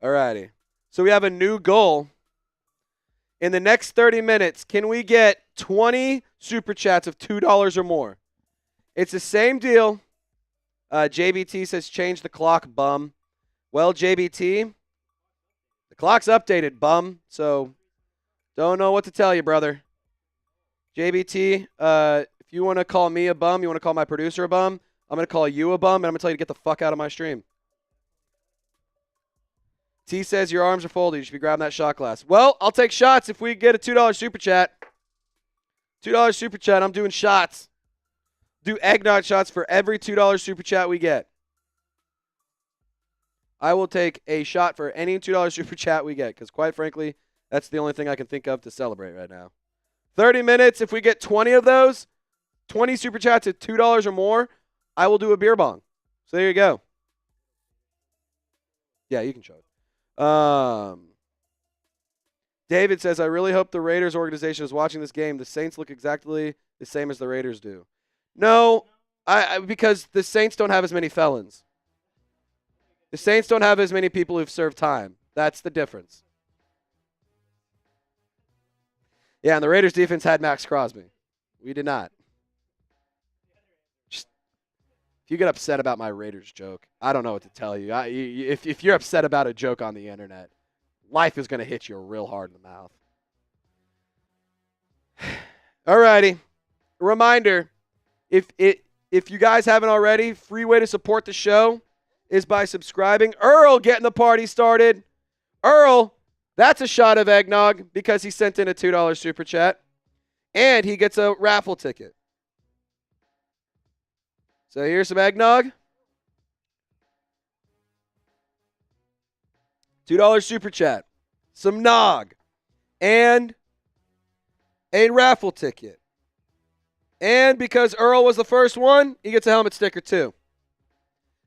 Alrighty. So we have a new goal. In the next 30 minutes, can we get 20 super chats of $2 or more? It's the same deal. JBT says change the clock, bum. Well, JBT, the clock's updated, bum. So don't know what to tell you, brother. JBT, if you want to call me a bum, you want to call my producer a bum, I'm going to call you a bum, and I'm going to tell you to get the fuck out of my stream. T says your arms are folded. You should be grabbing that shot glass. Well, I'll take shots if we get a $2 super chat. $2 super chat, I'm doing shots. Do eggnog shots for every $2 super chat we get. I will take a shot for any $2 super chat we get because, quite frankly, that's the only thing I can think of to celebrate right now. 30 minutes, if we get 20 of those, 20 super chats at $2 or more, I will do a beer bong. So there you go. Yeah, you can show it. David says, I really hope the Raiders organization is watching this game. The Saints look exactly the same as the Raiders do. No, because the Saints don't have as many felons. The Saints don't have as many people who've served time. That's the difference. Yeah, and the Raiders defense had Max Crosby. We did not. Just, if you get upset about my Raiders joke, I don't know what to tell you. If you're upset about a joke on the internet, life is going to hit you real hard in the mouth. All righty. Reminder, if you guys haven't already, free way to support the show is by subscribing. Earl getting the party started. Earl, that's a shot of eggnog because he sent in a $2 super chat. And he gets a raffle ticket. So here's some eggnog. $2 super chat. Some nog. And a raffle ticket. And because Earl was the first one, he gets a helmet sticker too.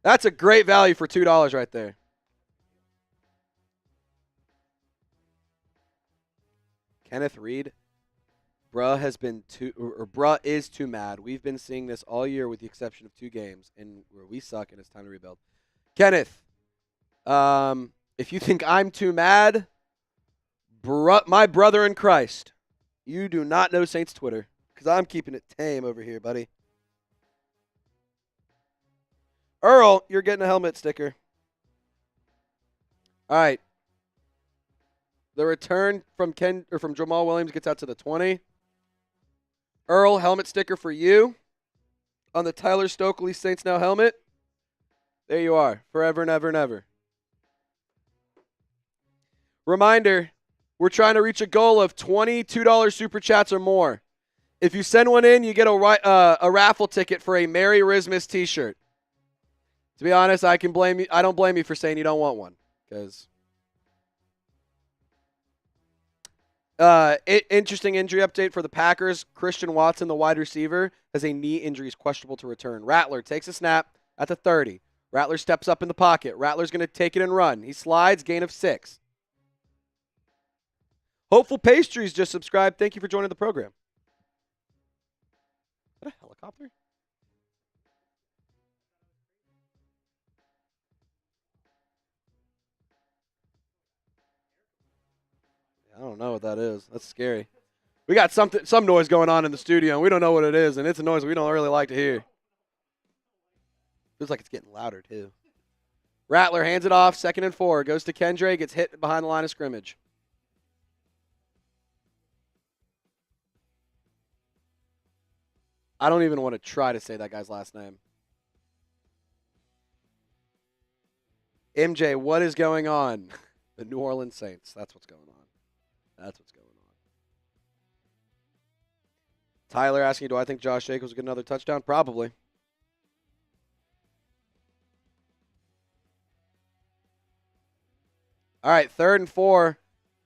That's a great value for $2 right there. Kenneth Reed, bruh is too mad. We've been seeing this all year with the exception of 2 games, and where we suck and it's time to rebuild. Kenneth, if you think I'm too mad, my brother in Christ, you do not know Saints Twitter because I'm keeping it tame over here, buddy. Earl, you're getting a helmet sticker. All right. The return from Jamaal Williams gets out to the 20. Earl, helmet sticker for you on the Tyler Stokely Saints Now helmet. There you are, forever and ever and ever. Reminder, we're trying to reach a goal of $22 super chats or more. If you send one in, you get a raffle ticket for a Merry Christmas t-shirt. To be honest, I don't blame you for saying you don't want one, because interesting injury update for the Packers. Christian Watson, the wide receiver, has a knee injury. He's questionable to return. Rattler takes a snap at the 30. Rattler steps up in the pocket. Rattler's going to take it and run. He slides, gain of 6. Hopeful Pastries just subscribed. Thank you for joining the program. Is that a helicopter? I don't know what that is. That's scary. We got some noise going on in the studio, and we don't know what it is, and it's a noise we don't really like to hear. Feels like it's getting louder, too. Rattler hands it off, 2nd and 4. Goes to Kendre, gets hit behind the line of scrimmage. I don't even want to try to say that guy's last name. MJ, what is going on? The New Orleans Saints. That's what's going on. That's what's going on. Tyler asking, do I think Josh Jacobs will get another touchdown? Probably. All right, 3rd and 4.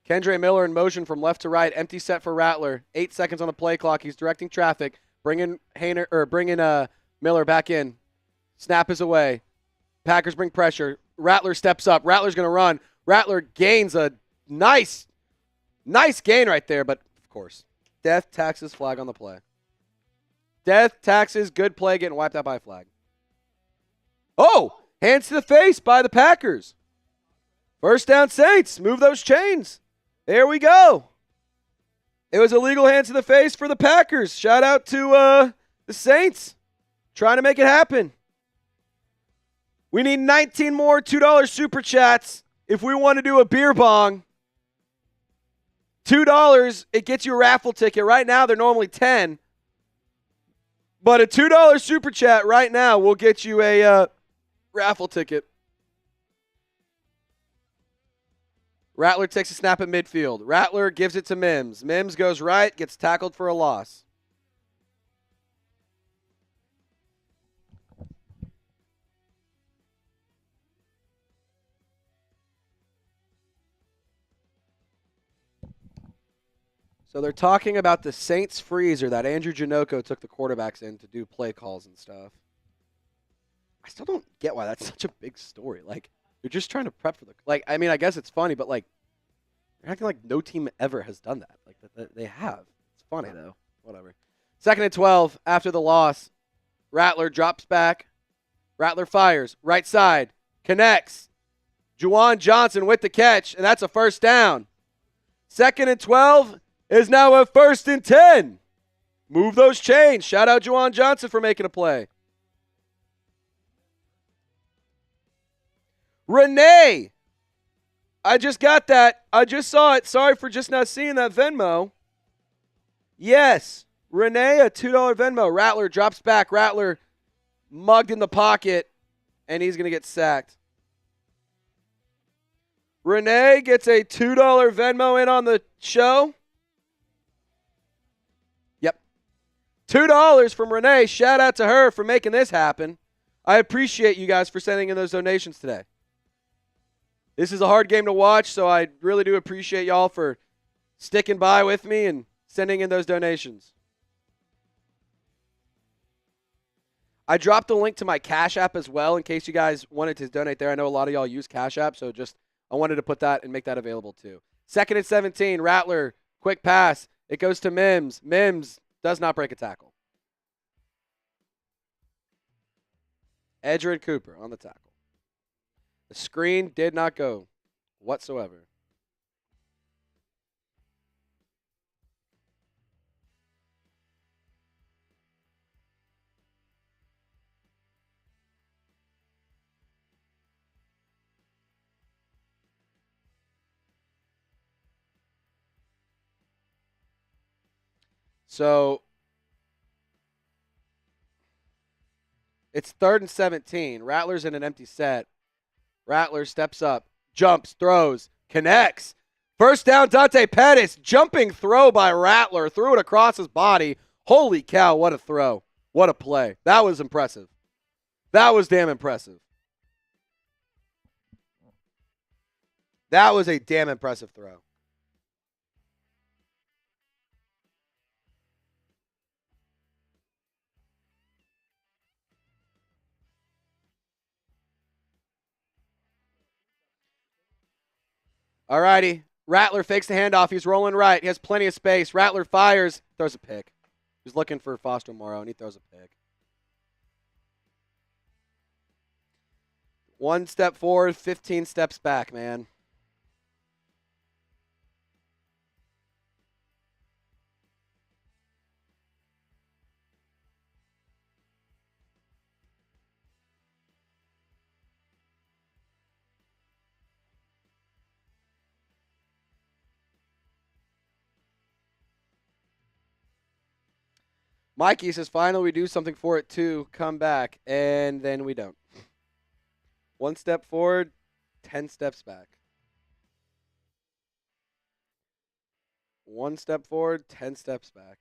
Kendre Miller in motion from left to right. Empty set for Rattler. 8 seconds on the play clock. He's directing traffic. Bringing Miller back in. Snap is away. Packers bring pressure. Rattler steps up. Rattler's going to run. Rattler gains a nice gain right there, but of course, death taxes flag on the play. Death taxes, good play, getting wiped out by a flag. Oh, hands to the face by the Packers. First down, Saints. Move those chains. There we go. It was illegal hands to the face for the Packers. Shout out to the Saints trying to make it happen. We need 19 more $2 super chats if we want to do a beer bong. $2, it gets you a raffle ticket. Right now, they're normally $10. But a $2 super chat right now will get you a raffle ticket. Rattler takes a snap at midfield. Rattler gives it to Mims. Mims goes right, gets tackled for a loss. So they're talking about the Saints freezer that Andrew Janoko took the quarterbacks in to do play calls and stuff. I still don't get why that's such a big story. Like, you're just trying to prep for the – like, I mean, I guess it's funny, but, like, you're acting like no team ever has done that. Like, they have. It's funny, though. Whatever. 2nd and 12 after the loss. Rattler drops back. Rattler fires. Right side. Connects. Juwan Johnson with the catch, and that's a first down. 2nd and 12 is now a 1st and 10. Move those chains. Shout out Juwan Johnson for making a play. Renee. I just got that. I just saw it. Sorry for just not seeing that Venmo. Yes. Renee, a $2 Venmo. Rattler drops back. Rattler mugged in the pocket, and he's going to get sacked. Renee gets a $2 Venmo in on the show. Yep. $2 from Renee. Shout out to her for making this happen. I appreciate you guys for sending in those donations today. This is a hard game to watch, so I really do appreciate y'all for sticking by with me and sending in those donations. I dropped a link to my Cash App as well in case you guys wanted to donate there. I know a lot of y'all use Cash App, so just I wanted to put that and make that available too. 2nd and 17, Rattler, quick pass. It goes to Mims. Mims does not break a tackle. Edgerrin Cooper on the tackle. The screen did not go whatsoever. So it's 3rd and 17. Rattler's in an empty set. Rattler steps up, jumps, throws, connects. First down, Dante Pettis. Jumping throw by Rattler. Threw it across his body. Holy cow, what a throw. What a play. That was impressive. That was damn impressive. That was a damn impressive throw. All righty. Rattler fakes the handoff. He's rolling right. He has plenty of space. Rattler fires. Throws a pick. He's looking for Foster Moreau, and he throws a pick. 1 step forward, 15 steps back, man. Mikey says, finally we do something for it too. Come back. And then we don't. 1 step forward, 10 steps back. 1 step forward, 10 steps back.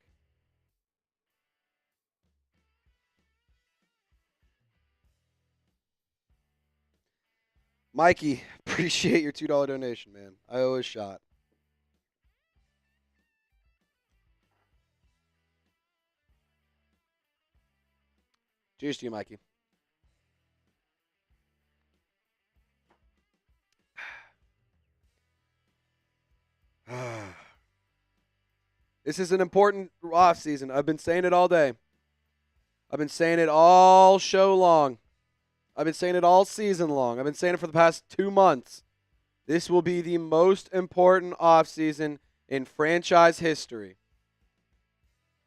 Mikey, appreciate your $2 donation, man. I owe a shot. Cheers to you, Mikey. This is an important offseason. I've been saying it all day. I've been saying it all show long. I've been saying it all season long. I've been saying it for the past 2 months. This will be the most important offseason in franchise history.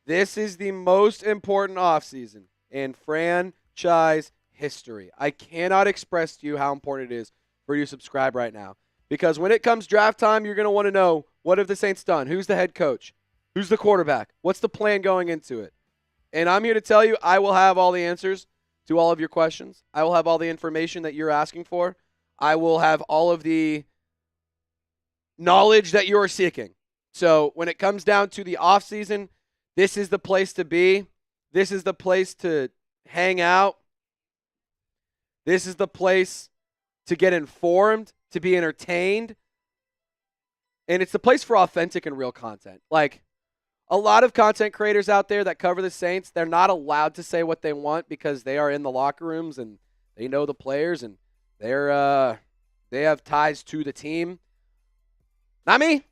This is the most important offseason in franchise history. I cannot express to you how important it is for you to subscribe right now. Because when it comes draft time, you're going to want to know, what have the Saints done? Who's the head coach? Who's the quarterback? What's the plan going into it? And I'm here to tell you, I will have all the answers to all of your questions. I will have all the information that you're asking for. I will have all of the knowledge that you're seeking. So when it comes down to the offseason, this is the place to be. This is the place to hang out. This is the place to get informed, to be entertained. And it's the place for authentic and real content. Like, a lot of content creators out there that cover the Saints, they're not allowed to say what they want because they are in the locker rooms and they know the players and they have ties to the team. Not me.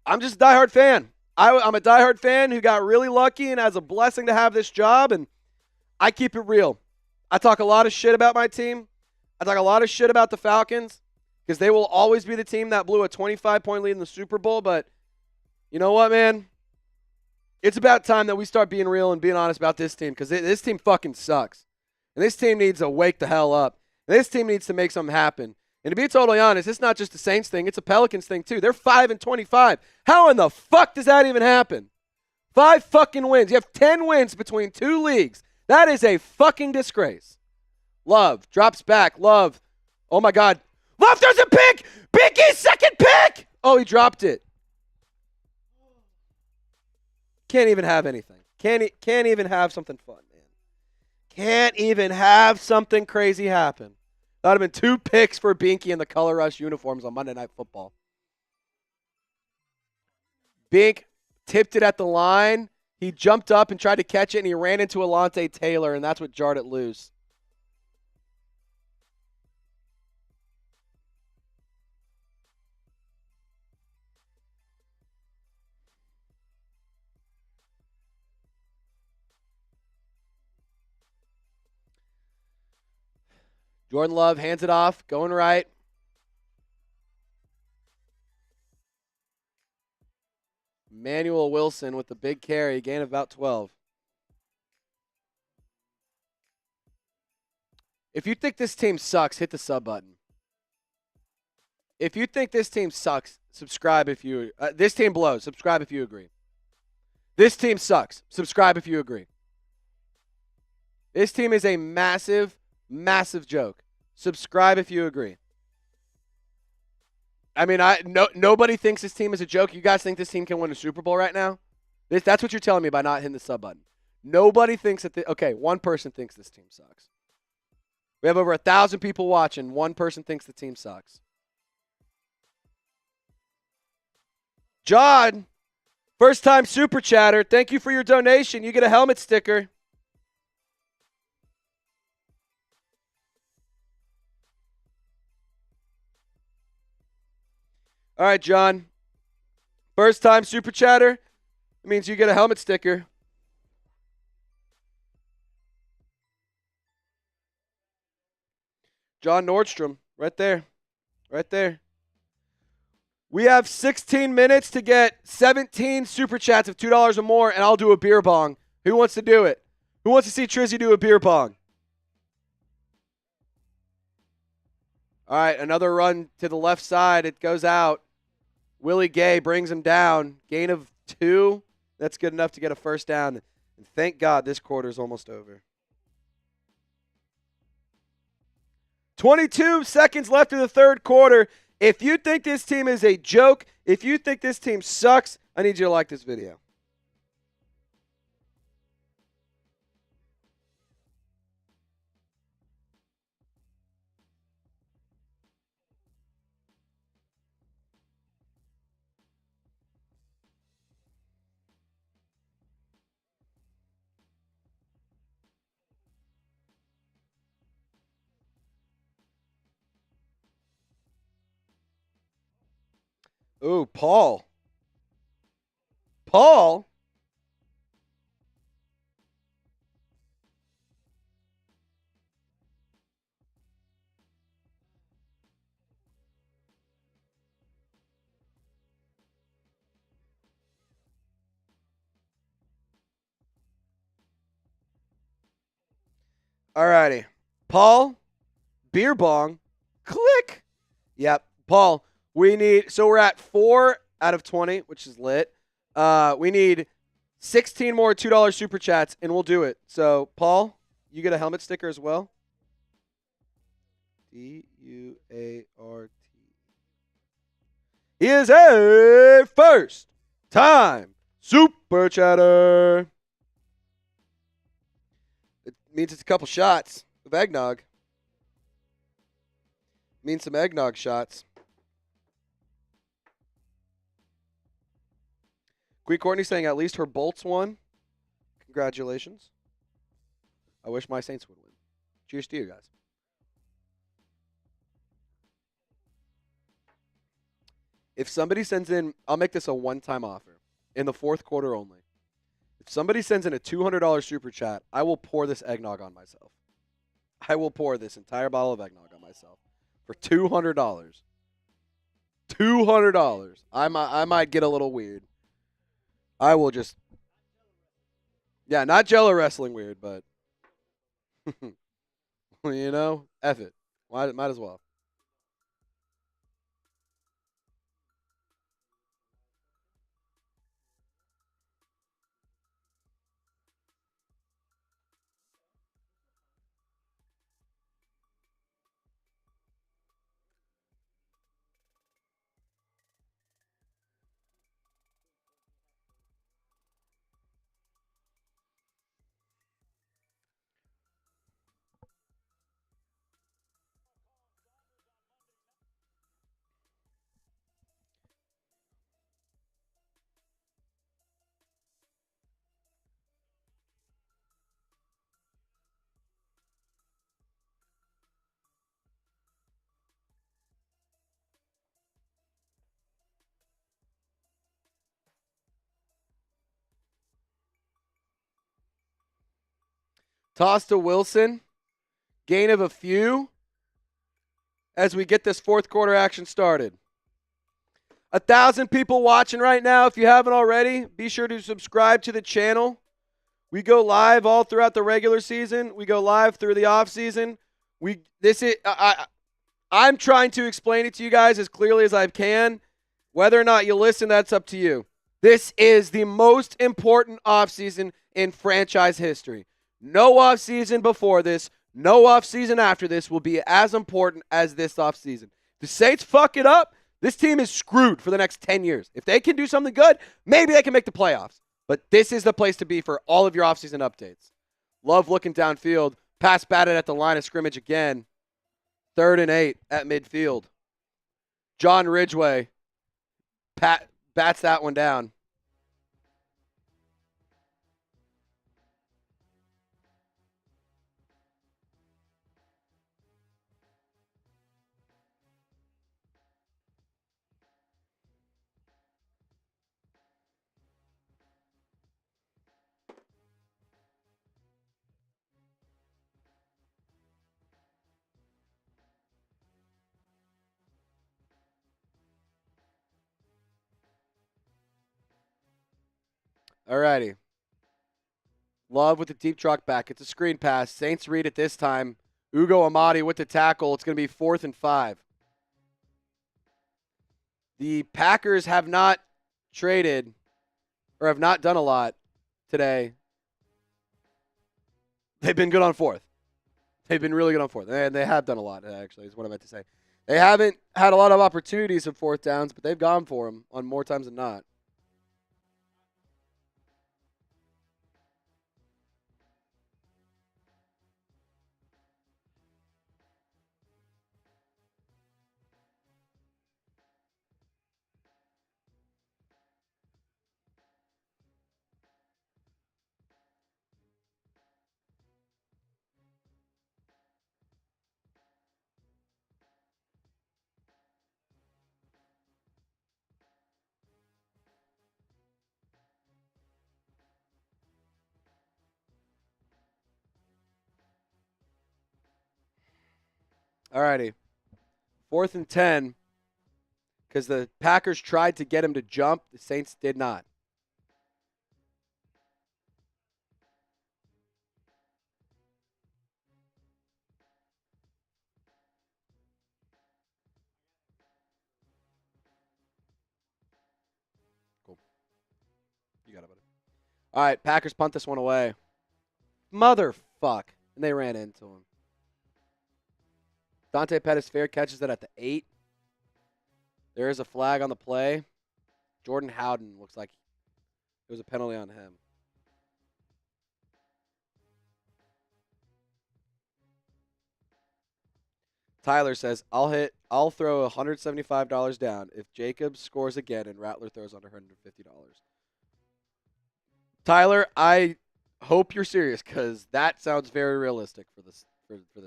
I'm just a diehard fan. I'm a diehard fan who got really lucky and has a blessing to have this job, and I keep it real. I talk a lot of shit about my team. I talk a lot of shit about the Falcons because they will always be the team that blew a 25-point lead in the Super Bowl, but you know what, man? It's about time that we start being real and being honest about this team because this team fucking sucks. And this team needs to wake the hell up. And this team needs to make something happen. And to be totally honest, it's not just a Saints thing. It's a Pelicans thing, too. They're 5-25. How in the fuck does that even happen? 5 fucking wins. You have 10 wins between 2 leagues. That is a fucking disgrace. Love drops back. Love. Oh, my God. Love throws a pick. Biggie's second pick. Oh, he dropped it. Can't even have anything. Can't even have something fun, man. Can't even have something crazy happen. That would have been 2 picks for Binky in the Color Rush uniforms on Monday Night Football. Bink tipped it at the line. He jumped up and tried to catch it, and he ran into Alontae Taylor, and that's what jarred it loose. Jordan Love hands it off, going right. Emmanuel Wilson with the big carry, gain of about 12. If you think this team sucks, hit the sub button. If you think this team sucks, subscribe if you this team blows. Subscribe if you agree. This team sucks. Subscribe if you agree. This team is a massive, massive joke. Subscribe if you agree. I mean, nobody thinks this team is a joke. You guys think this team can win a Super Bowl right now? That's what you're telling me by not hitting the sub button. Nobody thinks that. Okay, one person thinks this team sucks. We have over 1,000 people watching. One person thinks the team sucks. John, first time super chatter. Thank you for your donation. You get a helmet sticker. All right, John. First time super chatter. It means you get a helmet sticker. John Nordstrom, right there. Right there. We have 16 minutes to get 17 super chats of $2 or more, and I'll do a beer bong. Who wants to do it? Who wants to see Trizzy do a beer bong? All right, another run to the left side. It goes out. Willie Gay brings him down. Gain of 2. That's good enough to get a first down. And thank God this quarter is almost over. 22 seconds left in the third quarter. If you think this team is a joke, if you think this team sucks, I need you to like this video. Ooh, Paul. Paul. Alrighty. Paul, beer bong, click. Yep. Paul, we need, so we're at 4 out of 20, which is lit. We need 16 more $2 super chats, and we'll do it. So, Paul, you get a helmet sticker as well. D-U-A-R-T. He is a first-time super chatter. It means it's a couple shots of eggnog. Means some eggnog shots. Queen Courtney saying at least her Bolts won. Congratulations. I wish my Saints would win. Cheers to you guys. If somebody sends in, I'll make this a one-time offer in the fourth quarter only. If somebody sends in a $200 super chat, I will pour this eggnog on myself. I will pour this entire bottle of eggnog on myself for $200. $200. I might get a little weird. I will just, yeah, not Jello wrestling weird, but you know, F it. Might as well. Toss to Wilson. Gain of a few as we get this fourth quarter action started. 1,000 people watching right now. If you haven't already, be sure to subscribe to the channel. We go live all throughout the regular season. We go live through the off season. I'm trying to explain it to you guys as clearly as I can. Whether or not you listen, that's up to you. This is the most important offseason in franchise history. No offseason before this, no offseason after this will be as important as this offseason. The Saints fuck it up, this team is screwed for the next 10 years. If they can do something good, maybe they can make the playoffs. But this is the place to be for all of your offseason updates. Love looking downfield. Pass batted at the line of scrimmage again. 3rd and 8 at midfield. John Ridgeway bats that one down. All righty. Love with the deep truck back. It's a screen pass. Saints read it this time. Ugo Amadi with the tackle. It's going to be 4th and 5. The Packers have not traded or have not done a lot today. They've been good on 4th. They've been really good on 4th. And they have done a lot, actually, is what I meant to say. They haven't had a lot of opportunities of 4th downs, but they've gone for them on more times than not. All righty. 4th and 10. Because the Packers tried to get him to jump. The Saints did not. Cool. You got it, buddy. All right, Packers punt this one away. Motherfuck. And they ran into him. Dante Pettis fair catches it at the 8. There is a flag on the play. Jordan Howden looks like there was a penalty on him. Tyler says, I'll throw $175 down if Jacobs scores again and Rattler throws under $150. Tyler, I hope you're serious because that sounds very realistic for this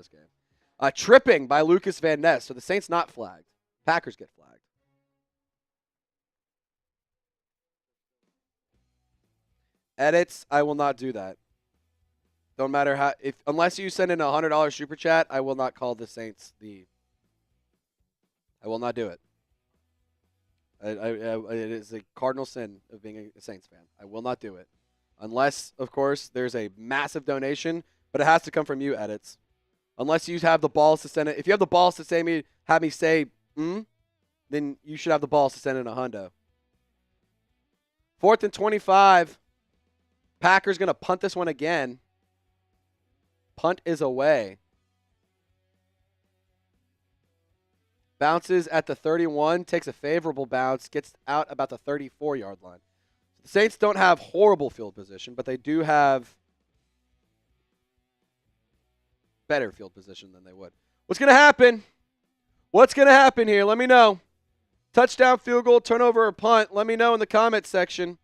game. Tripping by Lucas Van Ness. So the Saints not flagged. Packers get flagged. Edits, I will not do that. Don't matter how, unless you send in a $100 super chat, I will not call the Saints I will not do it. It is a cardinal sin of being a Saints fan. I will not do it. Unless, of course, there's a massive donation, but it has to come from you, Edits. Unless you have the balls to send it. If you have the balls to have me say, then you should have the balls to send in a hundo. 4th and 25. Packers going to punt this one again. Punt is away. Bounces at the 31, takes a favorable bounce, gets out about the 34-yard line. The Saints don't have horrible field position, but they do have better field position than they would. What's going to happen? What's going to happen here? Let me know. Touchdown, field goal, turnover, or punt. Let me know in the comments section.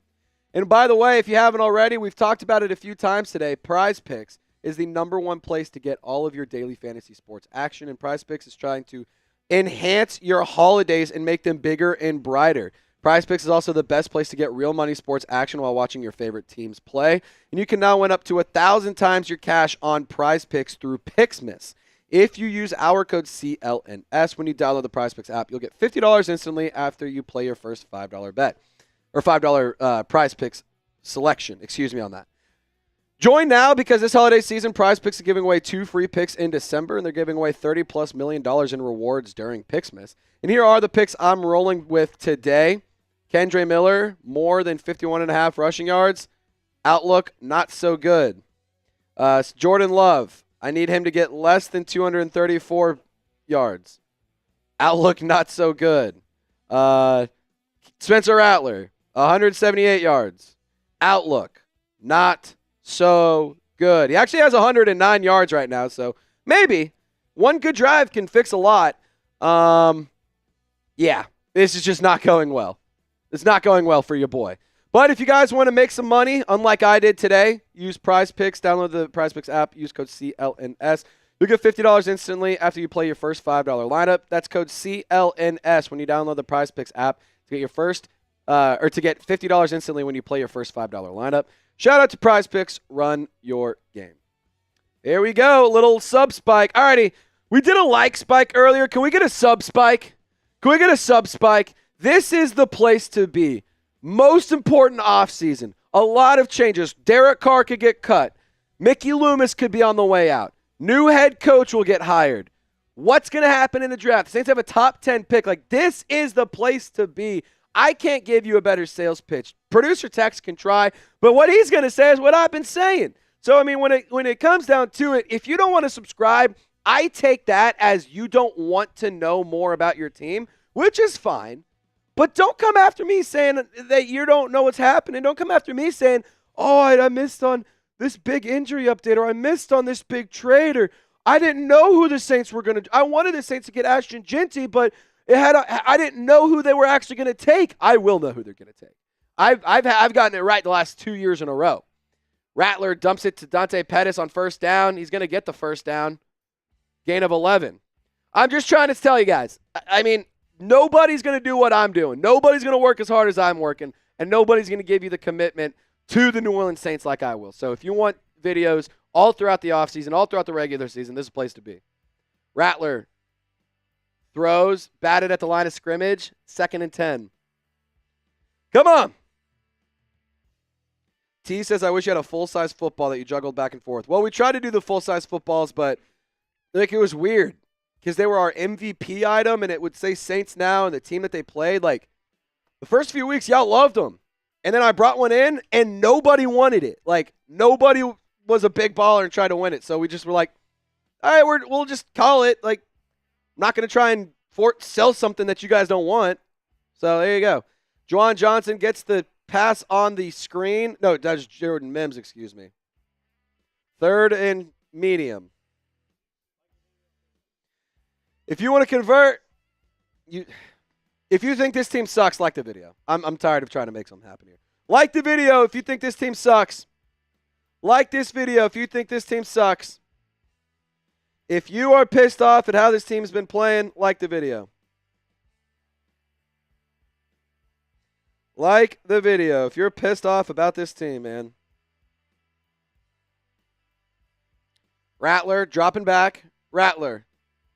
And by the way, if you haven't already, we've talked about it a few times today. Prize Picks is the #1 place to get all of your daily fantasy sports action. And Prize Picks is trying to enhance your holidays and make them bigger and brighter. Prize Picks is also the best place to get real money sports action while watching your favorite teams play. And you can now win up to 1,000 times your cash on Prize Picks through Pixmas. If you use our code CLNS when you download the Prize Picks app, you'll get $50 instantly after you play your first $5 bet. Or $5 Prize Picks selection. Excuse me on that. Join now because this holiday season, Prize Picks is giving away 2 free picks in December, and they're giving away $30+ million in rewards during Pixmas. And here are the picks I'm rolling with today. Kendre Miller, more than 51.5 rushing yards. Outlook, not so good. Jordan Love, I need him to get less than 234 yards. Outlook, not so good. Spencer Rattler, 178 yards. Outlook, not so good. He actually has 109 yards right now, so maybe one good drive can fix a lot. Yeah, this is just not going well. It's not going well for your boy. But if you guys want to make some money, unlike I did today, use Prize Picks. Download the Prize Picks app. Use code CLNS. You'll get $50 instantly after you play your first $5 lineup. That's code CLNS when you download the Prize Picks app to get your first to get $50 instantly when you play your first $5 lineup. Shout out to Prize Picks. Run your game. Here we go. Little sub spike. Alrighty. We did a like spike earlier. Can we get a sub spike? Can we get a sub spike? This is the place to be. Most important offseason. A lot of changes. Derek Carr could get cut. Mickey Loomis could be on the way out. New head coach will get hired. What's going to happen in the draft? The Saints have a top 10 pick. Like, this is the place to be. I can't give you a better sales pitch. Producer Tex can try, but what he's going to say is what I've been saying. So, I mean, when it comes down to it, if you don't want to subscribe, I take that as you don't want to know more about your team, which is fine. But don't come after me saying that you don't know what's happening. Don't come after me saying, oh, I missed on this big injury update, or I missed on this big trade, or I didn't know who the Saints were going to do. I wanted the Saints to get Ashton Ginty, but I didn't know who they were actually going to take. I will know who they're going to take. I've gotten it right the last 2 years in a row. Rattler dumps it to Dante Pettis on first down. He's going to get the first down. Gain of 11. I'm just trying to tell you guys. I mean, nobody's going to do what I'm doing. Nobody's going to work as hard as I'm working, and nobody's going to give you the commitment to the New Orleans Saints like I will. So if you want videos all throughout the offseason, all throughout the regular season, this is a place to be. Rattler Throws, batted at the line of scrimmage, 2nd and 10. Come on. T says, I wish you had a full-size football that you juggled back and forth. Well, we tried to do the full-size footballs, but like it was weird because they were our MVP item, and it would say Saints now and the team that they played. Like, the first few weeks, y'all loved them. And then I brought one in, and nobody wanted it. Like, nobody was a big baller and tried to win it. So we just were like, all right, we'll just call it. Like, I'm not going to try and sell something that you guys don't want. So there you go. Juwan Johnson gets the pass on the screen. No, that's Jordan Mims, excuse me. 3rd and medium. If you want to convert, if you think this team sucks, like the video. I'm tired of trying to make something happen here. Like the video if you think this team sucks. Like this video if you think this team sucks. If you are pissed off at how this team's been playing, like the video. Like the video if you're pissed off about this team, man. Rattler dropping back. Rattler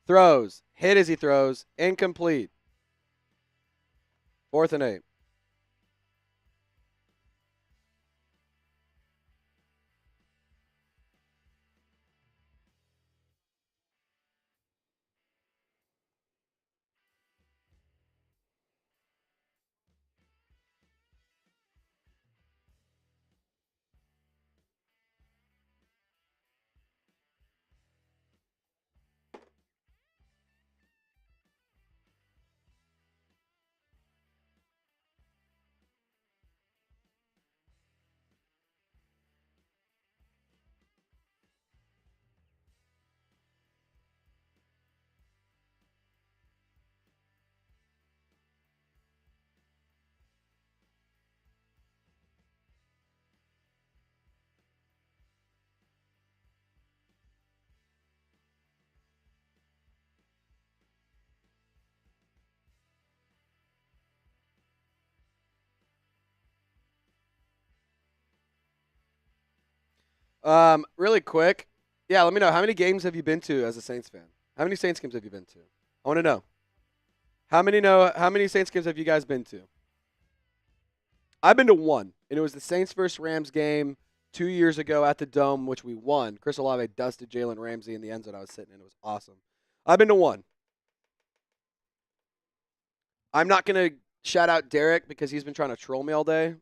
throws. Hit as he throws. Incomplete. 4th and 8. Really quick. Yeah, let me know. How many games have you been to as a Saints fan? How many Saints games have you been to? I want to know. How many Saints games have you guys been to? I've been to one, and it was the Saints versus Rams game 2 years ago at the Dome, which we won. Chris Olave dusted Jalen Ramsey in the end zone I was sitting in. It was awesome. I've been to one. I'm not going to shout out Derek because he's been trying to troll me all day,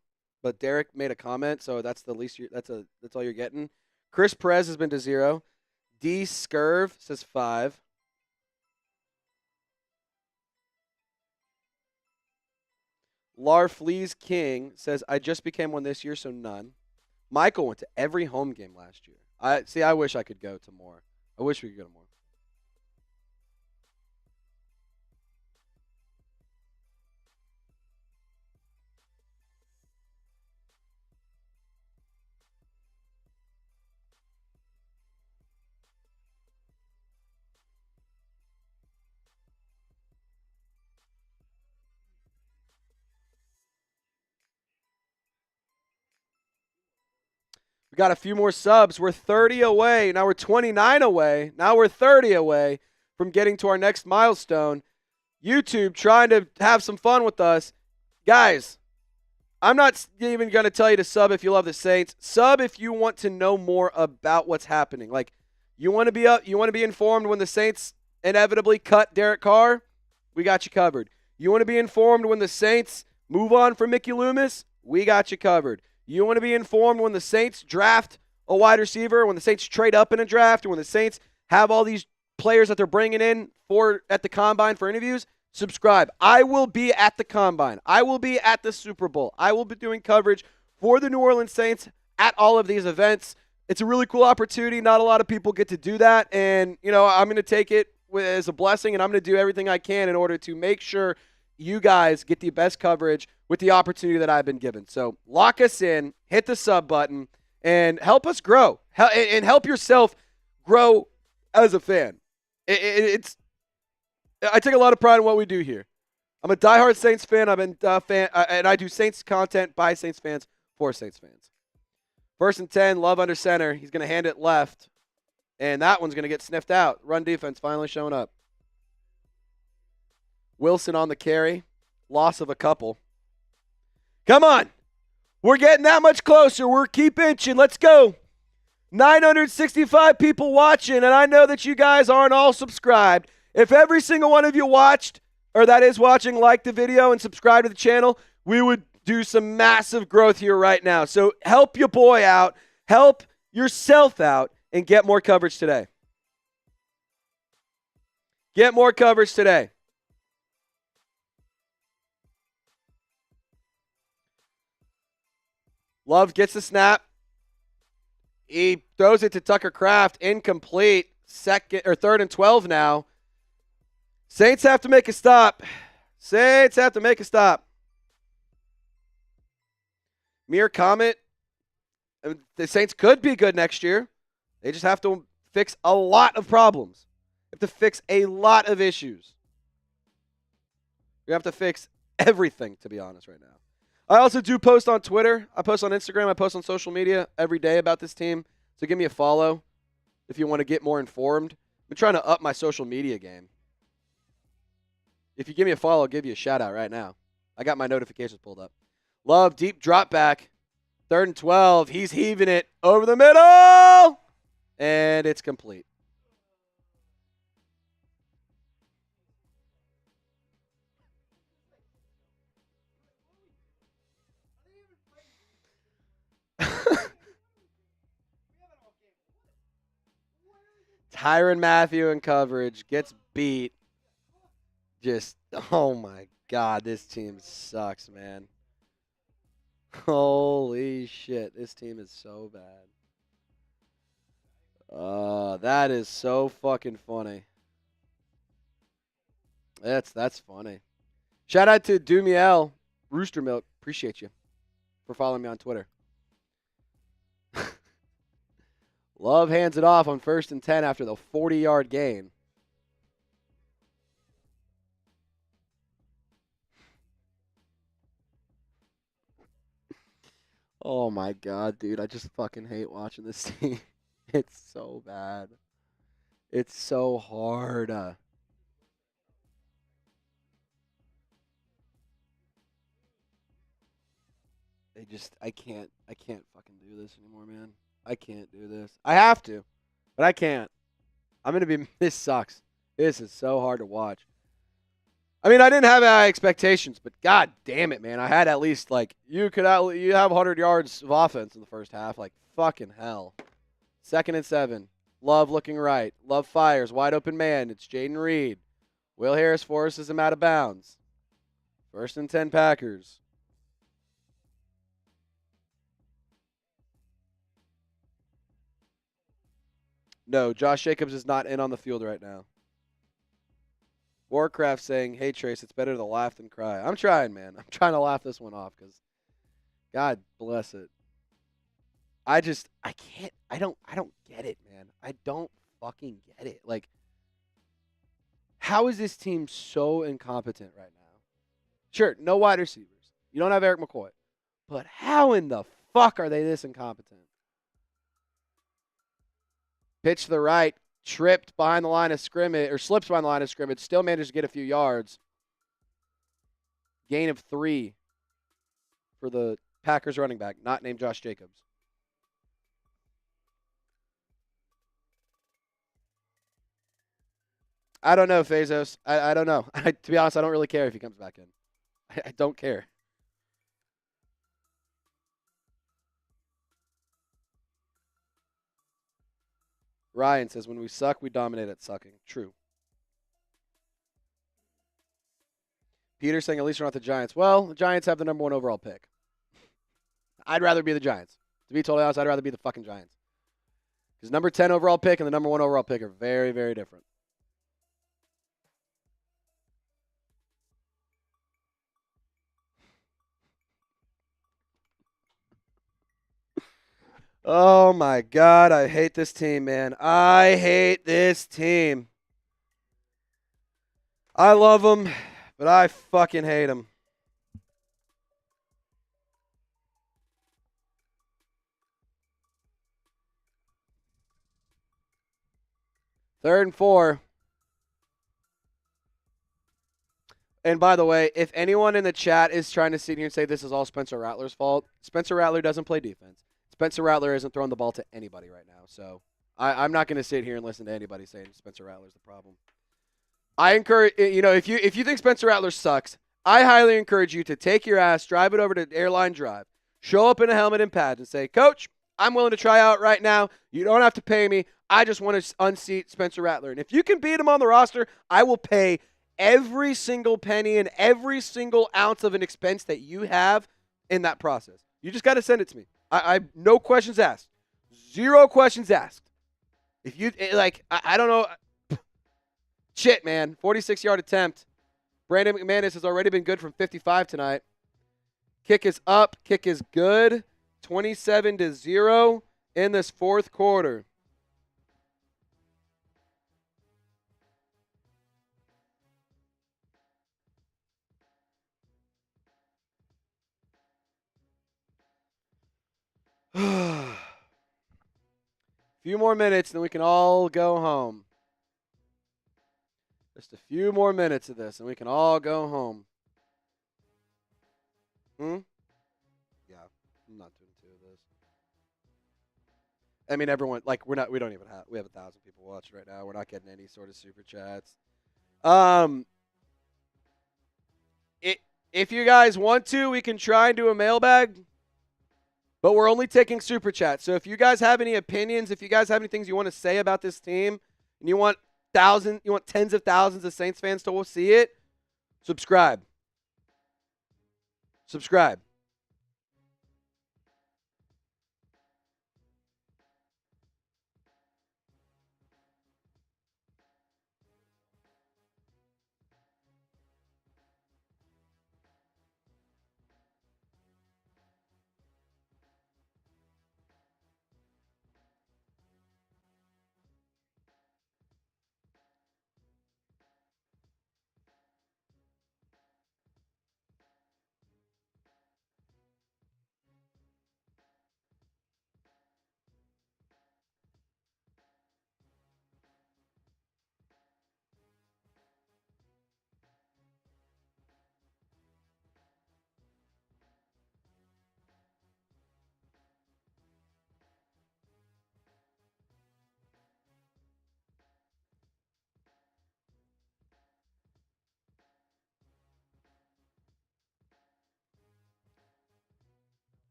but Derek made a comment, so that's the least that's all you're getting. Chris Perez has been to 0. D Scurv says 5. Larfleas King says, I just became one this year, so none. Michael went to every home game last year. I wish I could go to more. I wish we could go to more. We got a few more subs. We're 30 away. Now we're 29 away. Now we're 30 away from getting to our next milestone. YouTube trying to have some fun with us. Guys, I'm not even going to tell you to sub if you love the Saints. Sub if you want to know more about what's happening. Like, you want to be informed when the Saints inevitably cut Derek Carr? We got you covered. You want to be informed when the Saints move on from Mickey Loomis? We got you covered. You want to be informed when the Saints draft a wide receiver, when the Saints trade up in a draft, or when the Saints have all these players that they're bringing in at the Combine for interviews? Subscribe. I will be at the Combine. I will be at the Super Bowl. I will be doing coverage for the New Orleans Saints at all of these events. It's a really cool opportunity. Not a lot of people get to do that, and I'm going to take it as a blessing, and I'm going to do everything I can in order to make sure you guys get the best coverage with the opportunity that I've been given. So lock us in, hit the sub button, and help us grow. And help yourself grow as a fan. I take a lot of pride in what we do here. I'm a diehard Saints fan. And I do Saints content by Saints fans for Saints fans. 1st and 10, Love under center. He's going to hand it left, and that one's going to get sniffed out. Run defense finally showing up. Wilson on the carry. Loss of a couple. Come on. We're getting that much closer. We're keep inching. Let's go. 965 people watching, and I know that you guys aren't all subscribed. If every single one of you watched, or that is watching, liked the video and subscribe to the channel, we would do some massive growth here right now. So help your boy out. Help yourself out and get more coverage today. Get more coverage today. Love gets the snap. He throws it to Tucker Kraft, incomplete. Third and 12 now. Saints have to make a stop. Saints have to make a stop. Mere comment. The Saints could be good next year. They just have to fix a lot of problems. They have to fix a lot of issues. We have to fix everything, to be honest, right now. I also do post on Twitter. I post on Instagram. I post on social media every day about this team. So give me a follow if you want to get more informed. I'm trying to up my social media game. If you give me a follow, I'll give you a shout out right now. I got my notifications pulled up. Love, deep drop back. 3rd and 12. He's heaving it over the middle. And it's complete. Tyrann Mathieu in coverage gets beat. Just, oh my God, this team sucks, man. Holy shit, this team is so bad. That is so fucking funny. That's funny. Shout out to Dumiel, Rooster Milk. Appreciate you for following me on Twitter. Love hands it off on 1st and 10 after the 40-yard gain. Oh my God, dude. I just fucking hate watching this team. It's so bad. It's so hard. I can't fucking do this anymore, man. I can't do this. I have to, but I can't. This sucks. This is so hard to watch. I mean, I didn't have high expectations, but God damn it, man. I had at least, you have 100 yards of offense in the first half. Like, fucking hell. 2nd and 7. Love looking right. Love fires. Wide open man. It's Jayden Reed. Will Harris forces him out of bounds. 1st and 10 Packers. No, Josh Jacobs is not in on the field right now. Warcraft saying, hey, Trace, it's better to laugh than cry. I'm trying, man. I'm trying to laugh this one off because God bless it. I don't get it, man. I don't fucking get it. Like, how is this team so incompetent right now? Sure, no wide receivers. You don't have Eric McCoy. But how in the fuck are they this incompetent? Pitch to the right, tripped behind the line of scrimmage, or slips behind the line of scrimmage, still managed to get a few yards. Gain of 3 for the Packers running back, not named Josh Jacobs. I don't know, Fazos. I don't know. To be honest, I don't really care if he comes back in. I don't care. Ryan says, when we suck, we dominate at sucking. True. Peter saying, at least we're not the Giants. Well, the Giants have the number 1 overall pick. I'd rather be the Giants. To be totally honest, I'd rather be the fucking Giants. Because number 10 overall pick and the number 1 overall pick are very, very different. Oh, my God. I hate this team, man. I hate this team. I love them, but I fucking hate them. Third and 4. And by the way, if anyone in the chat is trying to sit here and say this is all Spencer Rattler's fault, Spencer Rattler doesn't play defense. Spencer Rattler isn't throwing the ball to anybody right now. So I'm not going to sit here and listen to anybody saying Spencer Rattler's the problem. I encourage, if you think Spencer Rattler sucks, I highly encourage you to take your ass, drive it over to Airline Drive, show up in a helmet and pads and say, Coach, I'm willing to try out right now. You don't have to pay me. I just want to unseat Spencer Rattler. And if you can beat him on the roster, I will pay every single penny and every single ounce of an expense that you have in that process. You just got to send it to me. I no questions asked. 0 questions asked. If you, I don't know. Shit, man. 46-yard attempt. Brandon McManus has already been good from 55 tonight. Kick is up. Kick is good. 27-0 in this fourth quarter. Few more minutes, and then we can all go home. Just a few more minutes of this, and we can all go home. Yeah, I'm not doing 2 of this. I mean, everyone, we have 1,000 people watching right now. We're not getting any sort of super chats. If you guys want to, we can try and do a mailbag. But we're only taking super chats. So if you guys have any opinions, if you guys have any things you want to say about this team, and you want tens of thousands of Saints fans to see it, subscribe. Subscribe.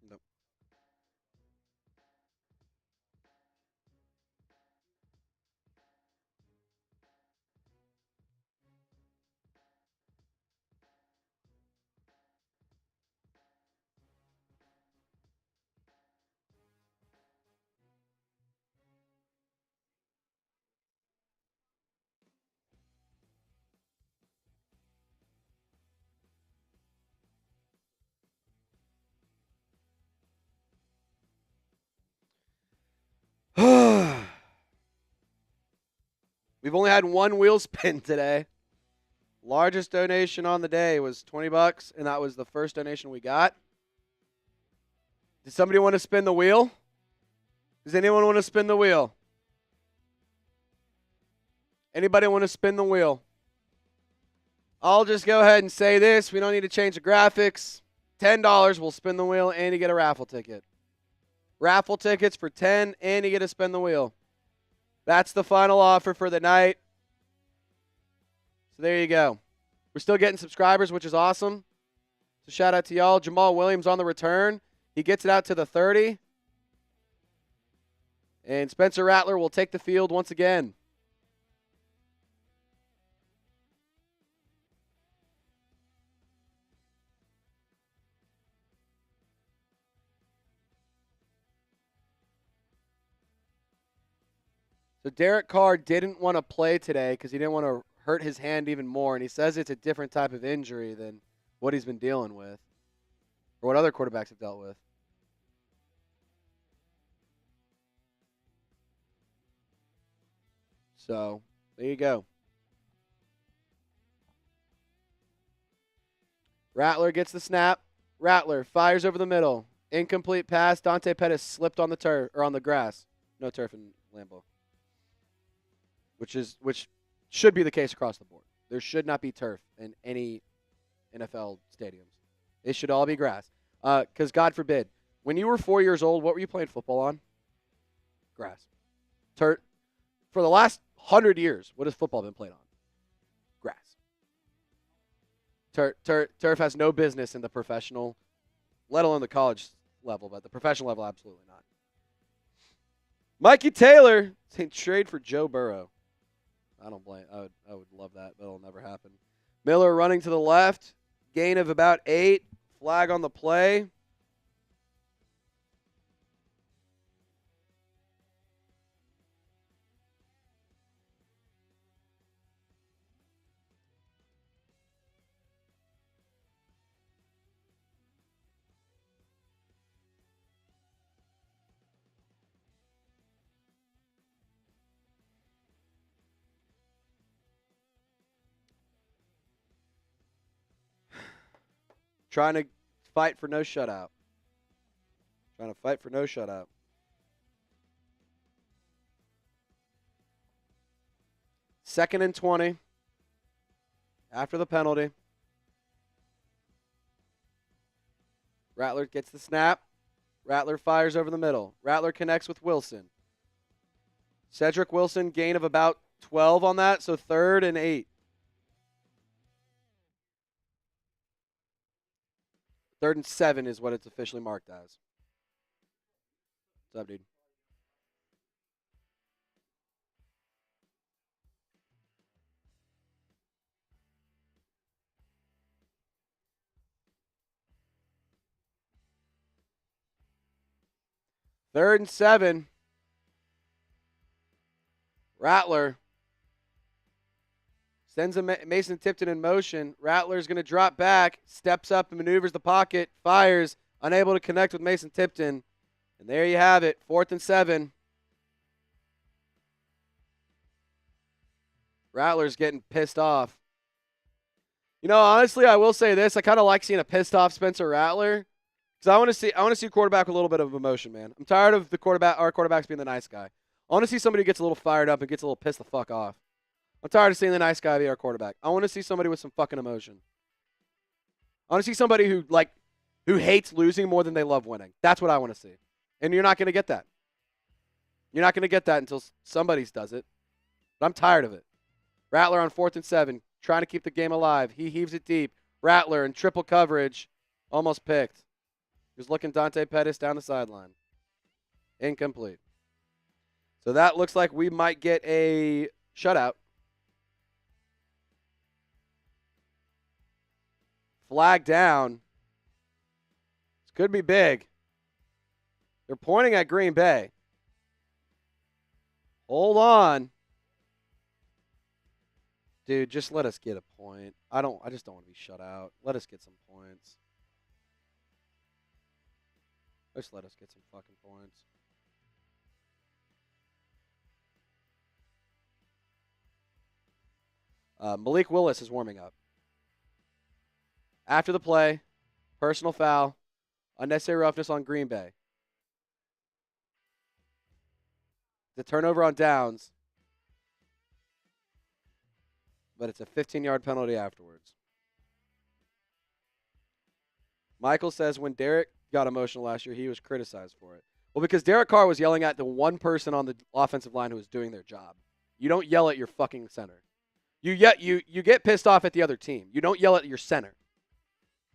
Nope. We've only had 1 wheel spin today. Largest donation on the day was $20, and that was the first donation we got. Does somebody want to spin the wheel? Does anyone want to spin the wheel? Anybody want to spin the wheel? I'll just go ahead and say this. We don't need to change the graphics. $10, we'll spin the wheel, and you get a raffle ticket. Raffle tickets for $10, and you get to spin the wheel. That's the final offer for the night. So there you go. We're still getting subscribers, which is awesome. So shout out to y'all. Jamaal Williams on the return. He gets it out to the 30. And Spencer Rattler will take the field once again. So Derek Carr didn't want to play today because he didn't want to hurt his hand even more, and he says it's a different type of injury than what he's been dealing with or what other quarterbacks have dealt with. So there you go. Rattler gets the snap. Rattler fires over the middle. Incomplete pass. Dante Pettis slipped on the turf or on the grass. No turf in Lambeau. Which should be the case across the board. There should not be turf in any NFL stadiums. It should all be grass. Because God forbid, when you were 4 years old, what were you playing football on? Grass. For the last 100 years, what has football been played on? Grass. Turf has no business in the professional, let alone the college level, but the professional level, absolutely not. Mikey Taylor saying trade for Joe Burrow. I don't blame. I would love that, but it'll never happen. Miller running to the left, gain of about 8. Flag on the play. Trying to fight for no shutout. Trying to fight for no shutout. Second and 20. After the penalty. Rattler gets the snap. Rattler fires over the middle. Rattler connects with Wilson. Cedric Wilson, gain of about 12 on that, so 3rd and 8. 3rd and 7 is what it's officially marked as. What's up, dude? Third and 7. Rattler sends Mason Tipton in motion. Rattler's going to drop back, steps up and maneuvers the pocket, fires, unable to connect with Mason Tipton. And there you have it, 4th and 7. Rattler's getting pissed off. You know, honestly, I will say this. I kind of like seeing a pissed off Spencer Rattler because I want to see a quarterback with a little bit of emotion, man. I'm tired of our quarterbacks being the nice guy. I want to see somebody who gets a little fired up and gets a little pissed the fuck off. I'm tired of seeing the nice guy be our quarterback. I want to see somebody with some fucking emotion. I want to see somebody who hates losing more than they love winning. That's what I want to see. And you're not going to get that. You're not going to get that until somebody does it. But I'm tired of it. Rattler on 4th and 7, trying to keep the game alive. He heaves it deep. Rattler in triple coverage, almost picked. He was looking Dante Pettis down the sideline. Incomplete. So that looks like we might get a shutout. Flag down. This could be big. They're pointing at Green Bay. Hold on. Dude, just let us get a point. I just don't want to be shut out. Let us get some points. Just let us get some fucking points. Malik Willis is warming up. After the play, personal foul, unnecessary roughness on Green Bay. The turnover on downs, but it's a 15-yard penalty afterwards. Michael says when Derek got emotional last year, he was criticized for it. Well, because Derek Carr was yelling at the one person on the offensive line who was doing their job. You don't yell at your fucking center. You get pissed off at the other team. You don't yell at your center.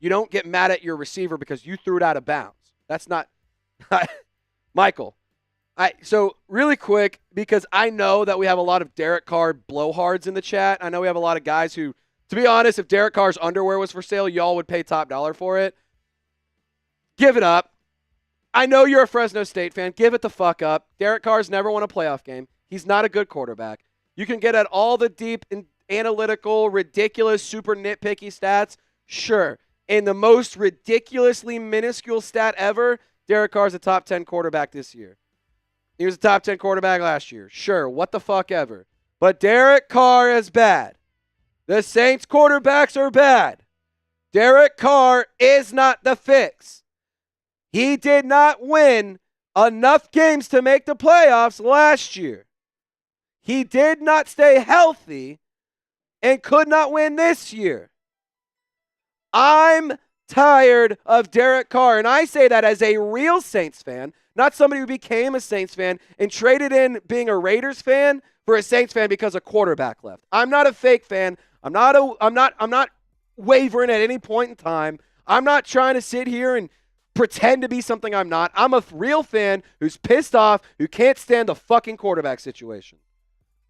You don't get mad at your receiver because you threw it out of bounds. That's not Michael. So really quick, because I know that we have a lot of Derek Carr blowhards in the chat. I know we have a lot of guys who, to be honest, if Derek Carr's underwear was for sale, y'all would pay top dollar for it. Give it up. I know you're a Fresno State fan. Give it the fuck up. Derek Carr's never won a playoff game. He's not a good quarterback. You can get at all the deep and analytical, ridiculous, super nitpicky stats. Sure. In the most ridiculously minuscule stat ever, Derek Carr's a top 10 quarterback this year. He was a top 10 quarterback last year. Sure, what the fuck ever. But Derek Carr is bad. The Saints quarterbacks are bad. Derek Carr is not the fix. He did not win enough games to make the playoffs last year. He did not stay healthy and could not win this year. I'm tired of Derek Carr, and I say that as a real Saints fan, not somebody who became a Saints fan and traded in being a Raiders fan for a Saints fan because a quarterback left. I'm not a fake fan. I'm not wavering at any point in time. I'm not trying to sit here and pretend to be something I'm not. I'm a real fan who's pissed off, who can't stand the fucking quarterback situation.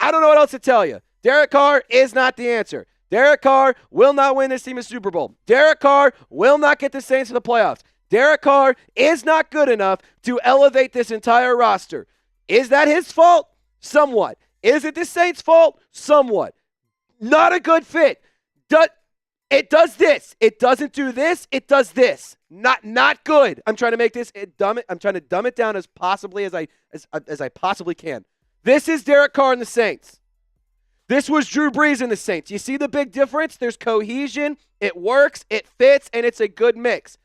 I don't know what else to tell you. Derek Carr is not the answer. Derek Carr will not win this team a Super Bowl. Derek Carr will not get the Saints to the playoffs. Derek Carr is not good enough to elevate this entire roster. Is that his fault? Somewhat. Is it the Saints' fault? Somewhat. Not a good fit. It does this. It doesn't do this. It does this. Not good. I'm trying to make this I'm trying to dumb it down as possibly as I possibly can. This is Derek Carr and the Saints. This was Drew Brees and the Saints. You see the big difference? There's cohesion. It works. It fits, and it's a good mix.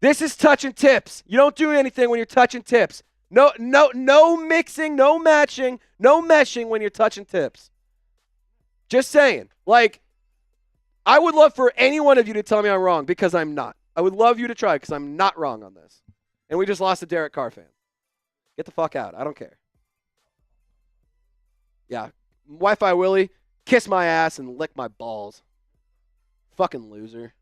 This is touching tips. You don't do anything when you're touching tips. No mixing, no matching, no meshing when you're touching tips. Just saying. Like, I would love for any one of you to tell me I'm wrong because I'm not. I would love you to try because I'm not wrong on this. And we just lost a Derek Carr fan. Get the fuck out. I don't care. Yeah. Wi-Fi Willie, kiss my ass and lick my balls. Fucking loser.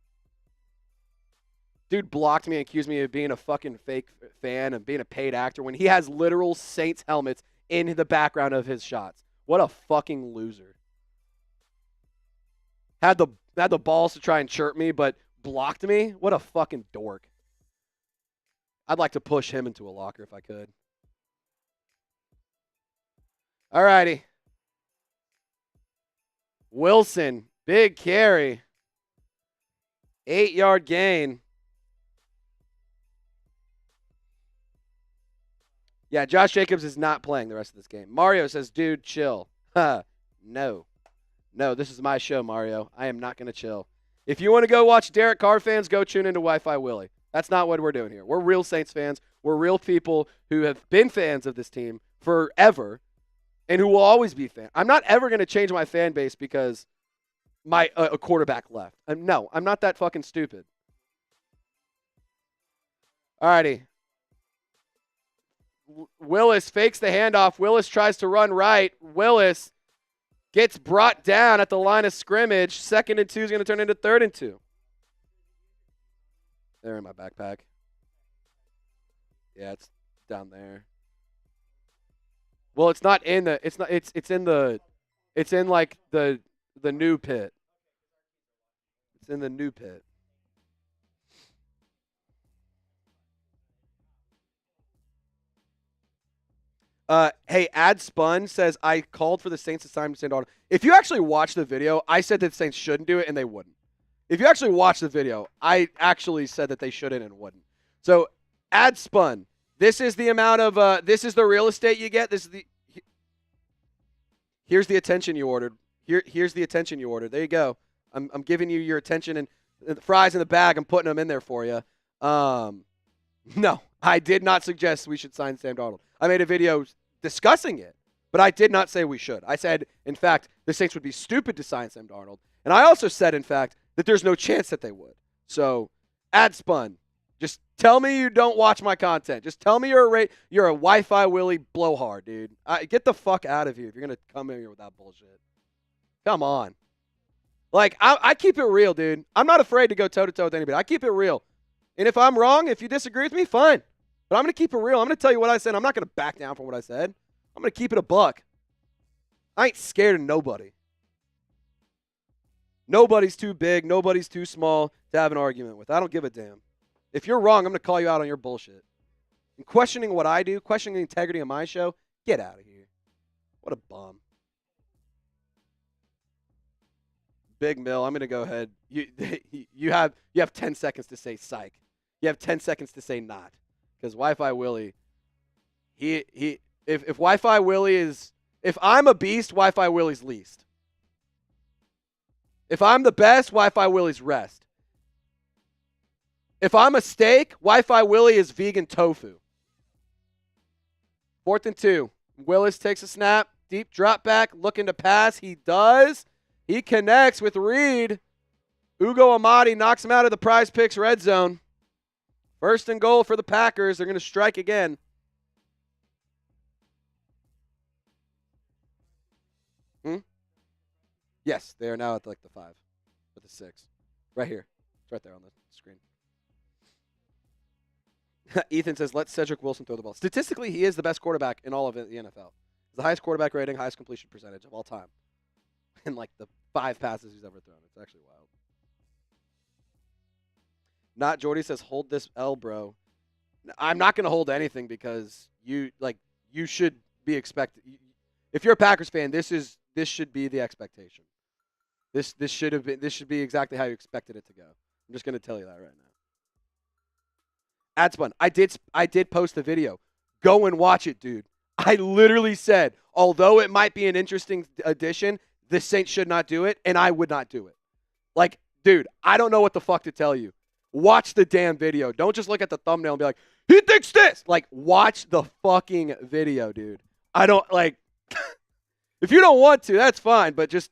Dude blocked me and accused me of being a fucking fake fan and being a paid actor when he has literal Saints helmets in the background of his shots. What a fucking loser. Had the balls to try and chirp me, but blocked me? What a fucking dork. I'd like to push him into a locker if I could. All righty. Wilson, big carry. 8-yard gain. Yeah, Josh Jacobs is not playing the rest of this game. Mario says, dude, chill. No. No, this is my show, Mario. I am not going to chill. If you want to go watch Derek Carr fans, go tune into Wi-Fi Willie. That's not what we're doing here. We're real Saints fans. We're real people who have been fans of this team forever and who will always be fans. I'm not ever going to change my fan base because a quarterback left. No, I'm not that fucking stupid. All righty. Willis fakes the handoff. Willis tries to run right. Willis gets brought down at the line of scrimmage. 2nd and 2 is going to turn into 3rd and 2. They're in my backpack. Yeah, it's down there. Well, it's not in the. It's not. It's in the. It's in like the new pit. It's in the new pit. Hey, Ad Spun says, I called for the Saints to sign Sam Darnold. If you actually watch the video, I said that the Saints shouldn't do it, and they wouldn't. If you actually watch the video, I actually said that they shouldn't and wouldn't. So, Ad Spun, this is the amount of, this is the real estate you get. Here's the attention you ordered. Here's the attention you ordered. There you go. I'm giving you your attention and the fries in the bag. I'm putting them in there for you. No, I did not suggest we should sign Sam Darnold. I made a video discussing it, but I did not say we should. I said, in fact, the Saints would be stupid to sign Sam Darnold. And I also said, in fact, that there's no chance that they would. So, Ad Spun, just tell me you don't watch my content. Just tell me you're a Wi-Fi Willie blowhard, dude. Get the fuck out of here if you're going to come in here with that bullshit. Come on. Like, I keep it real, dude. I'm not afraid to go toe-to-toe with anybody. I keep it real. And if I'm wrong, if you disagree with me, fine. But I'm going to keep it real. I'm going to tell you what I said. I'm not going to back down from what I said. I'm going to keep it a buck. I ain't scared of nobody. Nobody's too big. Nobody's too small to have an argument with. I don't give a damn. If you're wrong, I'm going to call you out on your bullshit. And questioning what I do, questioning the integrity of my show, get out of here. What a bum. Big Mill, I'm going to go ahead. You have 10 seconds to say psych. You have 10 seconds to say not. Because Wi-Fi Willie, if Wi-Fi Willie is, if I'm a beast, Wi-Fi Willie's least. If I'm the best, Wi-Fi Willie's rest. If I'm a steak, Wi-Fi Willie is vegan tofu. 4th and 2. Willis takes a snap. Deep drop back. Looking to pass. He does. He connects with Reed. Ugo Amadi knocks him out of the Prize Picks red zone. First and goal for the Packers. They're going to strike again. Yes, they are now at like the 5 with the 6. Right here. It's right there on the screen. Ethan says, let Cedric Wilson throw the ball. Statistically, he is the best quarterback in all of the NFL. The highest quarterback rating, highest completion percentage of all time. In like the 5 passes he's ever thrown. It's actually wild. Not Jordy says, hold this L, bro. I'm not going to hold anything because you should be expected. If you're a Packers fan, this should be the expectation. This should be exactly how you expected it to go. I'm just going to tell you that right now. Adspun, I did post the video. Go and watch it, dude. I literally said, although it might be an interesting addition, the Saints should not do it, and I would not do it. Like, dude, I don't know what the fuck to tell you. Watch the damn video. Don't just look at the thumbnail and be like, he thinks this. Like, watch the fucking video, dude. I don't, like, if you don't want to, that's fine, but just,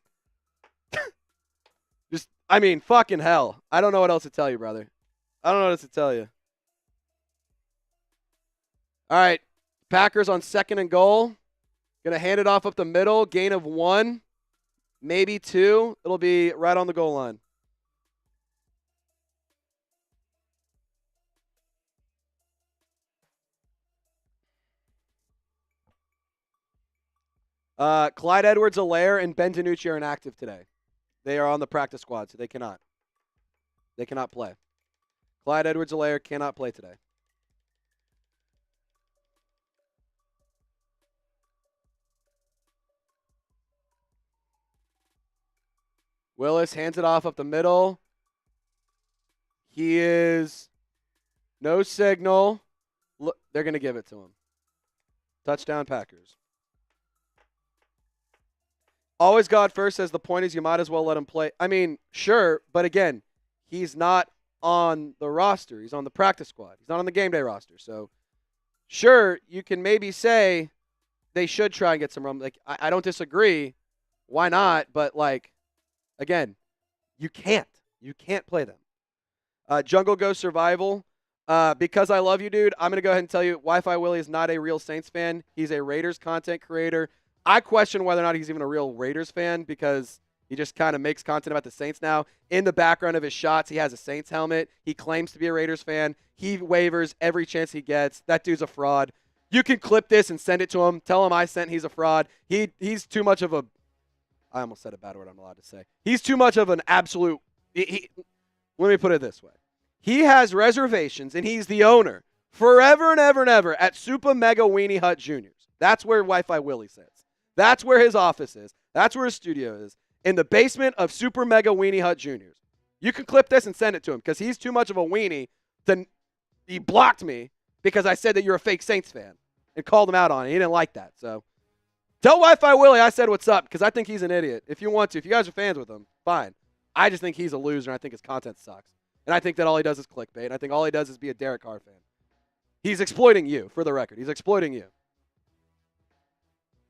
I mean, fucking hell. I don't know what else to tell you, brother. I don't know what else to tell you. All right, Packers on 2nd and goal. Going to hand it off up the middle. Gain of 1, maybe 2. It'll be right on the goal line. Clyde Edwards-Helaire and Ben DiNucci are inactive today. They are on the practice squad, so they cannot play. Clyde Edwards-Helaire cannot play today. Willis hands it off up the middle. He is no signal. Look, they're going to give it to him. Touchdown, Packers. Always God first says the point is you might as well let him play. I mean, sure, but again, he's not on the roster. He's on the practice squad. He's not on the game day roster. So, sure, you can maybe say they should try and get some run. Like, I don't disagree. Why not? But, like, again, you can't. You can't play them. Jungle Ghost Survival. Because I love you, dude, I'm going to go ahead and tell you Wi-Fi Willie is not a real Saints fan. He's a Raiders content creator. I question whether or not he's even a real Raiders fan because he just kind of makes content about the Saints now. In the background of his shots, he has a Saints helmet. He claims to be a Raiders fan. He wavers every chance he gets. That dude's a fraud. You can clip this and send it to him. Tell him I sent he's a fraud. He's too much of a – I almost said a bad word I'm allowed to say. He's too much of an absolute let me put it this way. He has reservations, and he's the owner forever and ever and ever at Super Mega Weenie Hut Juniors. That's where Wi-Fi Willie sits. That's where his office is. That's where his studio is. In the basement of Super Mega Weenie Hut Juniors. You can clip this and send it to him because he's too much of a weenie. He blocked me because I said that you're a fake Saints fan and called him out on it. He didn't like that. So tell Wi-Fi Willie I said what's up because I think he's an idiot. If you want to. If you guys are fans with him, fine. I just think he's a loser and I think his content sucks. And I think that all he does is clickbait. And I think all he does is be a Derek Carr fan. He's exploiting you, for the record. He's exploiting you.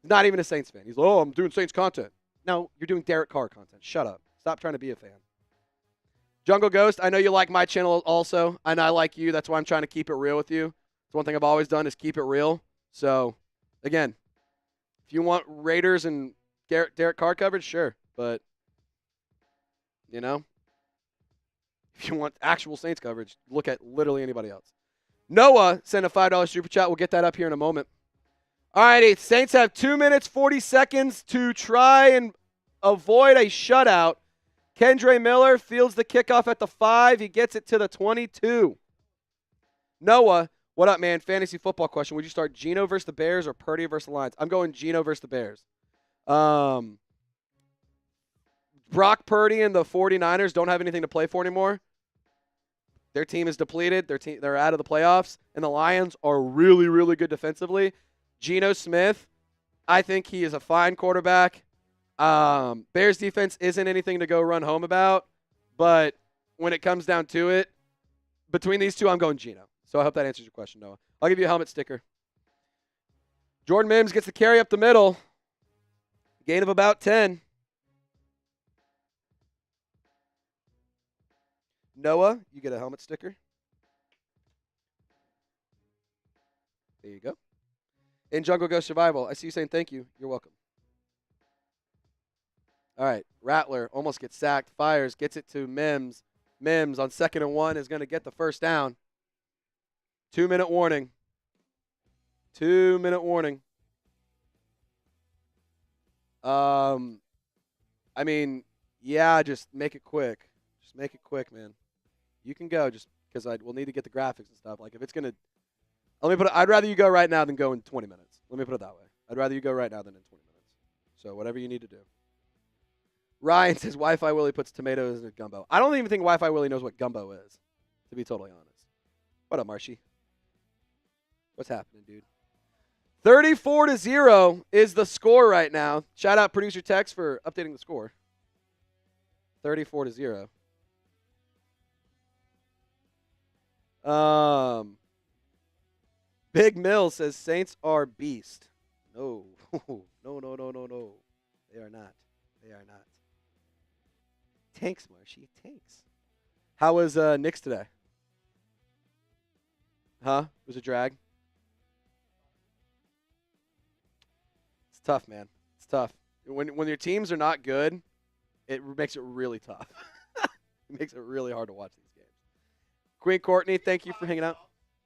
Not even a Saints fan. He's like, oh, I'm doing Saints content. No, you're doing Derek Carr content. Shut up. Stop trying to be a fan. Jungle Ghost, I know you like my channel also, and I like you. That's why I'm trying to keep it real with you. It's one thing I've always done is keep it real. So, again, if you want Raiders and Derek Carr coverage, sure. But, you know, if you want actual Saints coverage, look at literally anybody else. Noah sent a $5 super chat. We'll get that up here in a moment. All righty, Saints have 2 minutes, 40 seconds to try and avoid a shutout. Kendre Miller fields the kickoff at the 5. He gets it to the 22. Noah, what up, man? Fantasy football question. Would you start Geno versus the Bears or Purdy versus the Lions? I'm going Geno versus the Bears. Brock Purdy and the 49ers don't have anything to play for anymore. Their team is depleted. They're out of the playoffs. And the Lions are really, really good defensively. Geno Smith, I think he is a fine quarterback. Bears defense isn't anything to go run home about. But when it comes down to it, between these two, I'm going Geno. So I hope that answers your question, Noah. I'll give you a helmet sticker. Jordan Mims gets the carry up the middle. Gain of about 10. Noah, you get a helmet sticker. There you go. In Jungle Ghost Survival, I see you saying thank you. You're welcome. All right, Rattler almost gets sacked, fires, gets it to Mims. Mims on 2nd and 1 is going to get the first down. 2-minute warning. 2-minute warning. I mean, yeah, just make it quick. Just make it quick, man. You can go just because we'll need to get the graphics and stuff. Like, if it's going to – I'd rather you go right now than go in 20 minutes. Let me put it that way. I'd rather you go right now than in 20 minutes. So whatever you need to do. Ryan says Wi-Fi Willie puts tomatoes in gumbo. I don't even think Wi-Fi Willie knows what gumbo is, to be totally honest. What up, Marshy? What's happening, dude? 34-0 is the score right now. Shout out producer Tex for updating the score. 34-0. Big Mill says Saints are beast. No. No. They are not. They are not. Tanks, Marshy. Tanks. How was Knicks today? Huh? It was a drag? It's tough, man. It's tough. When your teams are not good, it makes it really tough. It makes it really hard to watch these games. Queen Courtney, thank you for hanging out.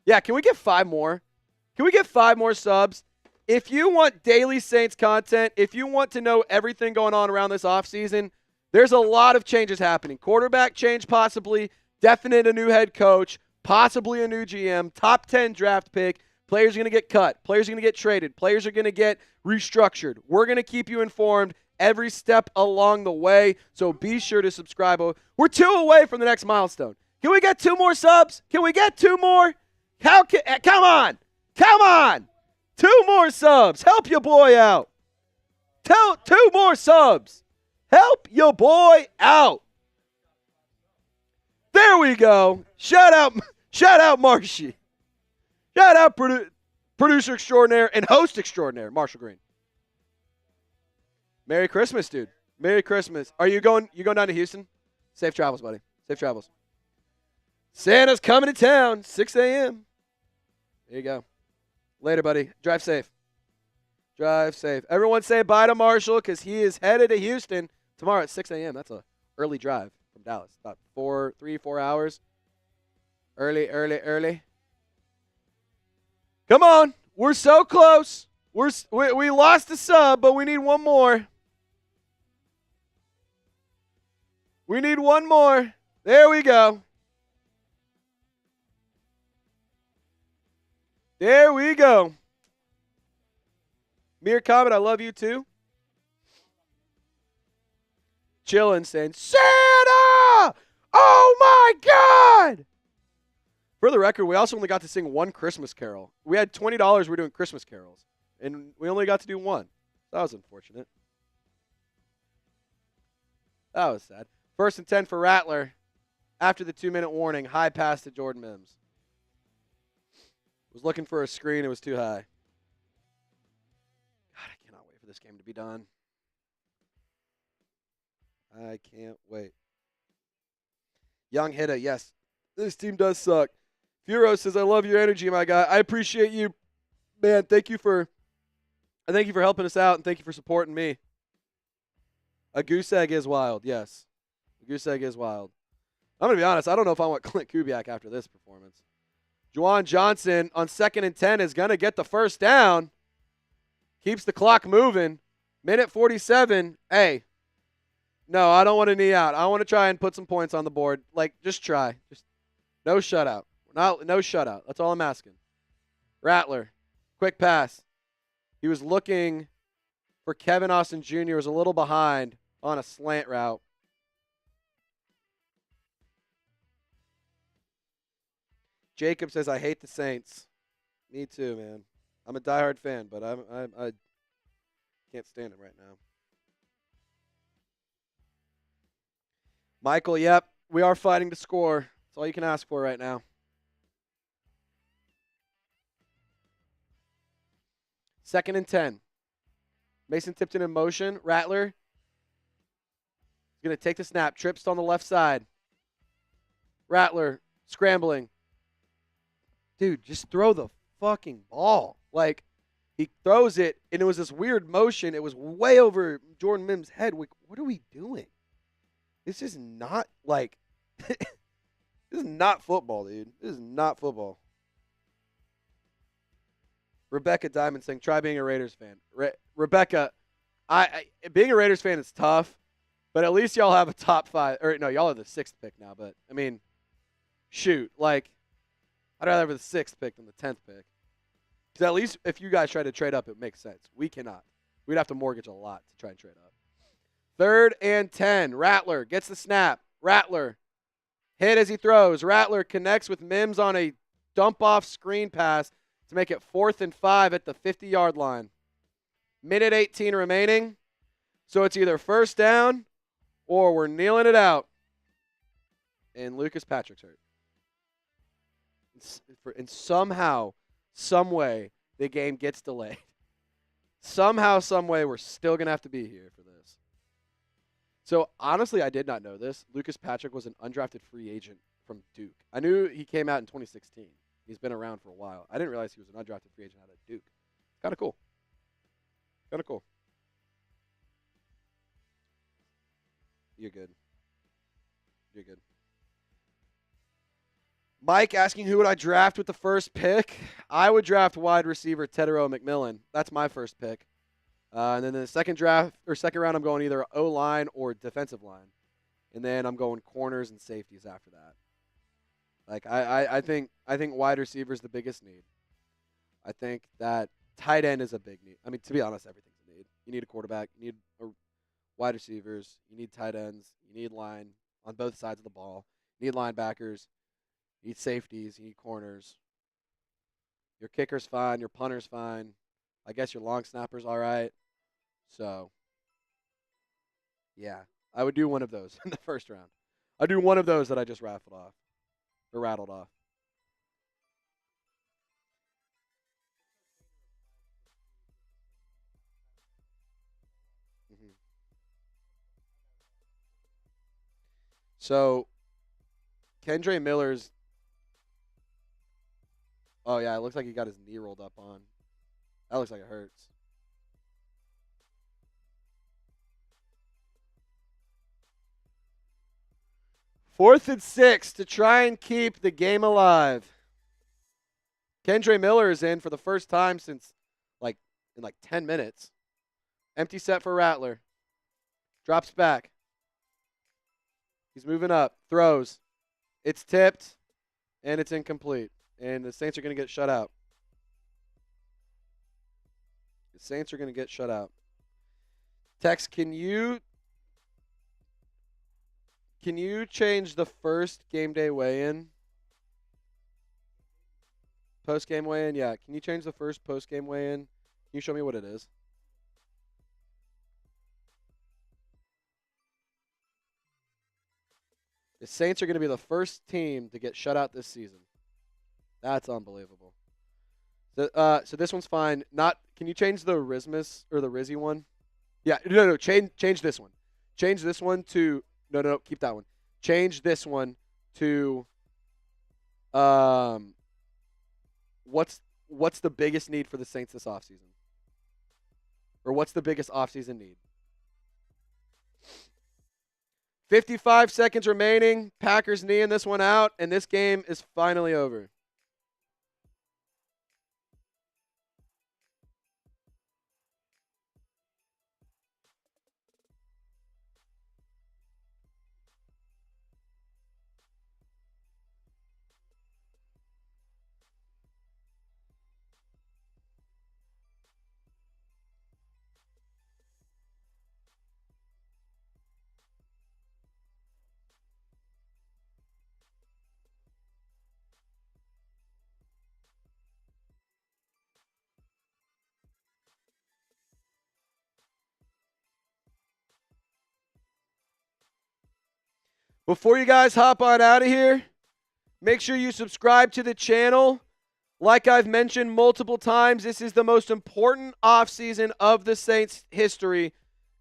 Yeah, can we get 5 more? Can we get 5 more subs? If you want daily Saints content, if you want to know everything going on around this offseason, there's a lot of changes happening. Quarterback change possibly, definite a new head coach, possibly a new GM, top 10 draft pick. Players are going to get cut. Players are going to get traded. Players are going to get restructured. We're going to keep you informed every step along the way, so be sure to subscribe. We're 2 away from the next milestone. Can we get 2 more subs? Can we get 2 more? Come on. Come on. 2 more subs. Help your boy out. 2 more subs. Help your boy out. There we go. Shout out Marshy. Shout out producer extraordinaire and host extraordinaire, Marshall Green. Merry Christmas, dude. Merry Christmas. Are you going down to Houston? Safe travels, buddy. Safe travels. Santa's coming to town, 6 a.m. There you go. Later, buddy. Drive safe. Drive safe. Everyone say bye to Marshall because he is headed to Houston tomorrow at 6 a.m. That's an early drive from Dallas. About 4 hours. Early. Come on. We're so close. We lost a sub, but we need 1 more. We need 1 more. There we go. There we go. Mere comment, I love you too. Chillin' saying, Santa! Oh my God! For the record, we also only got to sing 1 Christmas carol. We had $20 we were doing Christmas carols, and we only got to do 1. That was unfortunate. That was sad. 1st and 10 for Rattler. After the 2-minute warning, high pass to Jordan Mims. Was looking for a screen. It was too high. God, I cannot wait for this game to be done. I can't wait. Young Hitta, yes. This team does suck. Furo says, I love your energy, my guy. I appreciate you. Man, thank you for helping us out, and thank you for supporting me. A goose egg is wild, yes. A goose egg is wild. I'm going to be honest. I don't know if I want Clint Kubiak after this performance. Juwan Johnson on 2nd and 10 is going to get the first down. Keeps the clock moving. Minute 47. Hey, no, I don't want to knee out. I want to try and put some points on the board. Like, just try. Just no shutout. No shutout. That's all I'm asking. Rattler, quick pass. He was looking for Kevin Austin Jr. Was a little behind on a slant route. Jacob says, I hate the Saints. Me too, man. I'm a diehard fan, but I can't stand it right now. Michael, yep, we are fighting to score. That's all you can ask for right now. 2nd and 10. Mason Tipton in motion. Rattler is going to take the snap. Trips on the left side. Rattler scrambling. Dude, just throw the fucking ball. Like, he throws it, and it was this weird motion. It was way over Jordan Mims' head. Like, what are we doing? This is not, like, this is not football, dude. This is not football. Rebecca Diamond saying, try being a Raiders fan. Rebecca, being a Raiders fan is tough, but at least y'all have a top 5. Or, no, y'all are the 6th pick now, but, I mean, shoot. Like, I'd rather have the 6th pick than the 10th pick. Because at least if you guys try to trade up, it makes sense. We cannot. We'd have to mortgage a lot to try and trade up. 3rd and 10. Rattler gets the snap. Rattler hit as he throws. Rattler connects with Mims on a dump-off screen pass to make it 4th and 5 at the 50-yard line. Minute 18 remaining. So it's either first down or we're kneeling it out. And Lucas Patrick's hurt. And somehow, some way, the game gets delayed. Somehow, some way, we're still going to have to be here for this. So, honestly, I did not know this. Lucas Patrick was an undrafted free agent from Duke. I knew he came out in 2016. He's been around for a while. I didn't realize he was an undrafted free agent out of Duke. Kind of cool. Kind of cool. You're good. You're good. Mike asking who would I draft with the first pick. I would draft wide receiver Tedero McMillan. That's my first pick. And then the second round, I'm going either O-line or defensive line. And then I'm going corners and safeties after that. Like I think wide receiver is the biggest need. I think that tight end is a big need. I mean, to be honest, everything's a need. You need a quarterback. You need wide receivers. You need tight ends. You need line on both sides of the ball. You need linebackers. You need safeties. You need corners. Your kicker's fine. Your punter's fine. I guess your long snapper's all right. So, yeah, I would do one of those in the first round. I'd do one of those that I just rattled off. Mm-hmm. So, Kendre Miller's. Oh, yeah, it looks like he got his knee rolled up on. That looks like it hurts. Fourth and 6 to try and keep the game alive. Kendre Miller is in for the first time since in 10 minutes. Empty set for Rattler. Drops back. He's moving up. Throws. It's tipped. And it's incomplete. And the Saints are going to get shut out. The Saints are going to get shut out. Tex, can you change the first game day weigh-in? Post-game weigh-in? Yeah. Can you change the first post-game weigh-in? Can you show me what it is? The Saints are going to be the first team to get shut out this season. That's unbelievable. So this one's fine. Can you change the Rismus or the Rizzy one? Yeah, no, change this one. Change this one to no, keep that one. Change this one to what's the biggest need for the Saints this offseason? Or what's the biggest offseason need? 55 seconds remaining. Packers kneeing this one out, and this game is finally over. Before you guys hop on out of here, make sure you subscribe to the channel. Like I've mentioned multiple times, this is the most important offseason of the Saints' history,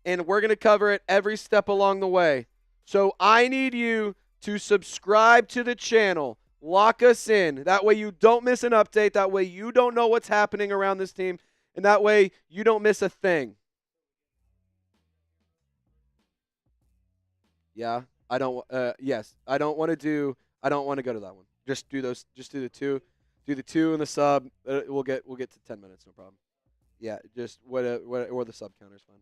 and we're going to cover it every step along the way. So I need you to subscribe to the channel. Lock us in. That way you don't miss an update. That way you don't know what's happening around this team. And that way you don't miss a thing. Yeah, yes, I don't want to go to that one. Just do the two and the sub. We'll get to 10 minutes, no problem. Yeah, just what or the sub counter's fine.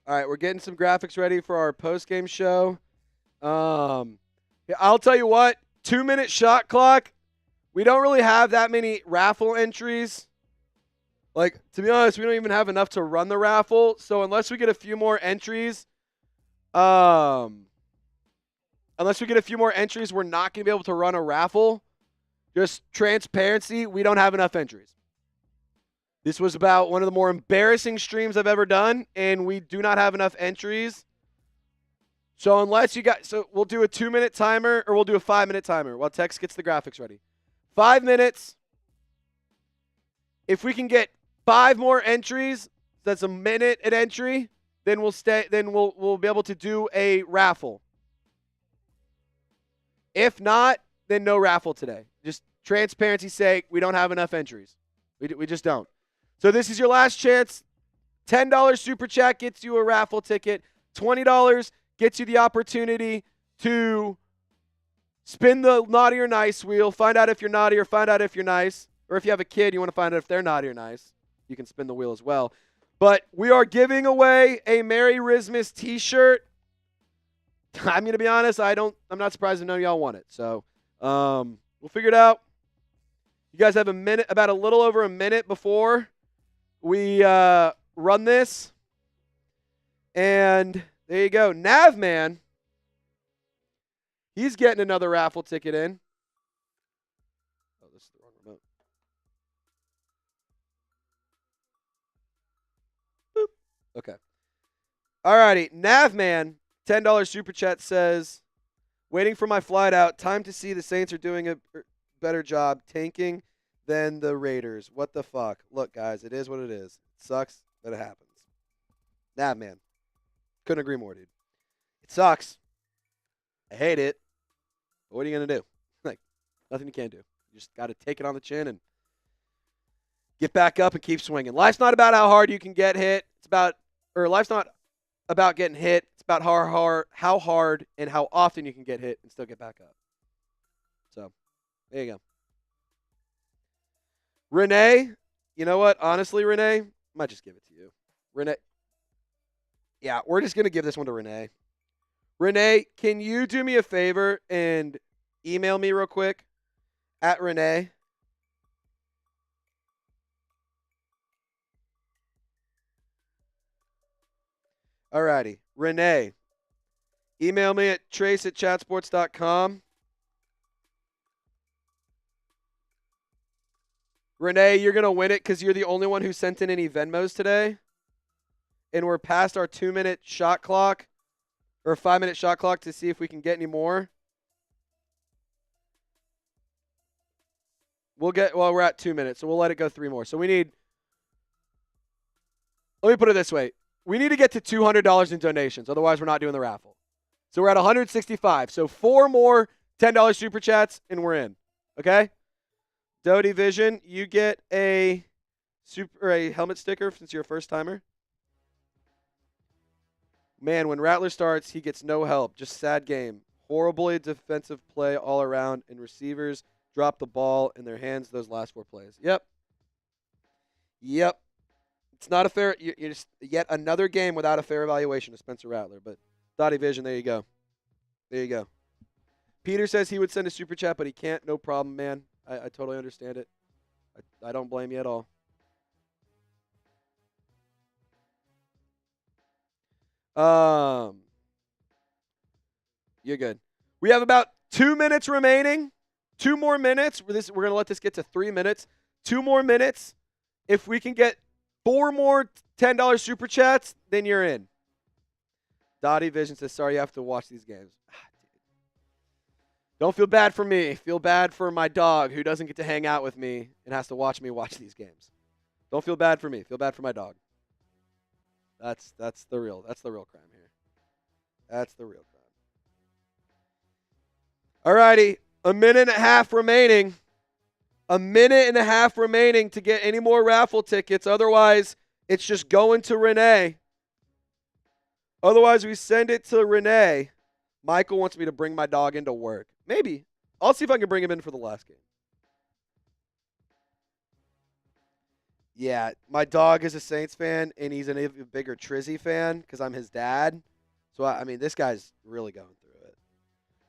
All right, we're getting some graphics ready for our post-game show. I'll tell you what, 2-minute shot clock. We don't really have that many raffle entries. Like, to be honest, we don't even have enough to run the raffle. So unless we get a few more entries, we're not going to be able to run a raffle. Just transparency, we don't have enough entries. This was about one of the more embarrassing streams I've ever done, and we do not have enough entries. So we'll do a 2-minute timer, or we'll do a 5-minute timer while Tex gets the graphics ready. 5 minutes. If we can get 5 more entries, that's a minute at entry, then we'll be able to do a raffle. If not, then no raffle today. Just transparency's sake, we don't have enough entries. We just don't. So this is your last chance. $10 super chat gets you a raffle ticket. $20 gets you the opportunity to spin the naughty or nice wheel. Find out if you're naughty or find out if you're nice. Or if you have a kid, you want to find out if they're naughty or nice. You can spin the wheel as well. But we are giving away a Merry Rismas t-shirt. I'm going to be honest, I'm not surprised if none of y'all want it. So we'll figure it out. You guys have about a little over a minute before we run this. And there you go. Navman, he's getting another raffle ticket in. Oh, this is the wrong remote. Boop. Okay. All righty. Navman, $10 super chat says, waiting for my flight out. Time to see the Saints are doing a better job tanking than the Raiders. What the fuck? Look, guys, it is what it is. It sucks, but it happens. Navman. Couldn't agree more, dude. It sucks. I hate it. But what are you going to do? Like, nothing you can do. You just got to take it on the chin and get back up and keep swinging. Life's not about how hard you can get hit. Life's not about getting hit. It's about how hard and how often you can get hit and still get back up. So, there you go. Renee, you know what? Honestly, Renee, I might just give it to you. Renee. Yeah, we're just going to give this one to Renee. Renee, can you do me a favor and email me real quick at Renee? Alrighty. Renee, email me at trace@chatsports.com. Renee, you're going to win it because you're the only one who sent in any Venmos today. And we're past our 2-minute shot clock or 5-minute shot clock to see if we can get any more. We're at 2 minutes, so we'll let it go 3 more. So let me put it this way. We need to get to $200 in donations. Otherwise, we're not doing the raffle. So we're at 165. So 4 more $10 super chats, and we're in. Okay? Doty Vision, you get a helmet sticker since you're a first-timer. Man, when Rattler starts, he gets no help. Just sad game. Horribly defensive play all around, and receivers drop the ball in their hands those last 4 plays. Yep. It's not a fair. You're just yet another game without a fair evaluation of Spencer Rattler. But Dottie Vision, there you go. There you go. Peter says he would send a super chat, but he can't. No problem, man. I totally understand it. I don't blame you at all. You're good. We have about 2 minutes remaining. 2 more minutes. We're going to let this get to 3 minutes. 2 more minutes. If we can get 4 more $10 super chats, then you're in. Dottie Vision says, sorry you have to watch these games. Don't feel bad for me. Feel bad for my dog who doesn't get to hang out with me and has to watch me watch these games. Don't feel bad for me. Feel bad for my dog. That's the real crime here. That's the real crime. Alrighty, a minute and a half remaining. A minute and a half remaining to get any more raffle tickets. Otherwise, it's just going to Renee. Otherwise, we send it to Renee. Michael wants me to bring my dog into work. Maybe. I'll see if I can bring him in for the last game. Yeah, my dog is a Saints fan, and he's an even bigger Trizzy fan because I'm his dad. So, I mean, this guy's really going through it.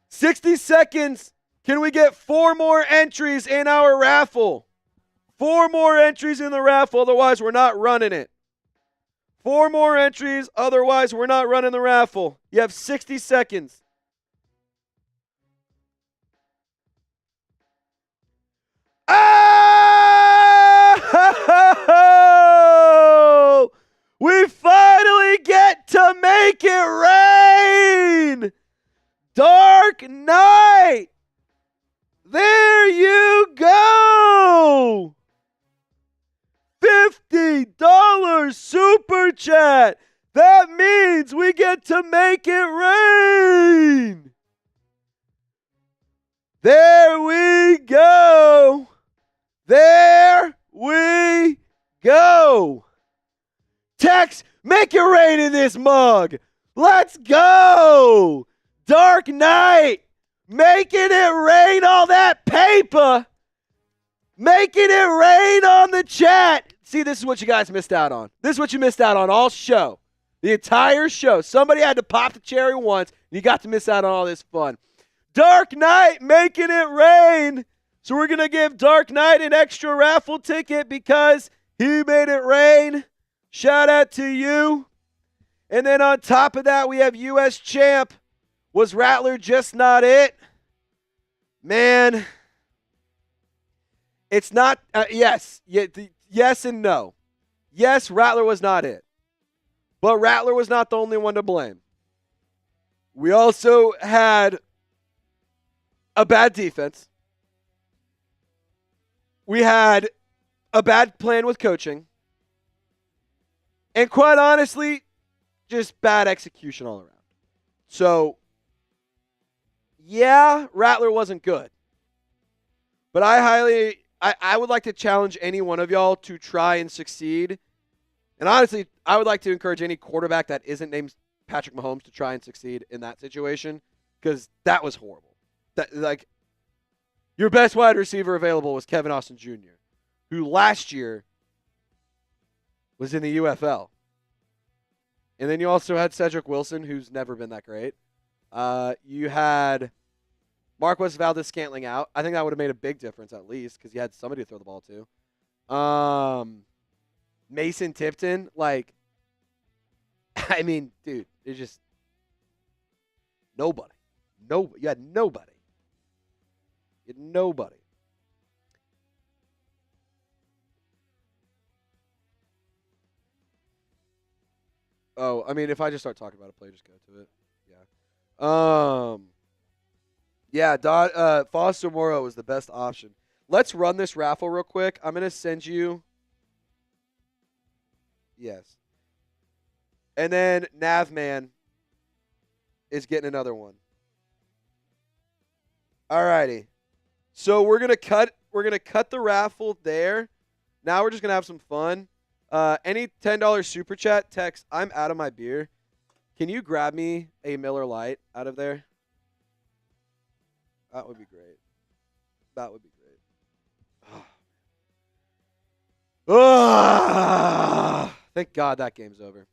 60 seconds. Can we get 4 more entries in our raffle? 4 more entries in the raffle, otherwise we're not running it. 4 more entries, otherwise we're not running the raffle. You have 60 seconds. Oh! We finally get to make it rain! Dark Knight! There you go! $50 super chat! That means we get to make it rain! There we go! There we go! Tex, make it rain in this mug! Let's go! Dark Knight! Making it rain all that paper! Making it rain on the chat! See, this is what you guys missed out on. This is what you missed out on all show. The entire show. Somebody had to pop the cherry once, and you got to miss out on all this fun. Dark Knight making it rain! So we're going to give Dark Knight an extra raffle ticket because he made it rain. Shout out to you. And then on top of that, we have U.S. Champ. Was Rattler just not it? Man, it's not. Yes and no. Yes, Rattler was not it. But Rattler was not the only one to blame. We also had a bad defense. We had a bad plan with coaching. And quite honestly, just bad execution all around. So, yeah, Rattler wasn't good. But I would like to challenge any one of y'all to try and succeed. And honestly, I would like to encourage any quarterback that isn't named Patrick Mahomes to try and succeed in that situation because that was horrible. Your best wide receiver available was Kevin Austin Jr., who last year was in the UFL. And then you also had Cedric Wilson, who's never been that great. You had Marquez Valdes-Scantling out. I think that would have made a big difference at least because you had somebody to throw the ball to. Mason Tipton, I mean, dude, it's just nobody. You had nobody. You had nobody. Oh, I mean, if I just start talking about a play, just go to it. Yeah. Foster Moreau was the best option. Let's run this raffle real quick. I'm going to send you. Yes. And then Navman is getting another one. Alrighty. So we're gonna cut the raffle there. Now we're just gonna have some fun. Any $10 super chat text, I'm out of my beer. Can you grab me a Miller Lite out of there? That would be great. That would be great. Thank God that game's over.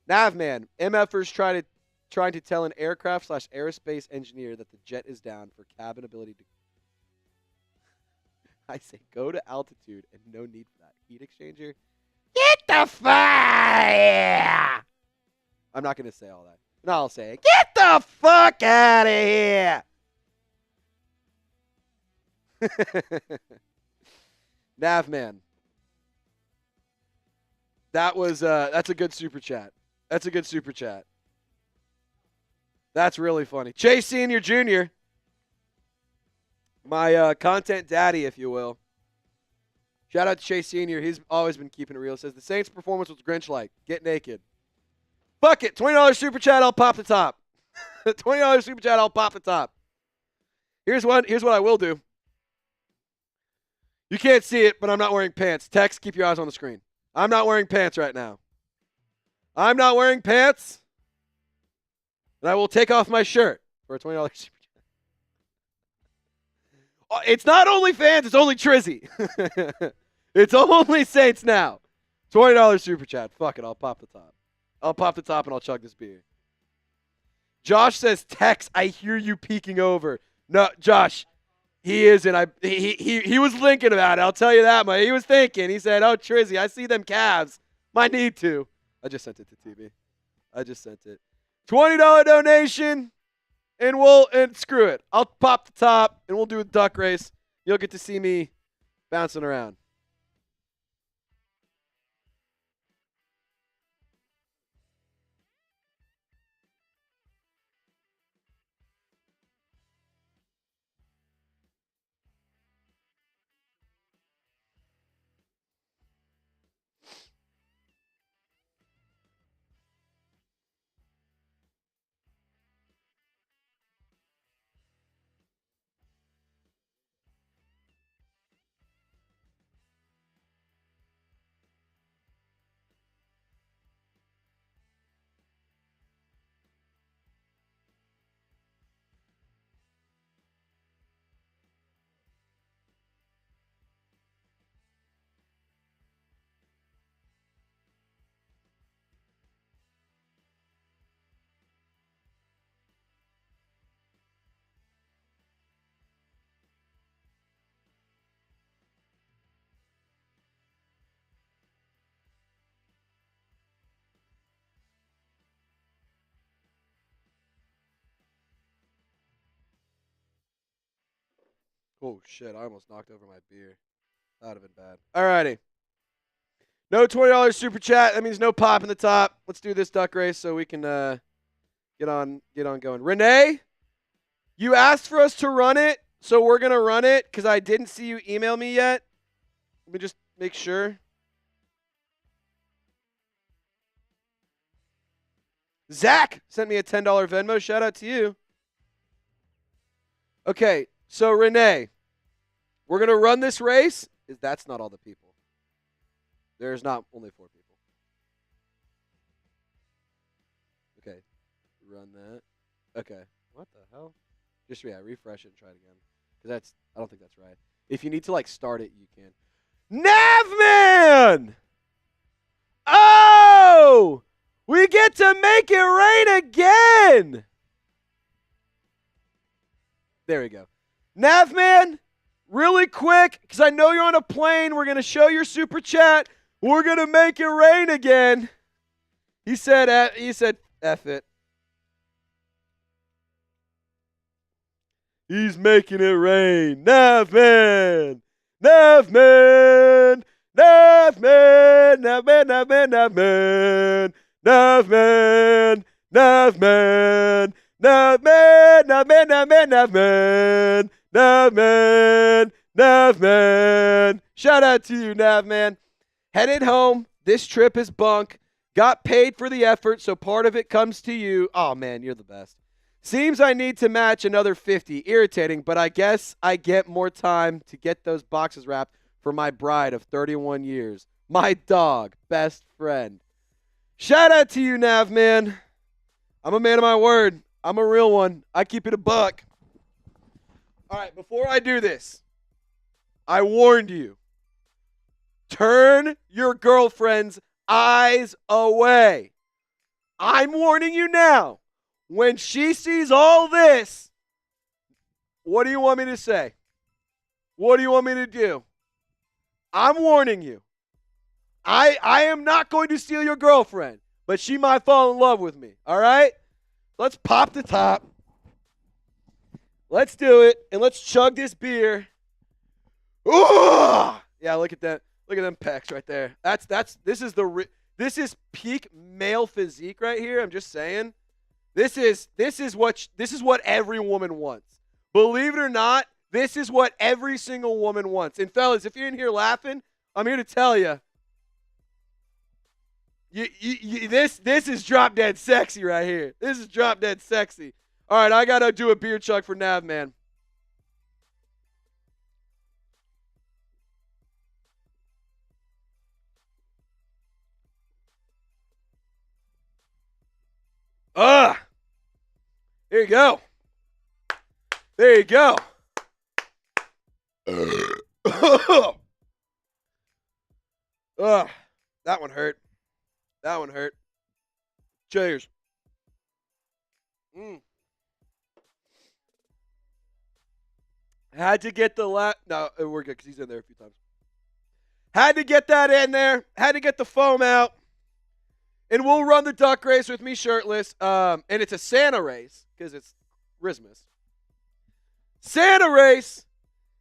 Navman, MFers trying to tell an aircraft/aerospace engineer that the jet is down for cabin ability to. I say go to altitude and no need for that. Heat exchanger? Get the fire! I'm not going to say all that. No, I'll say it. Get the fuck out of here! Navman. That's a good super chat. That's a good super chat. That's really funny. Chase Senior Jr., my content daddy, if you will. Shout out to Chase Senior. He's always been keeping it real. Says the Saints' performance was Grinch-like. Get naked. Fuck it. $20 super chat. I'll pop the top. $20 super chat. I'll pop the top. Here's what I will do. You can't see it, but I'm not wearing pants. Text, keep your eyes on the screen. I'm not wearing pants right now. I'm not wearing pants. And I will take off my shirt for a $20 super chat. It's not only fans, it's only Trizzy. It's only Saints now. $20 super chat. Fuck it, I'll pop the top. I'll pop the top and I'll chug this beer. Josh says, Tex, I hear you peeking over. No, Josh, he isn't. He was thinking about it. I'll tell you that much. He was thinking. He said, oh, Trizzy, I see them calves. Might need to. I just sent it to TB. I just sent it. $20 donation, and screw it. I'll pop the top, and we'll do a duck race. You'll get to see me bouncing around. Oh, shit. I almost knocked over my beer. That would have been bad. All righty. No $20 super chat. That means no pop in the top. Let's do this duck race so we can get on going. Renee, you asked for us to run it, so we're going to run it because I didn't see you email me yet. Let me just make sure. Zach sent me a $10 Venmo. Shout out to you. Okay, so Renee, we're going to run this race. That's not all the people. There's not only 4 people. Okay, run that. Okay, what the hell? Just refresh it and try it again. Because I don't think that's right. If you need to start it, you can. Navman! Oh! We get to make it rain again! There we go. Navman, really quick, because I know you're on a plane. We're going to show your super chat. We're going to make it rain again. He said, F it. He's making it rain. Navman! Navman! Navman! Navman! Navman! Navman! Navman! Navman! Navman! Navman! Navman! Navman! Navman! Shout out to you, Navman. Headed home. This trip is bunk. Got paid for the effort, so part of it comes to you. Oh, man, you're the best. Seems I need to match another 50. Irritating, but I guess I get more time to get those boxes wrapped for my bride of 31 years. My dog, best friend. Shout out to you, Navman. I'm a man of my word. I'm a real one. I keep it a buck. All right, before I do this, I warned you. Turn your girlfriend's Eyes away. I'm warning you now. When she sees all this, what do you want me to say? What do you want me to do? I'm warning you. I am not going to steal your girlfriend, but she might fall in love with me. All right? Let's pop the top. Let's do it, and let's chug this beer. Ooh! Yeah, look at that. Look at them pecs right there. This is peak male physique right here. I'm just saying. This is what every woman wants. Believe it or not, this is what every single woman wants. And fellas, if you're in here laughing, I'm here to tell you. This is drop dead sexy right here. This is drop dead sexy. All right, I gotta do a beer chug for Nav, man. There you go. There you go. That one hurt. That one hurt. Cheers. Had to get the no, we're good because he's in there a few times. Had to get that in there. Had to get the foam out. And we'll run the duck race with me shirtless. And it's a Santa race because it's Christmas. Santa race.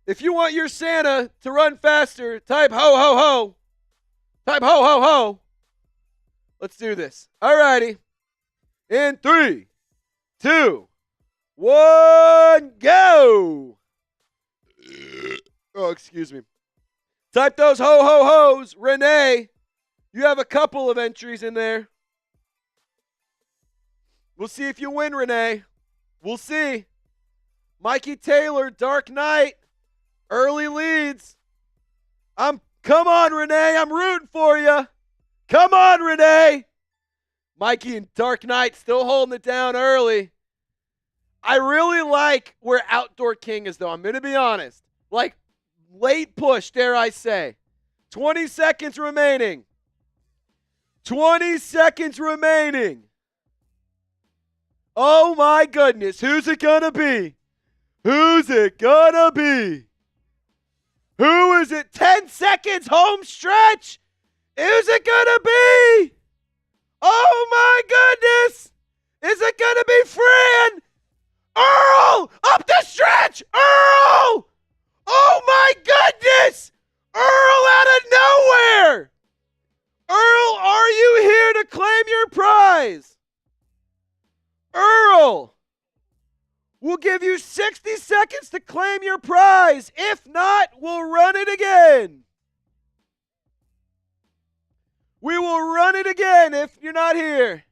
If you want your Santa to run faster, type ho, ho, ho. Type ho, ho, ho. Let's do this. All righty. In 3, 2, 1, go. Oh, excuse me. Type those ho, ho, ho's. Renee, you have a couple of entries in there. We'll see if you win, Renee. We'll see. Mikey Taylor, Dark Knight, early leads. Come on, Renee. I'm rooting for you. Come on, Renee. Mikey and Dark Knight still holding it down early. I really like where Outdoor King is, though. I'm going to be honest. Like, late push, dare I say. 20 seconds remaining. 20 seconds remaining. Oh, my goodness. Who's it going to be? Who's it going to be? Who is it? 10 seconds home stretch. Who's it going to be? Oh, my goodness. Is it going to be Fran? Earl! Up the stretch! Earl! Oh, my goodness! Earl out of nowhere! Earl, are you here to claim your prize? Earl! We'll give you 60 seconds to claim your prize. If not, we'll run it again. We will run it again if you're not here.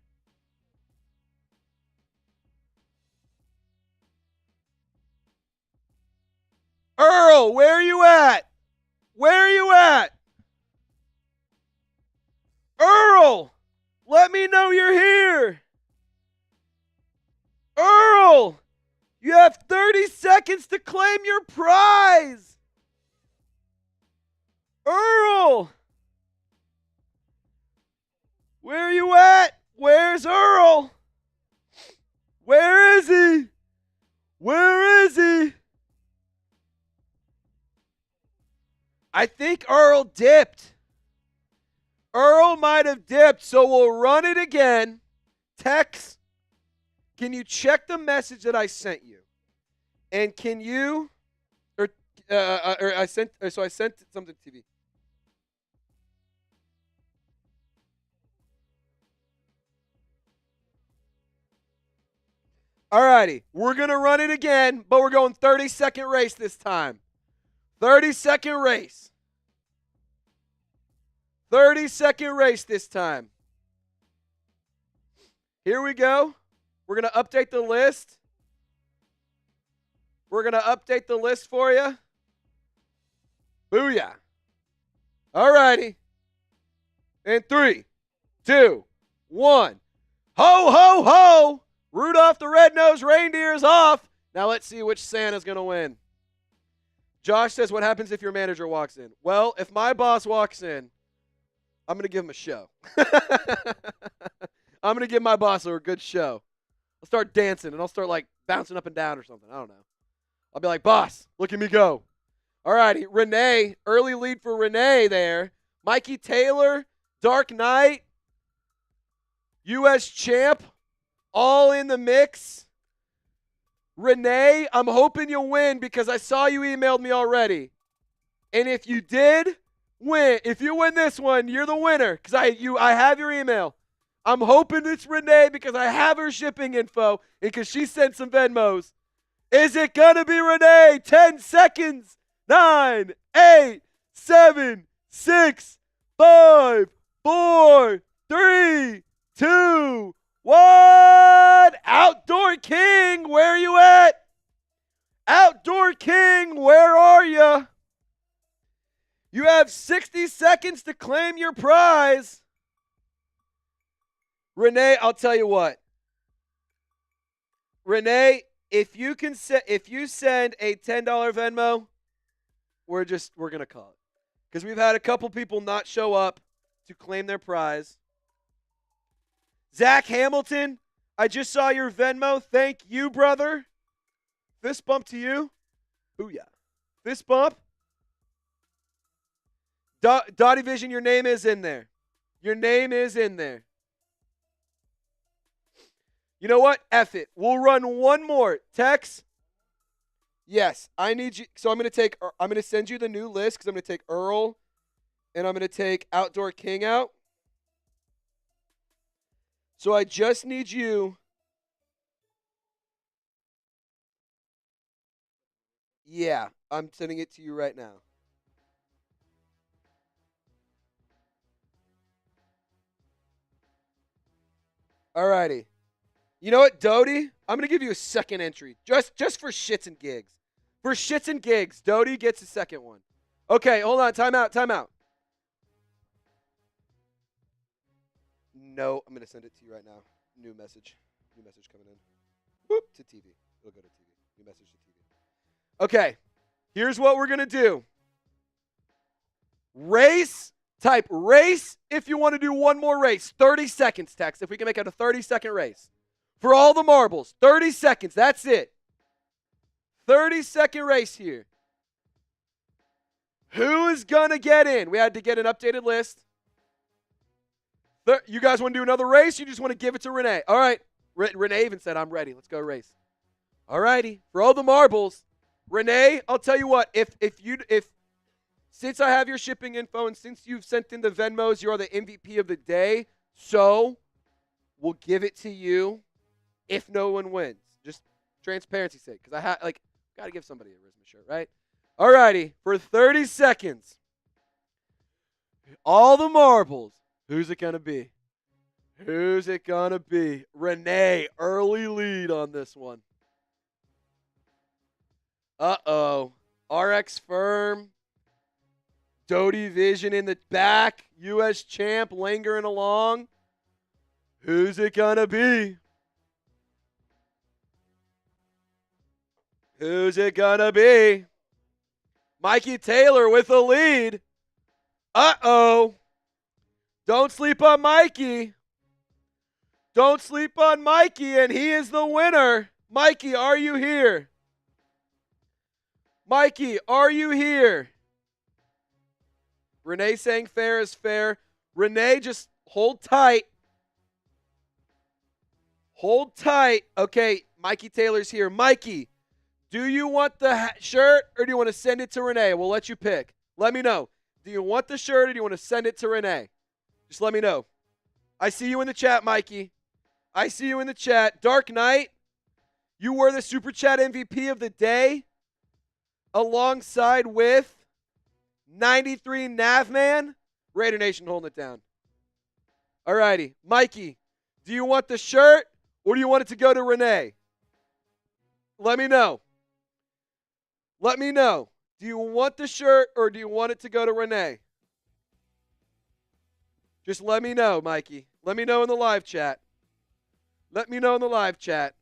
Earl, where are you at? Where are you at? Earl, let me know you're here. Earl, you have 30 seconds to claim your prize. Earl, where are you at? Where's Earl? Where is he? Where is he? I think Earl dipped. Earl might have dipped, so we'll run it again. Tex, can you check the message that I sent you? And can you, I sent something to TV. All righty, we're going to run it again, but we're going 30-second race this time. 30-second race. 30-second race this time. Here we go. We're going to update the list. We're going to update the list for you. Booyah. All righty. In 3, 2, 1. Ho, ho, ho. Rudolph the Red-Nosed Reindeer is off. Now let's see which Santa's going to win. Josh says, what happens if your manager walks in? Well, if my boss walks in, I'm going to give him a show. I'm going to give my boss a good show. I'll start dancing, and I'll start, like, bouncing up and down or something. I don't know. I'll be like, boss, look at me go. All righty, Renee, early lead for Renee there. Mikey Taylor, Dark Knight, U.S. champ, all in the mix. Renee, I'm hoping you'll win because I saw you emailed me already. And if you did win, if you win this one, you're the winner because I have your email. I'm hoping it's Renee because I have her shipping info and because she sent some Venmos. Is it going to be Renee? 10 seconds. 9, 8, 7, 6, 5, 4, 3, 2, 1. Outdoor King, where are you at? Outdoor King, where are you? You have 60 seconds to claim your prize. Renee, I'll tell you what. Renee, if you send a $10 Venmo, we're going to call it. Because we've had a couple people not show up to claim their prize. Zach Hamilton, I just saw your Venmo. Thank you, brother. Fist bump to you. Booyah. Fist bump. Dottie Vision, your name is in there. Your name is in there. You know what? F it. We'll run one more. Tex. Yes, I need you. So I'm going to send you the new list because I'm going to take Earl and I'm going to take Outdoor King out. So I just need you. Yeah, I'm sending it to you right now. All righty. You know what, Doty? I'm going to give you a second entry just for shits and gigs. For shits and gigs, Doty gets a second one. Okay, hold on. Time out. No, I'm going to send it to you right now. New message coming in. Whoop, to TV. It'll go to TV. New message to TV. Okay, here's what we're going to do. Race. Type race if you want to do one more race. 30 seconds, Tex, if we can make it a 30-second race. For all the marbles, 30 seconds. That's it. 30-second race here. Who is going to get in? We had to get an updated list. You guys want to do another race? You just want to give it to Renee? All right. Renee even said, I'm ready. Let's go race. All righty. For all the marbles, Renee, I'll tell you what. Since I have your shipping info and since you've sent in the Venmos, you are the MVP of the day. So we'll give it to you if no one wins. Just transparency's sake. Because got to give somebody a Risma shirt, right? All righty. For 30 seconds, all the marbles. Who's it going to be? Who's it going to be? Renee, early lead on this one. Uh-oh. RX Firm. Doty Vision in the back. U.S. champ lingering along. Who's it going to be? Who's it going to be? Mikey Taylor with a lead. Uh-oh. Don't sleep on Mikey. Don't sleep on Mikey, and he is the winner. Mikey, are you here? Mikey, are you here? Renee saying fair is fair. Renee, just hold tight. Hold tight. Okay, Mikey Taylor's here. Mikey, do you want the shirt or do you want to send it to Renee? We'll let you pick. Let me know. Do you want the shirt or do you want to send it to Renee? Just let me know. I see you in the chat, Mikey. I see you in the chat. Dark Knight, you were the Super Chat MVP of the day alongside with 93 Navman. Raider Nation holding it down. All righty. Mikey, do you want the shirt or do you want it to go to Renee? Let me know. Let me know. Do you want the shirt or do you want it to go to Renee? Just let me know, Mikey. Let me know in the live chat. Let me know in the live chat.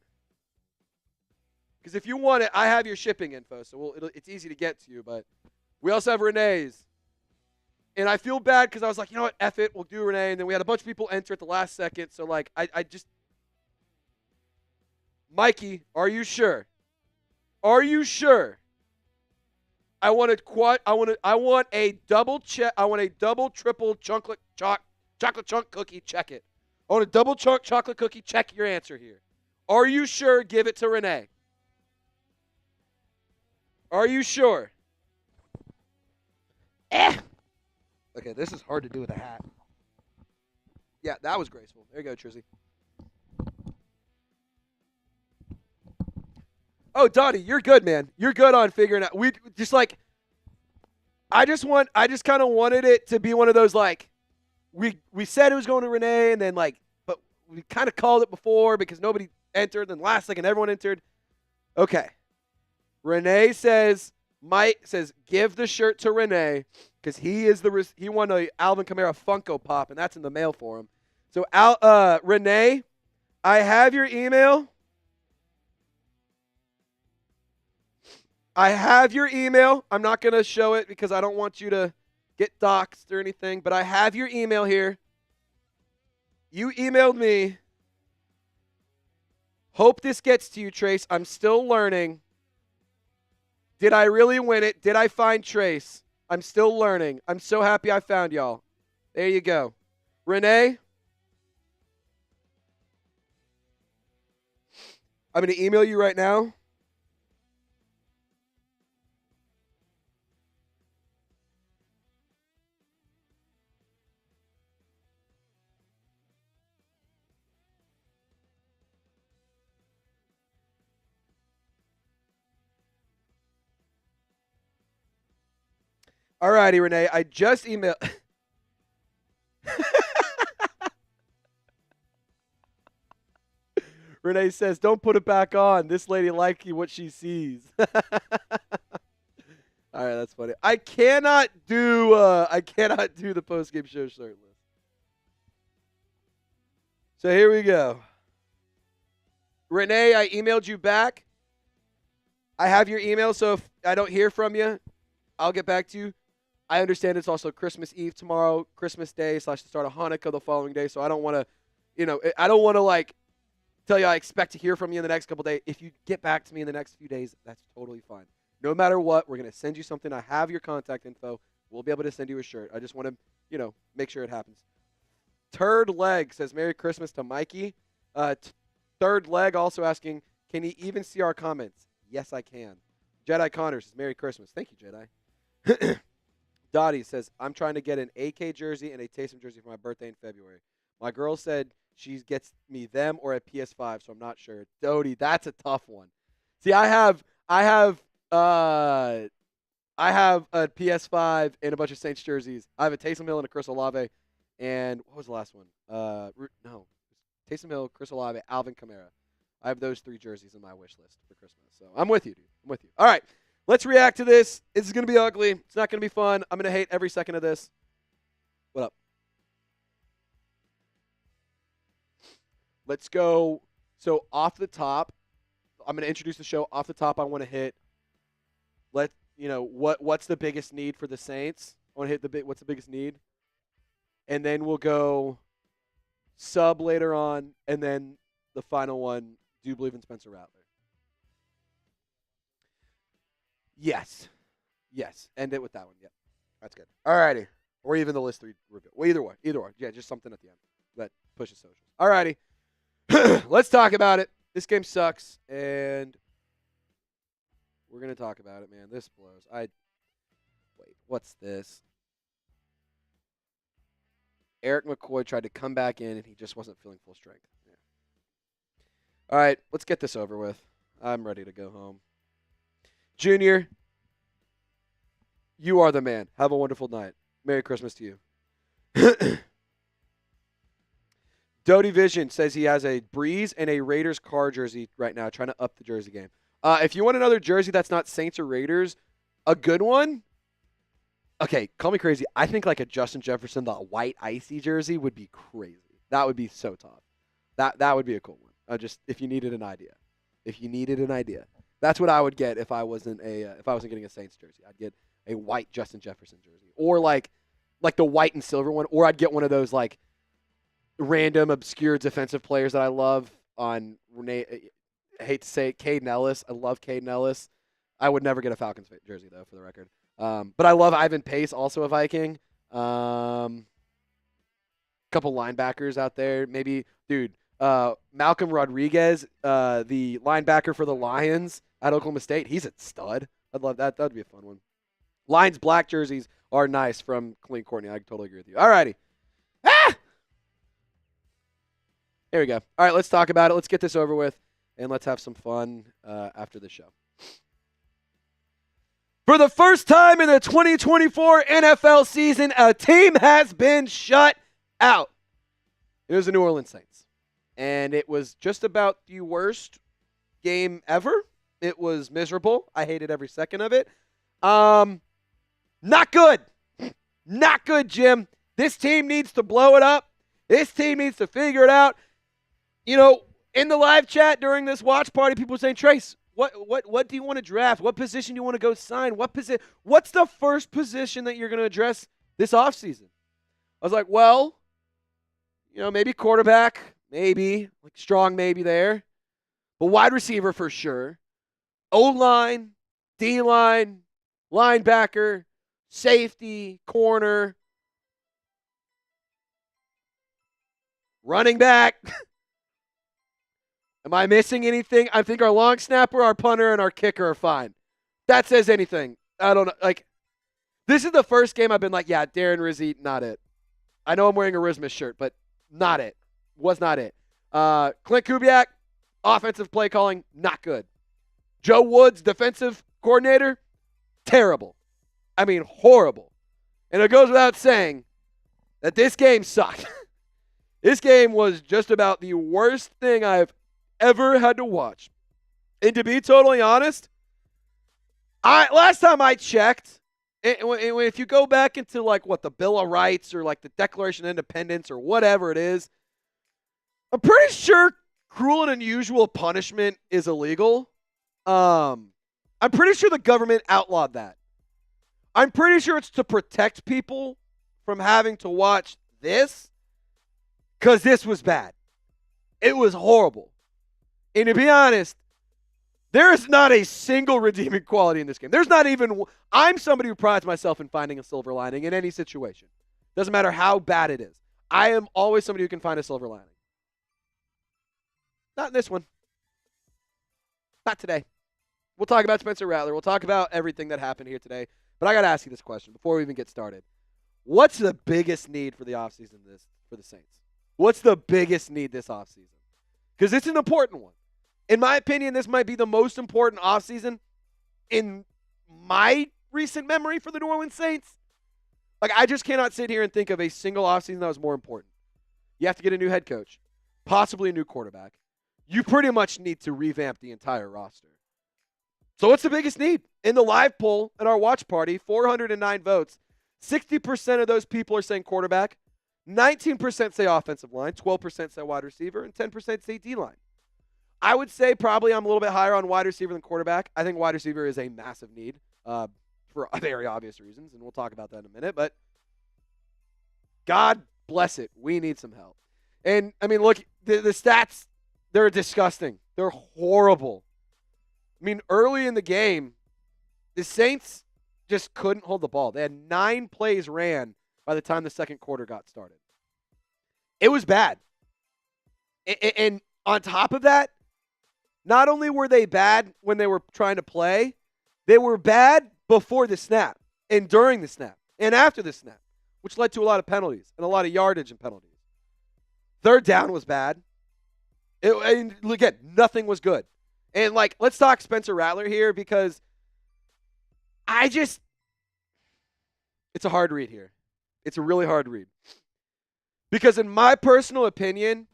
Because if you want it, I have your shipping info, so it's easy to get to you. But we also have Renee's. And I feel bad because I was like, you know what, F it, we'll do Renee. And then we had a bunch of people enter at the last second. So, like, I just – Mikey, are you sure? Are you sure? I want a double, triple chocolate chunk cookie. Check it. I want a double chocolate cookie. Check your answer here. Are you sure? Give it to Renee. Are you sure? Okay, this is hard to do with a hat. Yeah, that was graceful. There you go, Trizzy. Oh, Donnie, you're good, man. You're good on figuring out. We just like. I just kind of wanted it to be one of those like, we said it was going to Renee, and then like, but we kind of called it before because nobody entered. Then last second, everyone entered. Okay. Renee says, Mike says, give the shirt to Renee because he won a Alvin Kamara Funko Pop, and that's in the mail for him. So, Renee, I have your email. I'm not going to show it because I don't want you to get doxxed or anything, but I have your email here. You emailed me. Hope this gets to you, Trace. I'm still learning. Did I really win it? Did I find Trace? I'm still learning. I'm so happy I found y'all. There you go. Renee, I'm going to email you right now. All righty, Renee. I just emailed. Renee says, don't put it back on. This lady likes what she sees. All right, that's funny. I cannot do the post-game show shirtless. So here we go. Renee, I emailed you back. I have your email, so if I don't hear from you, I'll get back to you. I understand it's also Christmas Eve tomorrow, Christmas Day / the start of Hanukkah the following day, so I don't want to, like, tell you I expect to hear from you in the next couple days. If you get back to me in the next few days, that's totally fine. No matter what, we're going to send you something. I have your contact info. We'll be able to send you a shirt. I just want to, make sure it happens. Third Leg says Merry Christmas to Mikey. Third Leg also asking, can you even see our comments? Yes, I can. Jedi Connor says Merry Christmas. Thank you, Jedi. Dottie says, I'm trying to get an AK jersey and a Taysom jersey for my birthday in February. My girl said she gets me them or a PS5, so I'm not sure. Dodie, that's a tough one. See, I have a PS5 and a bunch of Saints jerseys. I have a Taysom Hill and a Chris Olave, and what was the last one? Taysom Hill, Chris Olave, Alvin Kamara. I have those 3 jerseys in my wish list for Christmas. So I'm with you, dude. I'm with you. All right. Let's react to this. This is going to be ugly. It's not going to be fun. I'm going to hate every second of this. What up? Let's go. So off the top, I'm going to introduce the show. Off the top, I want to hit. What's the biggest need for the Saints? I want to hit what's the biggest need, and then we'll go sub later on, and then the final one. Do you believe in Spencer Rattler? Yes. End it with that one. Yep. That's good. All righty. Or even the list 3 reveal. Well, either way. Yeah, just something at the end that pushes socials. All righty. Let's talk about it. This game sucks, and we're going to talk about it, man. This blows. Wait, what's this? Eric McCoy tried to come back in, and he just wasn't feeling full strength. Yeah. All right, let's get this over with. I'm ready to go home. Junior, you are the man. Have a wonderful night. Merry Christmas to you. Doty Vision says he has a Breeze and a Raiders car jersey right now, trying to up the jersey game. If you want another jersey that's not Saints or Raiders, a good one, okay, call me crazy. I think like a Justin Jefferson, the white icy jersey would be crazy. That would be so tough. That would be a cool one. If you needed an idea. That's what I would get if I wasn't getting a Saints jersey. I'd get a white Justin Jefferson jersey, or like like the white and silver one, or I'd get one of those like random obscure defensive players that I love on I hate to say it, Caden Ellis. I love Caden Ellis. I would never get a Falcons jersey though, for the record. But I love Ivan Pace, also a Viking. Couple linebackers out there, maybe, dude. Malcolm Rodriguez, the linebacker for the Lions at Oklahoma State, he's a stud. I'd love that. That'd be a fun one. Lions black jerseys are nice from Colleen Courtney. I totally agree with you. All righty. There we go. All right, let's talk about it. Let's get this over with, and let's have some fun after the show. For the first time in the 2024 NFL season, a team has been shut out. It was the New Orleans Saints. And it was just about the worst game ever. It was miserable. I hated every second of it. Not good. Not good, Jim. This team needs to blow it up. This team needs to figure it out. You know, in the live chat during this watch party, people were saying, Trace, what do you want to draft? What position do you want to go sign? What's the first position that you're going to address this offseason? I was like, well, you know, maybe quarterback, maybe, like strong maybe there. But wide receiver for sure. O-line, D-line, linebacker, safety, corner, running back. Am I missing anything? I think our long snapper, our punter, and our kicker are fine. That says anything. I don't know. Like, this is the first game I've been like, yeah, Darren Rizzi, not it. I know I'm wearing a Risma shirt, but not it. Was not it. Clint Kubiak, offensive play calling, not good. Joe Woods, defensive coordinator, terrible. I mean, horrible. And it goes without saying that this game sucked. This game was just about the worst thing I've ever had to watch. And to be totally honest, last time I checked, if you go back into like what the Bill of Rights or like the Declaration of Independence or whatever it is, I'm pretty sure cruel and unusual punishment is illegal. I'm pretty sure the government outlawed that. I'm pretty sure it's to protect people from having to watch this, because this was bad. It was horrible. And to be honest, there is not a single redeeming quality in this game. There's not even – I'm somebody who prides myself in finding a silver lining in any situation. Doesn't matter how bad it is. I am always somebody who can find a silver lining. Not in this one. Not today. We'll talk about Spencer Rattler. We'll talk about everything that happened here today. But I got to ask you this question before we even get started. What's the biggest need for the offseason for the Saints? What's the biggest need this offseason? Because it's an important one. In my opinion, this might be the most important offseason in my recent memory for the New Orleans Saints. Like, I just cannot sit here and think of a single offseason that was more important. You have to get a new head coach, possibly a new quarterback. You pretty much need to revamp the entire roster. So what's the biggest need? In the live poll at our watch party, 409 votes, 60% of those people are saying quarterback, 19% say offensive line, 12% say wide receiver, and 10% say D-line. I would say probably I'm a little bit higher on wide receiver than quarterback. I think wide receiver is a massive need for very obvious reasons, and we'll talk about that in a minute. But God bless it. We need some help. And, I mean, look, the stats, they're disgusting. They're horrible. I mean, early in the game, the Saints just couldn't hold the ball. They had 9 plays ran by the time the second quarter got started. It was bad. And on top of that, not only were they bad when they were trying to play, they were bad before the snap and during the snap and after the snap, which led to a lot of penalties and a lot of yardage and penalties. Third down was bad. And again, nothing was good. And, like, let's talk Spencer Rattler here because it's a hard read here. It's a really hard read. Because in my personal opinion,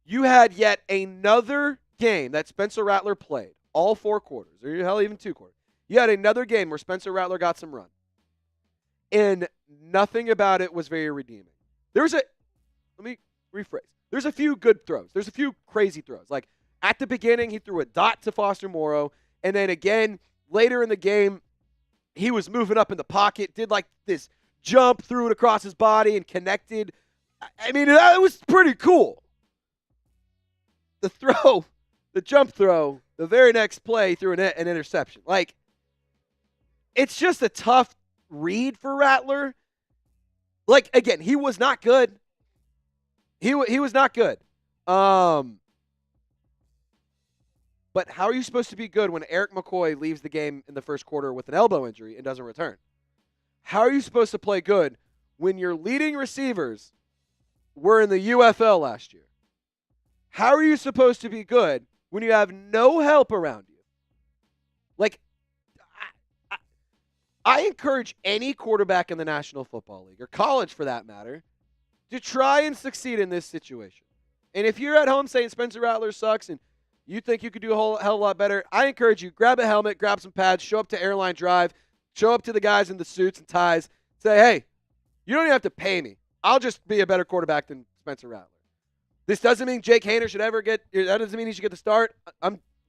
you had yet another game that Spencer Rattler played, all 4 quarters, or hell, even 2 quarters. You had another game where Spencer Rattler got some run. And nothing about it was very redeeming. Let me rephrase. There's a few good throws. There's a few crazy throws. Like, at the beginning, he threw a dot to Foster Moreau. And then again, later in the game, he was moving up in the pocket, did like this jump, threw it across his body, and connected. I mean, that was pretty cool. The throw, the jump throw, the very next play threw an interception. Like, it's just a tough read for Rattler. Like, again, he was not good. He was not good. But how are you supposed to be good when Eric McCoy leaves the game in the first quarter with an elbow injury and doesn't return? How are you supposed to play good when your leading receivers were in the UFL last year? How are you supposed to be good when you have no help around you? Like, I encourage any quarterback in the National Football League, or college for that matter, to try and succeed in this situation. And if you're at home saying Spencer Rattler sucks and you think you could do a whole hell of a lot better, I encourage you, grab a helmet, grab some pads, show up to Airline Drive, show up to the guys in the suits and ties, say, hey, you don't even have to pay me. I'll just be a better quarterback than Spencer Rattler. This doesn't mean Jake Haener should ever get – that doesn't mean he should get the start.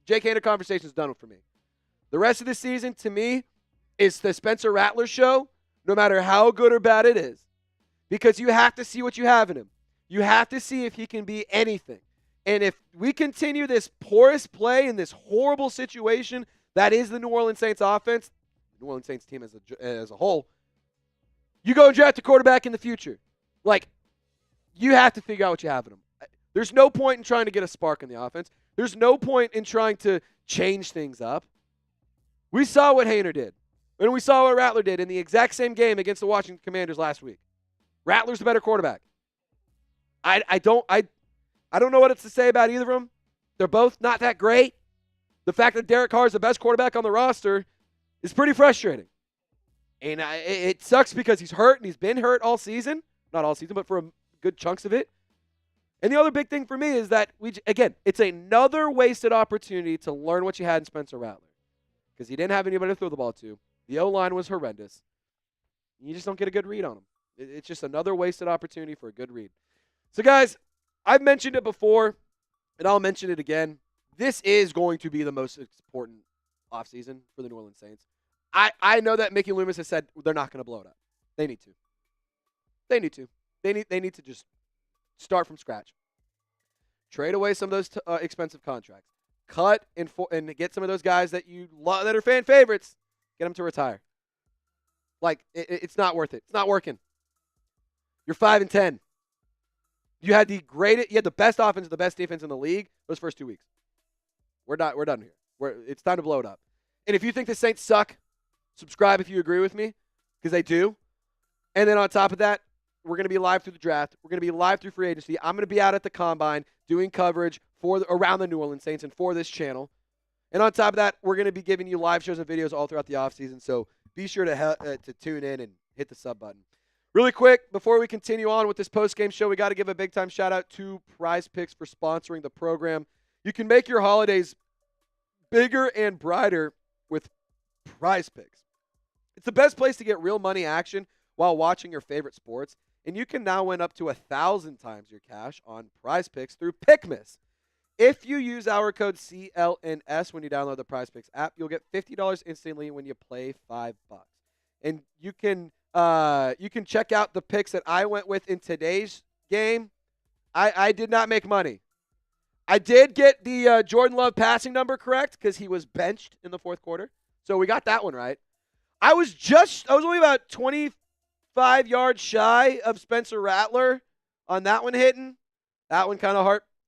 Jake Haener conversation is done for me. The rest of the season, to me, is the Spencer Rattler show, no matter how good or bad it is. Because you have to see what you have in him. You have to see if he can be anything. And if we continue this porous play in this horrible situation that is the New Orleans Saints offense, the New Orleans Saints team as a whole, you go and draft a quarterback in the future. Like, you have to figure out what you have in him. There's no point in trying to get a spark in the offense. There's no point in trying to change things up. We saw what Haener did. And we saw what Rattler did in the exact same game against the Washington Commanders last week. Rattler's the better quarterback. I don't know what it's to say about either of them. They're both not that great. The fact that Derek Carr is the best quarterback on the roster is pretty frustrating. And it sucks because he's hurt, and he's been hurt all season. Not all season, but for good chunks of it. And the other big thing for me is that, it's another wasted opportunity to learn what you had in Spencer Rattler. Because he didn't have anybody to throw the ball to. The O-line was horrendous. You just don't get a good read on him. It's just another wasted opportunity for a good read. So, guys, I've mentioned it before, and I'll mention it again. This is going to be the most important offseason for the New Orleans Saints. I know that Mickey Loomis has said they're not going to blow it up. They need to. They need to just start from scratch. Trade away some of those expensive contracts. Cut and get some of those guys that you love that are fan favorites. Get them to retire. Like, it's not worth it. It's not working. You're 5-10. You had the best offense and the best defense in the league those first 2 weeks. We're done here. It's time to blow it up. And if you think the Saints suck, subscribe if you agree with me, because they do. And then on top of that, we're going to be live through the draft. We're going to be live through free agency. I'm going to be out at the Combine doing coverage around the New Orleans Saints and for this channel. And on top of that, we're going to be giving you live shows and videos all throughout the offseason. So be sure to tune in and hit the sub button. Really quick, before we continue on with this post-game show, we got to give a big-time shout-out to Prize Picks for sponsoring the program. You can make your holidays bigger and brighter with Prize Picks. It's the best place to get real money action while watching your favorite sports, and you can now win up to 1,000 times your cash on Prize Picks through Pickmas. If you use our code CLNS when you download the Prize Picks app, you'll get $50 instantly when you play $5. And you can check out the picks that I went with in today's game. I did not make money. I did get the Jordan Love passing number correct because he was benched in the fourth quarter. So we got that one right. I was only about 25 yards shy of Spencer Rattler on that one hitting. That one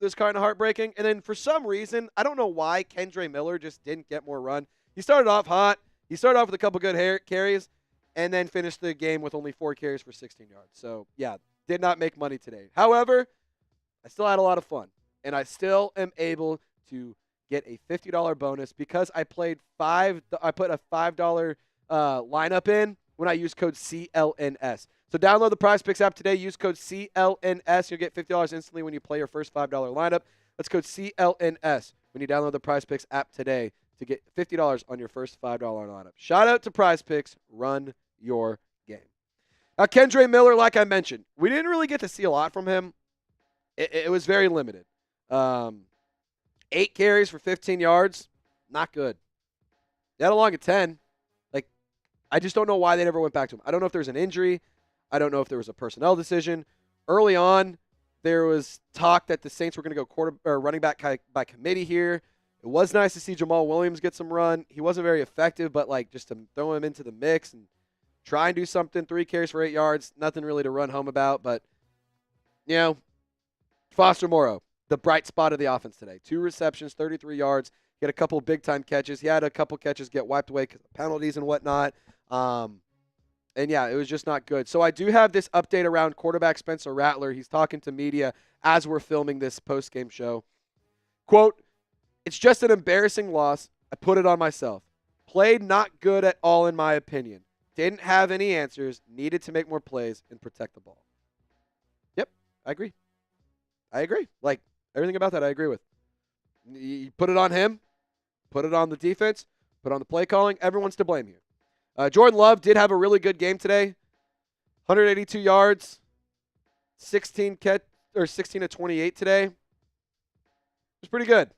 was kind of heartbreaking. And then for some reason, I don't know why Kendre Miller just didn't get more run. He started off hot. He started off with a couple good carries and then finished the game with only 4 carries for 16 yards. So, yeah, did not make money today. However, I still had a lot of fun, and I still am able to get a $50 bonus because I put a $5 lineup in when I use code CLNS. So download the Prize Picks app today. Use code CLNS. You'll get $50 instantly when you play your first $5 lineup. That's code CLNS when you download the Prize Picks app today to get $50 on your first $5 lineup. Shout out to Prize Picks. Run your game. Now, Kendre Miller, like I mentioned, we didn't really get to see a lot from him. It was very limited. 8 carries for 15 yards, not good. He had a long of 10. I just don't know why they never went back to him. I don't know if there's an injury. I don't know if there was a personnel decision. Early on, there was talk that the Saints were going to go running back by committee here. It was nice to see Jamaal Williams get some run. He wasn't very effective, but just to throw him into the mix and try and do something. 3 carries for 8 yards. Nothing really to run home about, but, Foster Moreau, the bright spot of the offense today. 2 receptions, 33 yards. He had a couple of big-time catches. He had a couple catches get wiped away because of penalties and whatnot. And, yeah, it was just not good. So I do have this update around quarterback Spencer Rattler. He's talking to media as we're filming this post-game show. Quote, "It's just an embarrassing loss. I put it on myself. Played not good at all in my opinion. Didn't have any answers. Needed to make more plays and protect the ball." Yep, I agree. Everything about that I agree with. You put it on him. Put it on the defense. Put it on the play calling. Everyone's to blame here. Jordan Love did have a really good game today. 182 yards, 16 to 28 today. It was pretty good.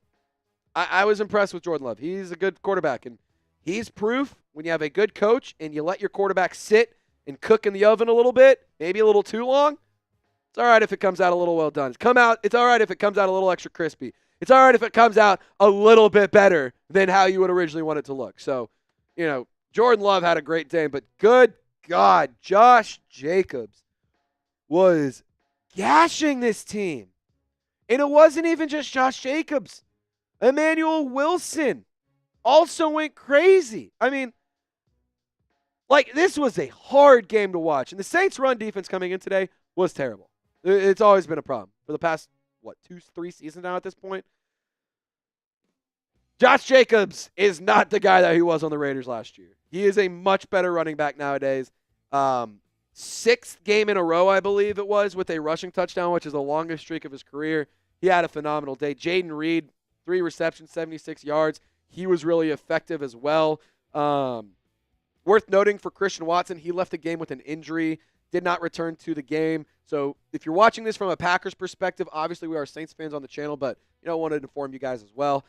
I was impressed with Jordan Love. He's a good quarterback, and he's proof when you have a good coach and you let your quarterback sit and cook in the oven a little bit, maybe a little too long. It's all right if it comes out a little well done. It's all right if it comes out a little extra crispy. It's all right if it comes out a little bit better than how you would originally want it to look. So, Jordan Love had a great day, but good God, Josh Jacobs was gashing this team. And it wasn't even just Josh Jacobs. Emmanuel Wilson also went crazy. I mean, this was a hard game to watch. And the Saints' run defense coming in today was terrible. It's always been a problem for the past, 2-3 seasons now at this point. Josh Jacobs is not the guy that he was on the Raiders last year. He is a much better running back nowadays. 6th game in a row, I believe it was, with a rushing touchdown, which is the longest streak of his career. He had a phenomenal day. Jayden Reed, 3 receptions, 76 yards. He was really effective as well. Worth noting for Christian Watson, he left the game with an injury, did not return to the game. So if you're watching this from a Packers perspective, obviously we are Saints fans on the channel, but wanted to inform you guys as well.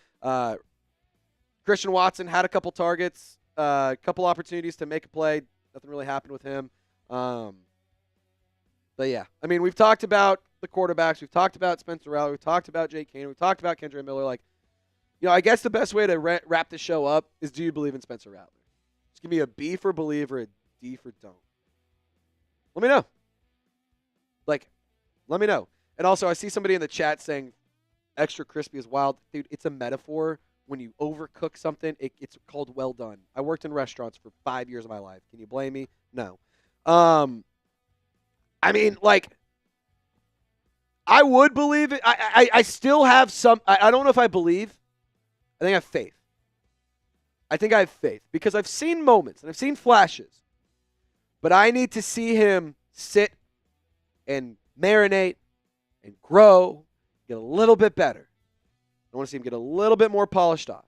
Christian Watson had a couple targets, a couple opportunities to make a play. Nothing really happened with him. But yeah, we've talked about the quarterbacks. We've talked about Spencer Rattler. We've talked about Jake Kendre. We've talked about Kendre Miller. I guess the best way to wrap the show up is, do you believe in Spencer Rattler? Just give me a B for believe or a D for don't. Let me know. Let me know. And also, I see somebody in the chat saying extra crispy is wild. Dude, it's a metaphor. When you overcook something, it's called well done. I worked in restaurants for 5 years of my life. Can you blame me? No. I would believe it. I still have some. I don't know if I believe. I think I have faith. Because I've seen moments and I've seen flashes. But I need to see him sit and marinate and grow, get a little bit better. I want to see him get a little bit more polished off.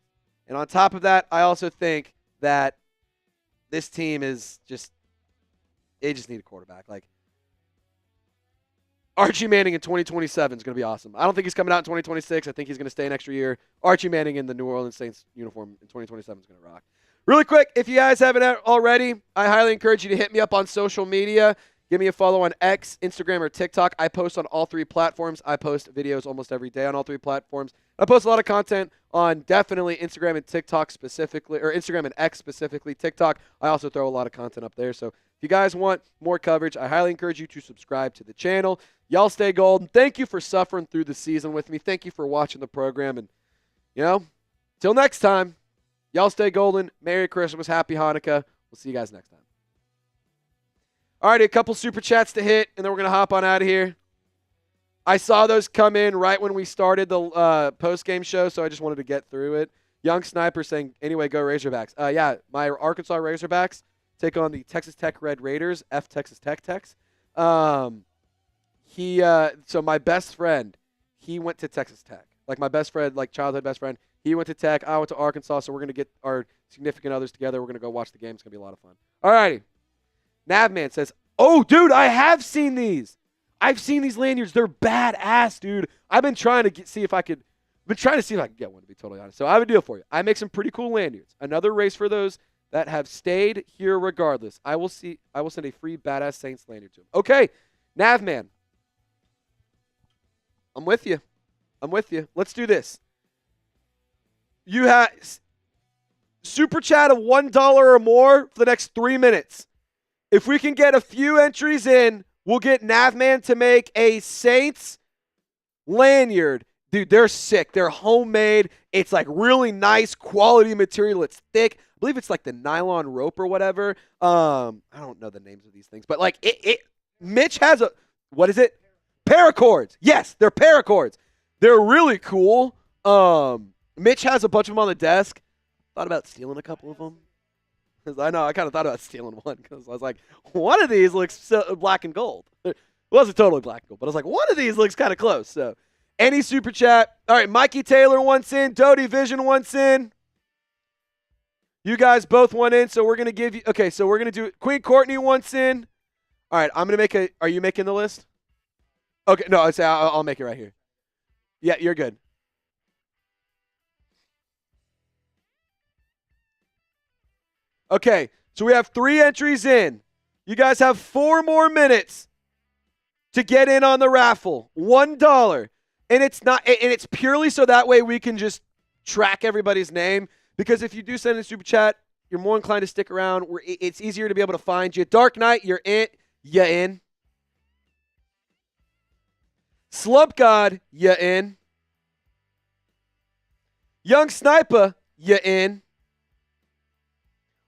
And on top of that, I also think that this team is they just need a quarterback. Archie Manning in 2027 is going to be awesome. I don't think he's coming out in 2026. I think he's going to stay an extra year. Archie Manning in the New Orleans Saints uniform in 2027 is going to rock. Really quick, if you guys haven't already, I highly encourage you to hit me up on social media. Give me a follow on X, Instagram, or TikTok. I post on all 3 platforms. I post videos almost every day on all 3 platforms. I post a lot of content on definitely Instagram and TikTok specifically, or Instagram and X specifically. TikTok, I also throw a lot of content up there. So if you guys want more coverage, I highly encourage you to subscribe to the channel. Y'all stay golden. Thank you for suffering through the season with me. Thank you for watching the program. And, till next time, y'all stay golden. Merry Christmas. Happy Hanukkah. We'll see you guys next time. All right, a couple super chats to hit, and then we're going to hop on out of here. I saw those come in right when we started the post-game show, so I just wanted to get through it. Young Sniper saying, anyway, go Razorbacks. Yeah, my Arkansas Razorbacks take on the Texas Tech Red Raiders, F Texas Tech Techs. So my best friend, he went to Texas Tech. My best friend, childhood best friend, he went to Tech. I went to Arkansas, so we're going to get our significant others together. We're going to go watch the game. It's going to be a lot of fun. All righty. Navman says, oh, dude, I have seen these. I've seen these lanyards. They're badass, dude. I've been trying to see if I can get one, to be totally honest. So I have a deal for you. I make some pretty cool lanyards. Another race for those that have stayed here regardless. I will send a free badass Saints lanyard to him. Okay, Navman. I'm with you. Let's do this. You have super chat of $1 or more for the next 3 minutes. If we can get a few entries in, we'll get Navman to make a Saints lanyard. Dude, they're sick. They're homemade. It's like really nice quality material. It's thick. I believe it's like the nylon rope or whatever. I don't know the names of these things, but like Mitch has what is it? Paracords. Yes, they're paracords. They're really cool. Mitch has a bunch of them on the desk. Thought about stealing a couple of them. Because I know I kind of thought about stealing one because I was like, one of these looks black and gold. It wasn't totally black and gold, but I was like, one of these looks kind of close. So, any super chat. All right, Mikey Taylor wants in. Doty Vision wants in. You guys both want in, so we're going to give you – okay, so we're going to do – Queen Courtney wants in. All right, I'm going to make a – are you making the list? Okay, no, I'll make it right here. Yeah, you're good. Okay, so we have 3 entries in. You guys have 4 more minutes to get in on the raffle. $1. And it's purely so that way we can just track everybody's name. Because if you do send a super chat, you're more inclined to stick around. It's easier to be able to find you. Dark Knight, you're in. You in. Slump God, you in. Young Sniper, you in.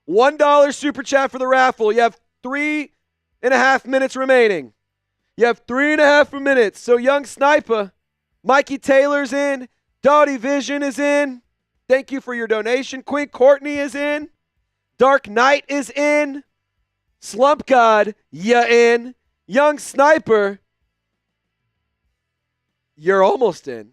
$1 super chat for the raffle. You have 3.5 minutes remaining. You have 3.5 minutes. So Young Sniper, Mikey Taylor's in. Dottie Vision is in. Thank you for your donation. Queen Courtney is in. Dark Knight is in. Slump God, you in. Young Sniper, you're almost in.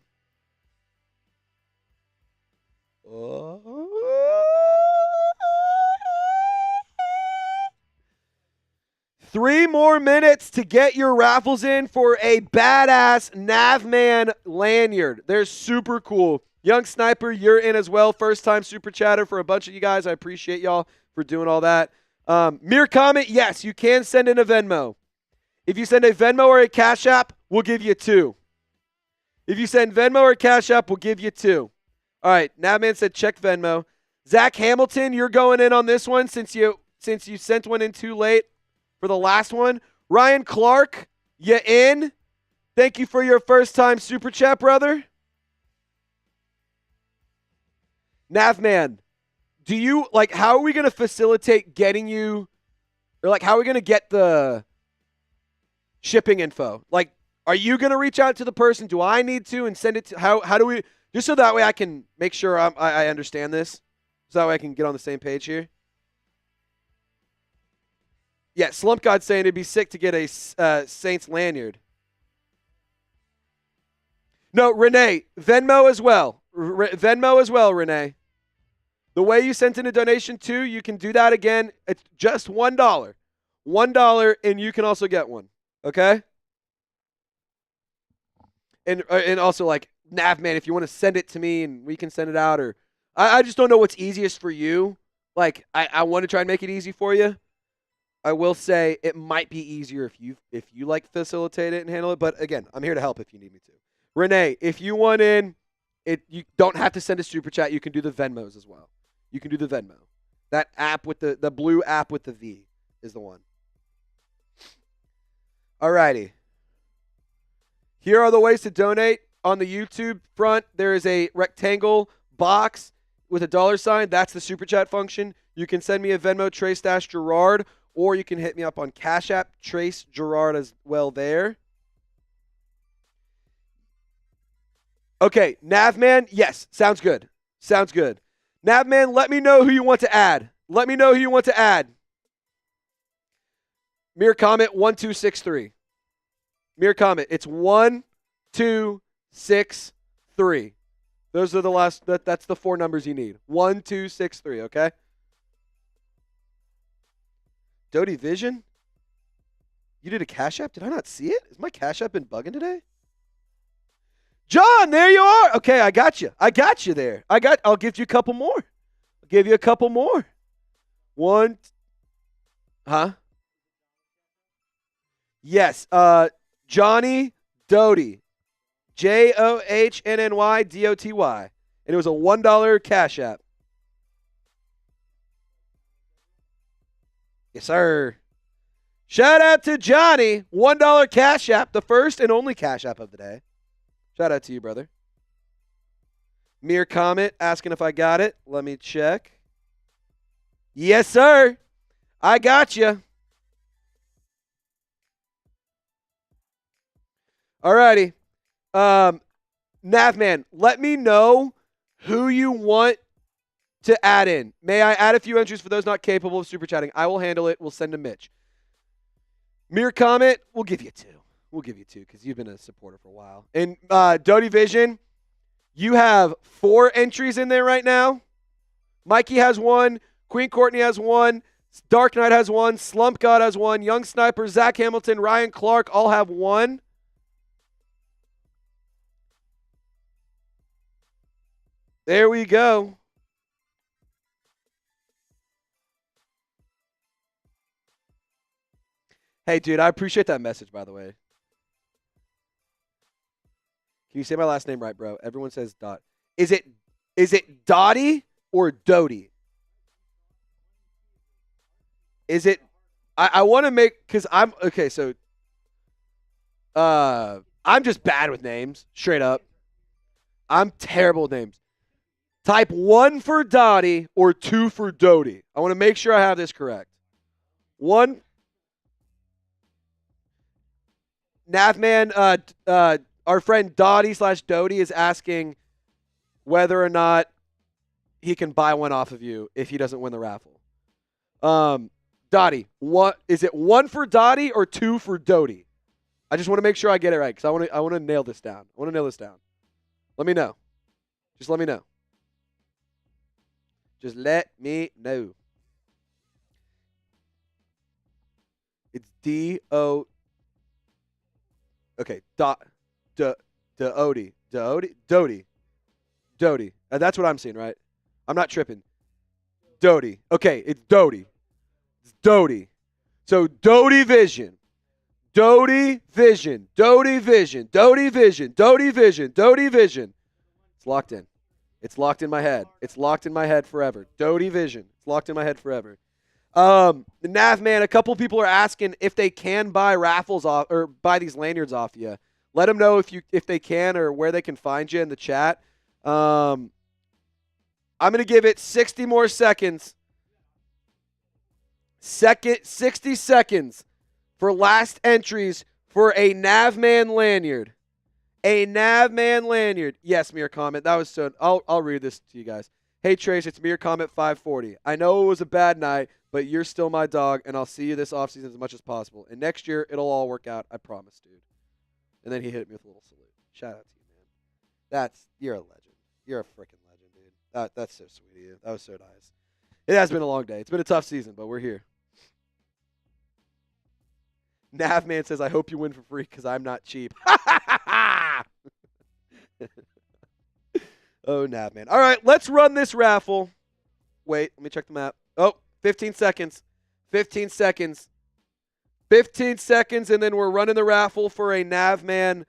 Three more minutes to get your raffles in for a badass Navman lanyard. They're super cool. Young Sniper, you're in as well. First time super chatter for a bunch of you guys. I appreciate y'all for doing all that. Mere comment, yes, you can send in a Venmo. If you send a Venmo or a Cash App, we'll give you 2. If you send Venmo or Cash App, we'll give you 2. All right, Navman said check Venmo. Zach Hamilton, you're going in on this one since you sent one in too late for the last one. Ryan Clark, you in? Thank you for your first time super chat, brother. Navman, do you how are we going to facilitate getting you, or how are we going to get the shipping info? Are you going to reach out to the person? Do I need to and send it to, how do we, just so that way I can make sure I understand this, so that way I can get on the same page here? Yeah, Slump God's saying it'd be sick to get a Saints lanyard. No, Renee, Venmo as well. Venmo as well, Renee. The way you sent in a donation too, you can do that again. It's just $1. $1, and you can also get one. Okay? And also Navman, if you want to send it to me and we can send it out, or I just don't know what's easiest for you. I want to try and make it easy for you. I will say it might be easier if you facilitate it and handle it. But again, I'm here to help if you need me to. Renee, if you want in, you don't have to send a super chat. You can do the Venmos as well. You can do the Venmo. That app with the blue app with the V is the one. All righty. Here are the ways to donate. On the YouTube front, there is a rectangle box with a $sign. That's the super chat function. You can send me a Venmo, Trace Girouard, or you can hit me up on Cash App, Trace Girouard as well there. Okay, Navman, yes, sounds good. Sounds good. Navman, let me know who you want to add. Mere comment 1263. Mere comment. It's 1263. Those are the last. That's the 4 numbers you need. 1263. Okay. Doty Vision. You did a Cash App? Did I not see it? Has my Cash App been bugging today? John, there you are. Okay, I got you. I got you there. I'll give you a couple more. One. Huh? Yes. Johnny Doty. JOHNNYDOTY. And it was a $1 Cash App. Yes, sir. Shout out to Johnny. $1 Cash App. The first and only Cash App of the day. Shout out to you, brother. Mere comment asking if I got it. Let me check. Yes, sir. I got you. All righty. Navman, let me know who you want to add in. May I add a few entries for those not capable of super chatting? I will handle it. We'll send to Mitch. Mere comment, we'll give you 2. We'll give you 2 because you've been a supporter for a while. And Doty Vision, you have 4 entries in there right now. Mikey has 1. Queen Courtney has 1. Dark Knight has 1. Slump God has 1. Young Sniper, Zach Hamilton, Ryan Clark all have 1. There we go. Hey, dude, I appreciate that message, by the way. Can you say my last name right, bro? Everyone says Dot. Is it Dottie or Doty? Is it? I want to make, because I'm okay. So, I'm just bad with names, straight up. I'm terrible with names. Type 1 for Dottie or 2 for Doty. I want to make sure I have this correct. 1. Navman, our friend Dottie/Doty is asking whether or not he can buy one off of you if he doesn't win the raffle. Dottie, is it 1 for Dottie or 2 for Doty? I just want to make sure I get it right because I want to nail this down. Let me know. Just let me know. Just let me know. It's D-O. Okay. Doty. That's what I'm seeing, right? I'm not tripping. Doty. Okay, it's Doty. It's Doty. So Doty Vision. Doty Vision. Doty Vision. Doty Vision. Doty Vision. Doty Vision. It's locked in. It's locked in my head. It's locked in my head forever. Doty Vision. It's locked in my head forever. The Nav man, a couple people are asking if they can buy raffles off or buy these lanyards off you. Let them know if they can or where they can find you in the chat. I'm gonna give it 60 more seconds. 60 seconds for last entries for a Navman lanyard. A Navman lanyard. Yes, Mere Comment. That was so. I'll read this to you guys. Hey Trace, it's Mere Comment 540. I know it was a bad night, but you're still my dog, and I'll see you this offseason as much as possible. And next year, it'll all work out. I promise, dude. And then he hit me with a little salute. Shout out to you, man. You're a legend. You're a freaking legend, dude. That's so sweet of you. That was so nice. It has been a long day. It's been a tough season, but we're here. Navman says, I hope you win for free because I'm not cheap. Oh, Navman. All right, let's run this raffle. Wait, let me check the map. Oh, 15 seconds. 15 seconds. 15 seconds, and then we're running the raffle for a Navman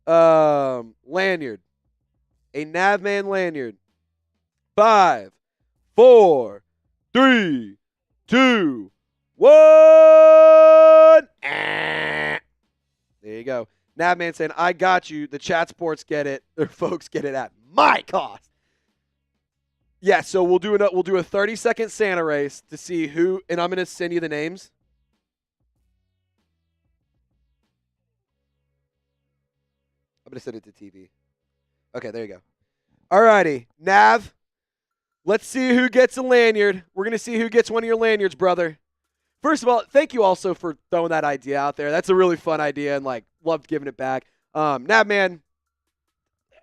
lanyard. A Navman lanyard. 5, 4, 3, 2, 1. There you go. Navman saying, I got you. The chat sports get it. Or folks get it at my cost. Yeah, so we'll do a 30-second Santa race to see who, and I'm going to send you the names. I'm going to send it to TV. Okay, there you go. All righty. Nav, let's see who gets a lanyard. We're going to see who gets one of your lanyards, brother. First of all, thank you also for throwing that idea out there. That's a really fun idea and, loved giving it back. Navman,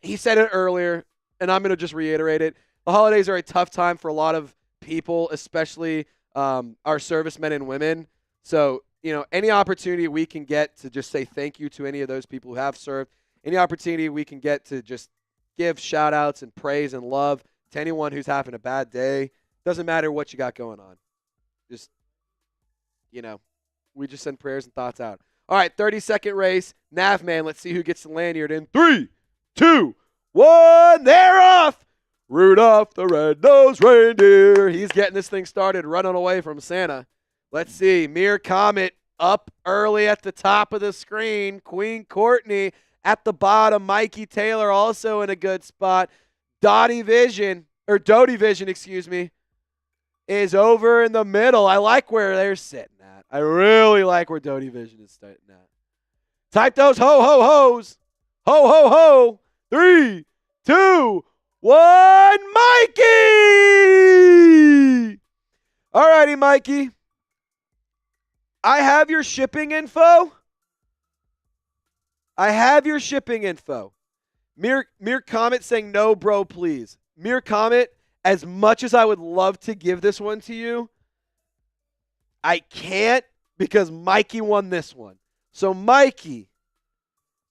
he said it earlier, and I'm going to just reiterate it. The holidays are a tough time for a lot of people, especially our servicemen and women. So, any opportunity we can get to just say thank you to any of those people who have served, any opportunity we can get to just give shout-outs and praise and love to anyone who's having a bad day, doesn't matter what you got going on. just, we just send prayers and thoughts out. All right, 30-second race. Navman, let's see who gets the lanyard in 3, 2, 1. They're off. Rudolph the red-nosed reindeer. He's getting this thing started, running away from Santa. Let's see. Mere Comet up early at the top of the screen. Queen Courtney at the bottom. Mikey Taylor also in a good spot. Doty Vision, is over in the middle. I like where they're sitting at. I really like where Doty Vision is sitting at. Type those ho-ho-hos. Ho-ho-ho. 3, 2, 1. Mikey! All righty, Mikey. I have your shipping info. Mere Comet saying, no, bro, please. Mere Comet, as much as I would love to give this one to you, I can't because Mikey won this one. So, Mikey,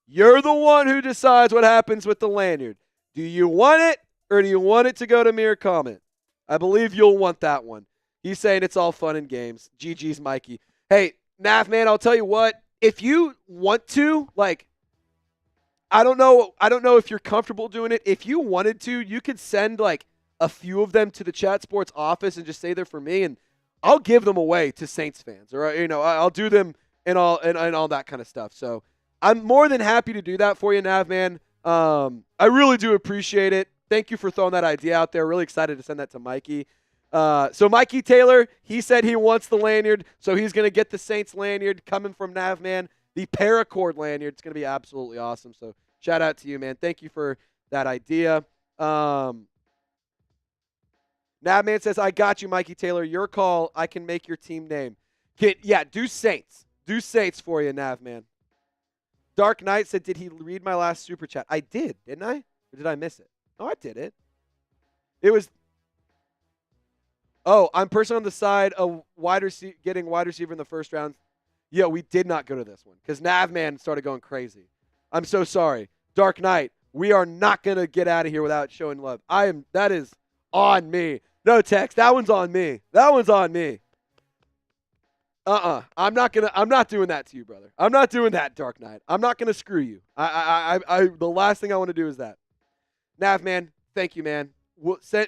you're the one who decides what happens with the lanyard. Do you want it or do you want it to go to Mere Comet? I believe you'll want that one. He's saying it's all fun and games. GG's, Mikey. Hey, Nav, man, I'll tell you what. If you want to, I don't know if you're comfortable doing it. If you wanted to, you could send, a few of them to the Chat Sports office and just say they're for me, and I'll give them away to Saints fans. Or, I'll do them and all that kind of stuff. So I'm more than happy to do that for you, Nav, man. I really do appreciate it. Thank you for throwing that idea out there. Really excited to send that to Mikey. So Mikey Taylor, he said he wants the lanyard, so he's going to get the Saints lanyard coming from Navman, the paracord lanyard. It's going to be absolutely awesome. So shout out to you, man. Thank you for that idea. Navman says, I got you, Mikey Taylor. Your call. I can make your team name. Do Saints. Do Saints for you, Navman. Dark Knight said, did he read my last super chat? I did, didn't I? Or did I miss it? No, I did it. It was... Oh, I'm personally on the side of getting wide receiver in the first round. Yeah, we did not go to this one because Navman started going crazy. I'm so sorry. Dark Knight, we are not going to get out of here without showing love. That is on me. No text. That one's on me. I'm not doing that to you, brother. I'm not doing that, Dark Knight. I'm not going to screw you. The last thing I want to do is that. Navman, thank you, man. So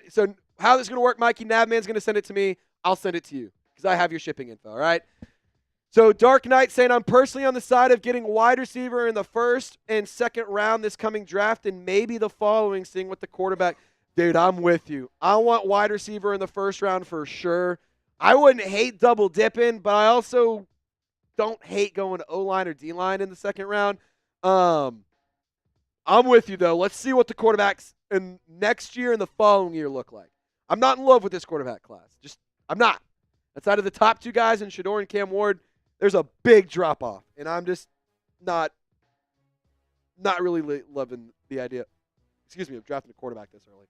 how this is going to work, Mikey? Navman's going to send it to me. I'll send it to you because I have your shipping info, all right? So Dark Knight saying, I'm personally on the side of getting wide receiver in the first and second round this coming draft and maybe the following, seeing what the quarterback. Dude, I'm with you. I want wide receiver in the first round for sure. I wouldn't hate double dipping, but I also don't hate going to O-line or D-line in the second round. I'm with you, though. Let's see what the quarterbacks in next year and the following year look like. I'm not in love with this quarterback class. I'm not. Outside of the top two guys in Shador and Cam Ward, there's a big drop-off, and I'm just not really loving the idea, of drafting a quarterback this early.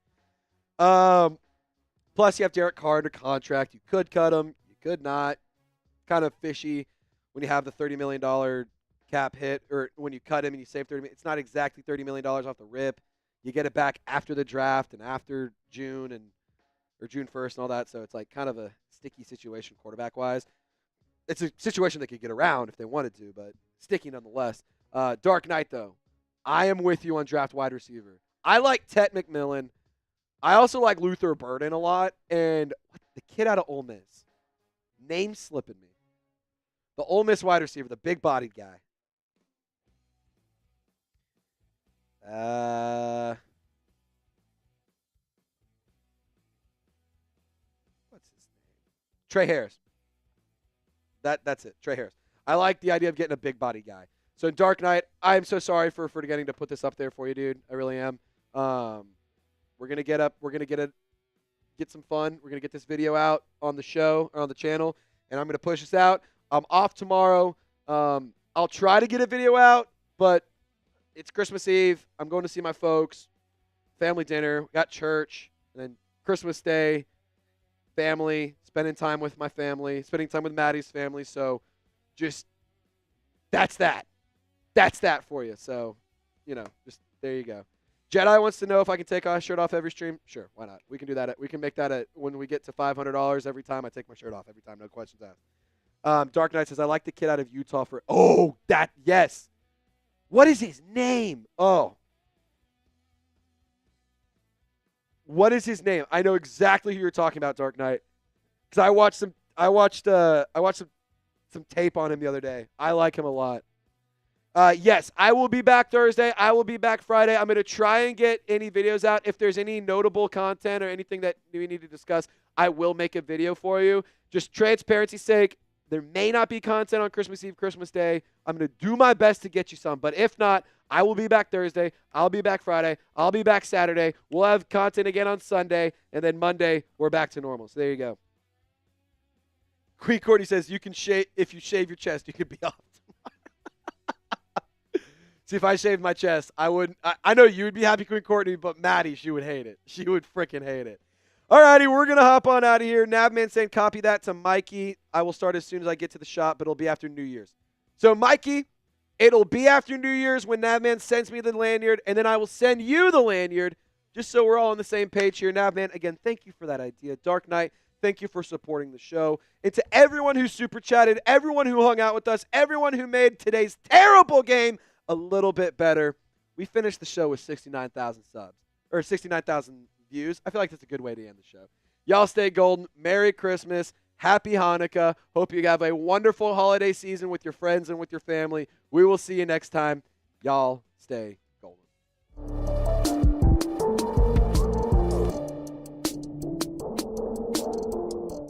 Plus, you have Derek Carr under contract. You could cut him. You could not. Kind of fishy when you have the $30 million cap hit, or when you cut him and you save $30 million. It's not exactly $30 million off the rip. You get it back after the draft and after June or June 1st and all that, so it's kind of a sticky situation quarterback-wise. It's a situation they could get around if they wanted to, but sticky nonetheless. Dark Knight, though, I am with you on draft wide receiver. I like Tet McMillan. I also like Luther Burden a lot, and the kid out of Ole Miss. Name slipping me. The Ole Miss wide receiver, the big-bodied guy. What's his name? Trey Harris. That's it, Trey Harris. I like the idea of getting a big-bodied guy. So, Dark Knight, I am so sorry for forgetting to put this up there for you, dude. I really am. We're gonna get some fun. We're gonna get this video out on the show or on the channel, and I'm gonna push this out. I'm off tomorrow. I'll try to get a video out, but it's Christmas Eve. I'm going to see my folks. Family dinner. We got church, and then Christmas Day. Family. Spending time with my family. Spending time with Maddie's family. So, just that's that. That's that for you. So, just there you go. Jedi wants to know if I can take my shirt off every stream. Sure, why not? We can do that. We can make that when we get to $500 every time. I take my shirt off every time. No questions asked. Dark Knight says, I like the kid out of Utah for. Oh, yes. What is his name? Oh. What is his name? I know exactly who you're talking about, Dark Knight. Because I watched some tape on him the other day. I like him a lot. Yes, I will be back Thursday. I will be back Friday. I'm going to try and get any videos out. If there's any notable content or anything that we need to discuss, I will make a video for you. Just transparency's sake, there may not be content on Christmas Eve, Christmas Day. I'm going to do my best to get you some. But if not, I will be back Thursday. I'll be back Friday. I'll be back Saturday. We'll have content again on Sunday. And then Monday, we're back to normal. So there you go. Queen Courtney says, you can shave if you shave your chest, you could be off. See, if I shaved my chest, I wouldn't. I know you would be happy, Queen Courtney, but Maddie, she would hate it. She would freaking hate it. All righty, we're going to hop on out of here. Navman saying copy that to Mikey. I will start as soon as I get to the shop, but it'll be after New Year's. So, Mikey, it'll be after New Year's when Navman sends me the lanyard, and then I will send you the lanyard just so we're all on the same page here. Navman, again, thank you for that idea. Dark Knight, thank you for supporting the show. And to everyone who super chatted, everyone who hung out with us, everyone who made today's terrible game a little bit better. We finished the show with 69,000 subs, or 69,000 views. I feel like that's a good way to end the show. Y'all stay golden. Merry Christmas. Happy Hanukkah. Hope you have a wonderful holiday season with your friends and with your family. We will see you next time. Y'all stay golden.